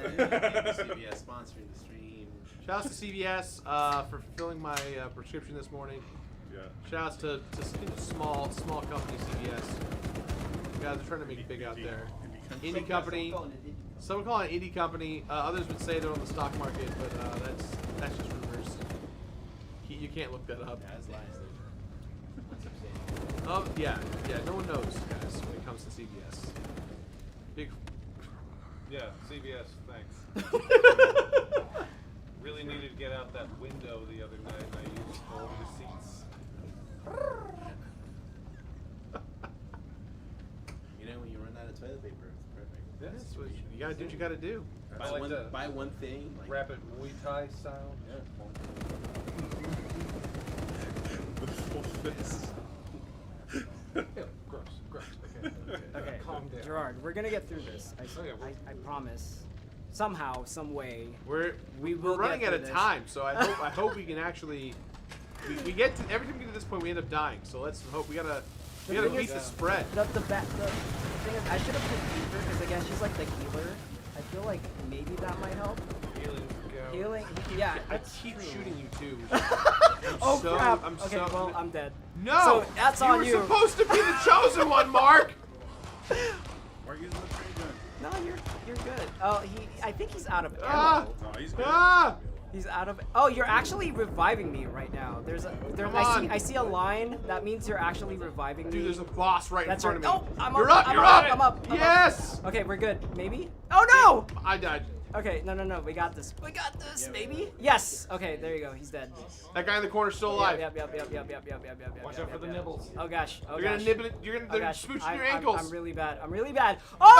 CBS sponsoring the stream. Shout out to CVS for fulfilling my prescription this morning. Yeah. Shout outs to small company CVS. You guys are trying to make it big out there. Indie company. Some call it an indie company. Others would say they're on the stock market, but that's just rumors. You can't look that up. Yeah. No one knows, guys, when it comes to CVS. Big. Yeah, CVS, thanks. Really needed to get out that window the other night, and I used all receipts. You know, when you run out of toilet paper, it's perfect. That's what you gotta do. What you gotta do. Buy one thing. Like, Rapid Muay Thai style. Gross. Okay, Calm down. Gerard, we're gonna get through this. I promise. Somehow, some way. We're will running get out through of this. time, so I hope we can actually. We get to every time we get to this point, we end up dying. So let's hope we gotta beat the spread. The thing is, I should have picked Reaper because I guess she's like the healer. I feel like maybe that might help. Healing, yeah. I that's keep true. shooting you too. Oh crap! Okay, well I'm dead. No, so that's on you. You were supposed to be the chosen one, Mark. Mark using the trade gun. No, you're good. Oh, I think he's out of ammo. No, he's good. He's out of. Oh, you're actually reviving me right now. Come on. I see a line. That means you're actually reviving me. Dude, there's a boss right in front of me. Oh, I'm You're up. up. I'm up. Yes. Okay, we're good. Maybe. Oh no! I died. Okay, no. We got this. Maybe. Yes. Okay, there you go. He's dead. That guy in the corner's still alive. Yep. Watch out for the nibbles. Oh gosh. You're gonna nibble it. You're gonna smooching your ankles. I'm really bad. Oh!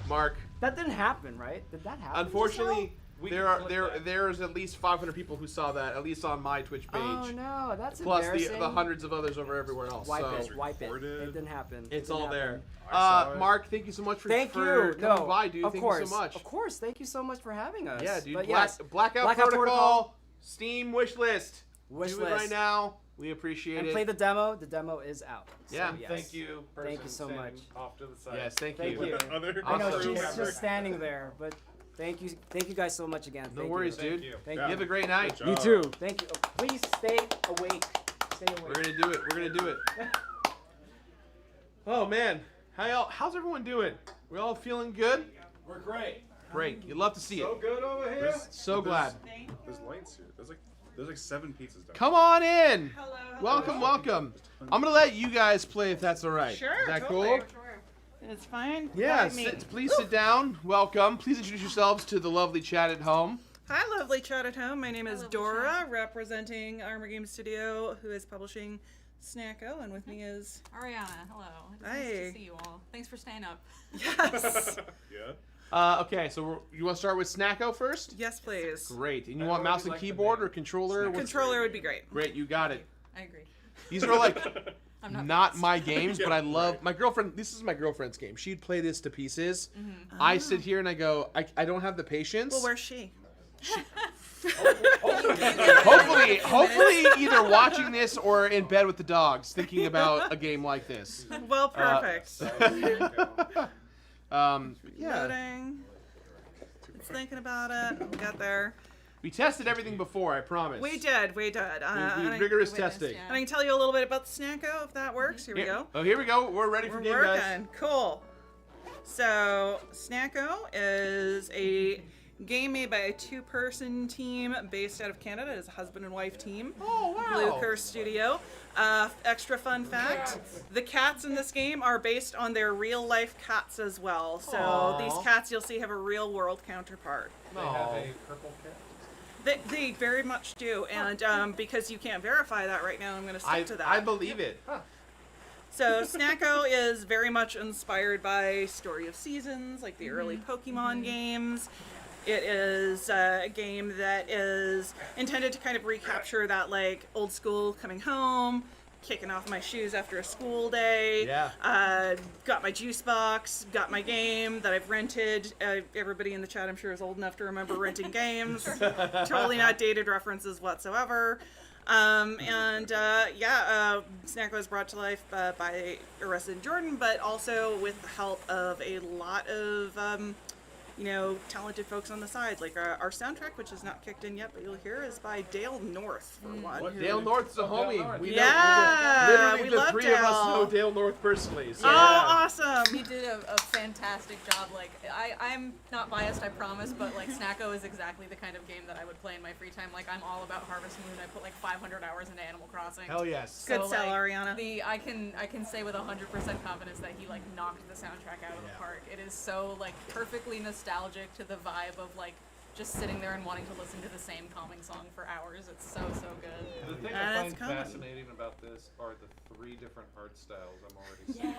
Mark. That didn't happen, right? Did that happen? Unfortunately, there's at least 500 people who saw that, at least on my Twitch page. Oh no, that's plus embarrassing. the hundreds of others over everywhere else. Wipe so. it. It didn't happen. It's It didn't all there. happen. Mark, thank you so much for coming by, dude. Of Thank course. you so much. Of course. Thank you so much for having us. Yeah, dude. But Blackout Protocol, Steam wish list. Do it right now. We appreciate it. Play the demo. The demo is out. Yeah. So, yes. Thank you. Thank you so much. Off to the side. Yes, thank you. I know she's just standing there, but thank you guys so much again. No worries, dude. Thank you. you. Have a great night. You too. Thank you. Please stay awake. Stay awake. We're gonna do it. Oh man, how's everyone doing? We all feeling good? We're great. Great. You'd love to see it. So good over here. So glad. There's lights here. There's like 7 pizzas down. Come on in. Welcome. I'm gonna let you guys play if that's all right. Sure. Is that totally. cool? It's fine. Yeah. By me. Please sit down. Welcome. Please introduce yourselves to the lovely chat at home. Hi, lovely chat at home. My name is Dora, representing Armor Game Studio, who is publishing Snacko, and with me is Ariana. Hello. It's nice to see you all. Thanks for staying up. Yes. Yeah. Okay, so you want to start with Snacko first? Yes, please. Great. And you want mouse and keyboard or controller? Controller would be great. Great, you got it. I agree. These are like I'm not my games, but I love my girlfriend. This is my girlfriend's game. She'd play this to pieces. I sit here and I go, I don't have the patience. Well, where's she? Hopefully either watching this or in bed with the dogs thinking about a game like this. Well, perfect. Yeah. Loading. It's thinking about it. We got there. We tested everything before, I promise. We did. We rigorous testing. And I can tell you a little bit about Snacko if that works. Here we go. Oh, here we go. We're ready for game, guys. Working. Cool. So, Snacko is a game made by a 2-person team based out of Canada. It's a husband and wife team. Oh, wow. Blue Curse Studio. Extra fun fact, the cats in this game are based on their real life cats as well. So Aww. these cats you'll see have a real world counterpart. They have a purple cat? They very much do. And because you can't verify that right now, I'm going to stick to that. I believe it. So Snacko is very much inspired by Story of Seasons, like the early Pokemon games. It is a game that is intended to kind of recapture that like old school coming home, kicking off my shoes after a school day. Yeah. Got my juice box, got my game that I've rented. Everybody in the chat, I'm sure, is old enough to remember renting games. Totally not dated references whatsoever. Snacko was brought to life by Arrested and Jordan, but also with the help of a lot of talented folks on the side. Like our soundtrack, which is not kicked in yet, but you'll hear, is by Dale North, for one. Dale North's a homie. We we literally the love three of us Dale. know Dale North personally. So Oh, awesome! He did a fantastic job. Like I'm not biased, I promise, but like Snacko is exactly the kind of game that I would play in my free time. Like I'm all about Harvest Moon. I put like 500 hours into Animal Crossing. Hell yes. Good sell, Ariana. I can say with 100% confidence that he like knocked the soundtrack out of the park. It is so like perfectly nostalgic to the vibe of like just sitting there and wanting to listen to the same calming song for hours. It's so good. The thing I find fascinating about this are the 3 different art styles I'm already seeing.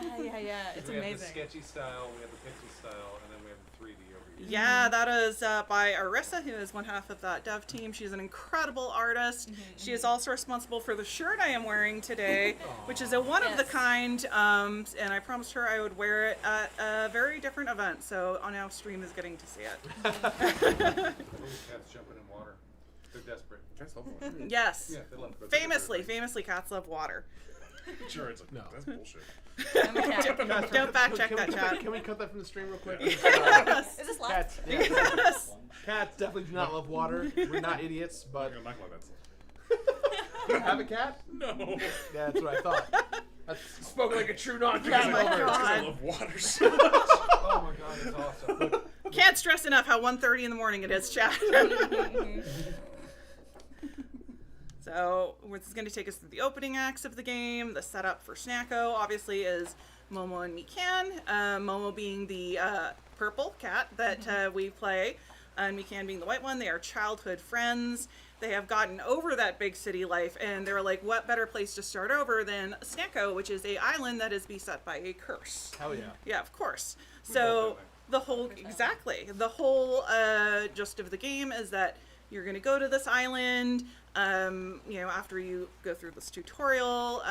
Yeah. It's we amazing. have the sketchy style, we have the pixel style, and then we have the 3D over here. Yeah, that is by Arissa, who is one half of that dev team. She's an incredible artist. She is also responsible for the shirt I am wearing today, which is a one-of-the-kind, and I promised her I would wear it at a very different event, so on our stream is getting to see it. Cats jumping in water. They're desperate. Cats love water. Yes. Yeah, they love it. Famously, cats love water. Sure, it's like, no, that's bullshit. Don't fact check that chat. Can we cut that from the stream real quick? Yes. Is this live? Cats, Yes. Cats definitely do not love water. We're not idiots, but. I'm not glad that's You have a cat? No. Yeah, that's what I thought. I spoke like a true non-cat Oh my lover. God. I love water so much. Oh my god, it's awesome. Look, Can't stress enough how 1:30 in the morning it is, chat. So this is going to take us through the opening acts of the game. The setup for Snacko, obviously, is Momo and Mikan. Momo being the purple cat that we play, and Mikan being the white one. They are childhood friends. They have gotten over that big city life, and they're like, what better place to start over than Snacko, which is a island that is beset by a curse. Hell yeah. Yeah, of course. So the whole gist of the game is that you're going to go to this island. After you go through this tutorial,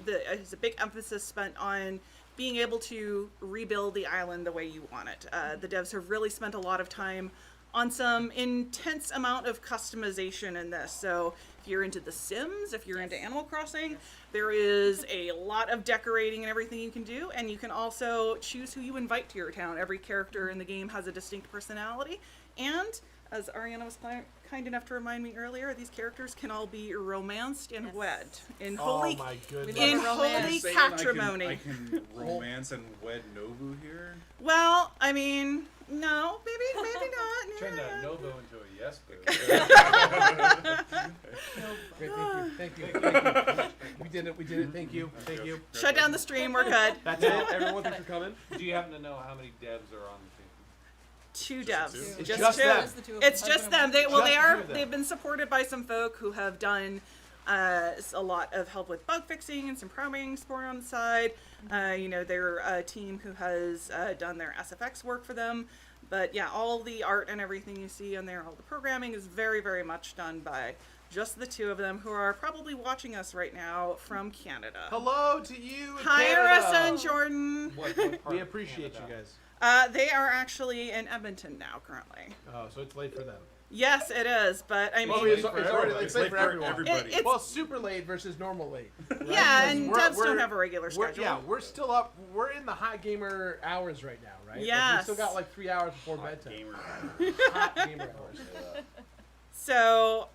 there's a big emphasis spent on being able to rebuild the island the way you want it. The devs have really spent a lot of time on some intense amount of customization in this. So if you're into The Sims, if you're into Animal Crossing, there is a lot of decorating and everything you can do, and you can also choose who you invite to your town. Every character in the game has a distinct personality, and as Ariana was kind enough to remind me earlier, these characters can all be romanced and wed in holy, my goodness. in holy Saying patrimony. I can romance and wed Nobu here? Well, I mean, no, maybe not. turn that Novo into a yes boo. Great, thank you. We did it. Thank you. Shut down the stream. We're good. That's it. Everyone, thanks for coming. Do you happen to know how many devs are on the team? 2 devs. It's Just just two. them. It's just them. They've them. been supported by some folk who have done a lot of help with bug fixing and some programming support on the side. They're a team who has done their SFX work for them. But yeah, all the art and everything you see on there, all the programming is very, very much done by just the 2 of them, who are probably watching us right now from Canada. Hello to you. Hi, Canada. Arissa and Jordan. What part We of appreciate Canada? you guys. They are actually in Edmonton now, currently. Oh, so it's late for them. Yes, it is, but I mean, Well, it's already It's late late for for everyone. everybody. It's- Well, super late versus normal late. Right? yeah, Because and we're- devs we're- don't have a regular schedule. We're still up. We're in the hot gamer hours right now, right? Like, Yes. we still got like 3 hours before bedtime. Gamer. Hot gamer hours. So,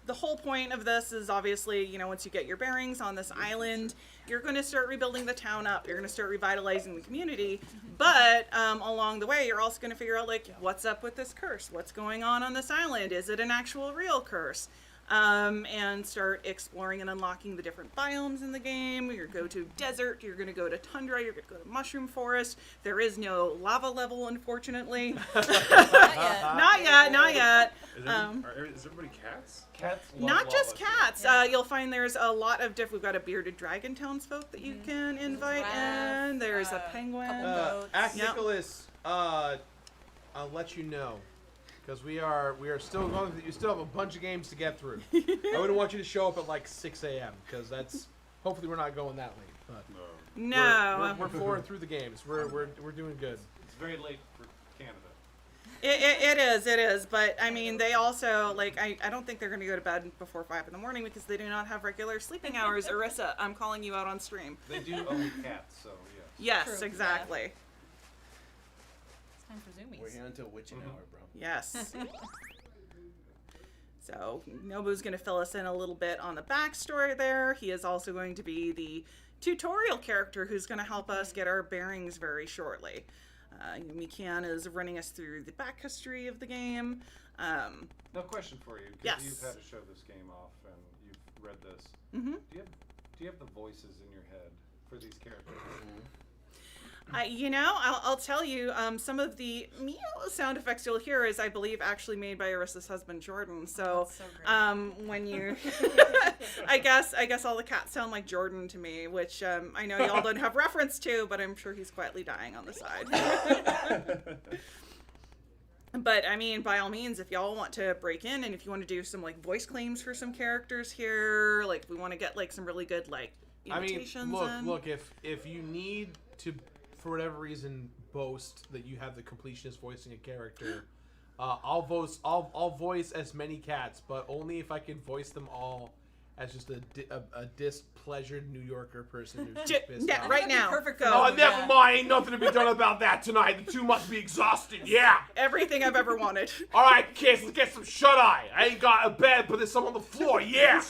the whole point of this is obviously, once you get your bearings on this island, you're going to start rebuilding the town up. You're going to start revitalizing the community. But along the way, you're also going to figure out, what's up with this curse? What's going on this island? Is it an actual real curse? And start exploring and unlocking the different biomes in the game. You're going to go to desert, you're going to go to tundra, you're going to go to mushroom forest. There is no lava level, unfortunately. Not yet. Is everybody cats? Cats love Not just lava. cats. You'll find there's a lot of We've got a bearded dragon townsfolk that you can invite in. There's a penguin. Ask Nicholas. I'll let you know. Because we are still going. You still have a bunch of games to get through. I wouldn't want you to show up at like 6 a.m. because that's hopefully we're not going that late. But No. we're flooring through the games. We're doing good. It's very late for Canada. It is. But I mean, they also like. I don't think they're going to go to bed before 5 in the morning because they do not have regular sleeping hours. Arissa, I'm calling you out on stream. They do own cats, so Yes, True, exactly. It's time for zoomies. We're here until witching hour, bro. Yes. So Nobu's going to fill us in a little bit on the backstory there. He is also going to be the tutorial character who's going to help us get our bearings very shortly. Mikian is running us through the back history of the game. No question for you. 'Cause Yes. You've had to show this game off, and you've read this. Mm-hmm. Do you have the voices in your head for these characters? I'll tell you, some of the meow sound effects you'll hear is, I believe, actually made by Arissa's husband, Jordan. So, when you, I guess all the cats sound like Jordan to me, which I know y'all don't have reference to, but I'm sure he's quietly dying on the side. But I mean, by all means, if y'all want to break in and if you want to do some like voice claims for some characters here, like we want to get like some really good like imitations. Look, if you need to, for whatever reason, boast that you have the completionist voicing a character, I'll voice as many cats, but only if I can voice them all as just a displeasured New Yorker person who's just pissed off. Right now. Perfect. Oh, never mind. Ain't nothing to be done about that tonight. The two must be exhausted. Yeah. Everything I've ever wanted. All right, kids, let's get some shut-eye. I ain't got a bed, but there's some on the floor. Yeah.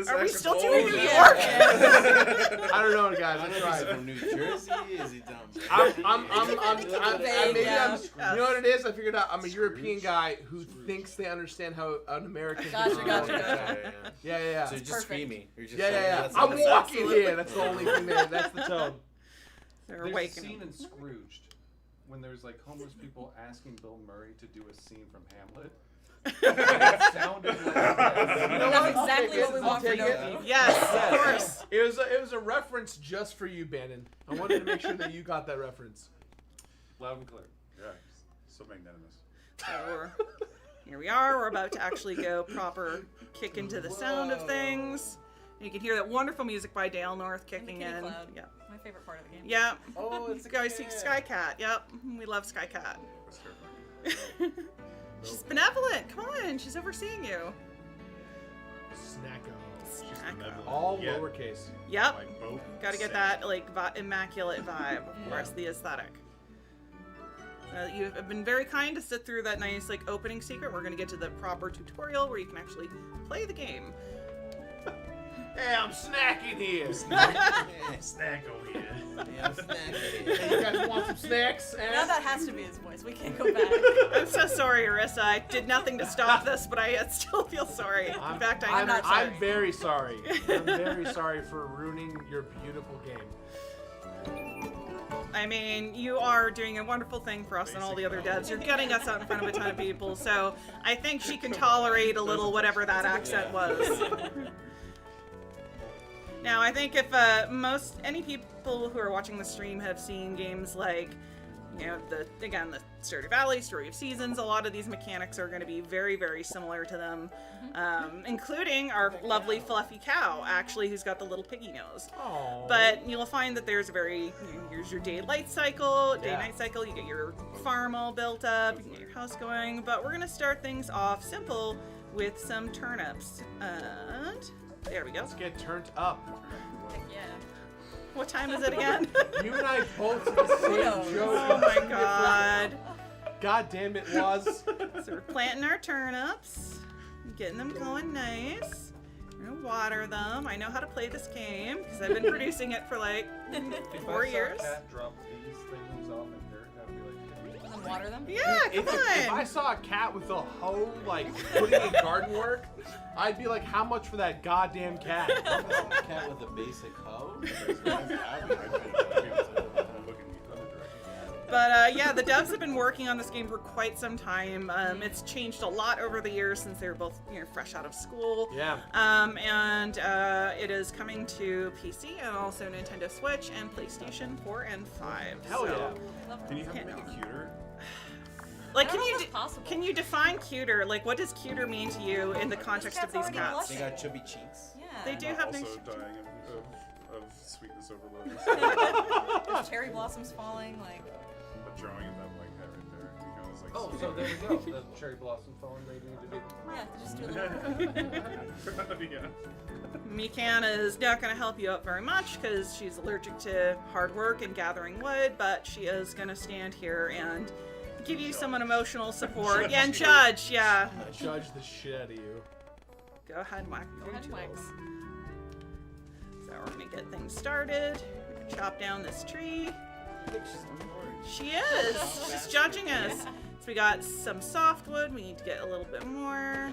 Are we still doing New York? I don't know, guys. I tried. From New Jersey? Is he dumb? You know what it is? I figured out I'm a European guy who thinks they understand how an American. Gotcha. Yeah. So you're just screaming. You're just Yeah. I'm walking here. That's the only thing there. That's the tone. They're There's a awakening. scene in Scrooged when there's like homeless people asking Bill Murray to do a scene from Hamlet. It sounded like that. You know That's what? exactly what we I'll want for take it. Nobu. Yes, of course. It was a reference just for you, Bannon. I wanted to make sure that you got that reference. Loud and clear. Yeah, so magnanimous. So here we are. We're about to actually go proper kick into the sound of things. You can hear that wonderful music by Dale North kicking in. Cloud. Yeah. My favorite part of the game. Yeah. Oh, it's a Guys, cat. Sky Cat. Yep. We love Sky Cat. That's terrifying. She's benevolent. Come on. She's overseeing you. Snacko. All Yeah. lowercase. Yep. Like both. Got to get that like immaculate vibe, of course, the aesthetic. You've been very kind to sit through that nice like opening secret. We're gonna get to the proper tutorial where you can actually play the game. Hey, I'm snacking here. Snacko here. Yeah, I'm snacking. Hey, you guys want some snacks? Now that has to be his voice. We can't go back. I'm so sorry, Arissa. I did nothing to stop this, but I still feel sorry. In fact, I'm not sorry. I'm very sorry. I'm very sorry for ruining your beautiful game. I mean, you are doing a wonderful thing for us and all the other devs. You're getting us out in front of a ton of people, so I think she can tolerate a little whatever that accent was. Now, I think if any people who are watching the stream have seen games like, you know, the Stardew Valley, Story of Seasons, a lot of these mechanics are going to be very, very similar to them, including our lovely fluffy cow, actually, who's got the little piggy nose. Aww. But you'll find that there's here's your day-night cycle, you get your farm all built up, you can get your house going, but we're going to start things off simple with some turnips. And there we go. Let's get turned up. Yeah. What time is it again? You and I both did the same joke. Oh my god. God damn it, was. So we're planting our turnips, getting them going nice. We're gonna water them. I know how to play this game because I've been producing it for like 4 years. If I saw a cat drop these things off in dirt, I'd be like, And water them? Yeah, come If on. I saw a cat with a hoe, like, putting in garden work, I'd be like, how much for that goddamn cat? A cat with a basic hoe? But yeah, the devs have been working on this game for quite some time. It's changed a lot over the years since they were both fresh out of school. Yeah. And it is coming to PC and also Nintendo Switch and PlayStation 4 and 5. Hell so, yeah. Can you have it make it cuter? Like, I can don't know you if that's possible. can you define cuter? Like, what does cuter mean to you in the context of these cats? They got chubby cheeks. Yeah. They do I'm have also nice. dying of sweetness overload. There's cherry blossoms falling, like. But drawing in that like head right there, you know, it's like. Oh, so there we go. The cherry blossom falling where you need to be. Yeah, just do a little. Yeah. Mikan is not going to help you out very much because she's allergic to hard work and gathering wood, but she is going to stand here and give you some emotional support. Yeah, and judge, yeah. Judge the shit out of you. Go ahead, whack. Go ahead, Wax. So we're going to get things started. Chop down this tree. She is. She's judging us. So we got some softwood. We need to get a little bit more.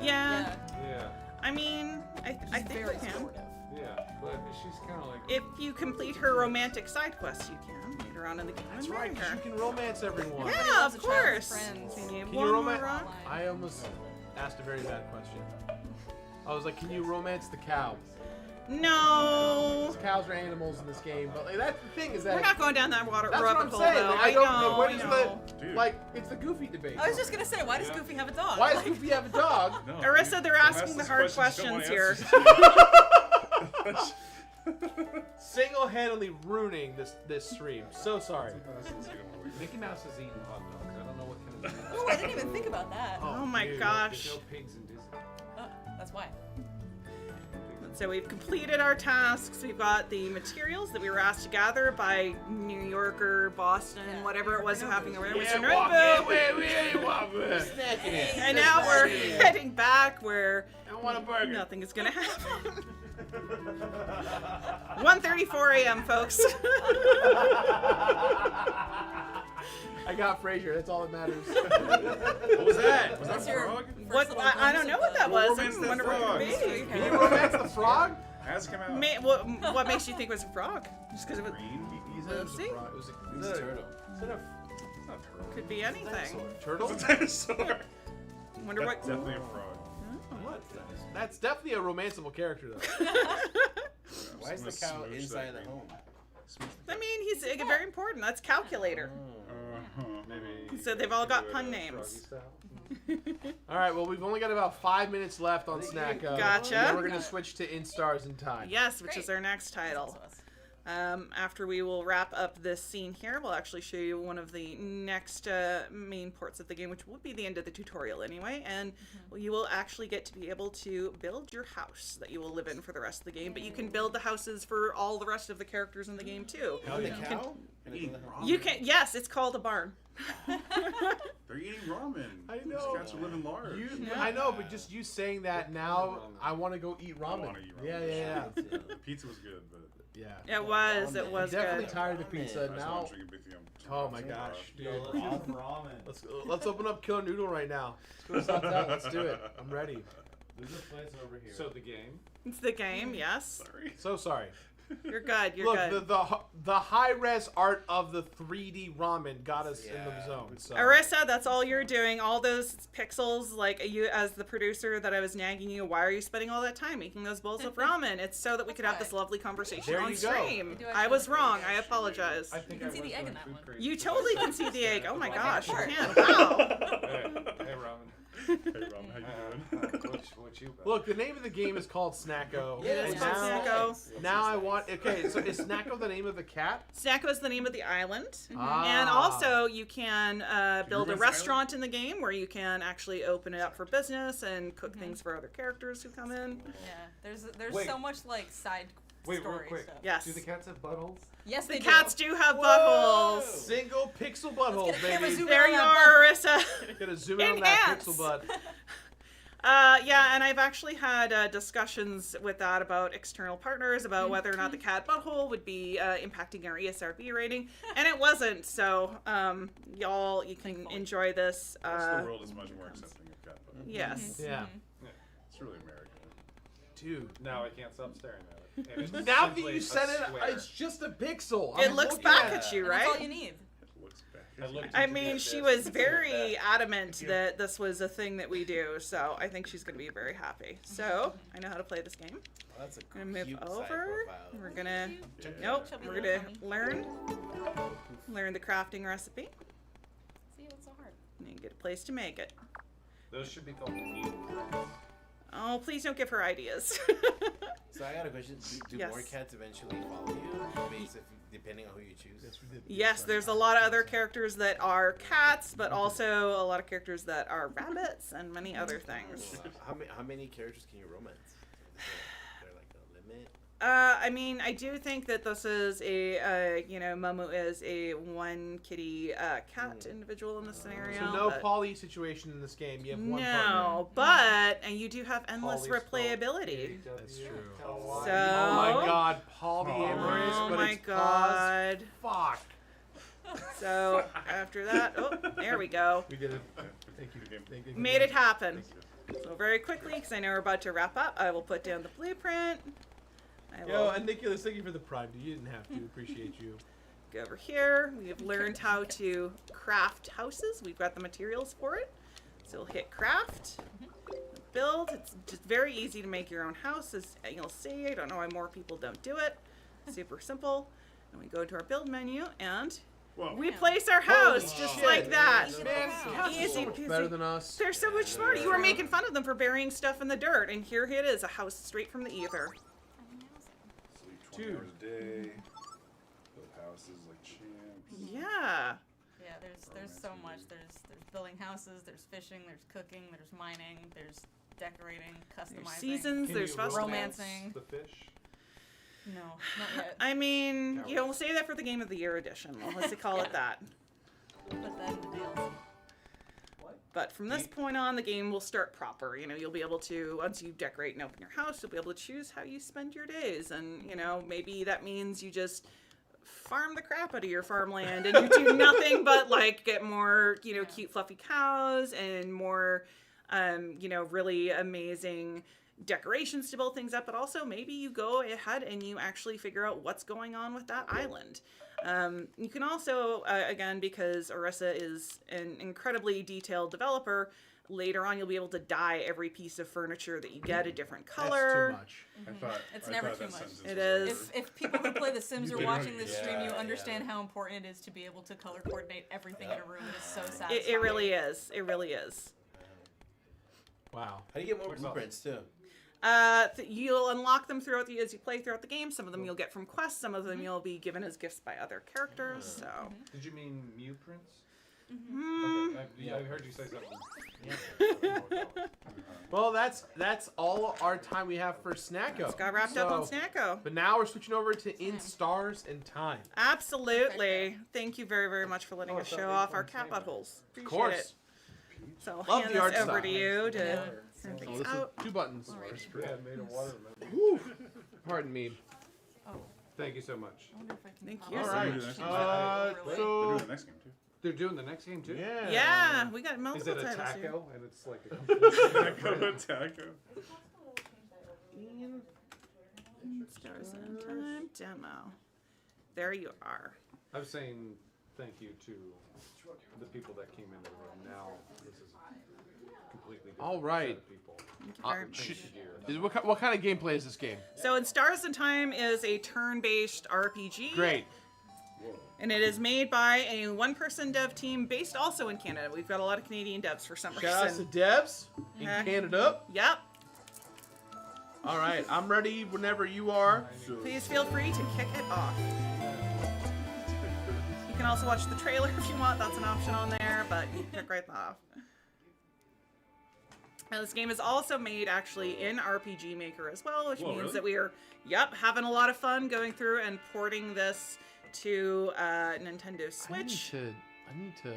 Yeah. Yeah. I mean, I think we can. Yeah, but she's kind of like. If you complete her romantic side quest, you can later on in the game. That's and right, marry 'cause her. you can romance everyone. Yeah, of course. Friends. Can you Can one you more romance? run? I almost asked a very bad question. I was like, can you romance the cow? No. Because cows are animals in this game, but like, that's the thing is that We're not going down that that's what rabbit I'm hole, saying. though. Like, I don't know. know what I is know. the like. It's the Goofy debate. I was just gonna say, why does Goofy have a dog? Why does Goofy have a dog? Arissa, they're asking the hard questions here. Single-handedly ruining this stream. So sorry. Mickey Mouse has eaten hot dogs. I don't know what kind of. Oh, I didn't even think about that. Oh my Dude, gosh. There's no pigs in Disney. Oh, that's why. So we've completed our tasks. We've got the materials that we were asked to gather by New York or Boston, whatever it was happening around. And now we're heading back where nothing is going to happen. 1:34 a.m., folks. I got Frasier. That's all that matters. What was that? Was that That's a your frog? What? I don't know what that was. I Romance that wonder what frog. it could be. Can you romance the frog? Has come out. What makes you think it was a frog? Just because it was. He's Let's see. It was a turtle. It's not a turtle. Could be anything. Turtle? It's a dinosaur. Wonder what. That's definitely a frog. That's definitely a romanceable character, though. Why is the cow inside the home? I mean, he's very important. That's calculator. Maybe. So they've all got pun names. All right. Well, we've only got about 5 minutes left on Snacko. Gotcha. And then we're gonna switch to In Stars in Time. Yes, which is our next title. After we will wrap up this scene here, we'll actually show you one of the next main parts of the game, which will be the end of the tutorial anyway, and you will actually get to be able to build your house that you will live in for the rest of the game, but you can build the houses for all the rest of the characters in the game too. The cow? You can, yes, it's called a barn. They're eating ramen. I know. Those cats are living large. I know, but just you saying that now, I want to go eat ramen. wanna eat ramen. Yeah. The pizza was good, but Yeah. It was I'm good. definitely tired of pizza I just now. want to drink a big thing. Oh my gosh, dude. Ramen. Let's open up Killer Noodle right now. Let's go to South Town. Let's do it. I'm ready. There's a place over here. So the game. It's the game, yes. Sorry. So sorry. You're good. You're Look, good. the high res art of the 3D ramen got us in the zone. So. Arissa, that's all you're doing. All those pixels, like you as the producer that I was nagging you, why are you spending all that time making those bowls of ramen? It's so that we could have this lovely conversation There on you go. stream. I was wrong. I apologize. I think You I can see was the egg going in that food one. crazy. You totally can see the egg. Oh my gosh, you Sure. can. Wow. Hey, ramen. Hey, Ron, how you doing? What you about? Look, the name of the game is called Snacko. Yeah, it's And called now- Snacko. Now I want. Okay, so is Snacko the name of the cat? Snacko is the name of the island. Ah. And also, you can build a romance the restaurant in the game where you can actually open it up for business and cook things for other characters who come in. Yeah, there's Wait. so much like side Wait, real story quick. stuff. Yes. Do the cats have buttholes? Yes, The they cats do have buttholes. Single pixel buttholes, Let's get a camera baby. zoom There in you on are, that Arissa. Gonna zoom in on that Enhance. pixel butt. Yeah, and I've actually had discussions with that about external partners about whether or not the cat butthole would be impacting our ESRB rating, and it wasn't. So, y'all, you can enjoy this. The world is much more accepting of cat butt. Yes. Yeah. It's really American. Dude. Now I can't stop staring at it. And it's Now that simply you a said it, square. it's just a pixel. It I'm looks looking back at at you, And right? That's all you need. It looks back. I mean, she was very adamant that this was a thing that we do, so I think she's going to be very happy. So, I know how to play this game. That's a I'm going to cute move side over. profile. We're going to, Yeah. nope, She'll be we're little going to learn the crafting recipe. And you get a place to make it. Those should be called mute. Oh, please don't give her ideas. So I got a question. Do Yes. more cats eventually follow you, depending on who you choose? Yes, there's a lot of other characters that are cats, but also a lot of characters that are rabbits and many other things. How many characters can you romance? Is there like a limit? I mean, I do think that this is a, Momo is a one kitty cat individual in this scenario. So no but- poly situation in this game. You have one partner. No, but and you do have endless Poly replayability. That's true. So, oh my god, polyamorous, oh but my it's god. fuck. So after that, oh, there we go. We did it. Thank you. Thank you. Made it happen. So very quickly, because I know we're about to wrap up, I will put down the blueprint. Yo, and Nicholas, thank you for the prime. You didn't have to. Appreciate you. Go over here. We have learned how to craft houses. We've got the materials for it. So we'll hit craft, build. It's just very easy to make your own house, as you'll see. I don't know why more people don't do it. Super simple. And we go into our build menu and we place our house just like that. Man, cats are Easy so much peasy. better than us. They're so much smarter. You were making fun of them for burying stuff in the dirt, and here it is, a house straight from the ether. Sleep 20 hours a day. Build houses like champs. Yeah. Yeah, there's so much. There's building houses, there's fishing, there's cooking, there's mining, there's decorating, customizing. Seasons, Can there's you festivals. romancing. The fish. No, not yet. I mean, we'll say that for the Game of the Year edition. Let's call it that. Put that in the DLC. But from this point on, the game will start proper. You'll be able to, once you decorate and open your house, you'll be able to choose how you spend your days. And, maybe that means you just farm the crap out of your farmland and you do nothing but, get more, cute fluffy cows and more, really amazing decorations to build things up, but also maybe you go ahead and you actually figure out what's going on with that island. You can also, again, because Orisa is an incredibly detailed developer, later on you'll be able to dye every piece of furniture that you get a different color. That's too much. It's never too much. It is. If people who play The Sims are watching this stream, you understand how important it is to be able to color coordinate everything in a room. It is so satisfying. It really is. It really is. Wow. How do you get more blueprints too? You'll unlock them as you play throughout the game. Some of them you'll get from quests. Some of them you'll be given as gifts by other characters. So. Did you mean Mew prints? Mm-hmm. Okay, I heard you say something. Well, that's all our time we have for Snacko. It's got wrapped up on Snacko. But now we're switching over to In Stars and Time. Absolutely. Thank you very, very much for letting us show off our cat buttholes. Appreciate Of course. it. So I'll Love hand the this art over style. to you to turn things Listen, out. 2 buttons. Yeah, made of water. Whew. Pardon me. Oh. Thank you so much. Thank you. All so right. much. They're doing the next game too. They're doing the next game too? Yeah. Yeah, we got Is multiple it a titles here. taco? And it's like a Taco. Stars in Time demo. There you are. I was saying thank you to the people that came into the room. Now this is a completely different All right. set of people. Thank you very much. What kind of gameplay is this game? So In Stars in Time is a turn-based RPG. Great. And it is made by a one-person dev team based also in Canada. We've got a lot of Canadian devs for some Shout out to reason. devs in Canada. Yep. All right, I'm ready whenever you are. Please feel free to kick it off. You can also watch the trailer if you want. That's an option on there, but you can kick right off. Now, this game is also made actually in RPG Maker as well, which means that we are, having a lot of fun going through and porting this to Nintendo Switch. I need to.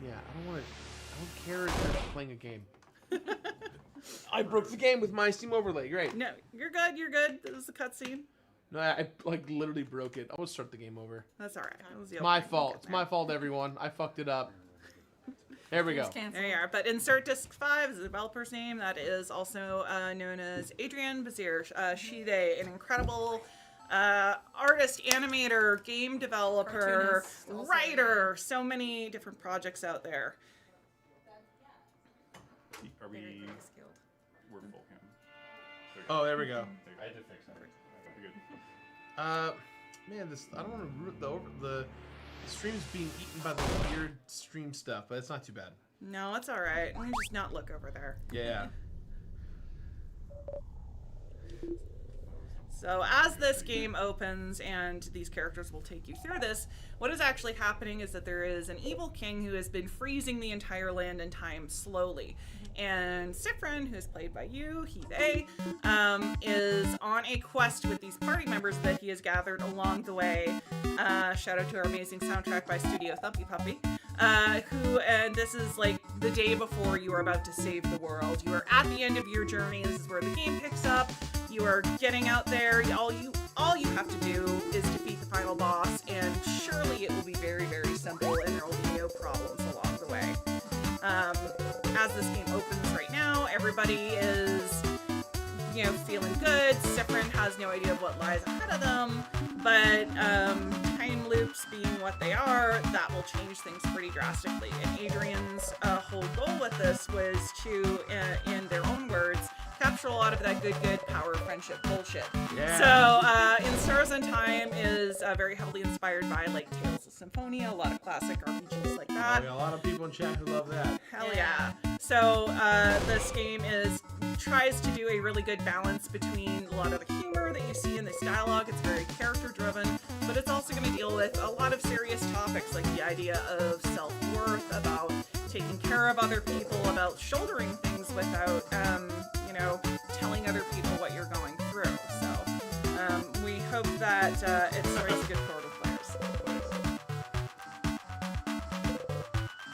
Yeah, I don't care if you're playing a game. I broke the game with my Steam overlay. Great. No, you're good. You're good. This is a cutscene. No, I literally broke it. I will start the game over. That's all right. That was the My opening. fault. It's my fault, everyone. I fucked it up. There we go. There you are. But Insert Disc 5 is the developer's name. That is also known as Adrienne Bazir. She, they, an incredible artist, animator, game developer, writer. So many different projects out there. Are we? We're full cam. Oh, there we go. I had to fix that. You're good. Man, this I don't want to root the The stream's being eaten by the weird stream stuff, but it's not too bad. No, it's all right. Let me just not look over there. Yeah. So as this game opens and these characters will take you through this, what is actually happening is that there is an evil king who has been freezing the entire land and time slowly. And Sifrin, who is played by you, they, is on a quest with these party members that he has gathered along the way. Shout out to our amazing soundtrack by Studio Thumpy Puppy. And this is like the day before you are about to save the world. You are at the end of your journey. This is where the game picks up. You are getting out there. All you have to do is defeat the final boss, and surely it will be very, very simple, and there will be no problems along the way. As this game opens right now, everybody is, feeling good. Sifrin has no idea of what lies ahead of them, but time loops being what they are, that will change things pretty drastically. And Adrian's whole goal with this was to, in their own words, capture a lot of that good power friendship bullshit. Yeah. So In Stars on Time is very heavily inspired by like Tales of Symphonia, a lot of classic RPGs like that. Oh, yeah, a lot of people in chat who love that. Hell yeah. So this game tries to do a really good balance between a lot of the humor that you see in this dialogue. It's very character driven, but it's also going to deal with a lot of serious topics like the idea of self-worth, about taking care of other people, about shouldering things without telling other people what you're going through. So we hope that it strikes a good chord with players.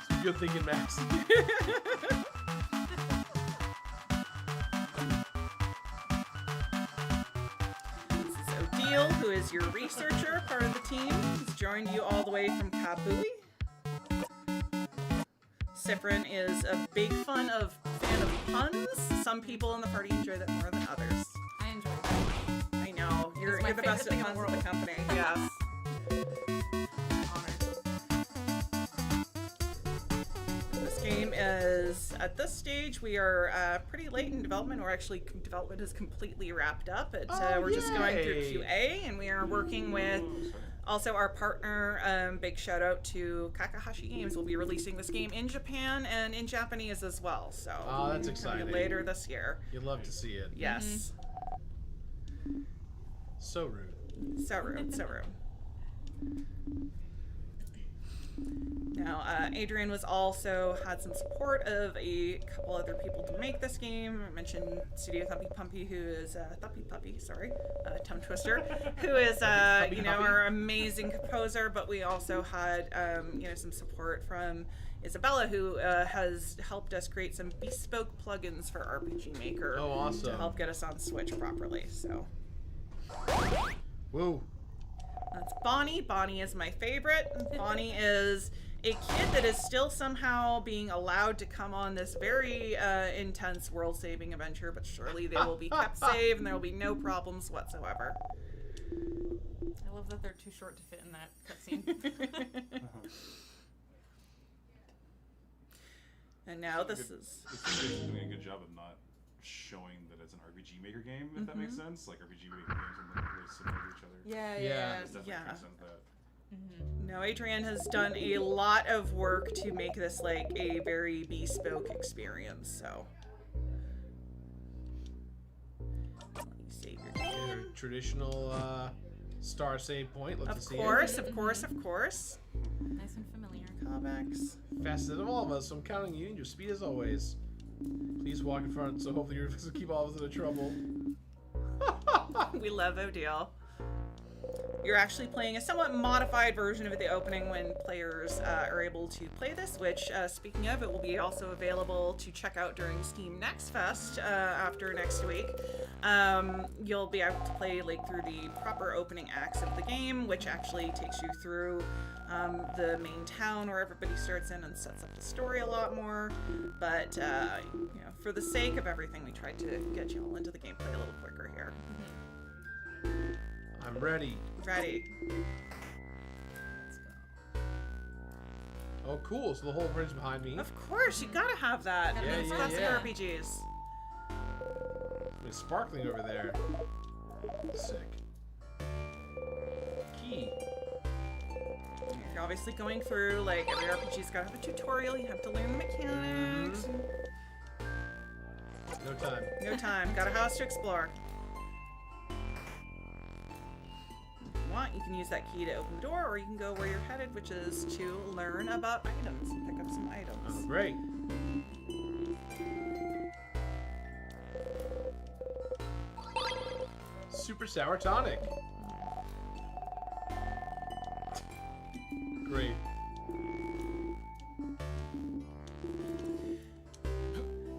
Some good thinking, Max. This is Odile, who is your researcher, part of the team. He's joined you all the way from Kabui. Sifrin is a big fan of puns. Some people in the party enjoy that more than others. I enjoy that. I know. You're the best at puns in the company. Yes. This game is, at this stage, we are pretty late in development. Development is completely wrapped up. We're just going through QA, and we are working with also our partner. Big shout out to Kakahashi Games. We'll be releasing this game in Japan and in Japanese as well. So that's exciting. Later this year. You'd love to see it. Yes. So rude. So rude. So rude. Now, Adrian was also had some support of a couple other people to make this game. I mentioned Studio Thumpy Pumpy, who is tongue twister, who is our amazing composer. But we also had some support from Isabella, who has helped us create some bespoke plugins for RPG Maker. Oh, awesome! To help get us on Switch properly. So. Whoa. That's Bonnie. Bonnie is my favorite. Bonnie is a kid that is still somehow being allowed to come on this very intense world-saving adventure, but surely they will be kept safe and there will be no problems whatsoever. I love that they're too short to fit in that cutscene. And now this is... It's doing a good job of not showing that it's an RPG Maker game, if that makes sense. Like RPG Maker games are really similar to each other. Yeah. It's definitely transcends that. No, Adrian has done a lot of work to make this like a very bespoke experience. So, let me save your game. Your traditional star save point. Love to see it. Of course. Nice and familiar. Callbacks. Fastest of all of us, so I'm counting you and your speed as always. Please walk in front, so hopefully you're to keep all of us out of trouble. We love Odile. You're actually playing a somewhat modified version of the opening when players are able to play this, which, speaking of, it will be also available to check out during Steam Next Fest after next week. You'll be able to play through the proper opening acts of the game, which actually takes you through the main town where everybody starts in and sets up the story a lot more. But, for the sake of everything, we tried to get you all into the gameplay a little quicker here. I'm ready. Ready. Let's go. Oh, cool. So the whole bridge behind me. Of course, you gotta have that. Yeah, It's yeah, classic yeah. RPGs. It's sparkling over there. Sick. Key. You're obviously going through, like, every RPG's got to have a tutorial. You have to learn the mechanics. No time. No time. Got a house to explore. If you want, you can use that key to open the door, or you can go where you're headed, which is to learn about items and pick up some items. Oh, great. Super sour tonic. Great.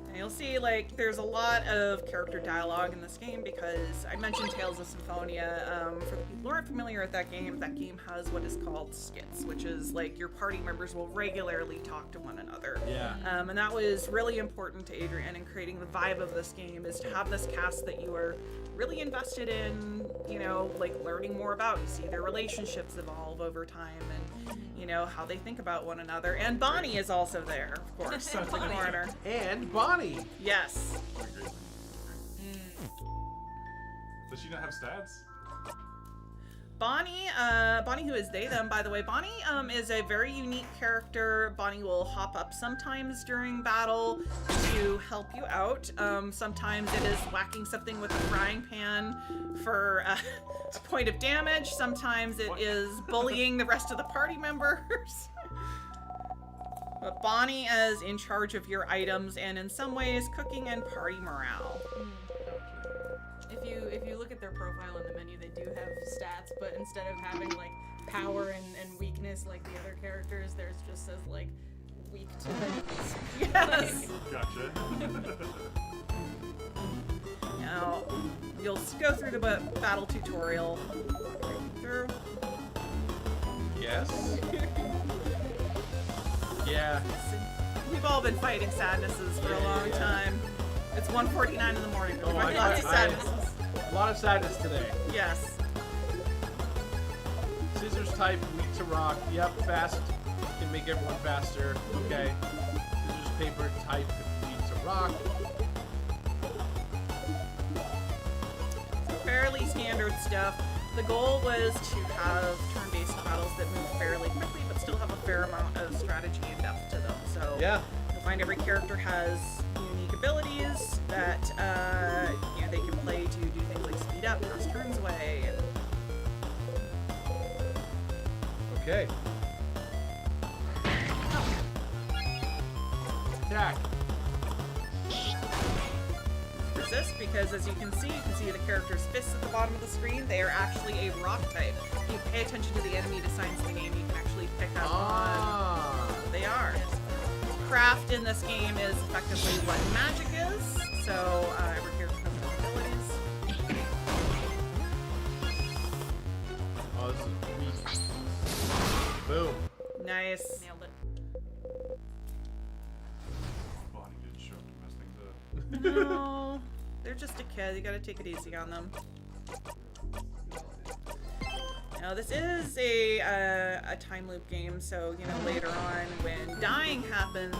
And you'll see, like, there's a lot of character dialogue in this game because I mentioned Tales of Symphonia. For the people who aren't familiar with that game has what is called skits, which is like your party members will regularly talk to one another. Yeah. And that was really important to Adrian in creating the vibe of this game, is to have this cast that you are really invested in, you know, like learning more about. You see their relationships evolve over time and, you know, how they think about one another. And Bonnie is also there, of course, in the corner. And Bonnie. Yes. Does she not have stats? Bonnie, Bonnie who is they, them, by the way. Bonnie is a very unique character. Bonnie will hop up sometimes during battle to help you out. Sometimes it is whacking something with a frying pan for a point of damage. Sometimes it is bullying the rest of the party members. But Bonnie is in charge of your items and in some ways cooking and party morale. If you look at their profile in the menu, they do have stats, but instead of having like power and weakness like the other characters, theirs just says like weak to enemies. Yes. Gotcha. Now you'll go through the battle tutorial. Through. Yes. Yeah. We've all been fighting sadnesses for a long time. It's 1:49 in the morning. Oh, Lots of sadnesses. A lot of sadness today. Yes. Scissors type, weak to rock. Yep, fast. Can make everyone faster. Okay. Scissors paper type, weak to rock. Fairly standard stuff. The goal was to have turn-based battles that move fairly quickly, but still have a fair amount of strategy and depth to them. So yeah, you'll find every character has unique abilities that you know, they can play to do things like speed up, pass turns away. And... Okay. Attack. Resist, because as you can see the character's fists at the bottom of the screen. They are actually a rock type. If you pay attention to the enemy designs in the game, you can actually pick up on what they are. Craft in this game is effectively what magic is, so every character has their abilities. Oh, this is weak. Boom. Nice. Nailed it. Bonnie didn't show up to mess things up. No, they're just a kid. You gotta take it easy on them. Now this is a time loop game, so you know later on when dying happens,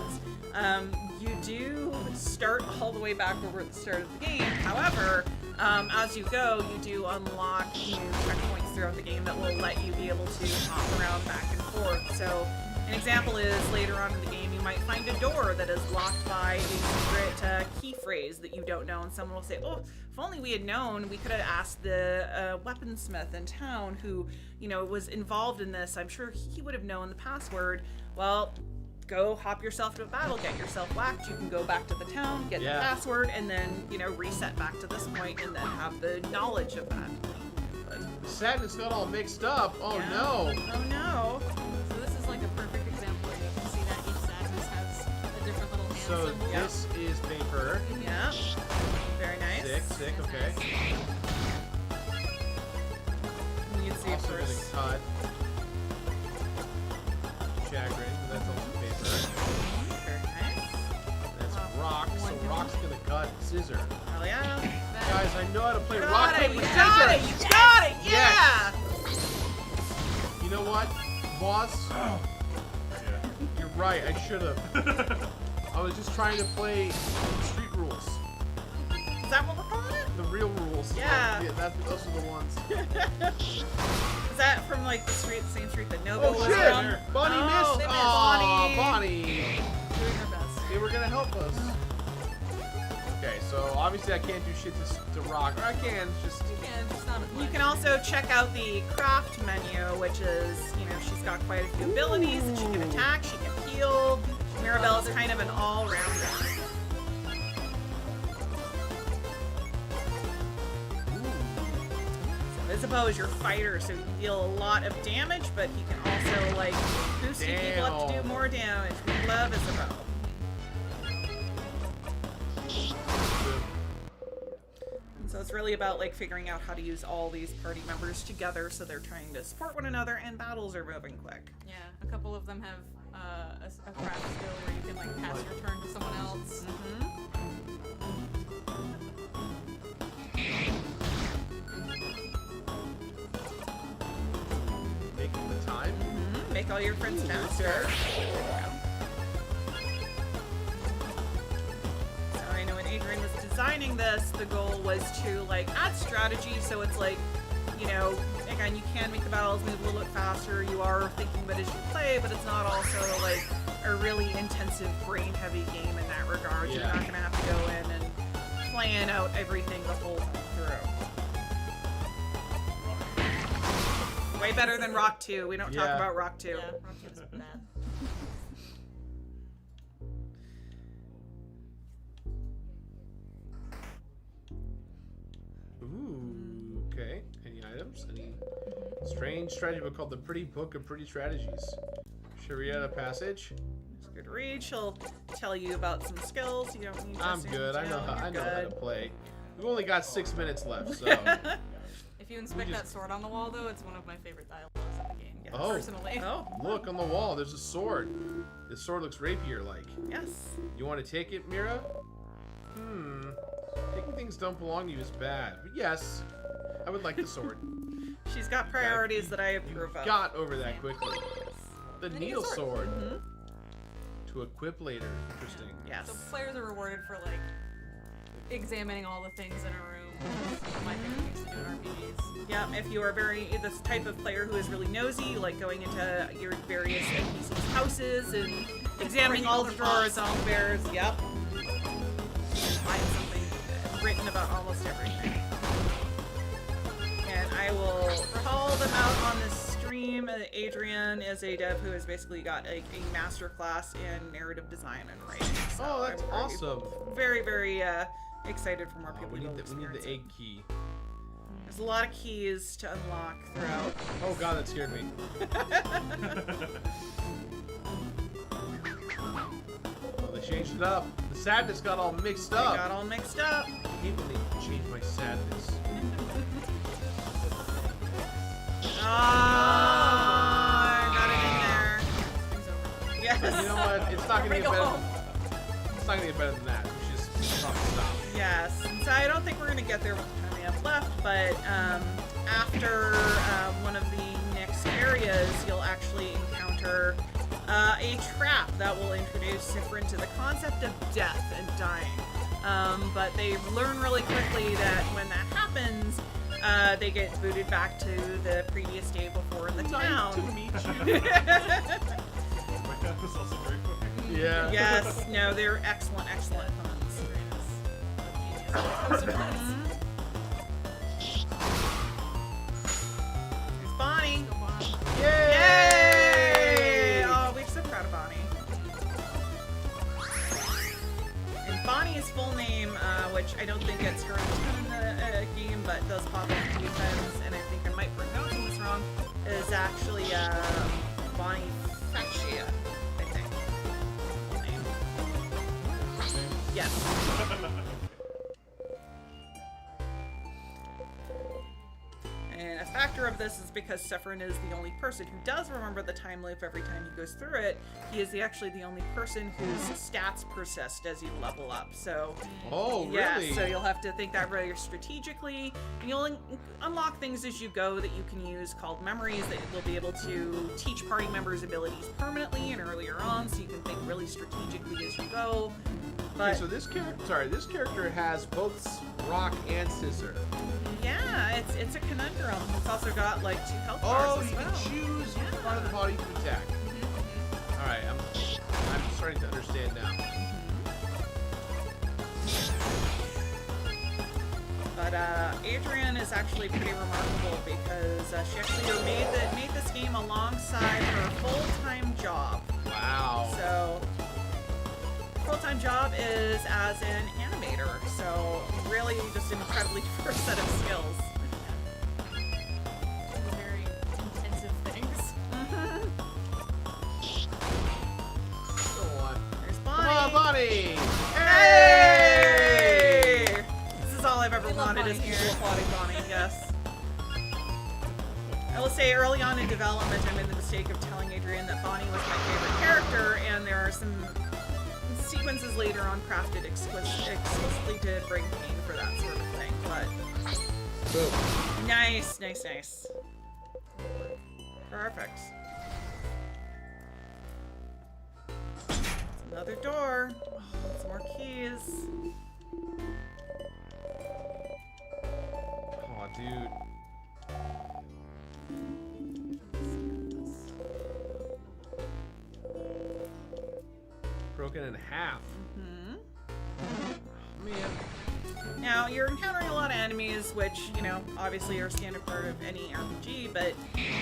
you do start all the way back over at the start of the game. However, as you go, you do unlock new checkpoints throughout the game that will let you be able to hop around back and forth. So an example is later on in the game you might find a door that is locked by a secret key phrase that you don't know, and someone will say, oh, if only we had known, we could have asked the weaponsmith in town who, you know, was involved in this. I'm sure he would have known the password. Well, go hop yourself to a battle, get yourself whacked. You can go back to the town, get the password, and then, you know, reset back to this point and then have the knowledge of that. But sadness got all mixed up. Oh no. Oh no. So this is like a perfect example where you can see that each sadness has a different little hand So symbol. this is paper. Yeah. Very nice. Sick, okay. You can see Also first. gonna cut. Chagrin, but that's also paper. Very nice. That's rock, so rock's gonna cut scissor. Hell yeah. Guys, I know how to play Got rock, it, paper, you scissors. got it, you got it, yeah! You know what, boss? You're right, I should have. I was just trying to play street rules. Is that what we're calling it? The real rules. those. Yeah. Those are the ones. Is that from like the same street that Nova Oh was shit! from? Bonnie missed. They missed. Aw, Bonnie. Bonnie. Doing her best. They were gonna help us. Okay, so obviously I can't do shit to Rock. Or I can, it's just... You can, just not as much. You can also check out the craft menu, which is, she's got quite a few abilities that she can attack, she can heal. Mirabelle's kind of an all-rounder. So Isabeau is your fighter, so you deal a lot of damage, but he can also, like, boost you people up to do more damage. We love Isabeau. So it's really about like figuring out how to use all these party members together so they're trying to support one another and battles are moving quick. Yeah, a couple of them have a craft skill where you can like pass your turn to someone else. Making the time. Make all your friends faster. I know when Adrian was designing this, the goal was to like add strategy, so it's like, again, you can make the battles move a little bit faster, you are thinking about it as you play, but it's not also like a really intensive brain heavy game in that regard. You're not gonna have to go in and plan out everything the whole time through. Way better than Rock 2. We don't talk about Rock 2. Yeah, Rock 2 is bad. Ooh, okay. Any items? Any strange strategy book called The Pretty Book of Pretty Strategies. Sharia passage. It's a good read. She'll tell you about some skills. You don't need to I'm assume good. I know how to play. We've only got 6 minutes left, so. If you inspect that sword on the wall, though, it's one of my favorite dialogues in the game. Oh, personally. Look on the wall. There's a sword. This sword looks rapier-like. Yes. You want to take it, Mira? Taking things don't belong to you is bad. But yes, I would like the sword. She's got priorities that I approve of. Got over that quickly. The needle sword. To equip later. Interesting. Yes. So players are rewarded for like examining all the things in a room. My favorite things to do in RPGs. Yeah, if you are this type of player who is really nosy, like going into your various NPCs' houses and examining all the drawers, all the bears. Yep. Find something written about almost everything. And I will call them out on the stream. Adrian is a dev who has basically got a master class in narrative design and writing. So Oh, that's awesome. Very, very excited for more people We to need experience the it. egg key. There's a lot of keys to unlock throughout. Oh god, that scared me. Oh, they changed it up. The sadness got all mixed up. Got all mixed up. I hate when they change my sadness. I got it in there. Yes. You know what? It's not gonna get better. It's not gonna get better than that. We just stop. Yes. So I don't think we're gonna get there with the time we have left, but after one of the next areas, you'll actually encounter a trap that will introduce Sifrin to the concept of death and dying. But they learn really quickly that when that happens, they get booted back to the previous day before in the town. Yeah. Yes. No, they're excellent, excellent puns. There's Bonnie. Yay! Oh, we're so proud of Bonnie. And Bonnie's full name, which I don't think gets her a ton in the game, but does pop up a few times, and I think I might be pronouncing this wrong, is actually Bonnie Faccia, I think. Full name. Yes. And factor of this is because Sephiroth is the only person who does remember the time loop every time he goes through it. He is actually the only person whose stats persist as you level up. So, oh, yeah, really? so you'll have to think that very strategically. And you'll unlock things as you go that you can use called memories that will be able to teach party members abilities permanently and earlier on, so you can think really strategically as you go. But Okay, so this character has both rock and scissor. yeah, it's a conundrum. It's also got like 2 health Oh, bars as you well. can choose which part of the body to attack. All right, I'm starting to understand now. But Adrian is actually pretty remarkable because she actually made this game alongside her full-time job. Wow. So full-time job is as an animator. So really just an incredibly diverse set of skills. Very intensive things. Go on. There's Bonnie. Come on, Bonnie! Hey! This is all I've ever We love wanted is Bonnie people here. applauding Bonnie, yes. I will say early on in development I made the mistake of telling Adrian that Bonnie was my favorite character, and there are some sequences later on crafted explicitly to bring pain for that sort of thing, but Boom. nice. Perfect. Another door. Some more keys. Oh, dude. Broken in half. Oh, man. Now, you're encountering a lot of enemies, which, you know, obviously are a standard part of any RPG, but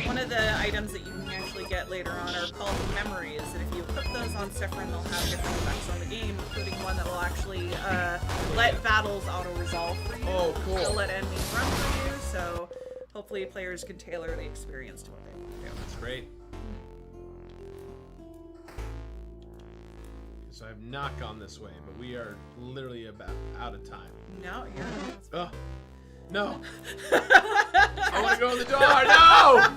one of the items that you can actually get later on are called memories, and if you equip those on Sephiroth, they'll have different effects on the game, including one that will actually let battles auto-resolve for you. Oh, cool. It'll let enemies run for you, so hopefully players can tailor the experience to what they want to do. That's great. So I have not gone this way, but we are literally about out of time. No, you're... Oh, no. I want to go in the door. No!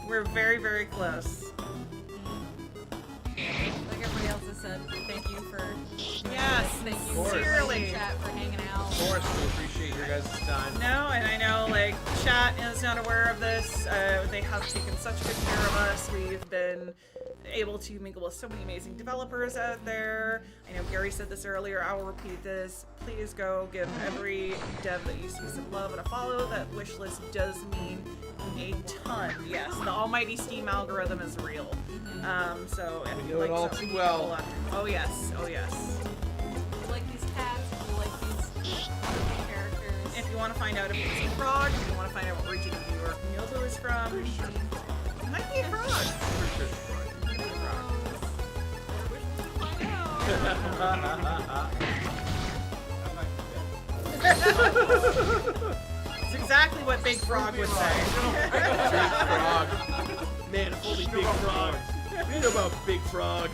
We're very, very close. Like everybody else has said, thank you for Yes, thank you sincerely. in chat for hanging out. Of course, we appreciate your guys' time. No, and I know, like, chat is not aware of this. They have taken such good care of us. We've been able to mingle with so many amazing developers out there. I know Gary said this earlier. I will repeat this. Please go give every dev that you see some love and a follow. That wish list does mean a ton. Yes, the almighty Steam algorithm is real. So if We you know like it all some too well. people out there- Oh yes, oh yes. If you like these cats, if you like these wonderful characters. If you want to find out if it's a frog, if you want to find out what region of New York Mildo is from, it might be a frog. It's exactly what Big Frog would say. Big Frog. Man, if only Big Frog. You know about Big Frog.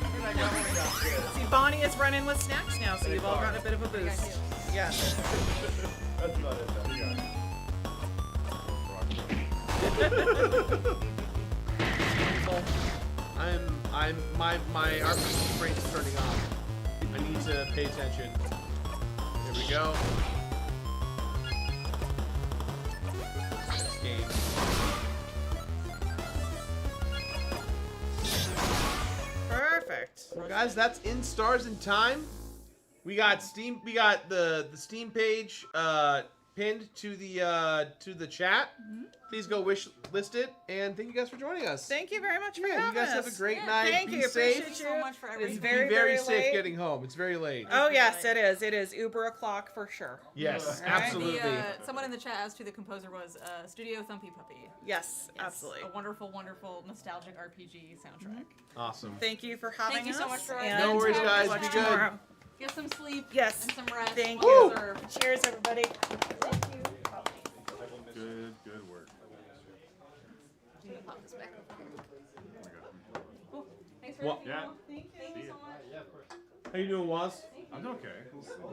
See, Bonnie is running with snacks now, so you've all got a bit of a boost. Yes. That's about it, though. My RPG brain is turning off. I need to pay attention. Here we go. This game. Perfect. Well, guys, that's in Stars in Time. We got Steam. We got the Steam page pinned to the chat. Please go wish list it, and thank you guys for joining us. Thank you very much for Yeah, having you guys us. have a great Yeah, night. Thank Be you. safe. Appreciate you. so much for It's everything. very, Be very very safe late. getting home. It's very late. Oh yes, it is. It is Uber o'clock for sure. Yes, All right. absolutely. Someone in the chat asked who the composer was. Studio Thumpy Puppy. Yes, absolutely. A wonderful, wonderful, nostalgic RPG soundtrack. Awesome. Thank you for having Thank you us. so much for and No worries, we'll guys. watch Be good. tomorrow. Get some sleep. Yes. And some rest. Thank Well you. deserved. Cheers, everybody. Good work. Pop this back over here. Cool. Thanks for What? everything. Yeah. Thank you so much. How you doing, Waz? I'm doing okay.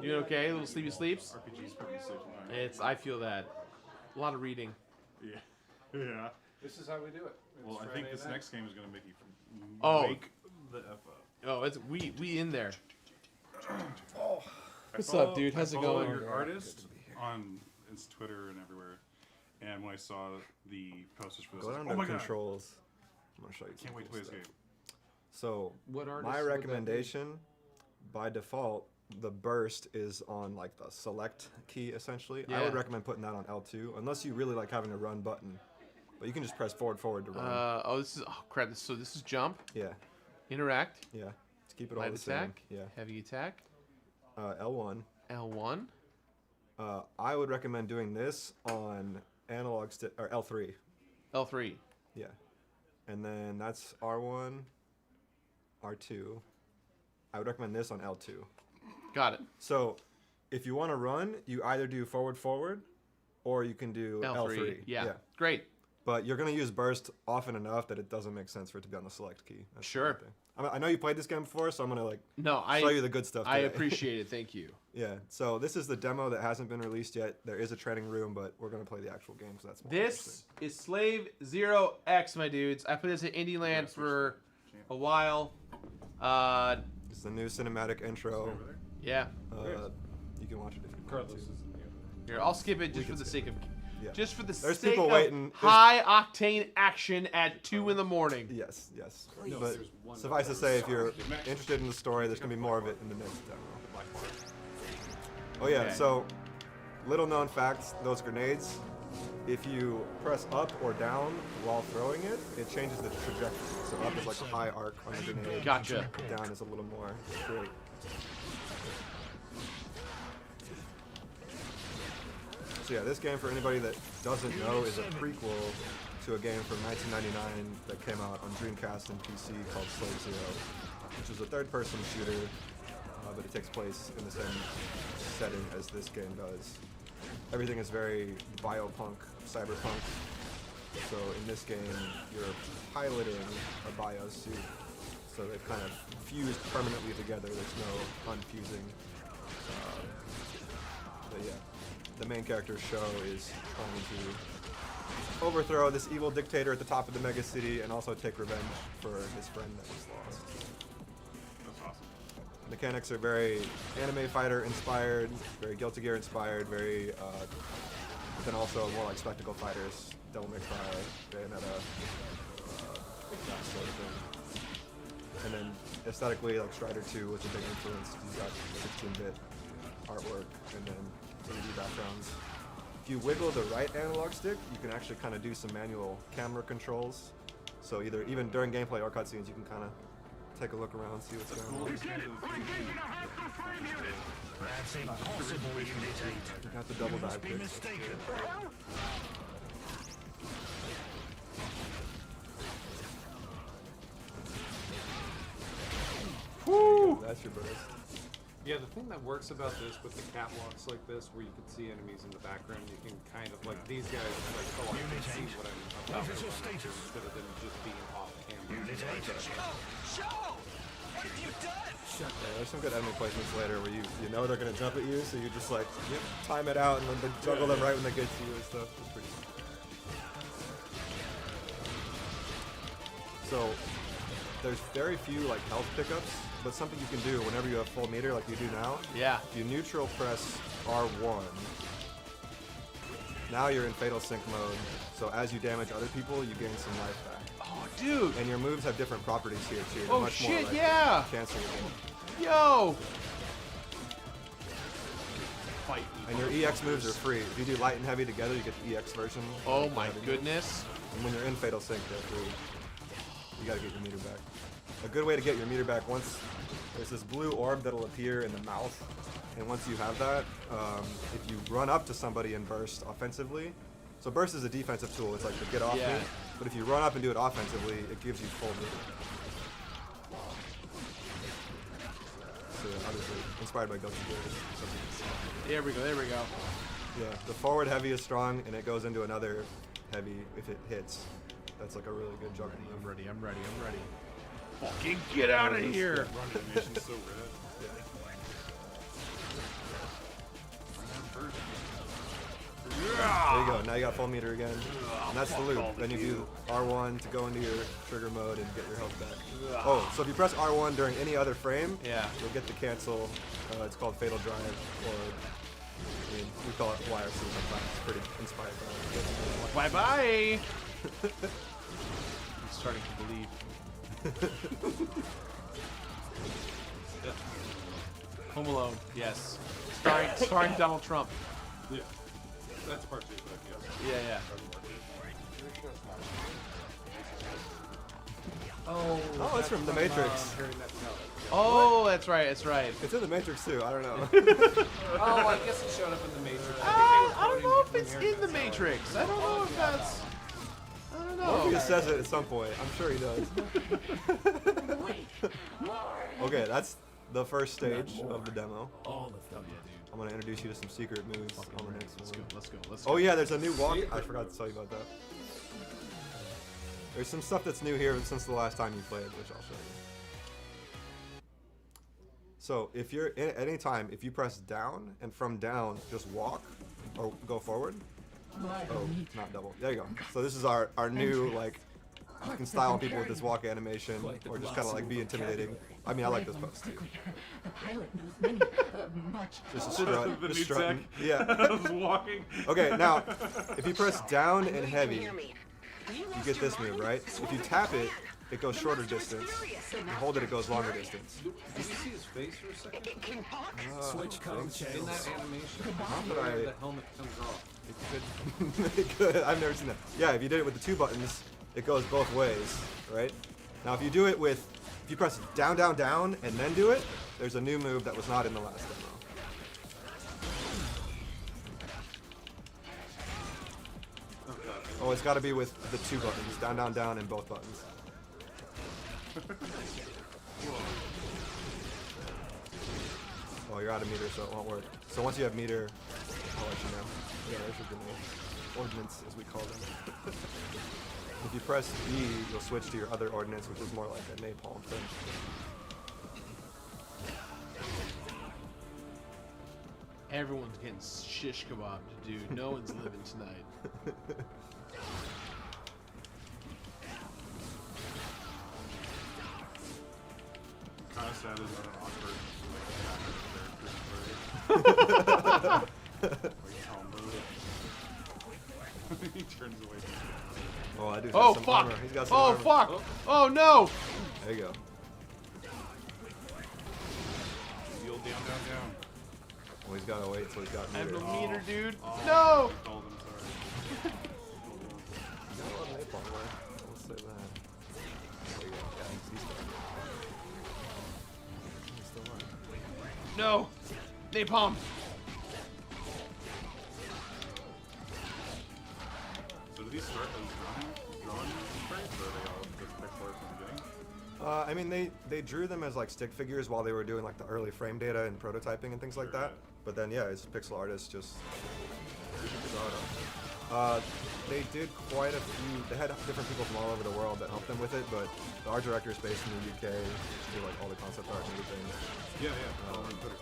You doing okay? Little sleepy sleeps? RPG's probably safe tonight. I feel that. A lot of reading. Yeah. Yeah. This is how we do it. Well, I It's think Friday this night. next game is going to make you Oh. wake the F up. Oh, it's we in there. Oh. What's up, dude? How's it going? Your artist on his Twitter and everywhere, and when I saw the posters for this, Go I was down like, to oh my god! controls. I'm gonna show you. Can't wait to play this game. So, What artist my would that be? recommendation, by default, the burst is on like the select key essentially. I Yeah. would recommend putting that on L2, unless you really like having a run button. But you can just press forward to run. This is crap. So this is jump. Yeah. Interact. Yeah. To keep it all Light the same. attack. Yeah. Heavy attack. L1. L1. I would recommend doing this on analog stick or L3. L3. Yeah. And then that's R1, R2. I would recommend this on L2. Got it. So, if you want to run, you either do forward, or you can do L3. Yeah. Great. But you're going to use burst often enough that it doesn't make sense for it to be on the select key. That's the Sure. main thing. I know you played this game before, so I'm going to show you the good stuff I today. appreciate it. Thank you. Yeah. So this is the demo that hasn't been released yet. There is a training room, but we're going to play the actual game, so that's more This is Slave 0X, my dudes. I put this in Indie Land for a while. It's the new cinematic intro. Yeah. You can watch it if you want to. Here, I'll skip it just for the sake of just for the There's sake people of waiting. high octane action at 2 in the morning. Yes, yes. But suffice to say, if you're interested in the story, there's going to be more of it in the next demo. Oh yeah, Okay. so little known facts, those grenades, if you press up or down while throwing it, it changes the trajectory. So up is like a high arc on the grenade. Gotcha. Down is a little more straight. So yeah, this game, for anybody that doesn't know, is a prequel to a game from 1999 that came out on Dreamcast and PC called Slave Zero, which is a third-person shooter, but it takes place in the same setting as this game does. Everything is very biopunk, cyberpunk. So in this game, you're piloting a biosuit, so they've kind of fused permanently together. There's no unfusing. But yeah. The main character's show is trying to overthrow this evil dictator at the top of the mega city and also take revenge for his friend that was lost. That's awesome. Mechanics are very anime fighter inspired, very Guilty Gear inspired, very, but then also more like spectacle fighters, Devil May Cry, Bayonetta, that sort of thing. And then aesthetically, like Strider 2 was a big influence. He's got 16-bit artwork, and then 3D backgrounds. If you wiggle the right analog stick, you can actually kind of do some manual camera controls. So even during gameplay or cutscenes, you can kind of take a look around, see what's going on. You got the double dive kicks. Woo! That's your burst. Yeah, the thing that works about this with the catwalks like this, where you can see enemies in the background, you can kind of like these guys like, oh, I can see what I'm about to run into instead of them just being off camera. Yeah, there's some good enemy placements later where you know they're gonna jump at you, so you just like time it out and then juggle them right when they get to you and stuff. It's pretty fun. So there's very few like health pickups, but something you can do whenever you have full meter like you do now. Yeah. If you neutral press R1, now you're in fatal sync mode. So as you damage other people, you gain some life back. Oh, dude. And your moves have different properties here too. They're Oh, much shit, more, like, yeah. cancelable. Yo. Fight. And your EX moves are free. If you do light and heavy together, you get the EX version. Oh of the my heavy moves. goodness. And when you're in fatal sync, they're free. You gotta get your meter back. A good way to get your meter back, once there's this blue orb that'll appear in the mouth, and once you have that, if you run up to somebody and burst offensively, so burst is a defensive tool, it's like the get off Yeah. move, but if you run up and do it offensively, it gives you full meter. So obviously, inspired by Guilty Gear. There we go, there we go. Yeah, the forward heavy is strong, and it goes into another heavy if it hits. That's like a really good juggle move. I'm ready, I'm ready, I'm ready. Fucking get out of here! Run animation's so red. There you go. Now you got full meter again. And that's the loop. Then you do R1 to go into your trigger mode and get your health back. Oh, so if you press R1 during any other frame, you'll get to cancel. It's called Fatal Drive, or I mean, we call it YRC sometimes. It's pretty inspired by it. Bye-bye! I'm starting to believe. Home Alone, yes. Starring Donald Trump. Yeah. That's part 2, but Yeah. Oh, it's from The Matrix. Oh, that's right. It's in The Matrix too. I don't know. Oh, I guess it showed up in The Matrix. I don't know if it's in The Matrix. I don't know if that's. I don't know. I think he says it at some point. I'm sure he does. Okay, that's the first stage of the demo. I'm gonna introduce you to some secret moves on the next one. Let's go. Oh yeah, there's a new walk. I forgot to tell you about that. There's some stuff that's new here since the last time you played, which I'll show you. So if you're at any time, if you press down and from down, just walk or go forward. Oh, not double. There you go. So this is our new, like, you can style people with this walk animation or just kind of like be intimidating. I mean, I like this pose too. Just a strut. Just strutting. Yeah. I was walking. Okay, now, if you press down and heavy, you get this move, right? If you tap it, it goes shorter distance. If you hold it, it goes longer distance. Did you see his face for a second? Switch codes. In that animation, Not that the helmet comes off. It could. I've never seen that. Yeah, if you did it with the 2 buttons, it goes both ways, right? Now, if you do it with, if you press down, down, down, and then do it, there's a new move that was not in the last demo. Oh, it's got to be with the 2 buttons, down, down, down, and both buttons. Oh, you're out of meter, so it won't work. So once you have meter, I'll let you know. Yeah, there's your grenade. Ordnance, as we call them. If you press B, you'll switch to your other ordnance, which is more like a napalm thing. Everyone's getting shish kebabbed, dude. No one's living tonight. Kind of sad is an awkward he turns away. Oh, I do. Oh some fuck! armor. He's got some Oh armor. fuck! Oh no! There you go. The old down, down, down. Well, he's got to wait till he's got I have meter. no meter, dude. Oh, No! I told him, sorry. He's got a lot of napalm there. Let's say that. There you go. Yeah, he's still on. No! Napalm! So do these start as drawn sprites, or are they all just pixel art from the beginning? I mean, they drew them as like stick figures while they were doing like the early frame data and prototyping and things like that. But then yeah, as pixel artists just draw it up. They did quite a few. They had different people from all over the world that helped them with it, but the art director is based in the UK. She did like all the concept art and everything. Yeah, yeah. On Twitter.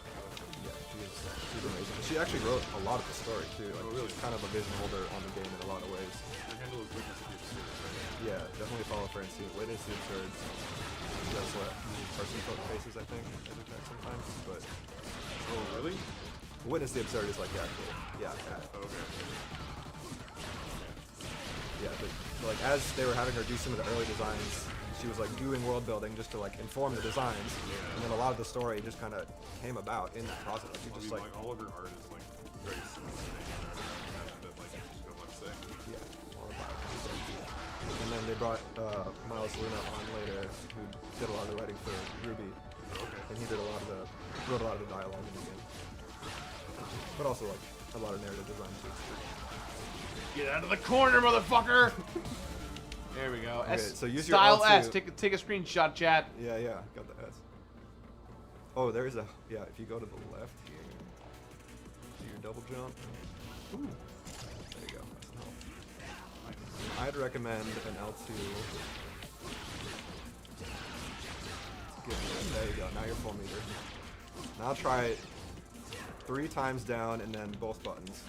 Yeah, she's amazing. She actually wrote a lot of the story too. Like, she's kind of a vision holder on the game in a lot of ways. Her handle is Witness the Absurd, right? Yeah, definitely follow Francine. Witness the Absurd. She does let person put faces, I think, as a tech sometimes. But oh, really? Witness the Absurd is like the actual, yeah. Okay. Yeah, but like as they were having her do some of the early designs, she was like doing world building just to like inform the designs, and then a lot of the story just kind of came about in that process. Like, she just like all of her art is like very similar to that like just go let's say. Yeah, all about it. And then they brought Miles Luna on later, who did a lot of the writing for Ruby, and he did wrote a lot of the dialogue in the game, but also like a lot of narrative design too. Get out of the corner, motherfucker! There we go. Okay, so use Style your S. L2. Take a screenshot, chat. Yeah, got the S. Oh, there is a, yeah, if you go to the left here, do your double jump. Ooh. There you go. I'd recommend an L2. There you go. Now you're full meter. Now try it 3 times down and then both buttons.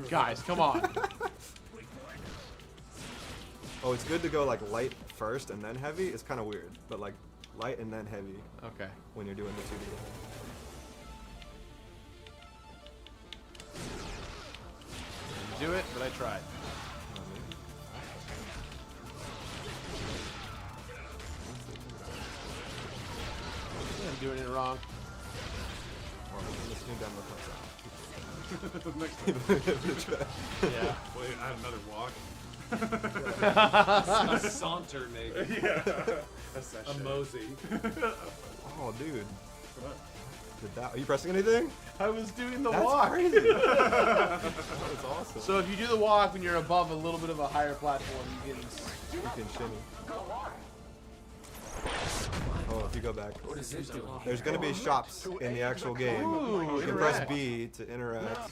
Guys, come on. Oh, it's good to go like light first and then heavy. It's kind of weird, but like light and then heavy. Okay. When you're doing the 2D. Didn't do it, but I tried. I'm doing it wrong. This new demo comes out. Yeah. Wait, I had another walk. A saunter, maybe. Yeah. A mosey. Oh, dude. Did that? Are you pressing anything? I was doing the That's walk. crazy. That was awesome. So if you do the walk when you're above a little bit of a higher platform, you can shimmy. Oh, if you go back, there's going to be shops in the actual game. Ooh, You can press interact. B to interact.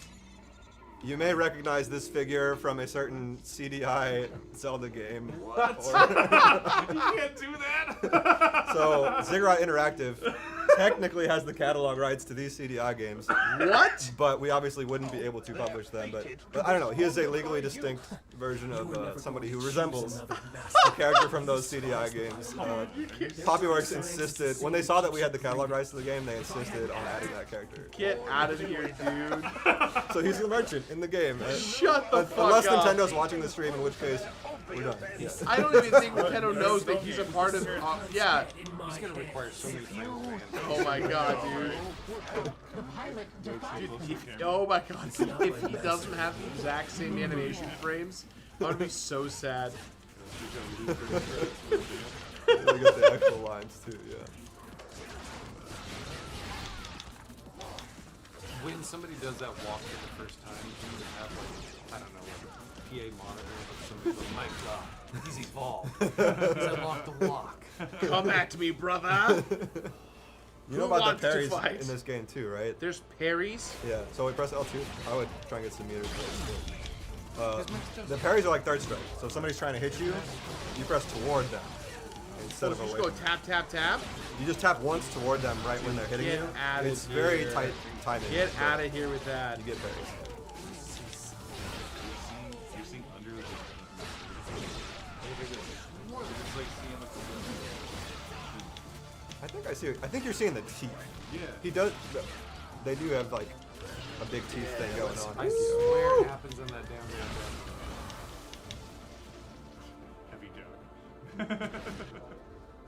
You may recognize this figure from a certain CDI Zelda game. What? Or- You can't do that. So, Ziggurat Interactive technically has the catalog rights to these CDI games. What? But we obviously wouldn't be able to publish them. But I don't know. He is a legally distinct version of somebody who resembles the character from those CDI games. Poppyworks insisted, when they saw that we had the catalog rights to the game, they insisted on adding that character. Get out of here, dude. So he's a merchant in the game. Shut the fuck Unless up. Nintendo's watching the stream, in which case, we're done. Yeah. I don't even think Nintendo knows that he's a part of. Yeah. He's gonna require so many frames. Oh my god, dude. Oh my god. If he doesn't have the exact same animation frames, I would be so sad. Really get the actual lines too, yeah. When somebody does that walk for the first time, you would have like, I don't know, like a PA monitor with somebody goes, my god, he's evolved. He's unlocked the walk. Come at me, brother. You know Who about wants the to parries fight? in this game too, right? There's parries? Yeah, so we press L2. I would try and get some meters. The parries are like third strike. So if somebody's trying to hit you, you press toward them instead of you away. just go tap, tap, tap? You just tap once toward them right when they're hitting Get you. outta It's very here. tight timing. Get so out of here with that. You get parries. You're seeing under the. I think I see. I think you're seeing the teeth. Yeah. He does. They do have like a big teeth thing going on. I swear it happens in that damn Heavy dog.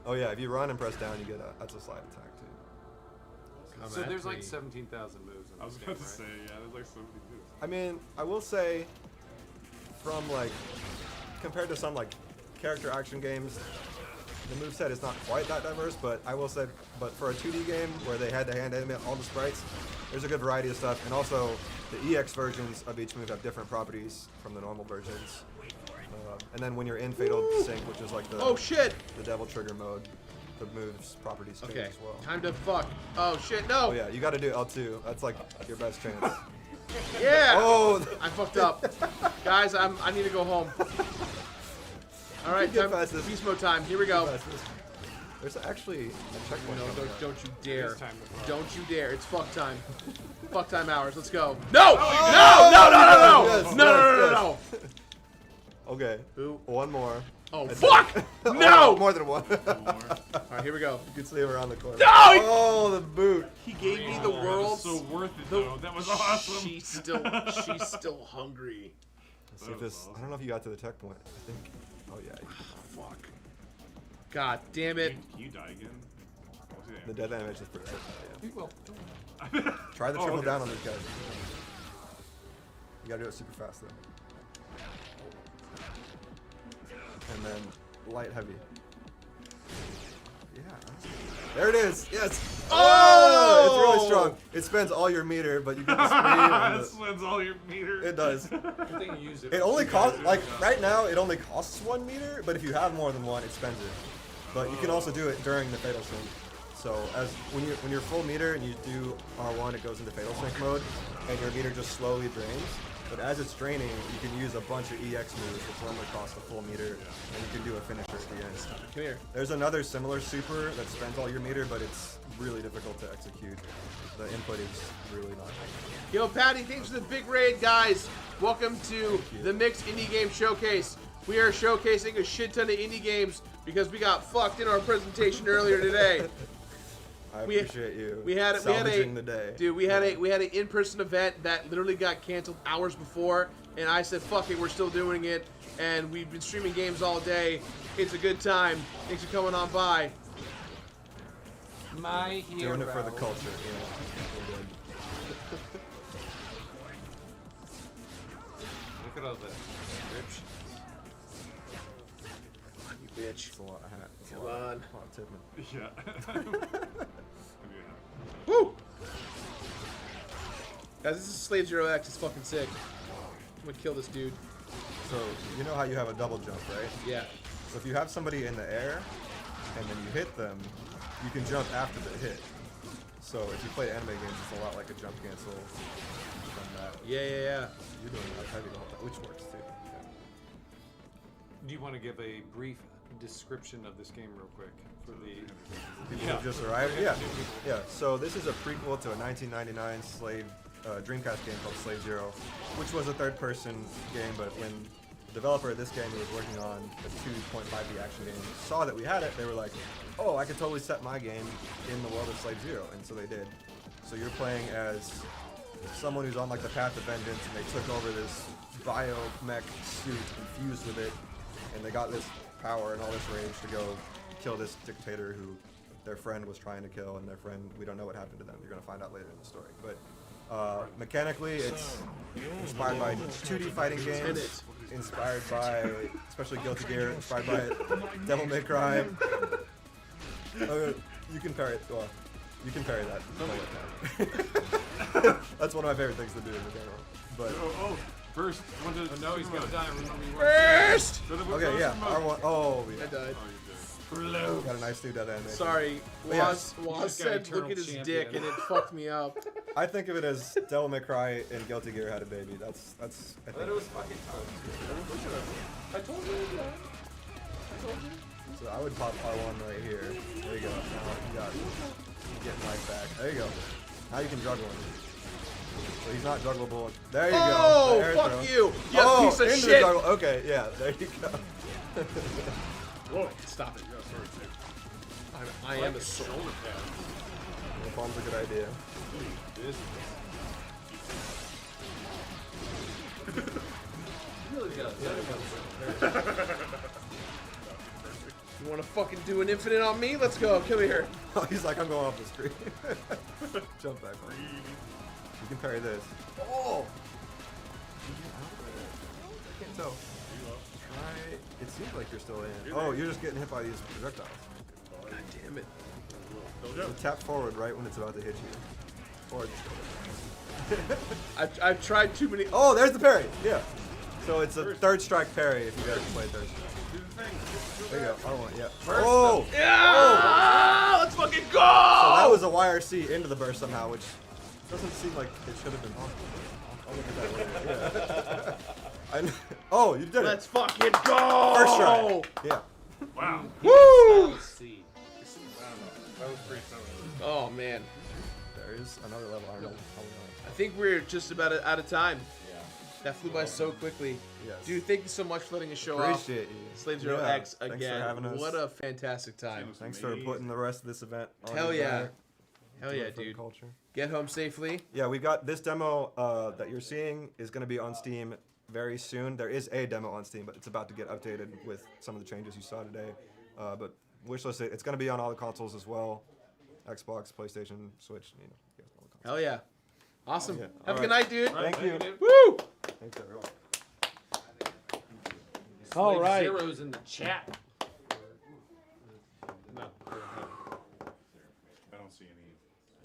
Oh yeah, if you run and press down, you get that's a slide attack too. So there's like 17,000 moves in I was this about game, to say, right? yeah, there's like so many moves. I mean, I will say, from like compared to some like character action games, the moveset is not quite that diverse. But I will say, but for a 2D game where they had to hand animate all the sprites, there's a good variety of stuff, and also the EX versions of each move have different properties from the normal versions. And then when you're in Fatal Sync, which is like the the Devil Trigger mode, the moves properties change as well. Time to fuck. Oh shit, no. Oh yeah, you got to do L2. That's like your best chance. Yeah. Oh, I fucked up. Guys, I need to go home. All right, time, beast mode time. Here we go. There's actually a checkpoint. No, coming up. don't you dare. time to fuck. Don't you dare. It's fuck time. Fuck time hours. Let's go. No! Oh, No! yes, No! yes, No! yes. Okay. One more. Oh, That's fuck! it. No! Oh, more than one. All right, here we go. You can see him around the corner. No! Oh, the boot. He gave me the That was world's. so worth it though. That was awesome. She's still hungry. Let's see if this. I don't know if you got to the checkpoint. I think. Oh yeah. Fuck. God damn it. Can you die again? The death animation is pretty sick. Yeah. He will. Try the Oh, triple okay. down on these guys. You gotta do it super fast though. And then light heavy. Yeah. There it is. Yes. Oh! It's really strong. It spends all your meter, but you get the speed. And It spends all your meter. it does. Good thing you use it. It only costs right now. It only costs 1 meter, but if you have more than one, it spends it. But you can also do it during the Fatal Sync. So as when you're full meter and you do R1, it goes into Fatal Sync mode, and your meter just slowly drains. But as it's draining, you can use a bunch of EX moves, which normally cost a full meter, and you can do a finisher at the end. Come here. There's another similar super that spends all your meter, but it's really difficult to execute. The input is really not. Yo, Patty, thanks for the big raid, guys. Welcome to the Mixed Indie Game Showcase. We are showcasing a shit ton of indie games because we got fucked in our presentation earlier today. I appreciate you. We had salvaging the day. Dude, we had an in-person event that literally got canceled hours before, and I said, "Fuck it, we're still doing it." And we've been streaming games all day. It's a good time. Thanks for coming on by. My hero. Doing it for the culture. Yeah. Look at all the descriptions. You bitch. It's a lot of hat. It's a Come lot on. of Tippman. Yeah. Woo! Guys, this is Slave Zero X. It's fucking sick. I'm gonna kill this dude. So, you know how you have a double jump, right? Yeah. So if you have somebody in the air, and then you hit them, you can jump after the hit. So if you play anime games, it's a lot like a jump cancel from that. Yeah. You're doing that heavy the whole time, which works too. Do you want to give a brief description of this game real quick for the People who just arrived? Yeah. So this is a prequel to a 1999 Dreamcast game called Slave Zero, which was a third-person game, but when the developer of this game who was working on the 2.5D action game saw that we had it, they were like, oh, I could totally set my game in the world of Slave Zero, and so they did. So you're playing as someone who's on like the path of vengeance, and they took over this biomech suit infused with it, and they got this power and all this rage to go kill this dictator who their friend was trying to kill, and their friend, we don't know what happened to them. You're going to find out later in the story. But mechanically, it's inspired by 2D fighting games, inspired by, especially Guilty Gear, inspired by Devil May Cry. You can parry it. Well, you can parry that. That's one of my favorite things to do in the game. But first, no, he's gonna die. First! Okay, yeah. R1. Oh, yeah. I died. Got a nice new dead animation. Sorry, But Waz said look at his dick and it fucked me up. I think of it as Devil May Cry and Guilty Gear had a baby. That's. I think it was fucking time. I told you that. So I would pop R1 right here. There you go. Now you got getting life back. There you go. Now you can juggle him. So he's not juggleable. There you go. Oh, There fuck throw. you! You piece of into the shit! juggle. Okay, yeah. There you go. Whoa, stop it. I am a soul. The bomb's a good idea. You want to fucking do an infinite on me? Let's go. Come here. Oh, he's like, I'm going off the screen. Jump back on. You can parry this. Oh! I can't tell. Try. It seems like you're still in. Oh, you're just getting hit by these projectiles. God damn it. So tap forward right when it's about to hit you. Forward. I've tried too many. Oh, there's the parry. Yeah. So it's a third strike parry if you guys play third strike. There you go. R1, yeah. Oh! Yeah! Let's fucking go! So that was a YRC into the burst somehow, which doesn't seem like it should have been possible. I'll look at that later. Yeah. Oh, you did it. Let's fucking go! First try. Yeah. Wow. Woo! That was pretty tough. Oh, man. There is another level. I think we're just about out of time. Yeah. That flew by so quickly. Yes. Dude, thank you so much for letting us show Appreciate off you. Slave Zero Yeah, X thanks for again. having us. What a fantastic time. Thanks for putting the rest of this event on. Hell your yeah. back. Hell Do yeah, it for the dude. culture. Get home safely. Yeah, we got this demo that you're seeing is going to be on Steam very soon. There is a demo on Steam, but it's about to get updated with some of the changes you saw today. But wishlist it. It's going to be on all the consoles as well. Xbox, PlayStation, Switch, you know. All the consoles. Hell yeah. Awesome. Yeah. Have a All good right. night, dude. Thank you. Woo! Thanks, everyone. All right. Zeros in the chat. No. I don't see any.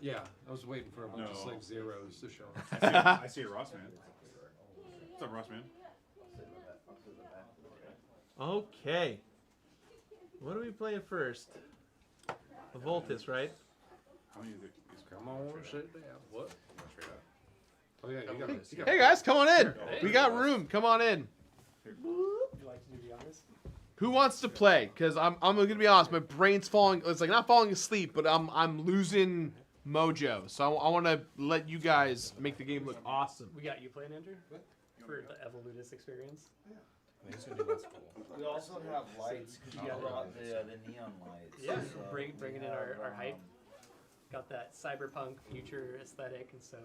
Yeah, I was waiting for a bunch of No. Slave Zeros to show up. I see a Ross man. What's up, Ross man? Okay. What are we playing first? Evolutist, right? How many is it? Come on, sit down. What? Oh yeah, you got this. Hey guys, come on in. We got room. Come on in. Who wants to play? Because I'm gonna be honest, my brain's falling. It's like not falling asleep, but I'm losing mojo. So I want to let you guys make the game look awesome. We got you playing, Andrew? for the Evolutist experience. We also have lights because you brought the neon lights. Yeah, So bringing in our hype. Got that cyberpunk future aesthetic, and so.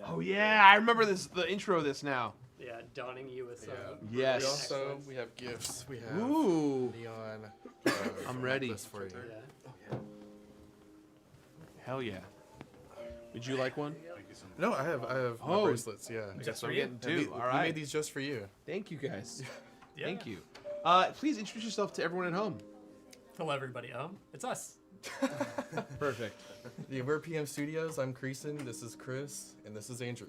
Oh yeah, I remember the intro of this now. Yeah, donning you with some. Yes. We also we have gifts. We have Ooh. neon. I'm ready. This for you. Yeah. Hell yeah. Would you like one? No, I have my bracelets. Yeah. Just I'm getting two. All right. We made these just for you. Thank you guys. Yeah. Thank you. Please introduce yourself to everyone at home. Hello, everybody. It's us. Perfect. Yeah, we're PM Studios. I'm Creason. This is Chris, and this is Andrew.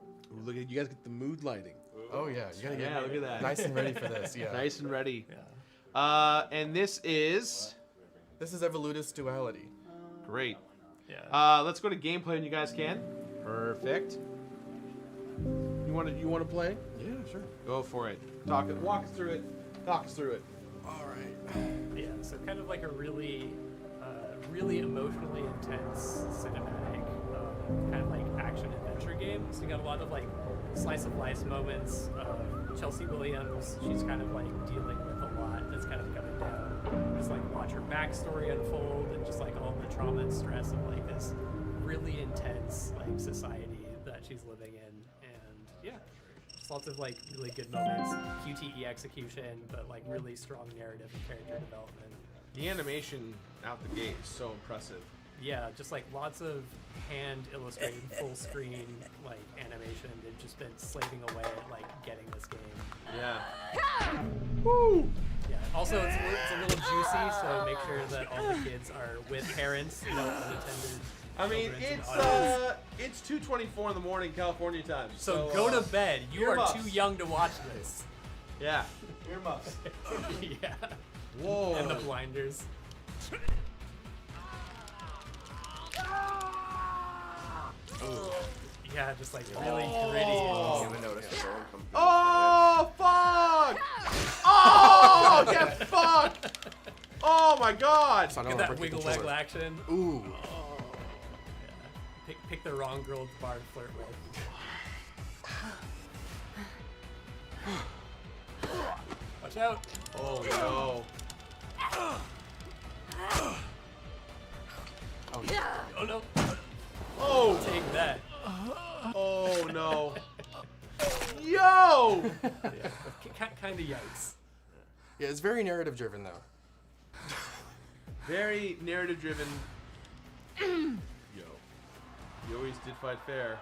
Ooh, look at you guys get the mood lighting. Oh yeah, you gotta get look at that. nice and ready for this. Yeah. Nice and ready. Yeah. And this is Evolutist Duality. great. Yeah. Let's go to gameplay when you guys can. Perfect. You want to play? Yeah, sure. Go for it. Walk us through it. Talk us through it. All right. Yeah, so kind of like a really emotionally intense cinematic, kind of like action adventure game. So you got a lot of like slice of life moments. Chelsea Williams, she's kind of like dealing with a lot that's kind of coming down. Just like watch her backstory unfold and just like all the trauma and stress of like this really intense like society that she's living in. And yeah, just lots of like really good moments, QTE execution, but like really strong narrative and character development. The animation out the gate is so impressive. Yeah, just like lots of hand illustrated full screen like animation. They've just been slaving away at like getting this game. Yeah. Woo! Yeah. Also, it's a little juicy, so make sure that all the kids are with parents. You know, unattended. I mean, it's 2:24 in the morning California time. So go to bed. You are earmuffs. too young to watch this. Yeah. Earmuffs. Yeah. Whoa. And the blinders. Yeah, just like really gritty. Oh, fuck! Oh, get fucked! Oh my god! Get that wiggle leg action. Ooh. Oh, yeah. Pick the wrong girl at the bar to flirt with. Watch out! Oh no! Oh no! Oh! Take that! Oh no! Yo! Kind of yikes. Yeah, it's very narrative driven though. Very narrative driven. Yo. You always did fight fair.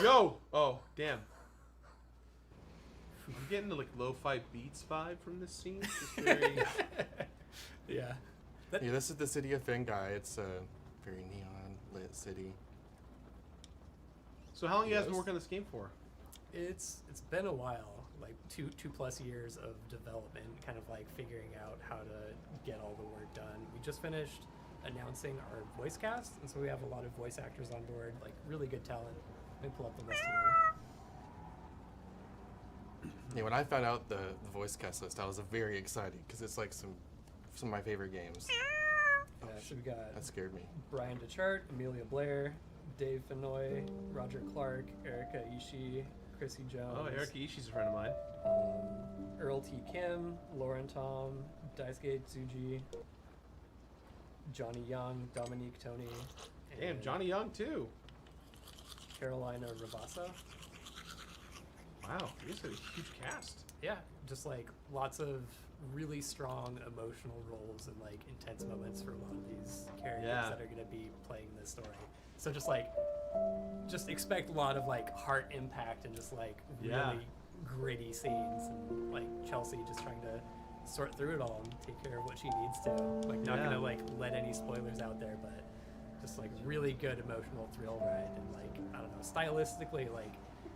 Yo! Oh, damn. I'm getting the like lo-fi beats vibe from this scene. Just very... Yeah. Yeah, this is the city of Fengai. It's a very neon lit city. So how long you guys been working on this game for? It's been a while, like two plus years of development, kind of like figuring out how to get all the work done. We just finished announcing our voice cast, and so we have a lot of voice actors on board, like really good talent. Let me pull up the list here. Yeah, when I found out the voice cast list, I was very excited because it's like some of my favorite games. Yeah, so we got that scared me. Brian DeChart, Amelia Blair, Dave Fenoy, Roger Clark, Erica Ishii, Chrissy Jones. Oh, Erica Ishii's a friend of mine. Earl T. Kim, Lauren Tom, Daisuke Tsuji, Johnny Young, Dominique Tony. Damn, Johnny Young too. Carolina Rabasa. Wow, you guys got a huge cast. Yeah, just like lots of really strong emotional roles and like intense moments for a lot of these characters that are going to be playing this story. So just expect a lot of like heart impact and just like really gritty scenes, and like Chelsea just trying to sort through it all and take care of what she needs to. Like not gonna like let any spoilers out there, but just like really good emotional thrill ride, and like I don't know, stylistically, like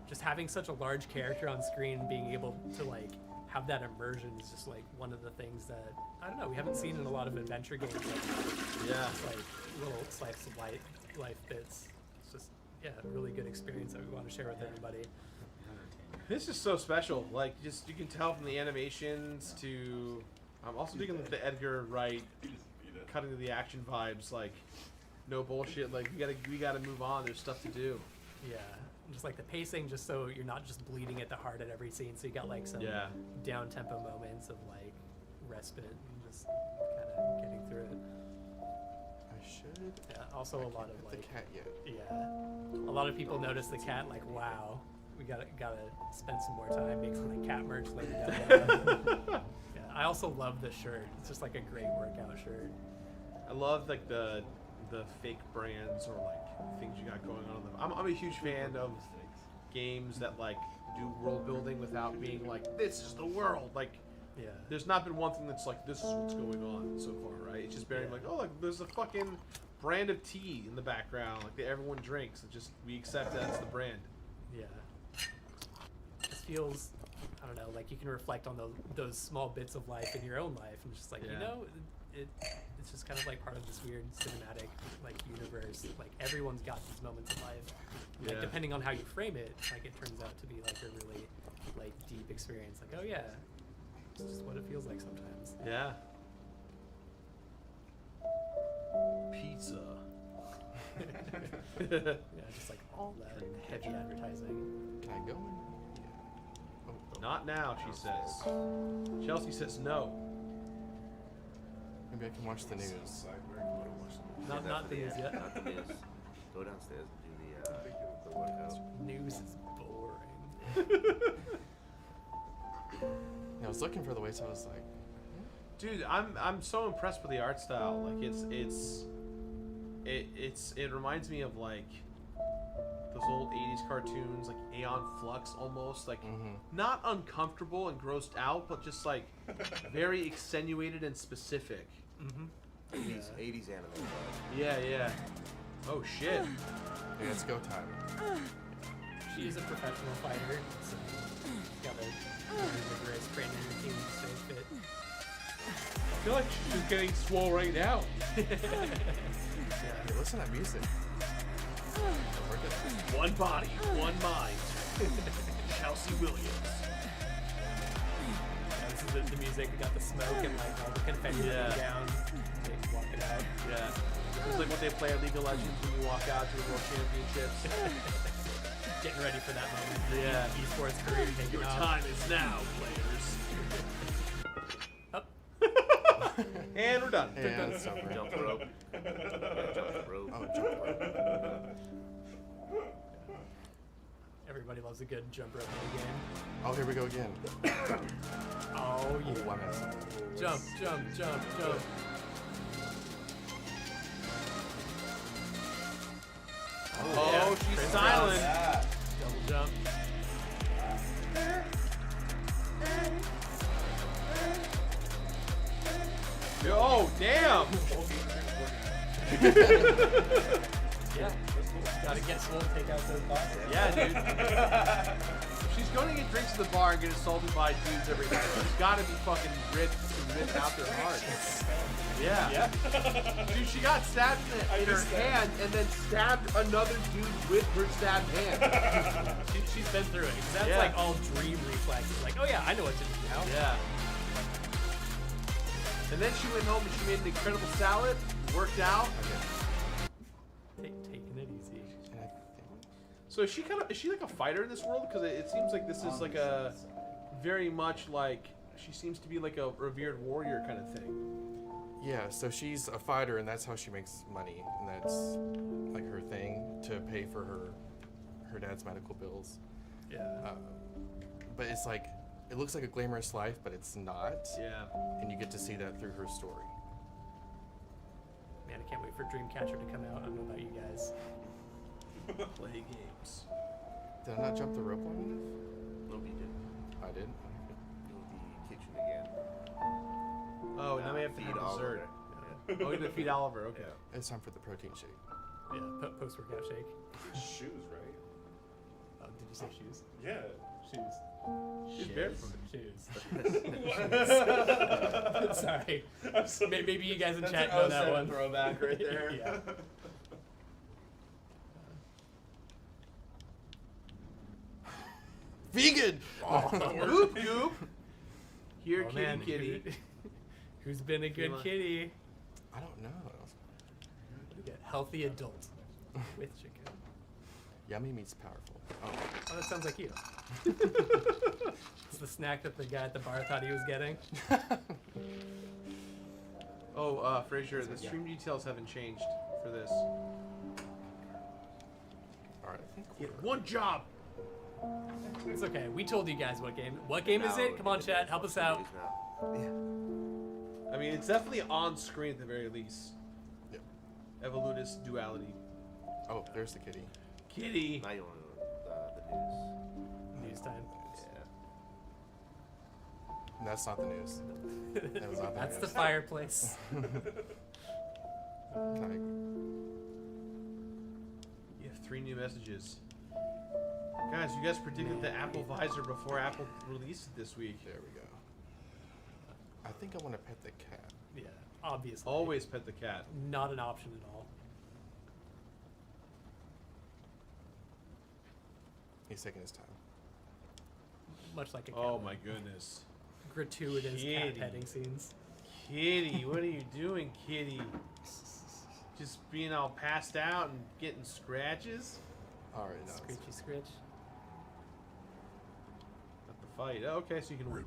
just having such a large character on screen, being able to like have that immersion is just like one of the things that I don't know, we haven't seen in a lot of adventure games. Like, just like little slice of life bits. It's just a really good experience that we want to share with everybody. This is so special. Like, just you can tell from the animations to. I'm also digging the Edgar Wright cutting to the action vibes. Like, no bullshit. Like we gotta move on. There's stuff to do. Yeah, just like the pacing, just so you're not just bleeding at the heart at every scene. So you got like some down tempo moments of like respite and just kind of getting through it. I should. Yeah. Also a lot of like the cat yet. Yeah. A lot of people notice the cat. Like, wow, we gotta spend some more time, make some like cat merch later down the road. Yeah. I also love the shirt. It's just like a great workout shirt. I love like the fake brands or like things you got going on. I'm a huge fan of games that like do world building without being like, this is the world. Like, there's not been one thing that's like, this is what's going on so far, right? It's just very like, oh, like there's a fucking brand of tea in the background, like that everyone drinks. It just, we accept that as the brand. Yeah. It feels, I don't know, like you can reflect on those small bits of life in your own life, and just like, you know, it's just kind of like part of this weird cinematic like universe. Like everyone's got these moments in life. Like depending on how you frame it, like it turns out to be like a really like deep experience. Like, oh yeah, it's just what it feels like sometimes. Yeah. Pizza. Yeah, just like all that heavy advertising. Can I go? Not now, she says. Chelsea says no. Maybe I can watch the news. Not the news yet. Not the news. Go downstairs and do the workout. News is boring. I was looking for the way, so I was like, dude, I'm so impressed with the art style. Like it reminds me of like those old 80s cartoons, like Aeon Flux almost, like not uncomfortable and grossed out, but just like very extenuated and specific. 80s anime. Yeah. Oh shit. Yeah, it's go time. She's a professional fighter, so she's got a rigorous training routine to stay fit. I feel like she's just getting swole right now. Hey, listen to that music. One body, one mind. Chelsea Williams. Yeah, this is the music. We got the smoke and like all the confetti going down. Like, walking out. Yeah. It's like what they play at League of Legends when you walk out to the World Championships. Getting ready for that moment. Yeah. Esports career taking Your off. time is now, players. And we're done. And it's over. Jump rope. Jump rope. Oh, jump rope. Everybody loves a good jump rope in the game. Oh, here we go again. Oh yeah. Oh, I missed. Jump. Oh, yeah. she's Chris silent. Ross. Double jump. Oh, damn. Yeah. Gotta get swole, take out those bosses. Yeah, dude. If she's going to get drinks at the bar and get assaulted by dudes every night, she's got to be fucking ripped to rip out their hearts. Yeah. Dude, she got stabbed in her hand and then stabbed another dude with her stabbed hand. She's been through it. That's like all dream reflexes. Like, oh yeah, I know what to do now. Yeah. And then she went home and she made an incredible salad, worked out. Taking it easy. So is she like a fighter in this world? Because it seems like this is like a very much like she seems to be like a revered warrior kind of thing. Yeah, so she's a fighter, and that's how she makes money, and that's like her thing to pay for her dad's medical bills. Yeah. But it's like it looks like a glamorous life, but it's not. Yeah. And you get to see that through her story. Man, I can't wait for Dreamcatcher to come out. I don't know about you guys. Play games. Did I not jump the rope long enough? No, you didn't. I did. Do the kitchen again. Oh, now we have to feed have Oliver. dessert. Oh, we have to feed Oliver. Okay. It's time for the protein shake. Yeah, post-workout shake. Shoes, right? Oh, did you say shoes? Yeah. Shoes. She's barefoot. Shoes. Sorry. Maybe you guys in chat know that one. Throwback right there. Yeah. Vegan! Goop, goop. Here, Oh, kitty, man, kitty. Who's been a good kitty? I don't know. Get healthy adult with chicken. Yummy meets powerful. Oh, that sounds like you. It's the snack that the guy at the bar thought he was getting. Oh, Frazier, the stream details haven't changed for this. Alright. One job! It's okay. We told you guys what game. What game is it? Come on, chat. Help us out. I mean, it's definitely on screen at the very least. Yep. Evolutist Duality. Oh, there's the kitty. Kitty! Now you want the news. News time. That's not the news. That was not the That's news. the fireplace. You have 3 new messages. Guys, you guys predicted the Apple visor before Apple released it this week. There we go. I think I want to pet the cat. Yeah, obviously. Always pet the cat. Not an option at all. He's taking his time. Much like a cat. Oh my goodness. Gratuitous Kitty. cat petting scenes. Kitty, what are you doing, Kitty? Just being all passed out and getting scratches? Alright, no. Scritchy scritch. Not the fight. Oh, okay, so you can win.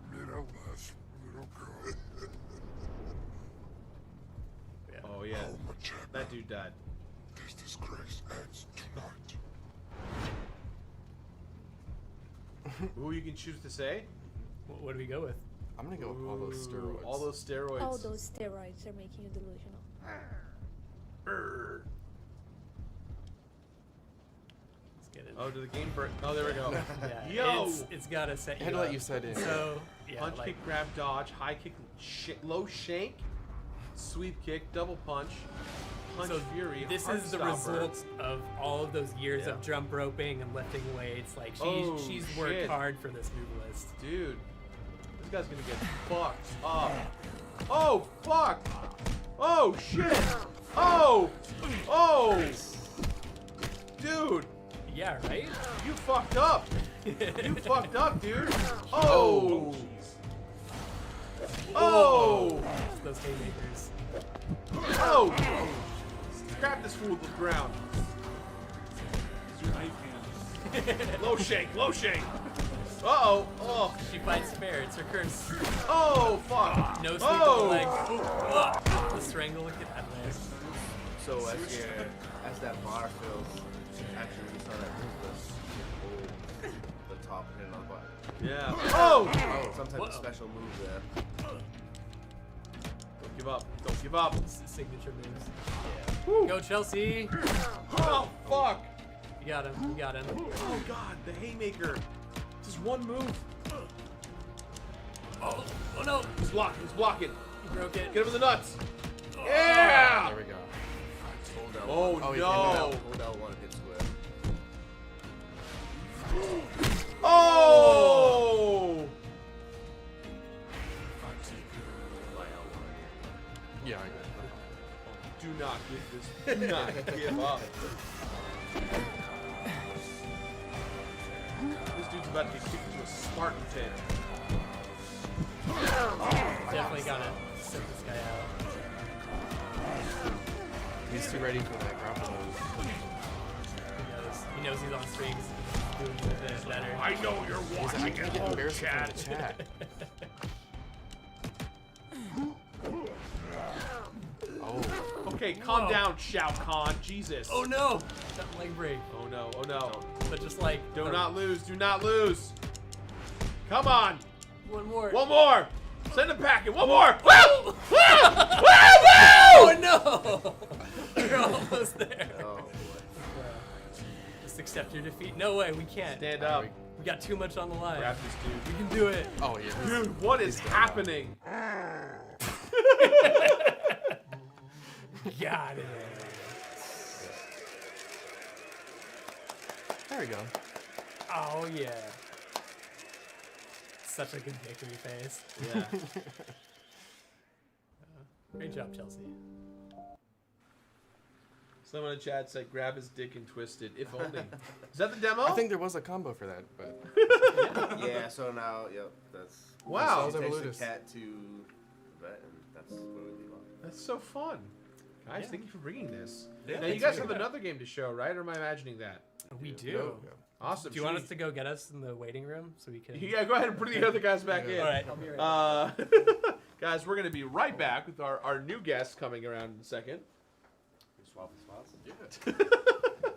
Oh yeah, that dude died. This disgrace ends tonight. Who you can choose to say? What do we go with? I'm gonna go with all those steroids. All those steroids. All those steroids are making you delusional. Let's get it. Oh, did the game burn? Oh, there we go. Yeah, Yo! it's gotta set I you had to up. let you set in. So, yeah, Punch, like, kick, grab, dodge, high kick, low shank, sweep kick, double punch, punch so fury. this heart is the stopper. result of all of those years of jump roping and lifting weights. Like she's worked shit. hard for this move list. Dude, this guy's gonna get fucked up. Oh, fuck! Oh, shit! Oh! Oh! Dude! Yeah, right? You fucked up! You fucked up, dude! Oh! Oh! Those haymakers. Oh! Crap this fool to the ground. Low shake, low shake! Uh-oh! Oh! She fights fair, it's her curse. Oh, fuck! No sweep Oh! of the leg. The strangle, get out of there. So as that bar fills, actually when you saw that move, the top hit on the button. Yeah. Oh! Oh, some type of special move there. Don't give up. Don't give up. Signature moves. Woo. Go Chelsea! Oh, fuck! You got him, you got him. Oh, God, the haymaker. Just one move. Oh no! He's blocking, he's blocking. He broke it. Get him in the nuts. Yeah! There we go. Oh, Oh, he's no. Hold L1 hit square. Oh! Yeah, I got Do not give this. Do not give up. This dude's about to get kicked into a Spartan pit. Definitely gotta set this guy out. He's too ready for that grapple move. He knows he's on strings. Doing a bit better. I know you're watching I at get home, embarrassed in chat. the chat. Oh. Okay, calm Whoa. down, Shao Kahn. Jesus. Oh no! That leg break. Oh no, oh no. But just like Do not lose, do not lose. Come on. one more. One more. Send him packing. One more. Oh, Woo! oh no! We're almost there. Oh, Just accept your defeat. No way, we can't. Stand up. We got too much on the line. Grab this dude. We can do it. Oh, yeah. Dude, what is happening? Got it. There we go. Oh yeah. Such a good victory face. Yeah. Great job, Chelsea. Someone in chat said grab his dick and twist it. If only. Is that the demo? I think there was a combo for that, but yeah, so now, yep, that's... Wow. He takes the Evolutist. cat to the vet, and that's where we leave off. That's so fun. Guys, thank you for bringing this. Yeah, now, you thanks guys for have bringing it. another game to show, right? Or am I imagining that? We do. No? Awesome. Do you want us to go get us in the waiting room so we can? Yeah, go ahead and bring the other guys back in. All right, I'll be right back. Guys, we're going to be right back with our new guests coming around in a second. Swapping spots? Yeah.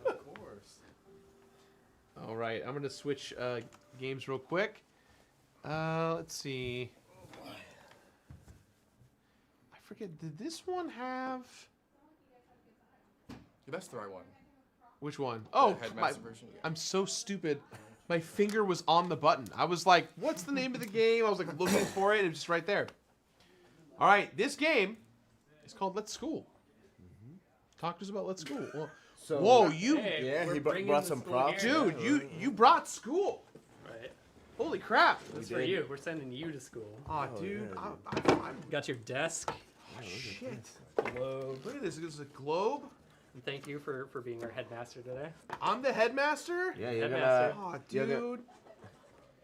Of course. All right, I'm going to switch games real quick. Let's see. I forget, did this one have... Yeah, that's the right one. Which one? Oh, Headmaster version, yeah. I'm so stupid. My finger was on the button. I was like, what's the name of the game? I was like looking for it, and it was just right there. All right, this game is called Let's School. Talk to us about Let's School. Well, So- whoa, you... Hey, yeah, he brought some props. Dude, you brought school. Right. Holy crap. That's for you. We're sending you to school. Aw, dude. Yeah, got your desk. Oh, shit. Globe. Look at this. This is a globe. And thank you for being our headmaster today. I'm the headmaster? Yeah, you're Headmaster. Aw, you're dude. gonna-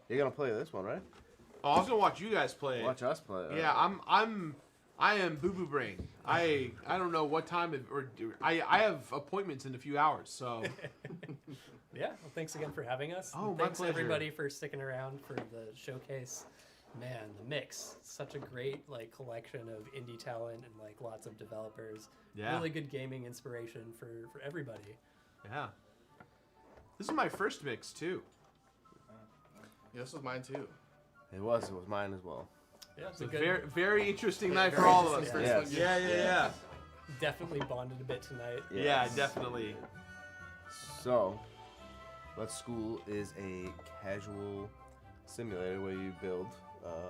You're gonna play this one, right? Oh, I was gonna watch you guys play it. Watch us play it. Yeah, I am Boo Boo Brain. I don't know what time I have appointments in a few hours, so. Yeah, well, thanks again for having us. Oh, And my thanks pleasure. everybody for sticking around for the showcase. Man, the mix, such a great collection of indie talent and lots of developers. Yeah. Really good gaming inspiration for everybody. Yeah. This is my first mix too. Yeah, this was mine too. It was mine as well. Yeah, It's a very interesting night for all of us. Yeah. Definitely bonded a bit tonight. Yeah, definitely. So, Let's School is a casual simulator where you build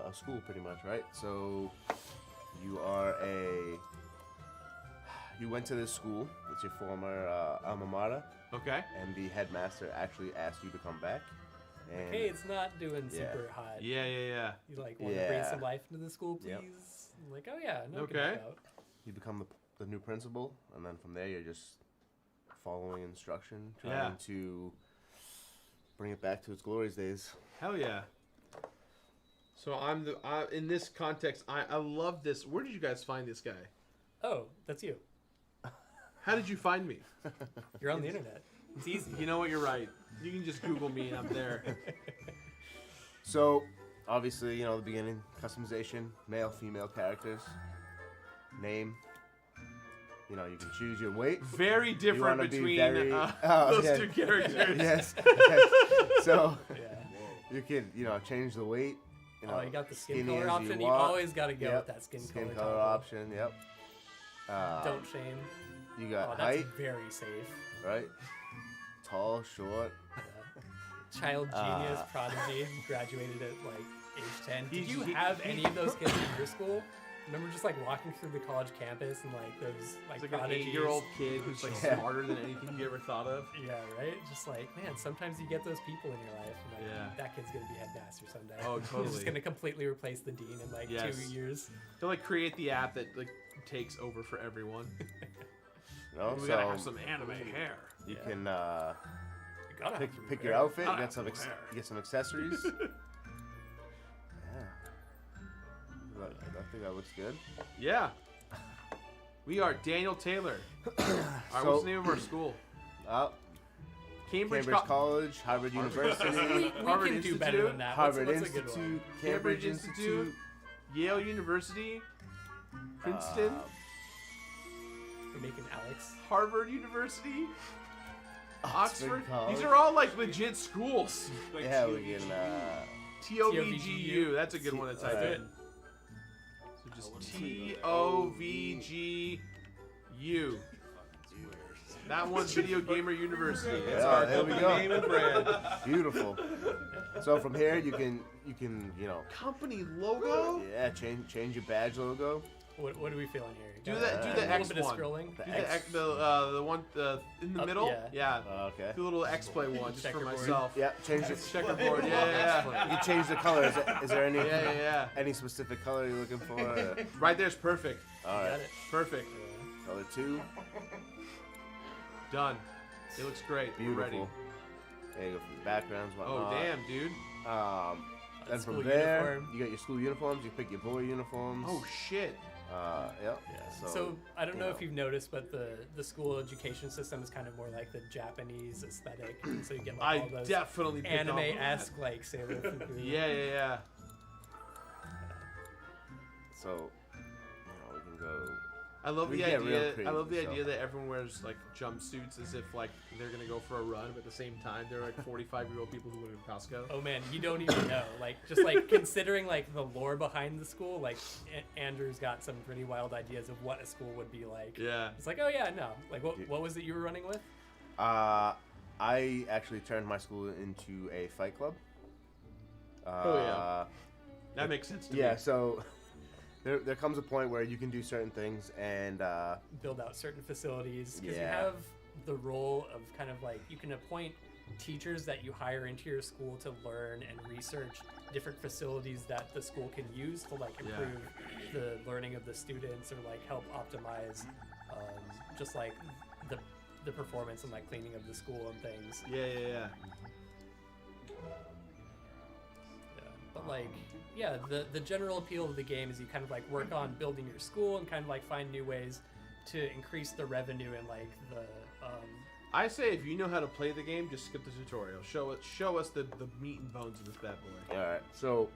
a school, pretty much, right? So, you went to this school. It's your former alma mater. Okay. And the headmaster actually asked you to come back. And Hey, it's not doing super hot. Yeah. You want to bring some life into the school, please? Yep. I'm like, oh yeah, no, Okay. You become the new principal, and then from there you're just following instruction, trying Yeah. to bring it back to its glorious days. Hell yeah. So in this context, I love this. Where did you guys find this guy? Oh, that's you. How did you find me? You're on the internet. It's easy. You know what? You're right. You can just Google me and I'm there. So, obviously, the beginning, customization, male, female characters, name. You can choose your weight. Very You different wanna be between very- those yeah. two characters. Yes. So, you can, change the weight. Oh, you got the skin skinny color as option. You want. always got to go with that skin color toggle. option. Yep. Don't shame. You got Oh, that's height, very safe. right? Tall, short. Child genius, prodigy, graduated at age 10. Did you have any of those kids in your school? Remember just walking through the college campus and those It's like prodigies? an 8-year-old kid who's smarter than anything you ever thought of. Yeah, right? Just man, sometimes you get those people in your life and that kid's gonna be headmaster someday. Oh, He's totally. just gonna completely replace the dean in 2 years. They'll create the app that takes over for everyone. We so gotta have some anime hair. You can gotta pick your outfit. You get some accessories. I think that looks good. Yeah. We are Daniel Taylor. All right, So- what's the name of our school? Cambridge College, Harvard University, We Harvard can do Institute, better than that. Harvard What's a good one? Institute, Cambridge Institute, Yale University, Princeton, We're making Alex. Harvard University, Oxford. College. These are all legit schools. Yeah, we can. TOVGU. That's a good one to type Alright. in. So just TOVGU. That one's Video Gamer University. It's Yeah, our there we company go. name and brand. Beautiful. So from here you can Company logo. Yeah, change your badge logo. What are we feeling here? Do the a X little bit one. of scrolling. Do the one in the Up, middle. yeah. Okay. Do a little X play one just for Checkerboard. myself. Yeah, change it. Checkerboard. Yeah. You can change the color. Is there any Yeah. any specific color you're looking for? Right there's perfect. All right. Got it. Perfect. Color 2. Done. It looks great. We're ready. Beautiful. There you go for the backgrounds. Oh Whatnot. damn, dude. Then School from there, uniform. you got your school uniforms. You pick your boy uniforms. Oh shit. Yep. Yeah. So I don't know if you've noticed, but the school education system is kind of more like the Japanese aesthetic. So you get like all those definitely picked up on that. anime-esque like Sailor Fuku. Yeah. So, we can go. I love we the can get real idea. I crazy, love the so. idea that everyone wears like jumpsuits as if like they're gonna go for a run, but at the same time they're like 45-year-old people who live in Costco. Oh man, you don't even know. Like just like considering like the lore behind the school, like Andrew's got some pretty wild ideas of what a school would be like. Yeah. It's like, oh yeah, no. Like what was it you were running with? I actually turned my school into a fight club. That makes sense to me. Yeah, so there comes a point where you can do certain things and build out certain facilities because you have the role of kind of like you can appoint teachers that you hire into your school to learn and research different facilities that the school can use to like improve the learning of the students or like help optimize just like the performance and like cleaning of the school and things. Yeah. But like, yeah, the general appeal of the game is you kind of like work on building your school and kind of like find new ways to increase the revenue and like the. I say if you know how to play the game, just skip the tutorial. Show us the meat and bones of this bad boy. All right, so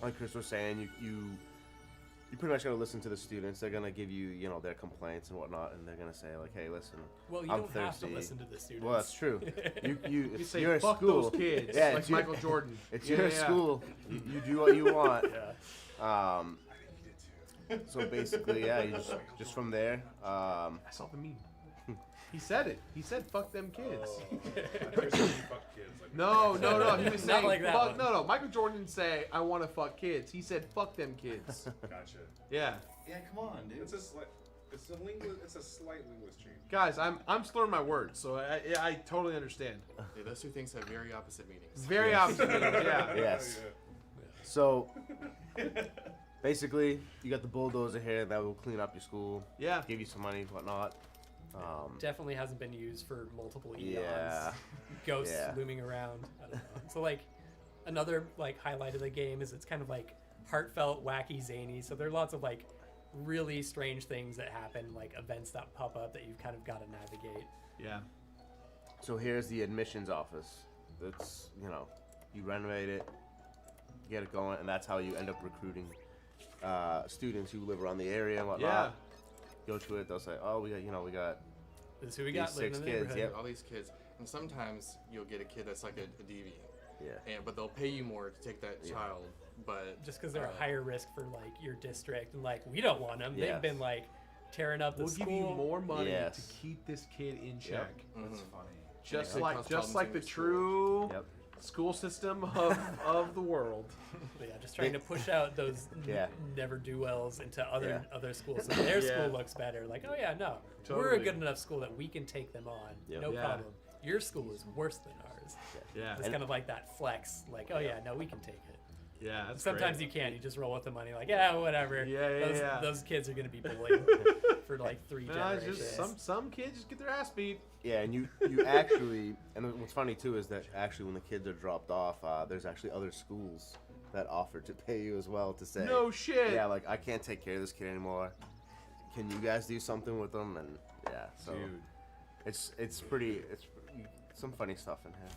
like Chris was saying, you pretty much gotta listen to the students. They're gonna give you their complaints and whatnot, and they're gonna say like, hey, listen, well, you I'm don't thirsty. have to listen to the students. Well, that's true. You say your fuck school. those kids, Yeah, like Michael Jordan. It's your school. You do what you want. So basically, you just from there. I saw the meme. He said it. He said, "Fuck them kids." No. He was saying, like that fuck, one. no. Michael Jordan didn't say, "I want to fuck kids." He said, "Fuck them kids." Gotcha. Yeah. Yeah, come on, dude. It's a slight linguist change. Guys, I'm slurring my words, so I totally understand. Yeah, those two things have very opposite meanings. Very opposite meanings. Yeah. Yes. So basically, you got the bulldozer here that will clean up your school. Yeah. Give you some money, whatnot. Definitely hasn't been used for multiple eons. Yeah. Ghosts looming around. I don't know. So like another like highlight of the game is it's kind of like heartfelt, wacky, zany. So there are lots of like really strange things that happen, like events that pop up that you've kind of got to navigate. Yeah. So here's the admissions office. It's you renovate it, get it going, and that's how you end up recruiting students who live around the area and whatnot. Yeah. Go to it, they'll say, oh, we got This is who we these got living 6 in the kids. neighborhood. Yep. All these kids, and sometimes you'll get a kid that's like a deviant. Yeah. But they'll pay you more to take that child. But just because they're a higher risk for like your district and like we don't want them. Yes. They've been like tearing up the We'll school. give you more money Yes. to keep this kid in check. That's funny. Just Yeah. like Cause just problems like in the the true Yep. school system of the world. But yeah, just trying to push out those never do wells into other schools so their school looks better. Like, oh yeah, no, we're a Totally. good enough school that we can take them on. Yep. No Yeah. problem. Your school is worse than ours. Yeah. It's kind of like that flex. Like, oh yeah, no, we can take it. Yeah. That's Sometimes great. you can't. You just roll with the money. Like, yeah, whatever. Yeah. Those kids are gonna be bullied for like 3 No, it's generations. just some kids just get their ass beat. Yeah, and you actually, and what's funny too is that actually when the kids are dropped off, there's actually other schools that offer to pay you as well to say, No shit. yeah, like I can't take care of this kid anymore. Can you guys do something with them? And yeah, so Dude. it's some funny stuff in here.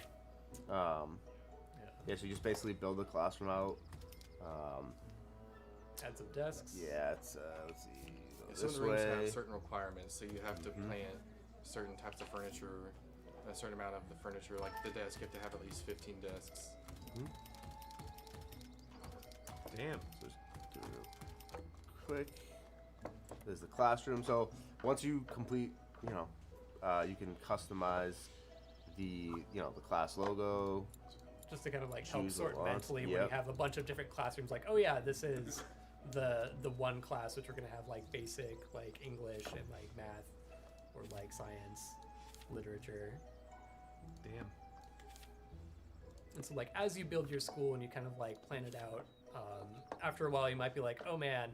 Yeah, so you just basically build the classroom out. Add some desks. Yeah, it's let's see, some of this the rooms way. have certain requirements, so you have to plant certain types of furniture, a certain amount of the furniture. Like the desk, you have to have at least 15 desks. Damn. So just do it real quick. There's the classroom. So once you complete, you can customize the the class logo. Just to kind of like help Choose sort the ones. mentally when Yep. you have a bunch of different classrooms. Like, oh yeah, this is the one class which we're gonna have like basic like English and like math or like science, literature. Damn. And so like as you build your school and you kind of like plan it out, after a while you might be like, oh man,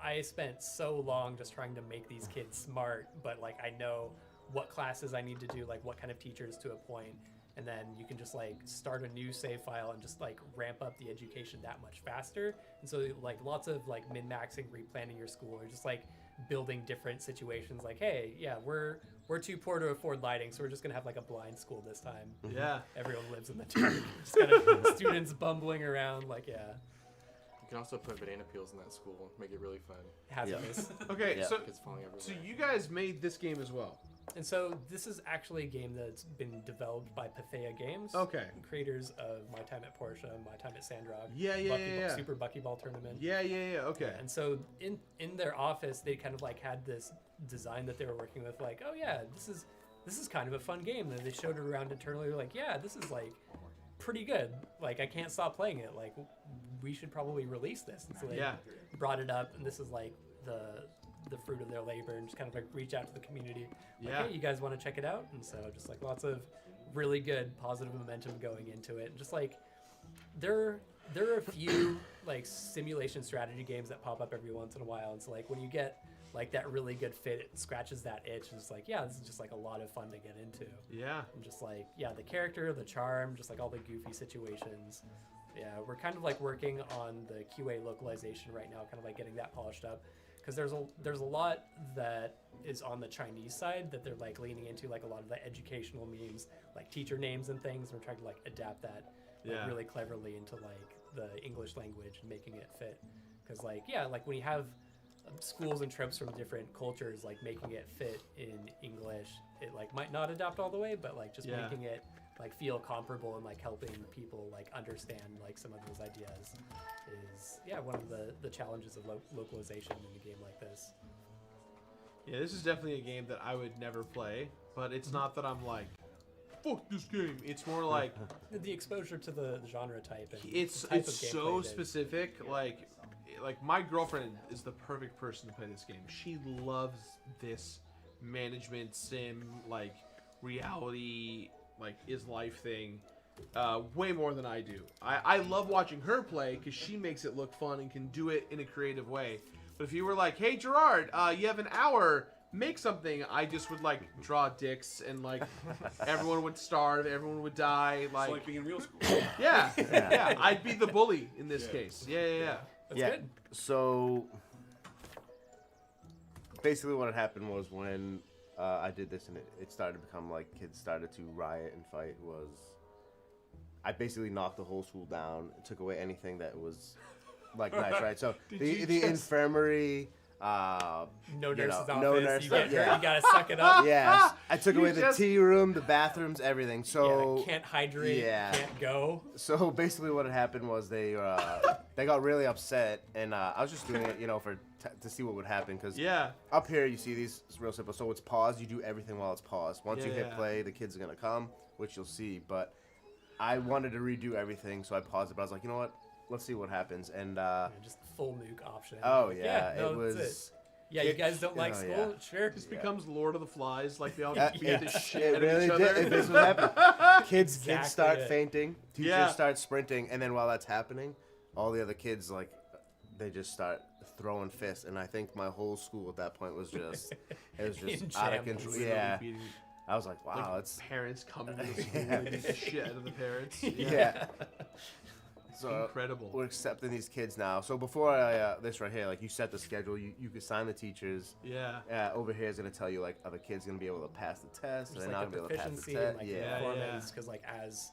I spent so long just trying to make these kids smart, but like I know what classes I need to do, like what kind of teachers to appoint. and then you can just like start a new save file and just like ramp up the education that much faster. And so like lots of like min-maxing, replanning your school, or just like building different situations. Like, hey, yeah, we're too poor to afford lighting, so we're just gonna have like a blind school this time. Yeah. Everyone lives in the town. Just kind of students bumbling around. Like, yeah. You can also put banana peels in that school, make it really fun. Hazardous. Okay, so Kids falling everywhere. so you guys made this game as well. And so this is actually a game that's been developed by Pathea Games. Okay. Creators of My Time at Porsche, My Time at Sandrock. Yeah. Super Buckyball Tournament. Yeah. Okay. And so in their office, they kind of like had this design that they were working with, like, oh yeah, this is kind of a fun game. And they showed it around internally. They're like, yeah, this is like pretty good. Like, I can't stop playing it. Like, we should probably release this. And so they brought it up, and this is like the fruit of their labor, and just kind of like reach out to the community. Like, hey, you guys want to check it out? And so just like lots of really good positive momentum going into it. And just like there are a few like simulation strategy games that pop up every once in a while. And so like when you get like that really good fit, it scratches that itch. And it's like, yeah, this is just like a lot of fun to get into. Yeah. And just like, yeah, the character, the charm, just like all the goofy situations. Yeah, we're kind of like working on the QA localization right now, kind of like getting that polished up. Because there's a lot that is on the Chinese side that they're like leaning into, like a lot of the educational memes, like teacher names and things. We're trying to like adapt that like, really cleverly into like the English language and making it fit. Because like, yeah, like when you have schools and tropes from different cultures, like making it fit in English, it like might not adapt all the way, but like just making it like feel comparable and like helping people like understand like some of those ideas is one of the challenges of localization in a game like this. Yeah, this is definitely a game that I would never play, but it's not that I'm like, fuck this game. It's more like the exposure to the genre type. And it's the type of so gameplay specific. Like my girlfriend is the perfect person to play this game. She loves this management sim, like reality, like is life thing, way more than I do. I love watching her play because she makes it look fun and can do it in a creative way. But if you were like, hey Gerard, you have an hour, make something, I just would like draw dicks and like everyone would starve, everyone would die. Like, it's like being in real school. Yeah, I'd be the bully in this case. Yeah. That's good. So basically what had happened was when I did this and it started to become like kids started to riot and fight, was I basically knocked the whole school down, took away anything that was like nice, right? So the infirmary, no nurse's office, no nurse, you gotta suck it up. Yes, I took away the tea room, the bathrooms, everything. So can't hydrate, can't go. So basically, what had happened was they got really upset, and I was just doing it, for to see what would happen. Because up here you see these, it's real simple. So it's paused. You do everything while it's paused. Once you hit play, the kids are gonna come, which you'll see. But I wanted to redo everything, so I paused it. But I was like, you know what? Let's see what happens. And just full nuke option. Oh yeah, it was. Yeah, you guys don't like school? Sure. This becomes Lord of the Flies. Like they all beat the shit it out really of each other. did. This what happened. Kids start it. fainting. Teachers start sprinting, and then while that's happening, all the other kids they just start throwing fists. And I think my whole school at that point was just out of control. Yeah. I was like, wow, like it's parents coming to the school and beat the shit out of the parents. Yeah. So incredible. We're accepting these kids now. So before this right here, like you set the schedule, you could sign the teachers. Yeah. Over here is gonna tell you like, are the kids gonna be able to pass the test? Just Are they like not gonna be able to pass the and, test? like, performance, because like as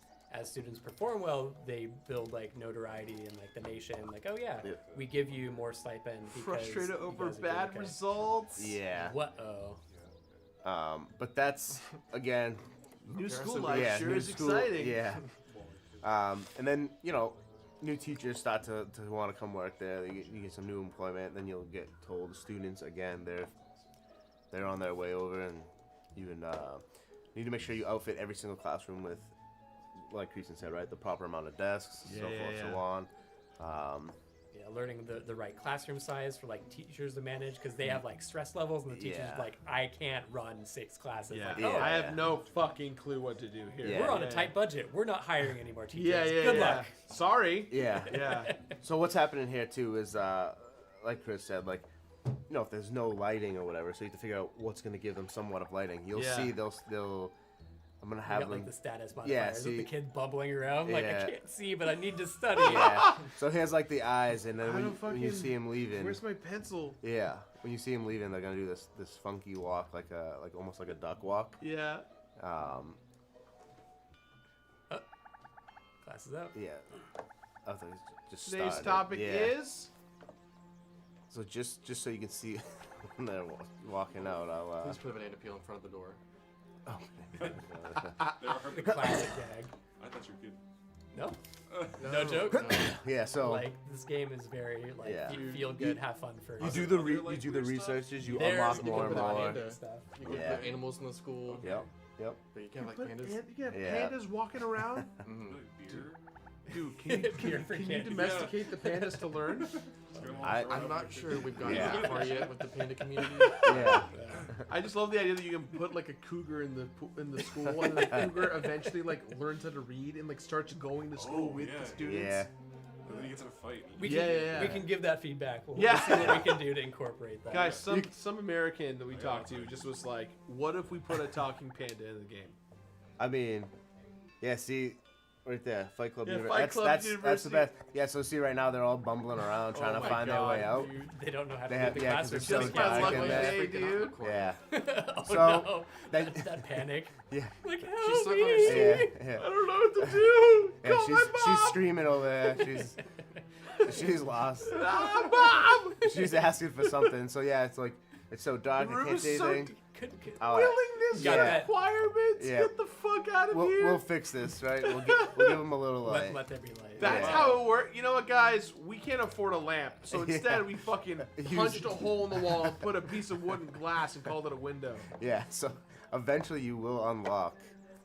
students perform well, they build like notoriety in like the nation. Like, oh yeah, we give you more stipend. Frustrated over bad results. Yeah. What-oh. But that's again, new school life sure is exciting. Yeah. And then new teachers start to want to come work there. You get some new employment. Then you'll get told the students again they're on their way over, and you need to make sure you outfit every single classroom with, like Christian said, right, the proper amount of desks, so forth, so on. Learning the right classroom size for like teachers to manage, because they have like stress levels, and the teachers like, I can't run 6 classes. I have no fucking clue what to do here. We're on a tight budget. We're not hiring any more teachers. Good luck. Sorry. Yeah. So what's happening here too is, like Chris said, like, if there's no lighting or whatever, so you have to figure out what's going to give them somewhat of lighting. You'll see they'll I'm gonna You have got, them. like the status Yeah, modifiers with the see, kid bubbling around. Like I yeah. can't see, but I need to study. yeah. So he has like the eyes, and then I when don't when you fucking- see him leaving, Where's my pencil? yeah, when you see him leaving, they're gonna do this funky walk, like almost like a duck walk. Yeah. Classes out. Yeah. I think it's just Today's started. topic Yeah. is. So just so you can see when they're walking out, I'll. Please put a banana peel in front of the door. Oh. The classic gag. I thought you were kidding. No. No joke. Yeah, so like this game is very like Yeah. feel good, have fun first. you do the researches, you There's unlock the more and more. panda stuff. You can Yeah. put animals in the school. Yep. Yep. But you can't like Put pandas. you have Yeah. pandas walking around. Beer. Dude, can you domesticate the pandas to learn? I'm not sure we've gotten Yeah. that far yet with the panda community. Yeah. I just love the idea that you can put like a cougar in the school, and the cougar eventually like learns how to read and like starts going to school with the students. Yeah. And then he gets in a fight. We Yeah. can give that feedback. We'll Yeah. see what we can do to incorporate that. Guys, some American that we talked to just was like, "What if we put a talking panda in the game?" I mean, yeah. See, right there, Fight Club. Yeah, Univer- Fight that's Club that's University. the best. Yeah. So see, right now they're all bumbling around trying Oh to my find their God, way out. dude. They don't know how to They do have, the yeah, 'cause classroom. it's so Just my dark lucky in there. day, dude. Yeah. Oh So, no! that- that panic. Yeah. Like She's help stuck on me! her seat. Yeah. I don't know what to do. Yeah, Call my she's mom. screaming over there. She's lost. Ah, mom! She's asking for something. So yeah, it's like it's so dark. The I room can't is see so anything. Got Willingness that. requirements. Yeah. Get the fuck out of here. We'll fix this, right? We'll give them a little light. Let there be light. That's Yeah. how it works. You know what, guys? We can't afford a lamp, so Yeah. instead we fucking punched a hole in the wall, and put a piece of wood and glass, and called it a window. Yeah. So eventually you will unlock,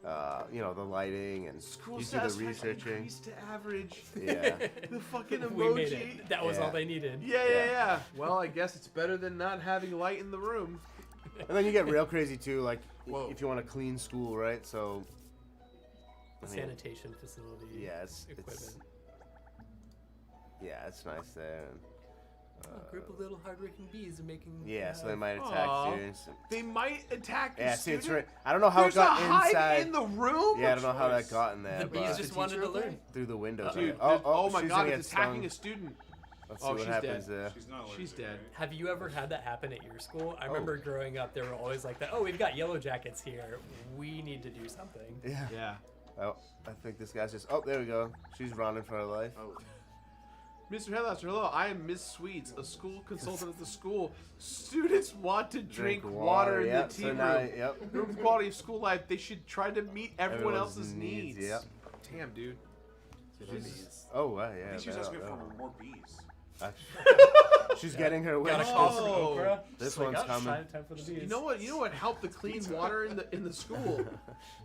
the lighting and School you do the satisfaction researching. increased to average. Yeah. The fucking emoji. We made it. That was Yeah. all they needed. Yeah. Well, I guess it's better than not having light in the room. And then you get real crazy too, like Whoa. if you want to clean school, right? So. I mean, Sanitation facility. Yeah, it's nice there. And, A group of little hardworking bees are making. yeah, so they might attack Aw. students. They might attack a Yeah, see, it's student. right. I don't know how There's it got a hive inside. in the room. Yeah, I don't know how that got in there. The bees but just wanted to learn. through the windows. Dude, oh, my she's God, gonna it's get attacking stung. a student. Let's see Oh, what she's happens dead. there. She's not allergic. She's dead. Have you ever had that happen at your school? I remember growing up, they were always like that. Oh, we've got yellow jackets here. We need to do something. Yeah. Yeah. Oh, I think this guy's just. Oh, there we go. She's running for her life. Oh. Mr. Headlaster, hello. I am Miss Sweets, a school consultant at the school. Students want to drink water in yep, the tea so room. now, yep. Room quality of school life. They should try to meet everyone Everyone's else's needs. Yep. Damn, dude. Oh, wow, yeah. I think she's that- asking that for one. more bees. She's getting her wish. Got a call from Oh. Oprah. This She's like, one's "Oh, coming. Time for the bees. You know what? You know what helped the clean water in the school?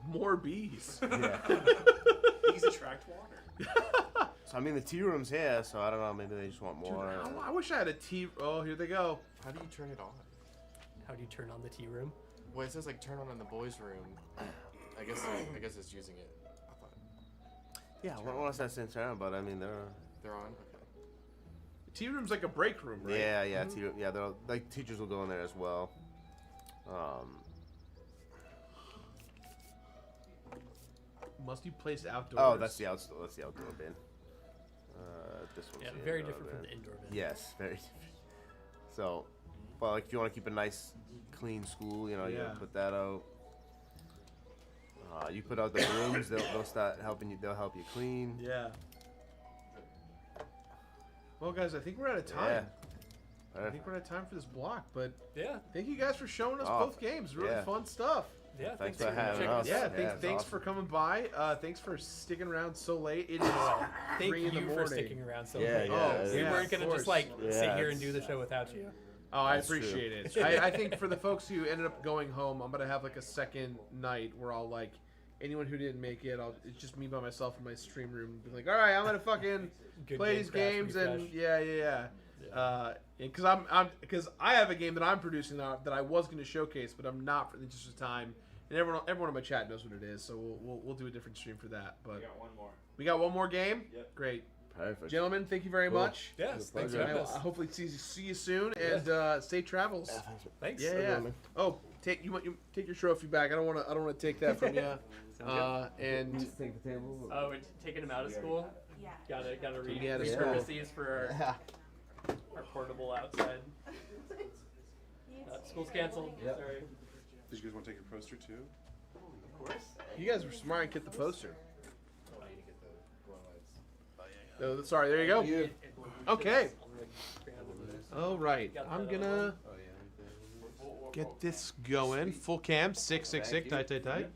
More bees. Yeah. Bees attract water. So I mean, the tea room's here, so I don't know. Maybe they just want more. Dude, I wish I had a tea. Oh, here they go. How do you turn it on? How do you turn on the tea room? Well, it says like turn on in the boys' room. I guess it's using it. I thought Yeah, what was that saying turn? But I mean, they're they're on. Okay. Tea room's like a break room, right? yeah, tea room. Yeah, they're like teachers will go in there as well. Must be placed outdoors. Oh, that's the outdoor. That's the outdoor bin. This one's Yeah, the very indoor different from bin. the indoor bin. Yes, very different. So, but like if you want to keep a nice, clean school, you Yeah. put that out. You put out the rooms, they'll start helping you. They'll help you clean. Yeah. Well, guys, I think we're out of time. Yeah. I think we're out of time for this block, but yeah. Thank you guys for showing us Oh, both games. Really yeah. fun stuff. Yeah, Thanks for having us. Yeah, it's thanks awesome. for coming by. Thanks for sticking around so late. It is Thank 3 in the you morning. for sticking around so Yeah, late. yeah, we yeah, weren't of gonna course. just like sit Yeah, here and do the it's- show without you. Oh, I That's true. appreciate it. I think for the folks who ended up going home, I'm gonna have like a second night where I'll like anyone who didn't make it. It's just me by myself in my stream room, be like, all right, I'm gonna fucking Good play game, these crash, games and refresh. yeah. Because I have a game that I'm producing that I was gonna showcase, but I'm not for the interest of time. And everyone in my chat knows what it is, so we'll do a different stream for that. But We got one more. We got one more game. Yep. Great. Perfect. Gentlemen, thank you very Cool. much. Yes, thanks for And having I will us. hopefully see you soon and safe travels. Thanks. Yeah. Oh, take your trophy back. I don't want to take that from you. And take the table. Oh, we're taking him out of school. Yeah. Gotta read courtesies for our portable outside. School's canceled. Yep. Sorry. Did you guys want to take your poster too? Of course. You guys were smart and get the poster. Oh, sorry, there you go. Okay. All right, I'm gonna get this going. Full cam, 666, tight.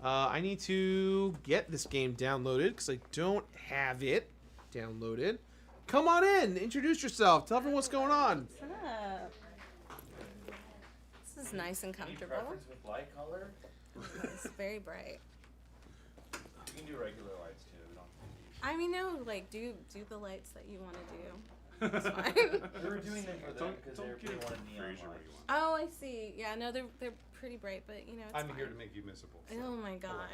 I need to get this game downloaded because I don't have it downloaded. Come on in, introduce yourself, tell everyone what's going on. What's up? This is nice and comfortable. Preference with light color? It's very bright. You can do regular lights too. I mean, no, like do the lights that you want to do. That's fine. We were doing them for them because they wanted neon lights. Oh, I see. Yeah, no, they're pretty bright, but you know. It's I'm fine. here to make you miserable. Oh my god.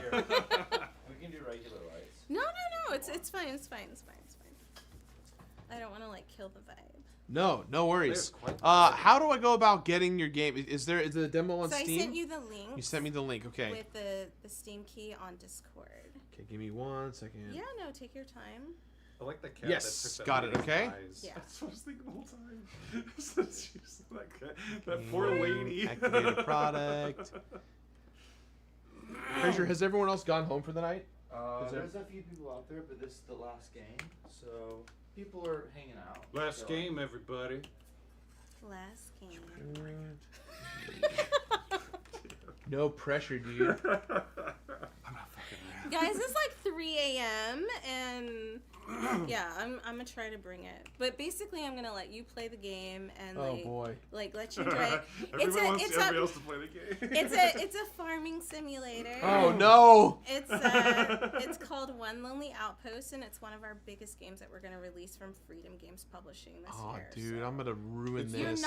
We can do regular lights. No, it's fine. It's fine. I don't want to like kill the vibe. No worries. How do I go about getting your game? Is the demo on So Steam? I sent you the link. You sent me the link. Okay. With the Steam key on Discord. Okay, give me 1 second. Yeah, no, take your time. I like the cat. Yes, that took got that it. Okay. eyes. Yeah. That's what I was thinking the whole time. that poor lady. Activate a product. Fraser, has everyone else gone home for the night? There's a few people out there, but this is the last game, so people are hanging out. Last game, everybody. Last game. No pressure, dude. Guys, it's like 3 a.m. and yeah, I'm gonna try to bring it. But basically, I'm gonna let you play the game and like let you enjoy it. Everybody wants everybody else to play the game. It's a farming simulator. Oh no! It's called One Lonely Outpost, and it's one of our biggest games that we're gonna release from Freedom Games Publishing this year. Dude, I'm gonna ruin this. You're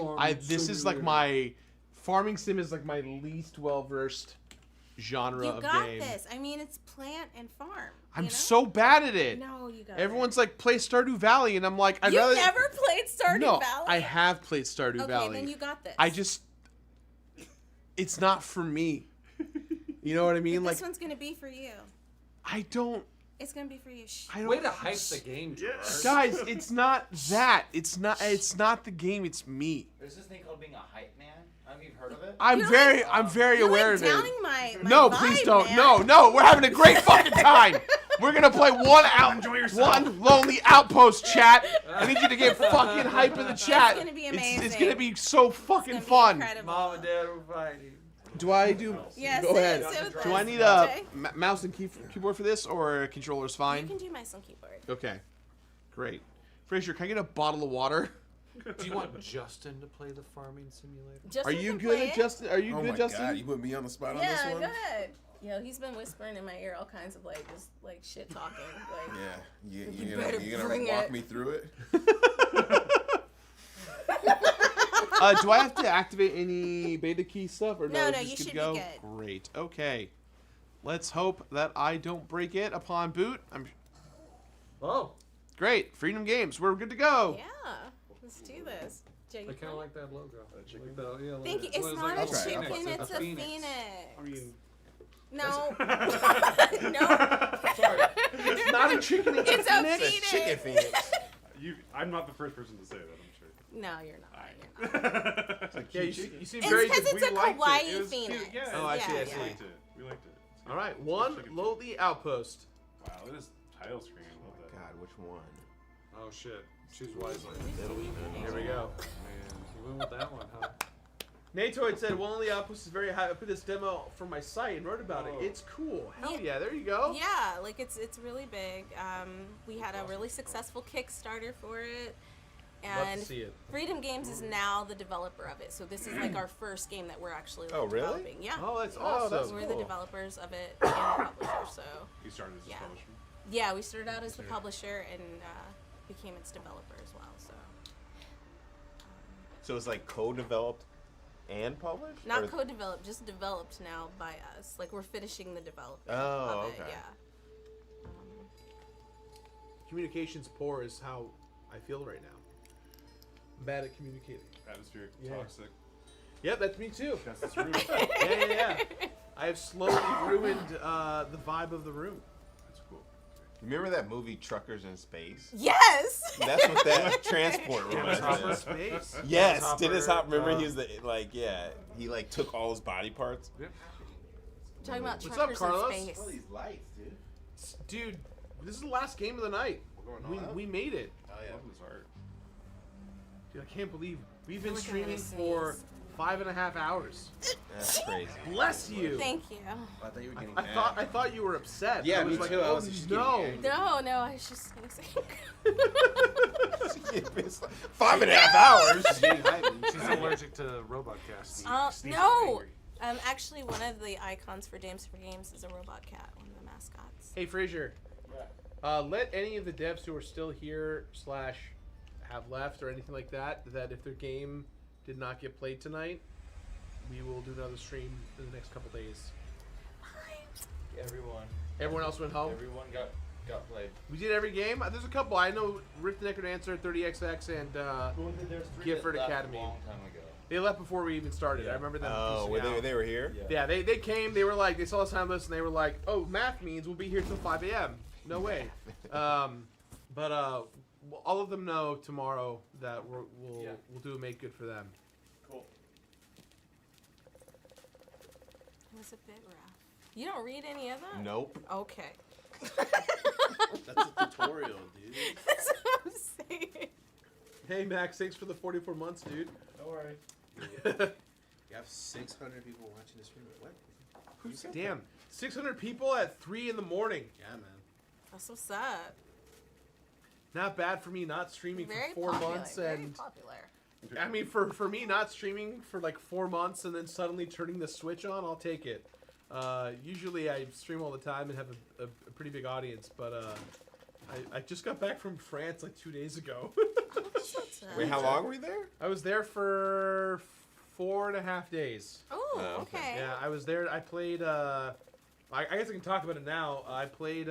not. This is like my farming sim is like my least well versed genre of game. You got this. I mean, it's plant and farm. I'm so bad at it. No, you got Everyone's like, play Stardew Valley, and I'm like, I'd rather. You've never played Stardew Valley? I have played Stardew Valley. Okay, then you got this. It's not for me. You know what I mean? But this one's gonna be for you. I don't. It's gonna be for you. Way to hype the game, George. Guys, it's not that. It's not the game. It's me. There's this thing called being a hype man. Have you heard of it? I'm very aware of it. Downing my No, vibe, please don't. man. No, we're having a great fucking time. We're gonna play one Lonely Outpost, chat. I need you to get fucking hype in the chat. It's gonna be amazing. It's gonna be so fucking fun. Mom and Dad are fighting. Do I do? Yes, Go ahead. so Do I need a mouse and keyboard for this, or a controller's fine? You can do mouse and keyboard. Okay, great. Fraser, can I get a bottle of water? Do you want Justin to play the farming simulator? Justin Are you can good play at it. Justin? Are you good, Justin? God, you put me on the spot on this Yeah, one. go ahead. Yo, he's been whispering in my ear all kinds of like just like shit talking. Like, Yeah, you you're better gonna bring walk it. me through it. Do I have to activate any beta key stuff, or No, it's you just should good to go? be good. Great. Okay. Let's hope that I don't break it upon boot. Great. Freedom Games. We're good to go. Yeah, let's do this. Jay, I kind of like that logo. Thank you. It's not a chicken. It's a phoenix. I mean, no. Sorry. It's not a chicken. It's a phoenix. phoenix. Chicken phoenix. I'm not the first person to say that, I'm sure. No, you're not. Yeah, you seem It's very because good. it's a We liked kawaii it. It was cute. phoenix. Yeah, Oh, I see. Yeah, I see. yeah. We liked it. All right, One Lonely Outpost. Wow, that is title screen. I love that. God, which one? oh shit. Choose wisely. Here we go. Man, you went with that one, huh? Natoid said, One Lonely Outpost is very high. I put this demo from my site and wrote about it. It's cool. Hell yeah, there you go. Yeah, like it's really big. We had a really successful Kickstarter for it. Love And to see it. Freedom Games is now the developer of it. So this is like our first game that we're actually like, Oh, really? developing. Yeah. Oh, that's awesome. We're the developers of it and the publisher. So You started as a publisher? yeah, we started out as the publisher and became its developer as well. So So it's like co-developed and published? not Or- co-developed, just developed now by us. Like we're finishing the development Oh, of it. okay. Yeah. Communication's poor is how I feel right now. I'm bad at communicating. Atmospheric, Yeah. toxic. Yep, that's me too. Justice Rude. Yeah. I have slowly ruined the vibe of the room. That's cool. Remember that movie Truckers in Space? Yes. That's what that transport room Dennis is. Hopper Space. Yes, Dennis Hopper. Remember, he was he like took all his body parts. Yep. Talking about What's up, truckers Carlos? in space. What are these lights, dude? Dude, this is the last game of the night. We made it. Oh yeah. Love this art. Dude, I can't believe we've been Look at streaming this for face. 5.5 hours. That's crazy. Bless you. Thank you. I thought you were getting I thought you were upset. Yeah, I was me like, too. I oh, was just no. getting No, I was just sneezing. 5.5 hours. She's allergic to robot cats. No. Actually, one of the icons for Dames for Games is a robot cat, one of the mascots. Hey, Frazier. Let any of the devs who are still here / have left or anything like that if their game did not get played tonight, we will do another stream in the next couple days. Everyone else went home? Everyone got played. We did every game? There's a couple. I know Rift Neckard Answer, 30XX, and Gifford Academy. A long time ago. They left before we even started. I remember them. Oh, they were here? Yeah, they came. They were like, they saw us time list, and they were like, oh, math means we'll be here till 5 a.m. No way. But all of them know tomorrow that we'll do a make good for them. Cool. It was a bit rough. You don't read any of that? Nope. Okay. That's a tutorial, dude. That's what I'm saying. Hey, Max, thanks for the 44 months, dude. Don't worry. You have 600 people watching this stream. What? Damn, 600 people at 3 in the morning. Yeah, man. That's what's up. Not bad for me not streaming Very for 4 popular, months. very And popular. I mean, for me not streaming for like 4 months and then suddenly turning the switch on, I'll take it. Usually I stream all the time and have a pretty big audience, but I just got back from France like 2 days ago. Wait, how long were you there? I was there for 4.5 days. Oh, okay. Yeah, I was there. I played. I guess I can talk about it now. I played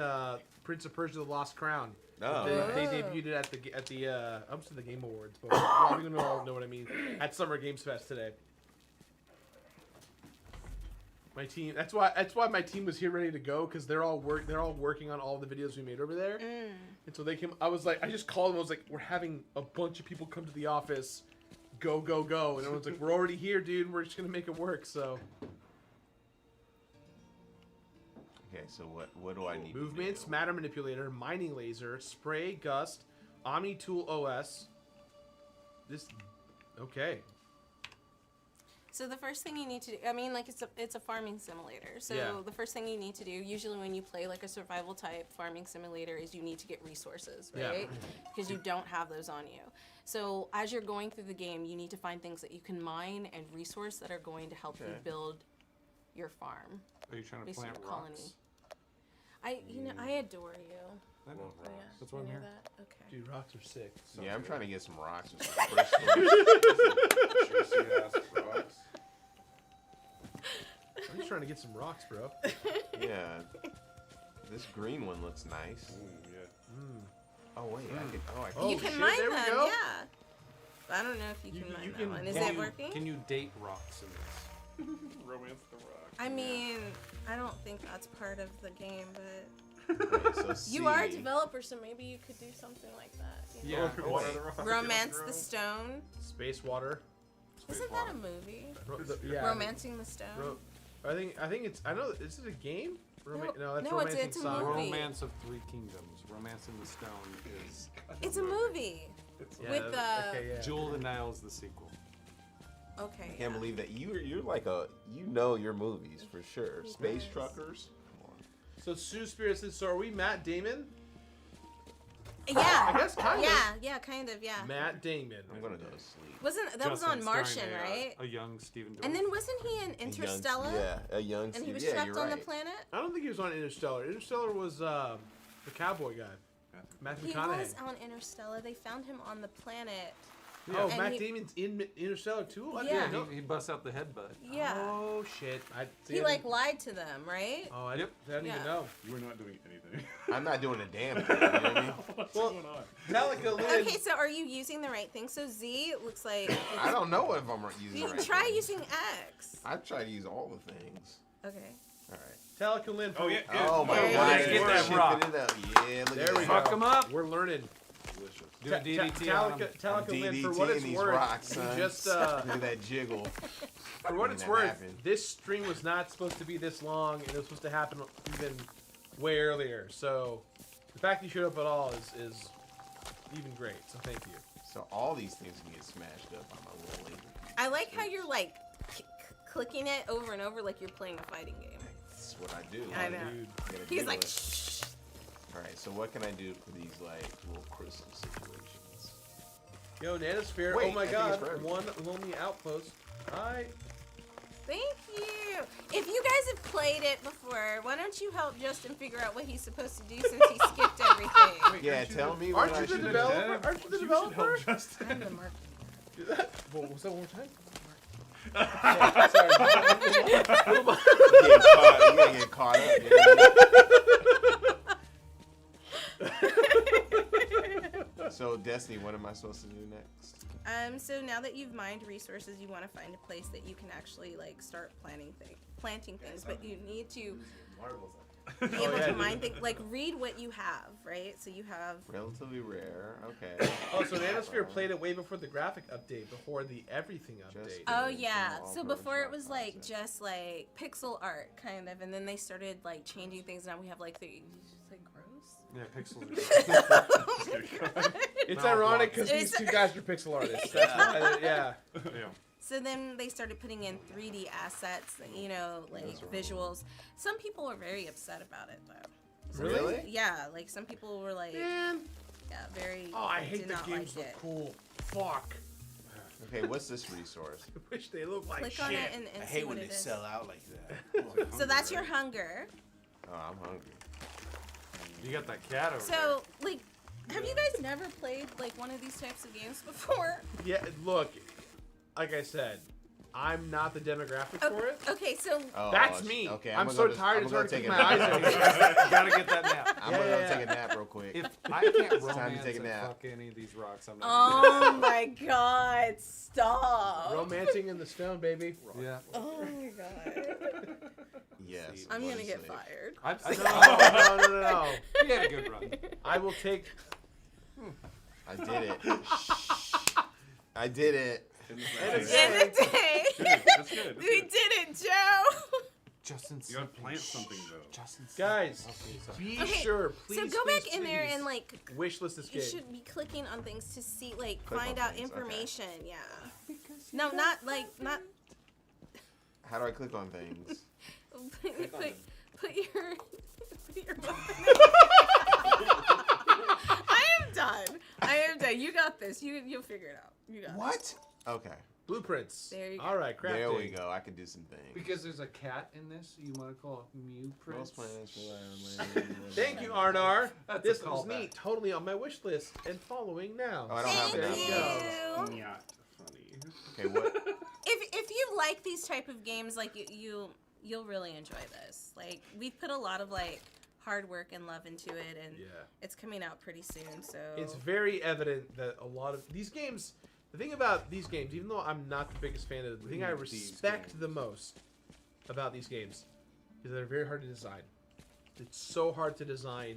Prince of Persia: The Lost Crown. Oh. They debuted it at the I almost said the Game Awards, but well, you all know what I mean. At Summer Games Fest today. My team. That's why my team was here ready to go, because they're all working on all the videos we made over there. And so they came. I was like, I just called them. I was like, we're having a bunch of people come to the office. Go, go, go. And everyone's like, we're already here, dude. We're just gonna make it work. So. Okay, so what do I need? Movements, matter manipulator, mining laser, spray, gust, Omni Tool OS. This, okay. So the first thing you need to do, I mean, like it's a farming simulator. So Yeah. the first thing you need to do, usually when you play like a survival type farming simulator, is you need to get resources, Yeah. right? Because you don't have those on you. So as you're going through the game, you need to find things that you can mine and resource that are going to help you build your farm. Are you trying to basically plant your colony. rocks? I adore you. I know. Yeah, That's why you I'm know here. that? Okay. Dude, rocks are sick. Yeah, I'm trying to get some rocks or some crystals. Juicy-ass rocks. I'm just trying to get some rocks, bro. Yeah. This green one looks nice. Ooh, yeah. Oh wait, I can. Oh, I can. Oh, you can shit, mine there we them, go. yeah. But I don't know if you can mine that one. Is Can that you- working? Can you date rocks in this? Romance the rock. I mean, I don't think that's part of the game, but Okay, so you are a C. developer, so maybe you could do something like that. you know? Yeah. Water the rock. Romance the Stone. Space water. Isn't that a movie? Yeah. Romancing the Stone. I think it's. I know. Is it a game? No, that's no, it's Romancing a Saga. movie. Romance of Three Kingdoms. Romancing the Stone is. It's a movie. Yeah, With okay, yeah. Jewel of the Nile is the sequel. Okay. I can't believe that you're like you know your movies for sure. Space Truckers. Come on. So Sue Spirit says, so are we Matt Damon? Yeah. I guess kind of. Yeah, kind of, yeah. Matt Damon. I'm gonna go to sleep. Wasn't that was on Martian, right? A young Stephen. And then wasn't he in Interstellar? A young. And he was yeah, trapped you're on the right. planet? I don't think he was on Interstellar. Interstellar was the cowboy guy. Matthew He McConaughey. was on Interstellar. They found him on the planet Oh, And Matt he- Damon's in Interstellar too? I Yeah. didn't know. He busts out the headbutt. Yeah. Oh shit! He like lied to them, right? Oh, I didn't even Yeah. know. You were not doing anything. I'm not doing a damn thing. You know what I mean? What's Well, going on? Metallica Lynn. Okay, so are you using the right thing? So Z, it looks like I don't know if I'm using you the right try thing. using X. I try to use all the things. Okay. All right. Metallica Lynn. Oh, yeah. Oh my There you god! go. Get that Shit, rock. get it up. Yeah, look There at we that. go. Fuck 'em up. We're learning. Delicious. Do a DDT on him. Metallica Lynn, for DDT what it's in these worth, rocks, we son. just Look at that jiggle. for what Making it's that worth, happen. this stream was not supposed to be this long, and it was supposed to happen even way earlier. So the fact you showed up at all is even great. So thank you. So all these things can get smashed up on my little laser. I like how you're like clicking it over and over like you're playing a fighting game. That's what I do. I know. Gotta He's do like, it. shh. All right. So what can I do for these like little crystal situations? Yo, Nanosphere. Wait, oh my I think god, it's for everyone. one Lonely Outpost. Hi. Thank you. If you guys have played it before, why don't you help Justin figure out what he's supposed to do since he skipped everything? Yeah, tell me. Aren't what I you the should developer? do. Aren't you the developer? I'm the marketing. Do that. Well, was that one more time? You gotta get caught up. Yeah. So Destiny, what am I supposed to do next? So now that you've mined resources, you want to find a place that you can actually like start planting things, but you need to be able to mine things, like read what you have, right? So you have Relatively rare. Okay. Oh, so Nanosphere played it way before the graphic update, before the everything update. Oh yeah. So before it was like just like pixel art kind of, and then they started like changing things. Now we have like the like gross. Yeah, pixels. It's ironic because these two guys are pixel artists. That's why, yeah. So then they started putting in 3D assets, you know, like visuals. Some people were very upset about it though. Really? Yeah, like some people were like, Man. yeah, very. Oh, I hate did the not games like look it. cool. Fuck. Okay, what's this resource? I wish they looked like Click shit. on it and I see hate what when it they is. sell out like that. So that's your hunger. Oh, I'm hungry. You got that cat over there. So like, have you guys never played like one of these types of games before? Yeah, look, like I said, I'm not the demographic for it. Okay, so That's me. Okay, I'm gonna so go to- tired I'm it's gonna hard to take keep a my eyes nap. open. Gotta get that nap. I'm gonna go take a nap real quick. If I can't It's time to romance take a and nap. fuck any of these rocks, I'm not. Oh my god, stop. Romancing in the stone, baby. Yeah. Oh my god. Yes. I'm what gonna is get it? fired. No. He had a good run. I will take. I did it. I did it. End of day. That's good. We did it, Joe. Justin. You gotta plant something though. Justin. Guys, be Okay, sure, please. so go please, back in there please. and like Wish list this you game. should be clicking on things to see like Click find on out things, okay. information. Yeah. No, not like not. How do I click on things? Put your put your I am done. I am done. You got this. You'll figure it out. You got What? Okay. Blueprints. There you go. All right, crafting. There we go. I can do some things. Because there's a cat in this, you want to call it Mew Prince? Thank you, Arnar. That's This a was callback. neat. Totally on my wish list and following now. Oh, I don't have There it. you go. Not funny. Okay, what? If you like these type of games, like you'll really enjoy this. Like we've put a lot of like hard work and love into it, and it's coming out pretty soon. So It's very evident that a lot of these games. The thing about these games, even though I'm not the biggest fan of them, the thing I respect the most about these games is that they're very hard to design. It's so hard to design,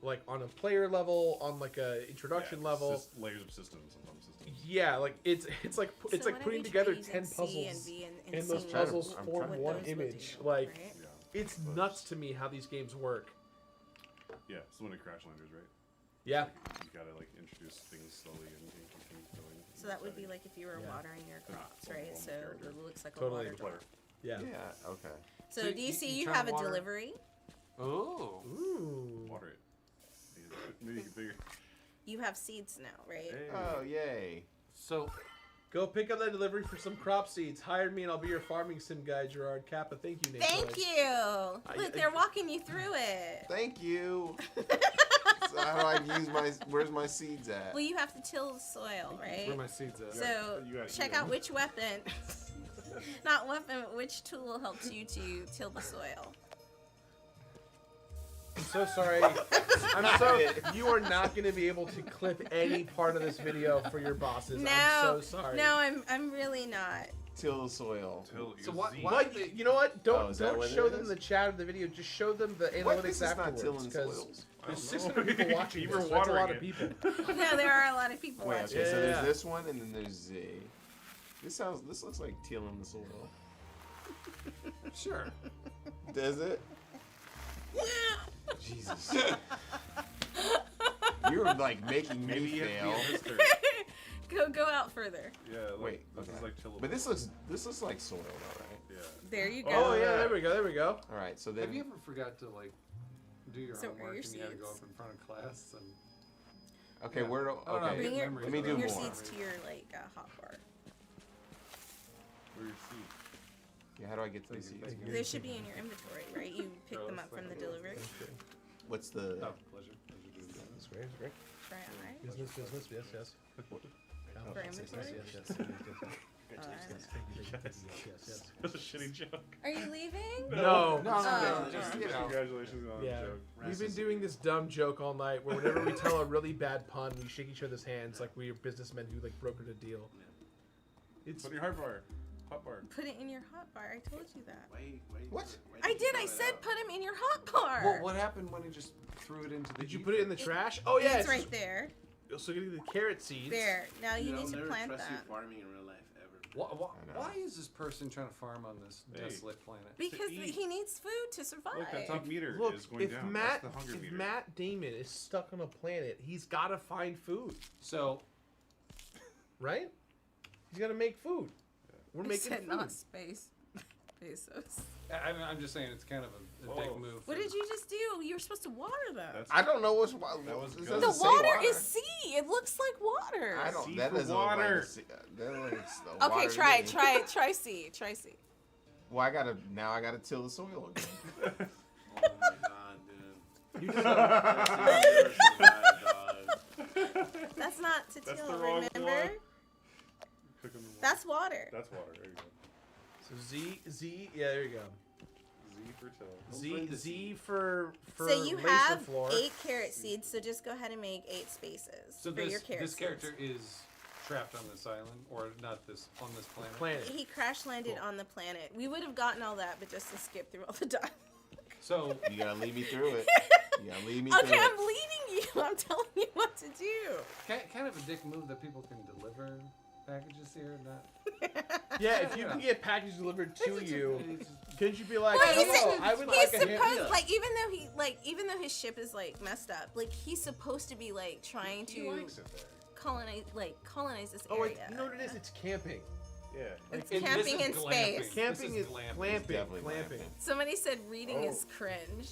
like on a player level, on like a introduction level. Layers of systems and systems. Yeah, like it's like So it's like why don't putting we together try 10 using C puzzles, and V and and those seeing puzzles I'm form trying one those would image. do, Like right? it's nuts to me how these games work. Yeah, so when it Crashlanders, right? Yeah. You gotta like introduce things slowly and keep things going. So that would be like if you were watering your crops, right? So it looks like Totally. a water jar. Yeah. Yeah. Okay. So So do you see you you turn have a water- delivery? Oh. Ooh. Water it. Maybe you can figure. You have seeds now, right? Hey. Oh, yay. So Go pick up that delivery for some crop seeds. Hire me and I'll be your farming sim guy, Gerard Kappa. Thank you, Nate. Thank you. Look, they're walking you through it. Thank you. how do I use my? Where's my seeds at? Well, you have to till the soil, right? Where my seeds at? So check out which weapon, not weapon, but which tool helps you to till the soil. I'm so sorry. You are not going to be able to clip any part of this video for your bosses. No, I'm so sorry. No, I'm really not. Till the soil. So why you know what? Don't show them the chat of the video. Just show them the analytics afterwards. Because there's 600 people watching. You were this, so that's a lot watering of people. No, there are a lot of people Wait, watching. okay, so there's this one and then there's Z. This looks like tilling the soil. Sure. Does it? Jesus. You're like making me fail. Go out further. Yeah. Wait. This is like tillable. But this looks like soil, though, right? Yeah. There you go. Oh yeah, there we go. All right, so then. Have you ever forgot to like do your So homework your and you had to go seeds. up in front of class and? Okay, Yeah. where do? I don't know, Okay, Bring your, let me do your more. seeds to your hot bar. Where your seeds? Yeah, how do I get to the seeds? They should be in your inventory, right? You pick them up from the delivery. What's the? Oh, pleasure. That's great. That's great. Try on, right? Business. Yes. For inventory? Yes. That's a shitty joke. Are you leaving? No. Just, you know. Congratulations on the Yeah, joke. we've been doing this dumb joke all night where whenever we tell a really bad pun, we shake each other's hands like we're businessmen who like brokered a deal. It's Put in your hot bar. Hot bar. Put it in your hot bar. I told you that. What? I did. I said put him in your hot bar. Well, what happened when he just threw it into the? Did you put it in the trash? Oh It's yeah, right there. So getting the carrot seeds. There. Now you need to never plant trust you that. farming in real life ever. Why is this person trying to farm on this desolate planet? Because he needs food to survive. Look, that top meter Look, is going if down. Matt, That's the hunger if meter. Matt Damon is stuck on a planet, he's got to find food, So, right? He's got to make food. We're I making said food. not space. Bezos. I'm just saying it's kind of a dick move. What did you just do? You were supposed to water them. I don't know what's. That was this good. The doesn't say water is C. It looks like water. I don't. C That for doesn't look like water. a C. That looks a Okay, water try to it. me. Try it. Try C. Try C. Well, I gotta till the soil again. Oh my god, dude. You just, That's not to That's till. the wrong Remember? one. Cooking the water. That's water. That's water. There you go. so Z. Yeah, there you go. Z for till. Z for So you laser have floor. 8 carrot seeds. So just go ahead and make 8 spaces So for your this carrot this seeds. character is trapped on this island, or not this on this planet. Planet. He crash landed on the planet. We would have gotten all that, but just to skip through all the dialogue. So You gotta lead me through it. You gotta lead me Okay, through I'm it. leading you. I'm telling you what to do. kind of a dick move that people can deliver packages here, not. Yeah, if you can get packages delivered to you, couldn't you be like, Well, hello, I would like he's a hand. supposed like even though his ship is like messed up, like he's supposed to be like trying He to likes it there. colonize this Oh, area. wait, you know what it is? It's camping. Yeah. It's And camping this in is space. glamping. Camping This is glamping. glamping. Definitely Glamping. glamping. Somebody said reading Oh. is cringe.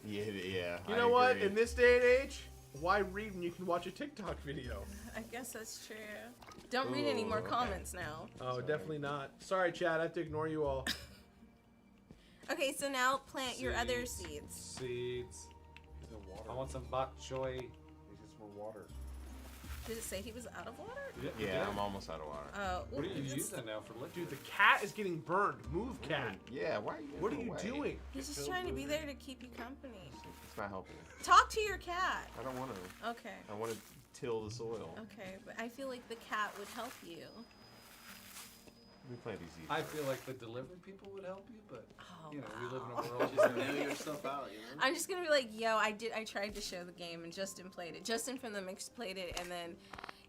Yeah. You I know what? agree. In this day and age, why read when you can watch a TikTok video? I guess that's true. Don't read any more Ooh, okay. comments now. Oh, definitely not. Sorry, Chad. I have to ignore you all. Okay, so now plant your other seeds. Seeds. I want some bok choy. He needs more water. Did it say he was out of water? Yeah, I'm almost out of water. Oh, What do you it's- use that now for liquid? Dude, the cat is getting burned. Move, cat. Yeah, why are you What are getting you away? doing? He's just trying to be there to keep you company. It's not helping. Talk to your cat. I don't want to. Okay. I want to till the soil. Okay, but I feel like the cat would help you. Let me plant these seeds. I feel like the delivery people would help you, but Oh, you know, we live in wow. a world. Just nail yourself out, you know? I'm just gonna be like, yo, I tried to show the game and Justin played it. Justin from the mix played it, and then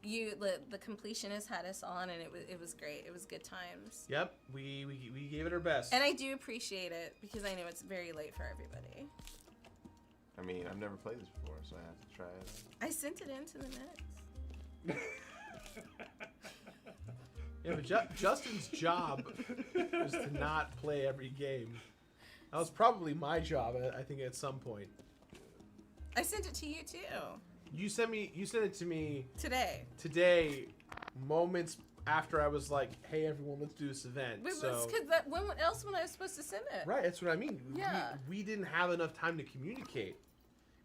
the completionist had us on, and it was great. It was good times. Yep, we gave it our best. And I do appreciate it because I know it's very late for everybody. I mean, I've never played this before, so I have to try it. I sent it into the mix. Yeah, but Justin's job is to not play every game. That was probably my job, I think, at some point. I sent it to you too. You sent it to me Today. moments after I was like, "Hey, everyone, let's do this event." But So, when else when I was supposed to send it? right, that's what I mean. Yeah. We didn't have enough time to communicate.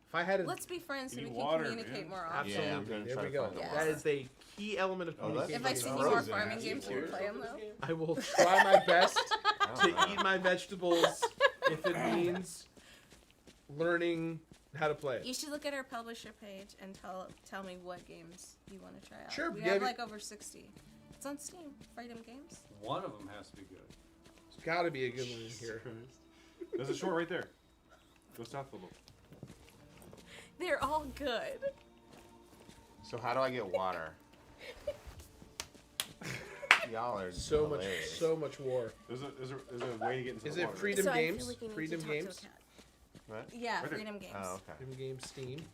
If I had a, Let's be friends so You we need can water, communicate man. more often. absolutely, Yeah, I'm gonna there try we to go. find the Yes. That is a key element of Oh, that's communication. If I It's send you more frozen. farming games, will you play them though? I will try my best to eat my vegetables if it means learning how to play it. You should look at our publisher page and tell me what games you want to try out. Sure, We yeah, have we- like over 60. It's on Steam. Freedom Games. One of them has to be good. There's got to be a good one in here. There's a short right there. Go south a little. They're all good. So how do I get water? Y'all are So much, hilarious. so much war. There's a way to get into Is the it water. Freedom So I feel Games? like you need Freedom to talk to a Games? cat. What? Yeah, Right there. Freedom Games. Oh, okay. Freedom Games Steam. You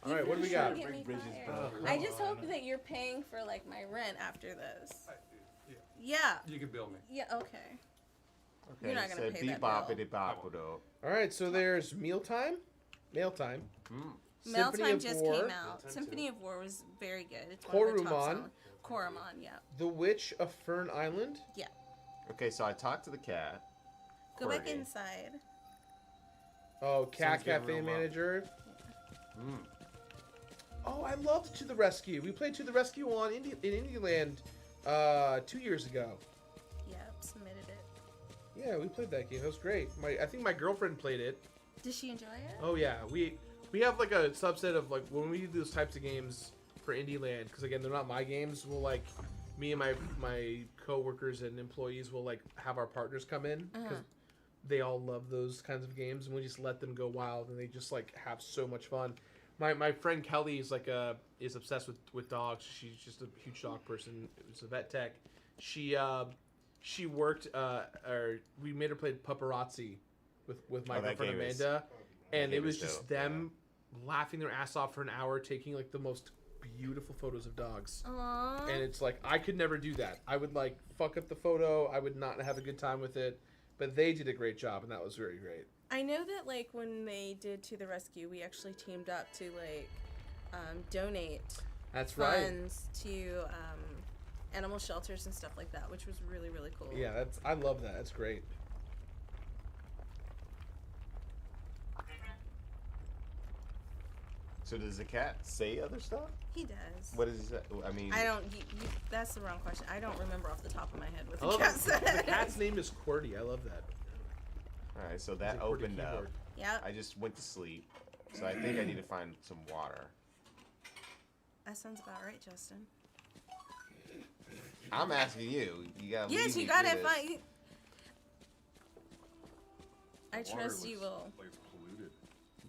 All right, what do we really got? should get me Bridges fired. burn. I just hope that you're paying for like my rent after this. Yeah. You can bill me. Yeah. Okay. Okay, You're not gonna so pay that bebop-a-de-bop-a-do. All right, so there's Mealtime. Mail Mealtime just War, came out. Symphony of War was very good. It's one of the top Koromon. selling. Koromon, yeah. The Witch of Fern Island. Yeah. Okay, so I talked to the cat. Go back Corgi. inside. Oh, Cat Someone's getting Cafe real low. Manager. Oh, I loved To the Rescue. We played To the Rescue on in Indieland 2 years ago. Yep, submitted it. Yeah, we played that game. That was great. I think my girlfriend played it. Did she enjoy it? Oh yeah, we have like a subset of like when we do those types of games for Indieland, because again they're not my games. We'll like me and my coworkers and employees will like have our partners come in because they all love those kinds of games, and we just let them go wild, and they just like have so much fun. My friend Kelly is like is obsessed with dogs. She's just a huge dog person. It's a vet tech. She worked or we made her play Paparazzi with my that girlfriend game is- Amanda, and game it was is just dope, them laughing their ass off for an hour, taking like the most beautiful photos of dogs. Aww. And it's like I could never do that. I would like fuck up the photo. I would not have a good time with it. But they did a great job, and that was very great. I know that like when they did To the Rescue, we actually teamed up to like donate That's right. funds to animal shelters and stuff like that, which was really, really cool. Yeah, I love that. That's great. So does the cat say other stuff? He does. What does he say? I mean, I don't. That's the wrong question. I don't remember off the top of my head what I the love cat it. said. The cat's name is QWERTY. I love that. all right, so It's that a QWERTY opened up. keyboard. Yep. I just went to sleep, so I think I need to find some water. That sounds about right, Justin. I'm asking you. You gotta. Yes, lead you me got through it. this. Fine. I Water trust you looks will. Like it's polluted.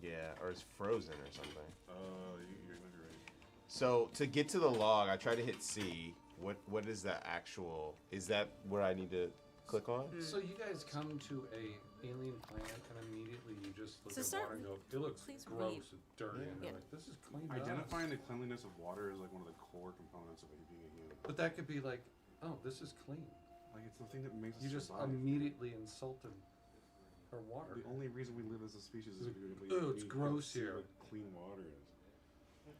Yeah, or it's frozen or something. You're right. So to get to the log, I try to hit C. What is the actual? Is that where I need to click on? So you guys come to a alien planet and immediately you just look So at start- water and go, it looks please gross read. and dirty. And Yeah. you're like, this is clean. Identifying the cleanliness of water is like one of the core components of being a human. But that could be like, oh, this is clean. Like it's the thing that makes us You just survive. immediately insulted our water. The only reason we live as a species is because we Oh, it's we gross see here. what clean water is.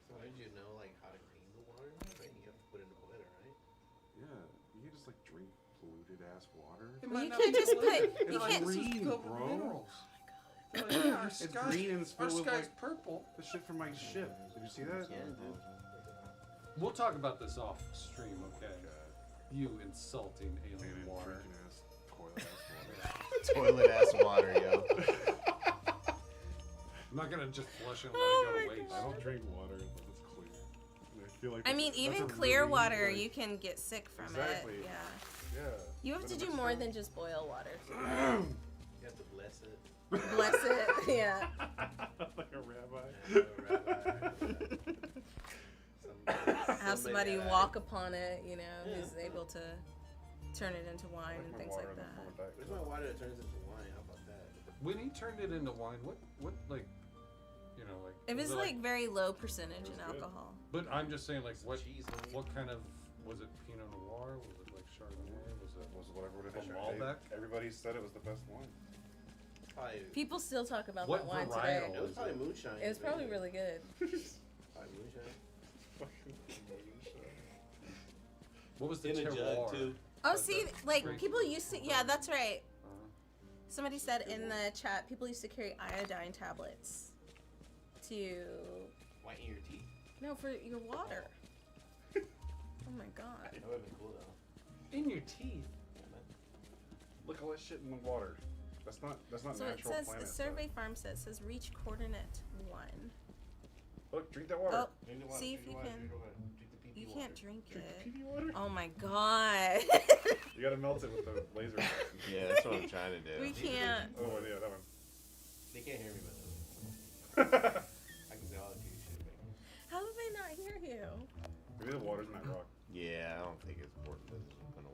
So how did you know like how to clean the water? Right? You have to put it in a boiler, right? Yeah, you can just like drink polluted ass water. Well, you can't just put. It's You can't. green, bro. Minerals. Yeah, it's sky- green and it's our filled with sky's like purple. the shit from my ship. Did you see that? We'll talk about this off stream, okay? You insulting alien water. Toilet ass water, yo. I'm not gonna just flush it and Oh let it my go to waste. I don't drink water unless it's clear. And I feel like I mean, that's even a clear really, water, like- you can get sick from Exactly. it. Yeah. Yeah. You have But to it do makes more sense. than just boil water. You have to bless it. Bless it. Yeah. Like a rabbi. Have somebody walk upon it, you know, who's able to turn it into wine and things like that. Where's my water that turns into wine? How about that? When he turned it into wine, what like, you know, like. It was like very low percentage in alcohol. But I'm just saying, like, what kind of was it? Pinot Noir? Was it like Chardonnay? Was it whatever it is. from Malbec? Everybody said it was the best one. Probably, People still talk about What that wine varietal today. it was probably moonshine. It was probably really good. Probably moonshine. What was the In a jug, terroir? too. Oh, see, like Drink. people used to. Yeah, that's right. Uh-huh. Somebody said in the chat, people used to carry iodine tablets to. Whiten your teeth? No, for your water. Oh my god. That would have been cool though. In your teeth. Look at all that shit in the water. That's not So it natural says planet the survey farm says reach coordinate 1. Look, drink that water. Oh, see if you can. You can't drink Drink it. the pee-pee water? Oh my god. You gotta melt it with the laser. Yeah, that's what I'm trying to do. We can't. Oh yeah, that one. They can't hear me, by the way. I can say all the cute shit. How do they not hear you? Maybe the water's in that rock. Yeah, I don't think it's gonna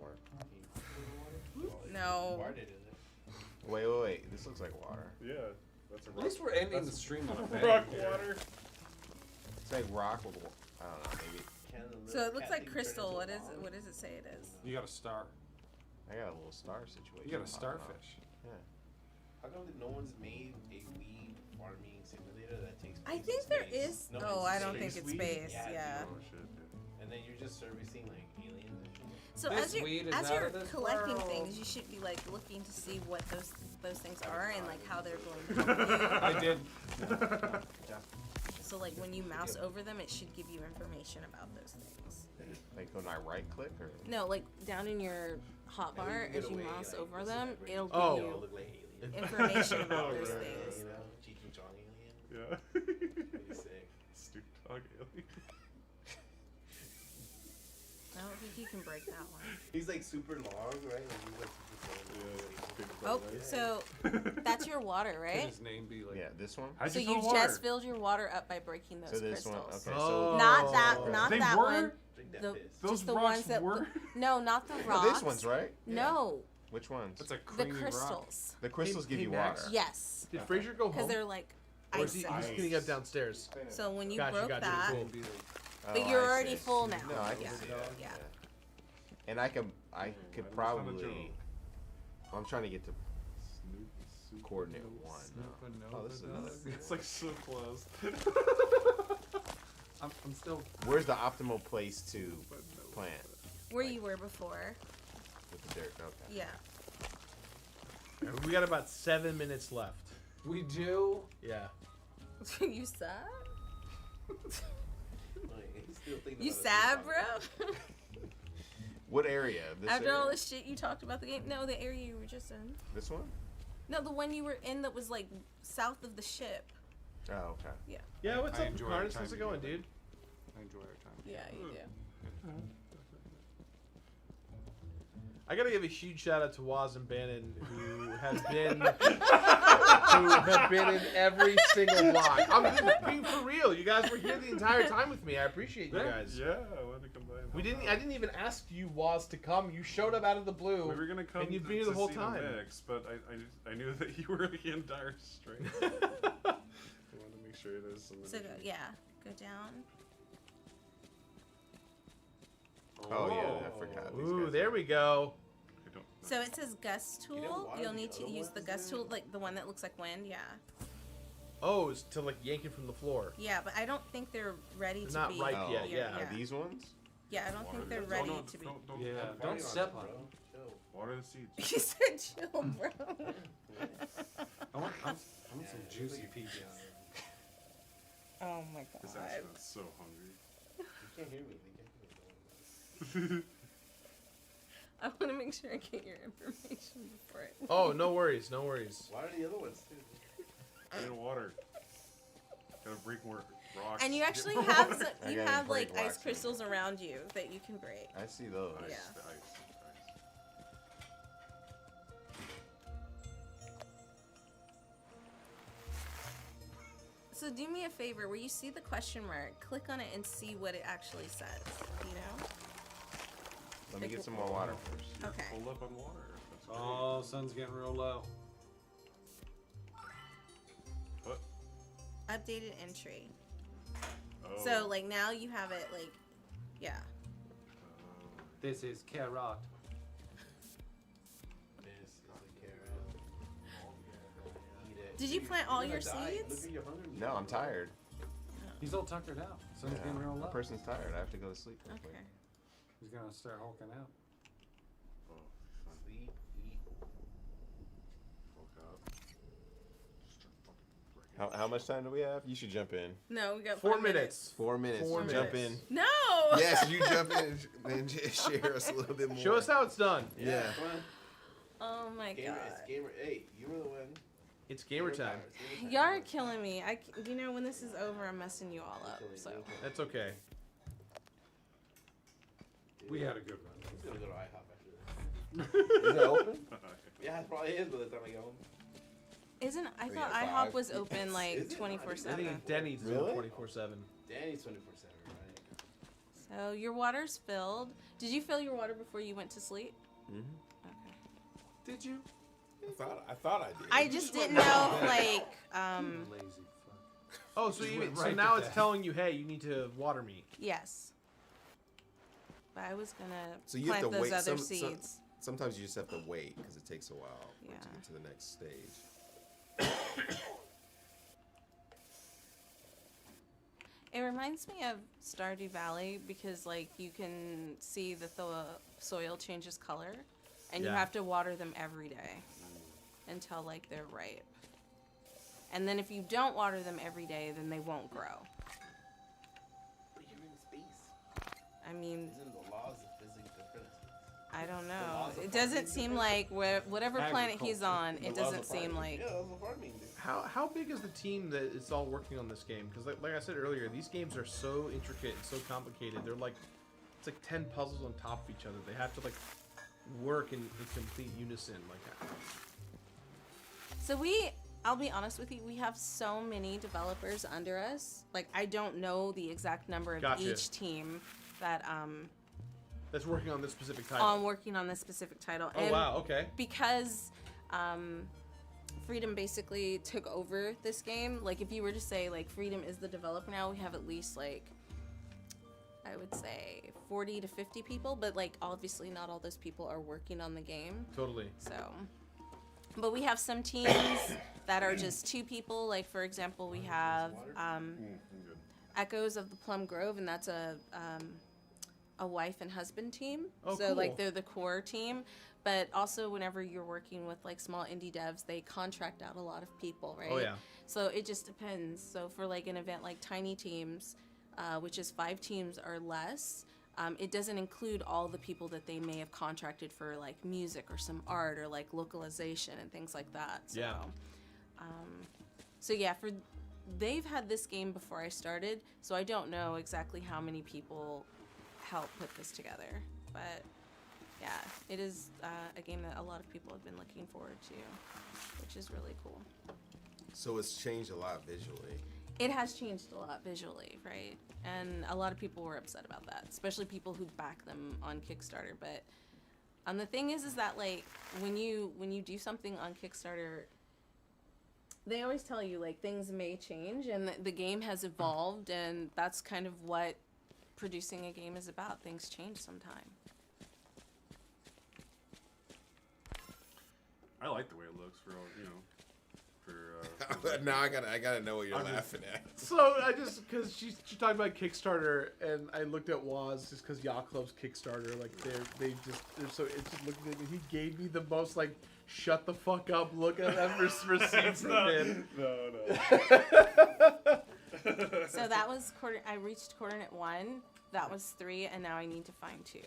work. No. Why did it? Wait. This looks like water. Yeah, that's a rock. At least we're ending the stream on a bang. Rock water. It's like rock with, I don't know, maybe. So it looks like crystal. What does it say it is? You got a star. I got a little star situation. You got a popping starfish. up. Yeah. How come no one's made a weed farming simulator that takes place I think in there space? is. No, Oh, it's I don't space think it's weed? space. Yeah. Oh shit. And then you're just servicing like aliens and shit. So This as weed you're is as out you're of this collecting world. things, you should be like looking to see what those things are and like how they're going to help you. I did. So like when you mouse over them, it should give you information about those things. Like when I right click or? No, like down in your hotbar, as you mouse over them, it'll give Oh. you information about those things. You know, Cheech and Chong alien. Yeah. Pretty sick. Stupid dog alien. I don't think you can break that one. He's like super long, right? Like, he's like super Oh, so that's your water, Could right? his name be like? Yeah, this one. How'd So you you fill water? just filled your water up by breaking those So this crystals. one. Okay. Oh. So Not that, They that were? one. Drink that The, piss. Those just the rocks ones that. were? No, not the Oh, rocks. these ones, right? No, Which ones? That's a the creamy rock. crystals. The crystals give Hey, you Max? water. Yes, Did Fraser go because home? they're like Or ice. is he, cells. he's cleaning up downstairs? So when you Gotcha, broke gotcha, that, cool. Oh, but you're I already see. full now. No, I can yeah. see that. Yeah. And I could not a probably. joke. I'm trying to get to coordinate 1. Oh, this is another. It's like so close. I'm still. Where's the optimal place to plant Where you were before. with the dirt? Okay. Yeah. We got about 7 minutes left. We do. Yeah. You sad? Like, he's still thinking You about sad, it. bro? What area? This After area? all this shit you talked about the game? No, the area you were just in. This one? No, the one you were in that was like south of the ship. Oh, okay. Yeah. Yeah, what's I up, enjoy our Carnes? time How's it going, together. dude? I enjoy our time. Yeah, you do. I gotta give a huge shout out to Waz and Bannon, who have been in every single block. I'm being for real. You guys were here the entire time with me. I appreciate you guys. Yeah, I wanted to come by. And I didn't even ask you, Waz, to come. You showed up out of the blue. We were gonna come and you've to, been here to the whole see time. The mix, but I knew that you were in dire straits. I wanted to make sure it is. So go, yeah, go down. Oh, yeah, I forgot. These Ooh, guys there are- we go. So it says gust You know tool. why You'll the need to other use ones the gust tool, like the one that looks like wind. Yeah. Oh, it's to like yank it from the floor. Yeah, but I don't think they're ready They're to not be. ripe Oh, yet. Yeah. Are these ones? Yeah, I don't think they're Don't- ready don't- to be. Don't, Yeah, Water don't on step it, on bro. it. Chill. Water the seeds. You said chill, bro. I want some juicy peaches. Oh my This god. actually is so hungry. You can't hear me. They can't hear me. I want to make sure I get your information before it. Oh, no worries, no worries. Why are the other ones too? I need water. Gotta break more rocks. And you Get actually more have water. some, you gotta have like break ice rocks. crystals around you that you can break. I see those. Ice, Yeah. the ice. So do me a favor, where you see the question mark, click on it and see what it actually says. You know? Let me get some more water first. Okay. Hold up on water. That's great. Oh, sun's getting real low. What? Updated entry. Oh. So like now you have it like, yeah. This is carrot. This is a carrot. Eat it. Did you plant all You're your gonna die. seeds? Look at your hunger No, I'm tired. He's all tuckered out. Sun's Yeah, getting real the low. person's tired. I have to go to sleep. real quick. Okay. He's gonna start hulking out. Oh, fun. Sleep, eat. Woke up. Start fucking How much time do we have? You should jump in. No, we got 4 minutes. 4 minutes. 4 Jump minutes. in. No. Yes, you jump in and share us a little bit more. Show us how it's done. Yeah. Come on. Oh my Gamer, god. it's gamer. Hey, you were the one. It's gamer time. Y'all are killing me. You know, when this is over, I'm messing you all up. So. That's okay. We had a good run. I'm gonna go to IHOP after this. Is it open? Yeah, it probably is by the time I get home. Isn't I We thought got IHOP five. was open like Is it? 24/7. I think Denny's is Really? 24/7. Danny's 24/7, right? So your water's filled. Did you fill your water before you went to sleep? Mm-hmm. Okay. Did you? I thought I did. I just didn't know if, like, Lazy fuck. Oh, so Just you went so right now to it's that. telling you, hey, you need to water me. yes. But I was gonna So you have plant to those wait. other seeds. Sometimes you just have to wait because it takes a while Yeah. to get to the next stage. It reminds me of Stardew Valley because, like, you can see the soil changes color, and you Yeah. have to water them every day until, like, they're ripe. And then if you don't water them every day, then they won't grow. But you're in space. I mean, Isn't the laws of physics different? I don't The know. laws of It doesn't farming seem different? like whatever planet he's on, The it laws doesn't of seem farming. like. Yeah, laws of farming. Dude. How big is the team that is all working on this game? Because like I said earlier, these games are so intricate and so complicated. They're like, it's like 10 puzzles on top of each other. They have to like work in complete unison. Like, So I'll be honest with you, we have so many developers under us. Like, I don't know the exact number of Gotcha. each team that that's working on this specific title. on working on this specific title. Oh, wow, okay. Because Freedom basically took over this game. Like, if you were to say like Freedom is the developer now, we have at least like, I would say 40 to 50 people, but like obviously not all those people are working on the game. Totally. So, but we have some teams that are just 2 people. Like, for example, we have Echoes of the Plum Grove, and that's a wife and husband team. Oh, so cool. like they're the core team. But also, whenever you're working with like small indie devs, they contract out a lot of people, right? Oh, yeah. So it just depends. So for like an event like Tiny Teams, which is 5 teams or less, it doesn't include all the people that they may have contracted for like music or some art or like localization and things like that. So, Yeah. So yeah, they've had this game before I started, so I don't know exactly how many people helped put this together, but yeah, it is a game that a lot of people have been looking forward to, which is really cool. So it's changed a lot visually. It has changed a lot visually, right? And a lot of people were upset about that, especially people who back them on Kickstarter. But the thing is that like when you do something on Kickstarter, they always tell you like things may change, and the game has evolved, and that's kind of what producing a game is about. Things change sometime. I like the way it looks for all, Now I gotta know what you're laughing at. So I just because she talked about Kickstarter, and I looked at Waz just because Yacht Club's Kickstarter, like they're so it's just looking at me. He gave me the most like shut the fuck up look I've ever received from him. No. So that was I reached coordinate 1. That was 3, and now I need to find 2.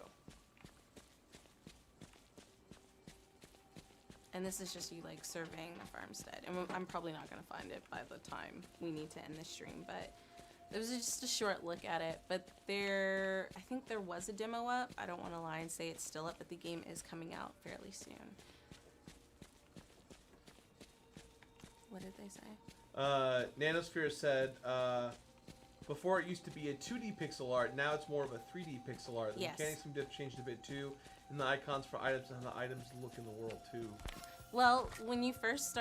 And this is just you like surveying the farmstead, and I'm probably not gonna find it by the time we need to end this stream. But it was just a short look at it. But I think there was a demo up. I don't want to lie and say it's still up, but the game is coming out fairly soon. What did they say? Nanosphere said, before it used to be a 2D pixel art, now it's more of a 3D pixel art. The Yes. mechanics seem to have changed a bit too, and the icons for items and how the items look in the world too. Well, when they first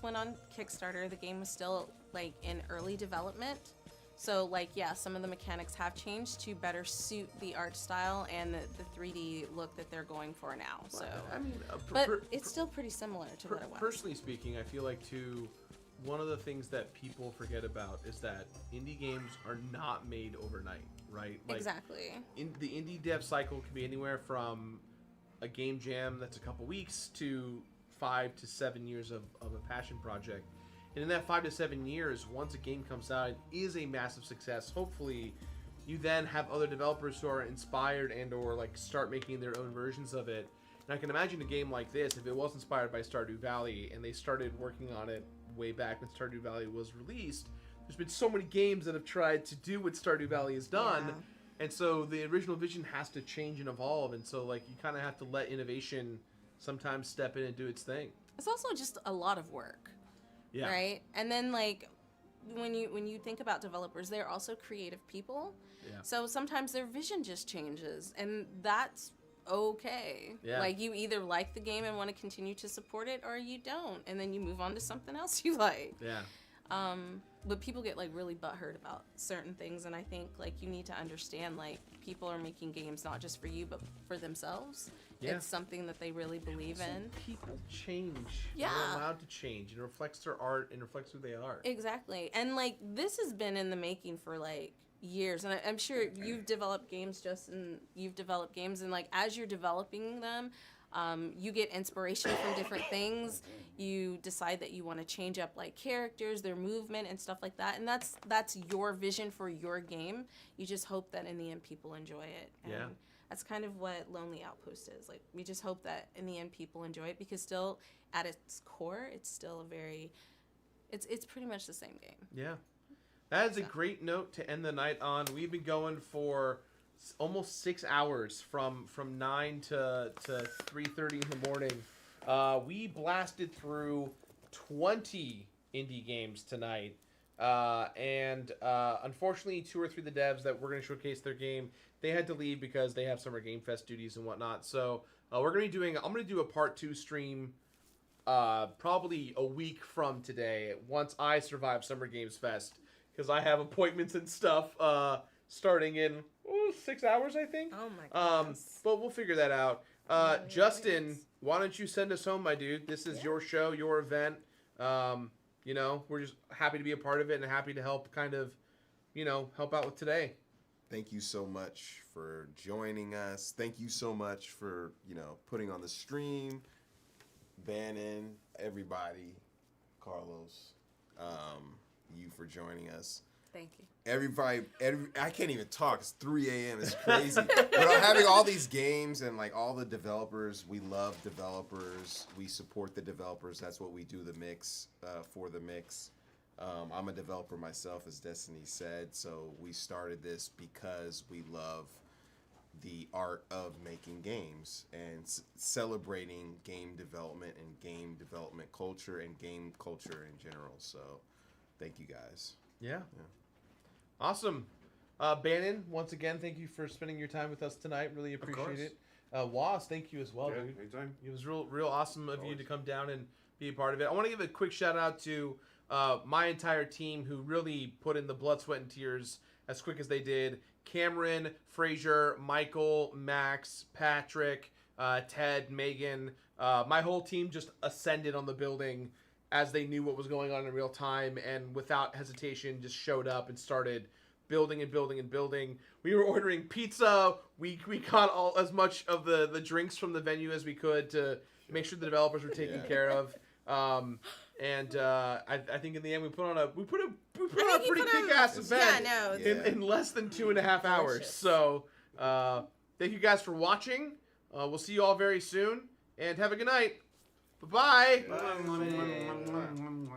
went on Kickstarter, the game was still like in early development. So like, yeah, some of the mechanics have changed to better suit the art style and the 3D look that they're going for now. So, I mean, but it's still pretty similar to what it was. Personally speaking, I feel like too, one of the things that people forget about is that indie games are not made overnight, right? Like, exactly. The indie dev cycle can be anywhere from a game jam that's a couple weeks to 5 to 7 years of a passion project. And in that 5 to 7 years, once a game comes out and is a massive success, hopefully you then have other developers who are inspired and or like start making their own versions of it. And I can imagine a game like this, if it was inspired by Stardew Valley and they started working on it way back when Stardew Valley was released, there's been so many games that have tried to do what Stardew Valley has done. Yeah. And so the original vision has to change and evolve. And so like you kind of have to let innovation sometimes step in and do its thing. It's also just a lot of work. Yeah. Right? And then like when you think about developers, they're also creative people. Yeah. So sometimes their vision just changes, and that's okay. Yeah. Like you either like the game and want to continue to support it, or you don't, and then you move on to something else you like. Yeah. But people get like really butthurt about certain things, and I think like you need to understand like people are making games not just for you but for themselves. Yeah. It's something that they really believe in. People change. Yeah. They're allowed to change. It reflects their art and reflects who they are. Exactly. And like this has been in the making for like years, and I'm sure you've developed games, Justin. You've developed games, and like as you're developing them, you get inspiration from different things. You decide that you want to change up like characters, their movement, and stuff like that. And that's your vision for your game. You just hope that in the end people enjoy it. And Yeah. that's kind of what Lonely Outpost is. Like we just hope that in the end people enjoy it, because still at its core, it's still a very, it's pretty much the same game. Yeah. That is a great note to end the night on. We've been going for almost 6 hours from 9 to 3:30 in the morning. We blasted through 20 indie games tonight. And unfortunately, 2 or 3 of the devs that were going to showcase their game, they had to leave because they have Summer Game Fest duties and whatnot. So we're going to be doing, I'm going to do a part 2 stream probably a week from today, once I survive Summer Games Fest, because I have appointments and stuff starting in 6 hours, I think. Oh my goodness. But we'll figure that out. Justin, why don't you send us home, my dude? This is your show, your event. You know, we're just happy to be a part of it and happy to help kind of, you know, help out with today. Thank you so much for joining us. Thank you so much for, you know, putting on the stream. Bannon, everybody, Carlos, you for joining us. Thank you. Everybody, I can't even talk. It's 3 a.m. It's crazy. But I'm having all these games and like all the developers. We love developers. We support the developers. That's what we do. The mix for the mix. I'm a developer myself, as Destiny said. So we started this because we love the art of making games and celebrating game development and game development culture and game culture in general. So thank you guys. Yeah. Awesome. Bannon, once again, thank you for spending your time with us tonight. Really appreciate it. Was, thank you as well, dude. Anytime. It was real awesome of you to come down and be a part of it. I want to give a quick shout out to my entire team who really put in the blood, sweat, and tears as quick as they did. Cameron, Frazier, Michael, Max, Patrick, Ted, Megan. My whole team just ascended on the building as they knew what was going on in real time, and without hesitation just showed up and started building and building and building. We were ordering pizza. We got as much of the drinks from the venue as we could to make sure the developers were taken care of. And I think in the end we put on a pretty kick-ass event in less than 2.5 hours. So thank you guys for watching. We'll see you all very soon, and have a good night. Bye-bye. Bye.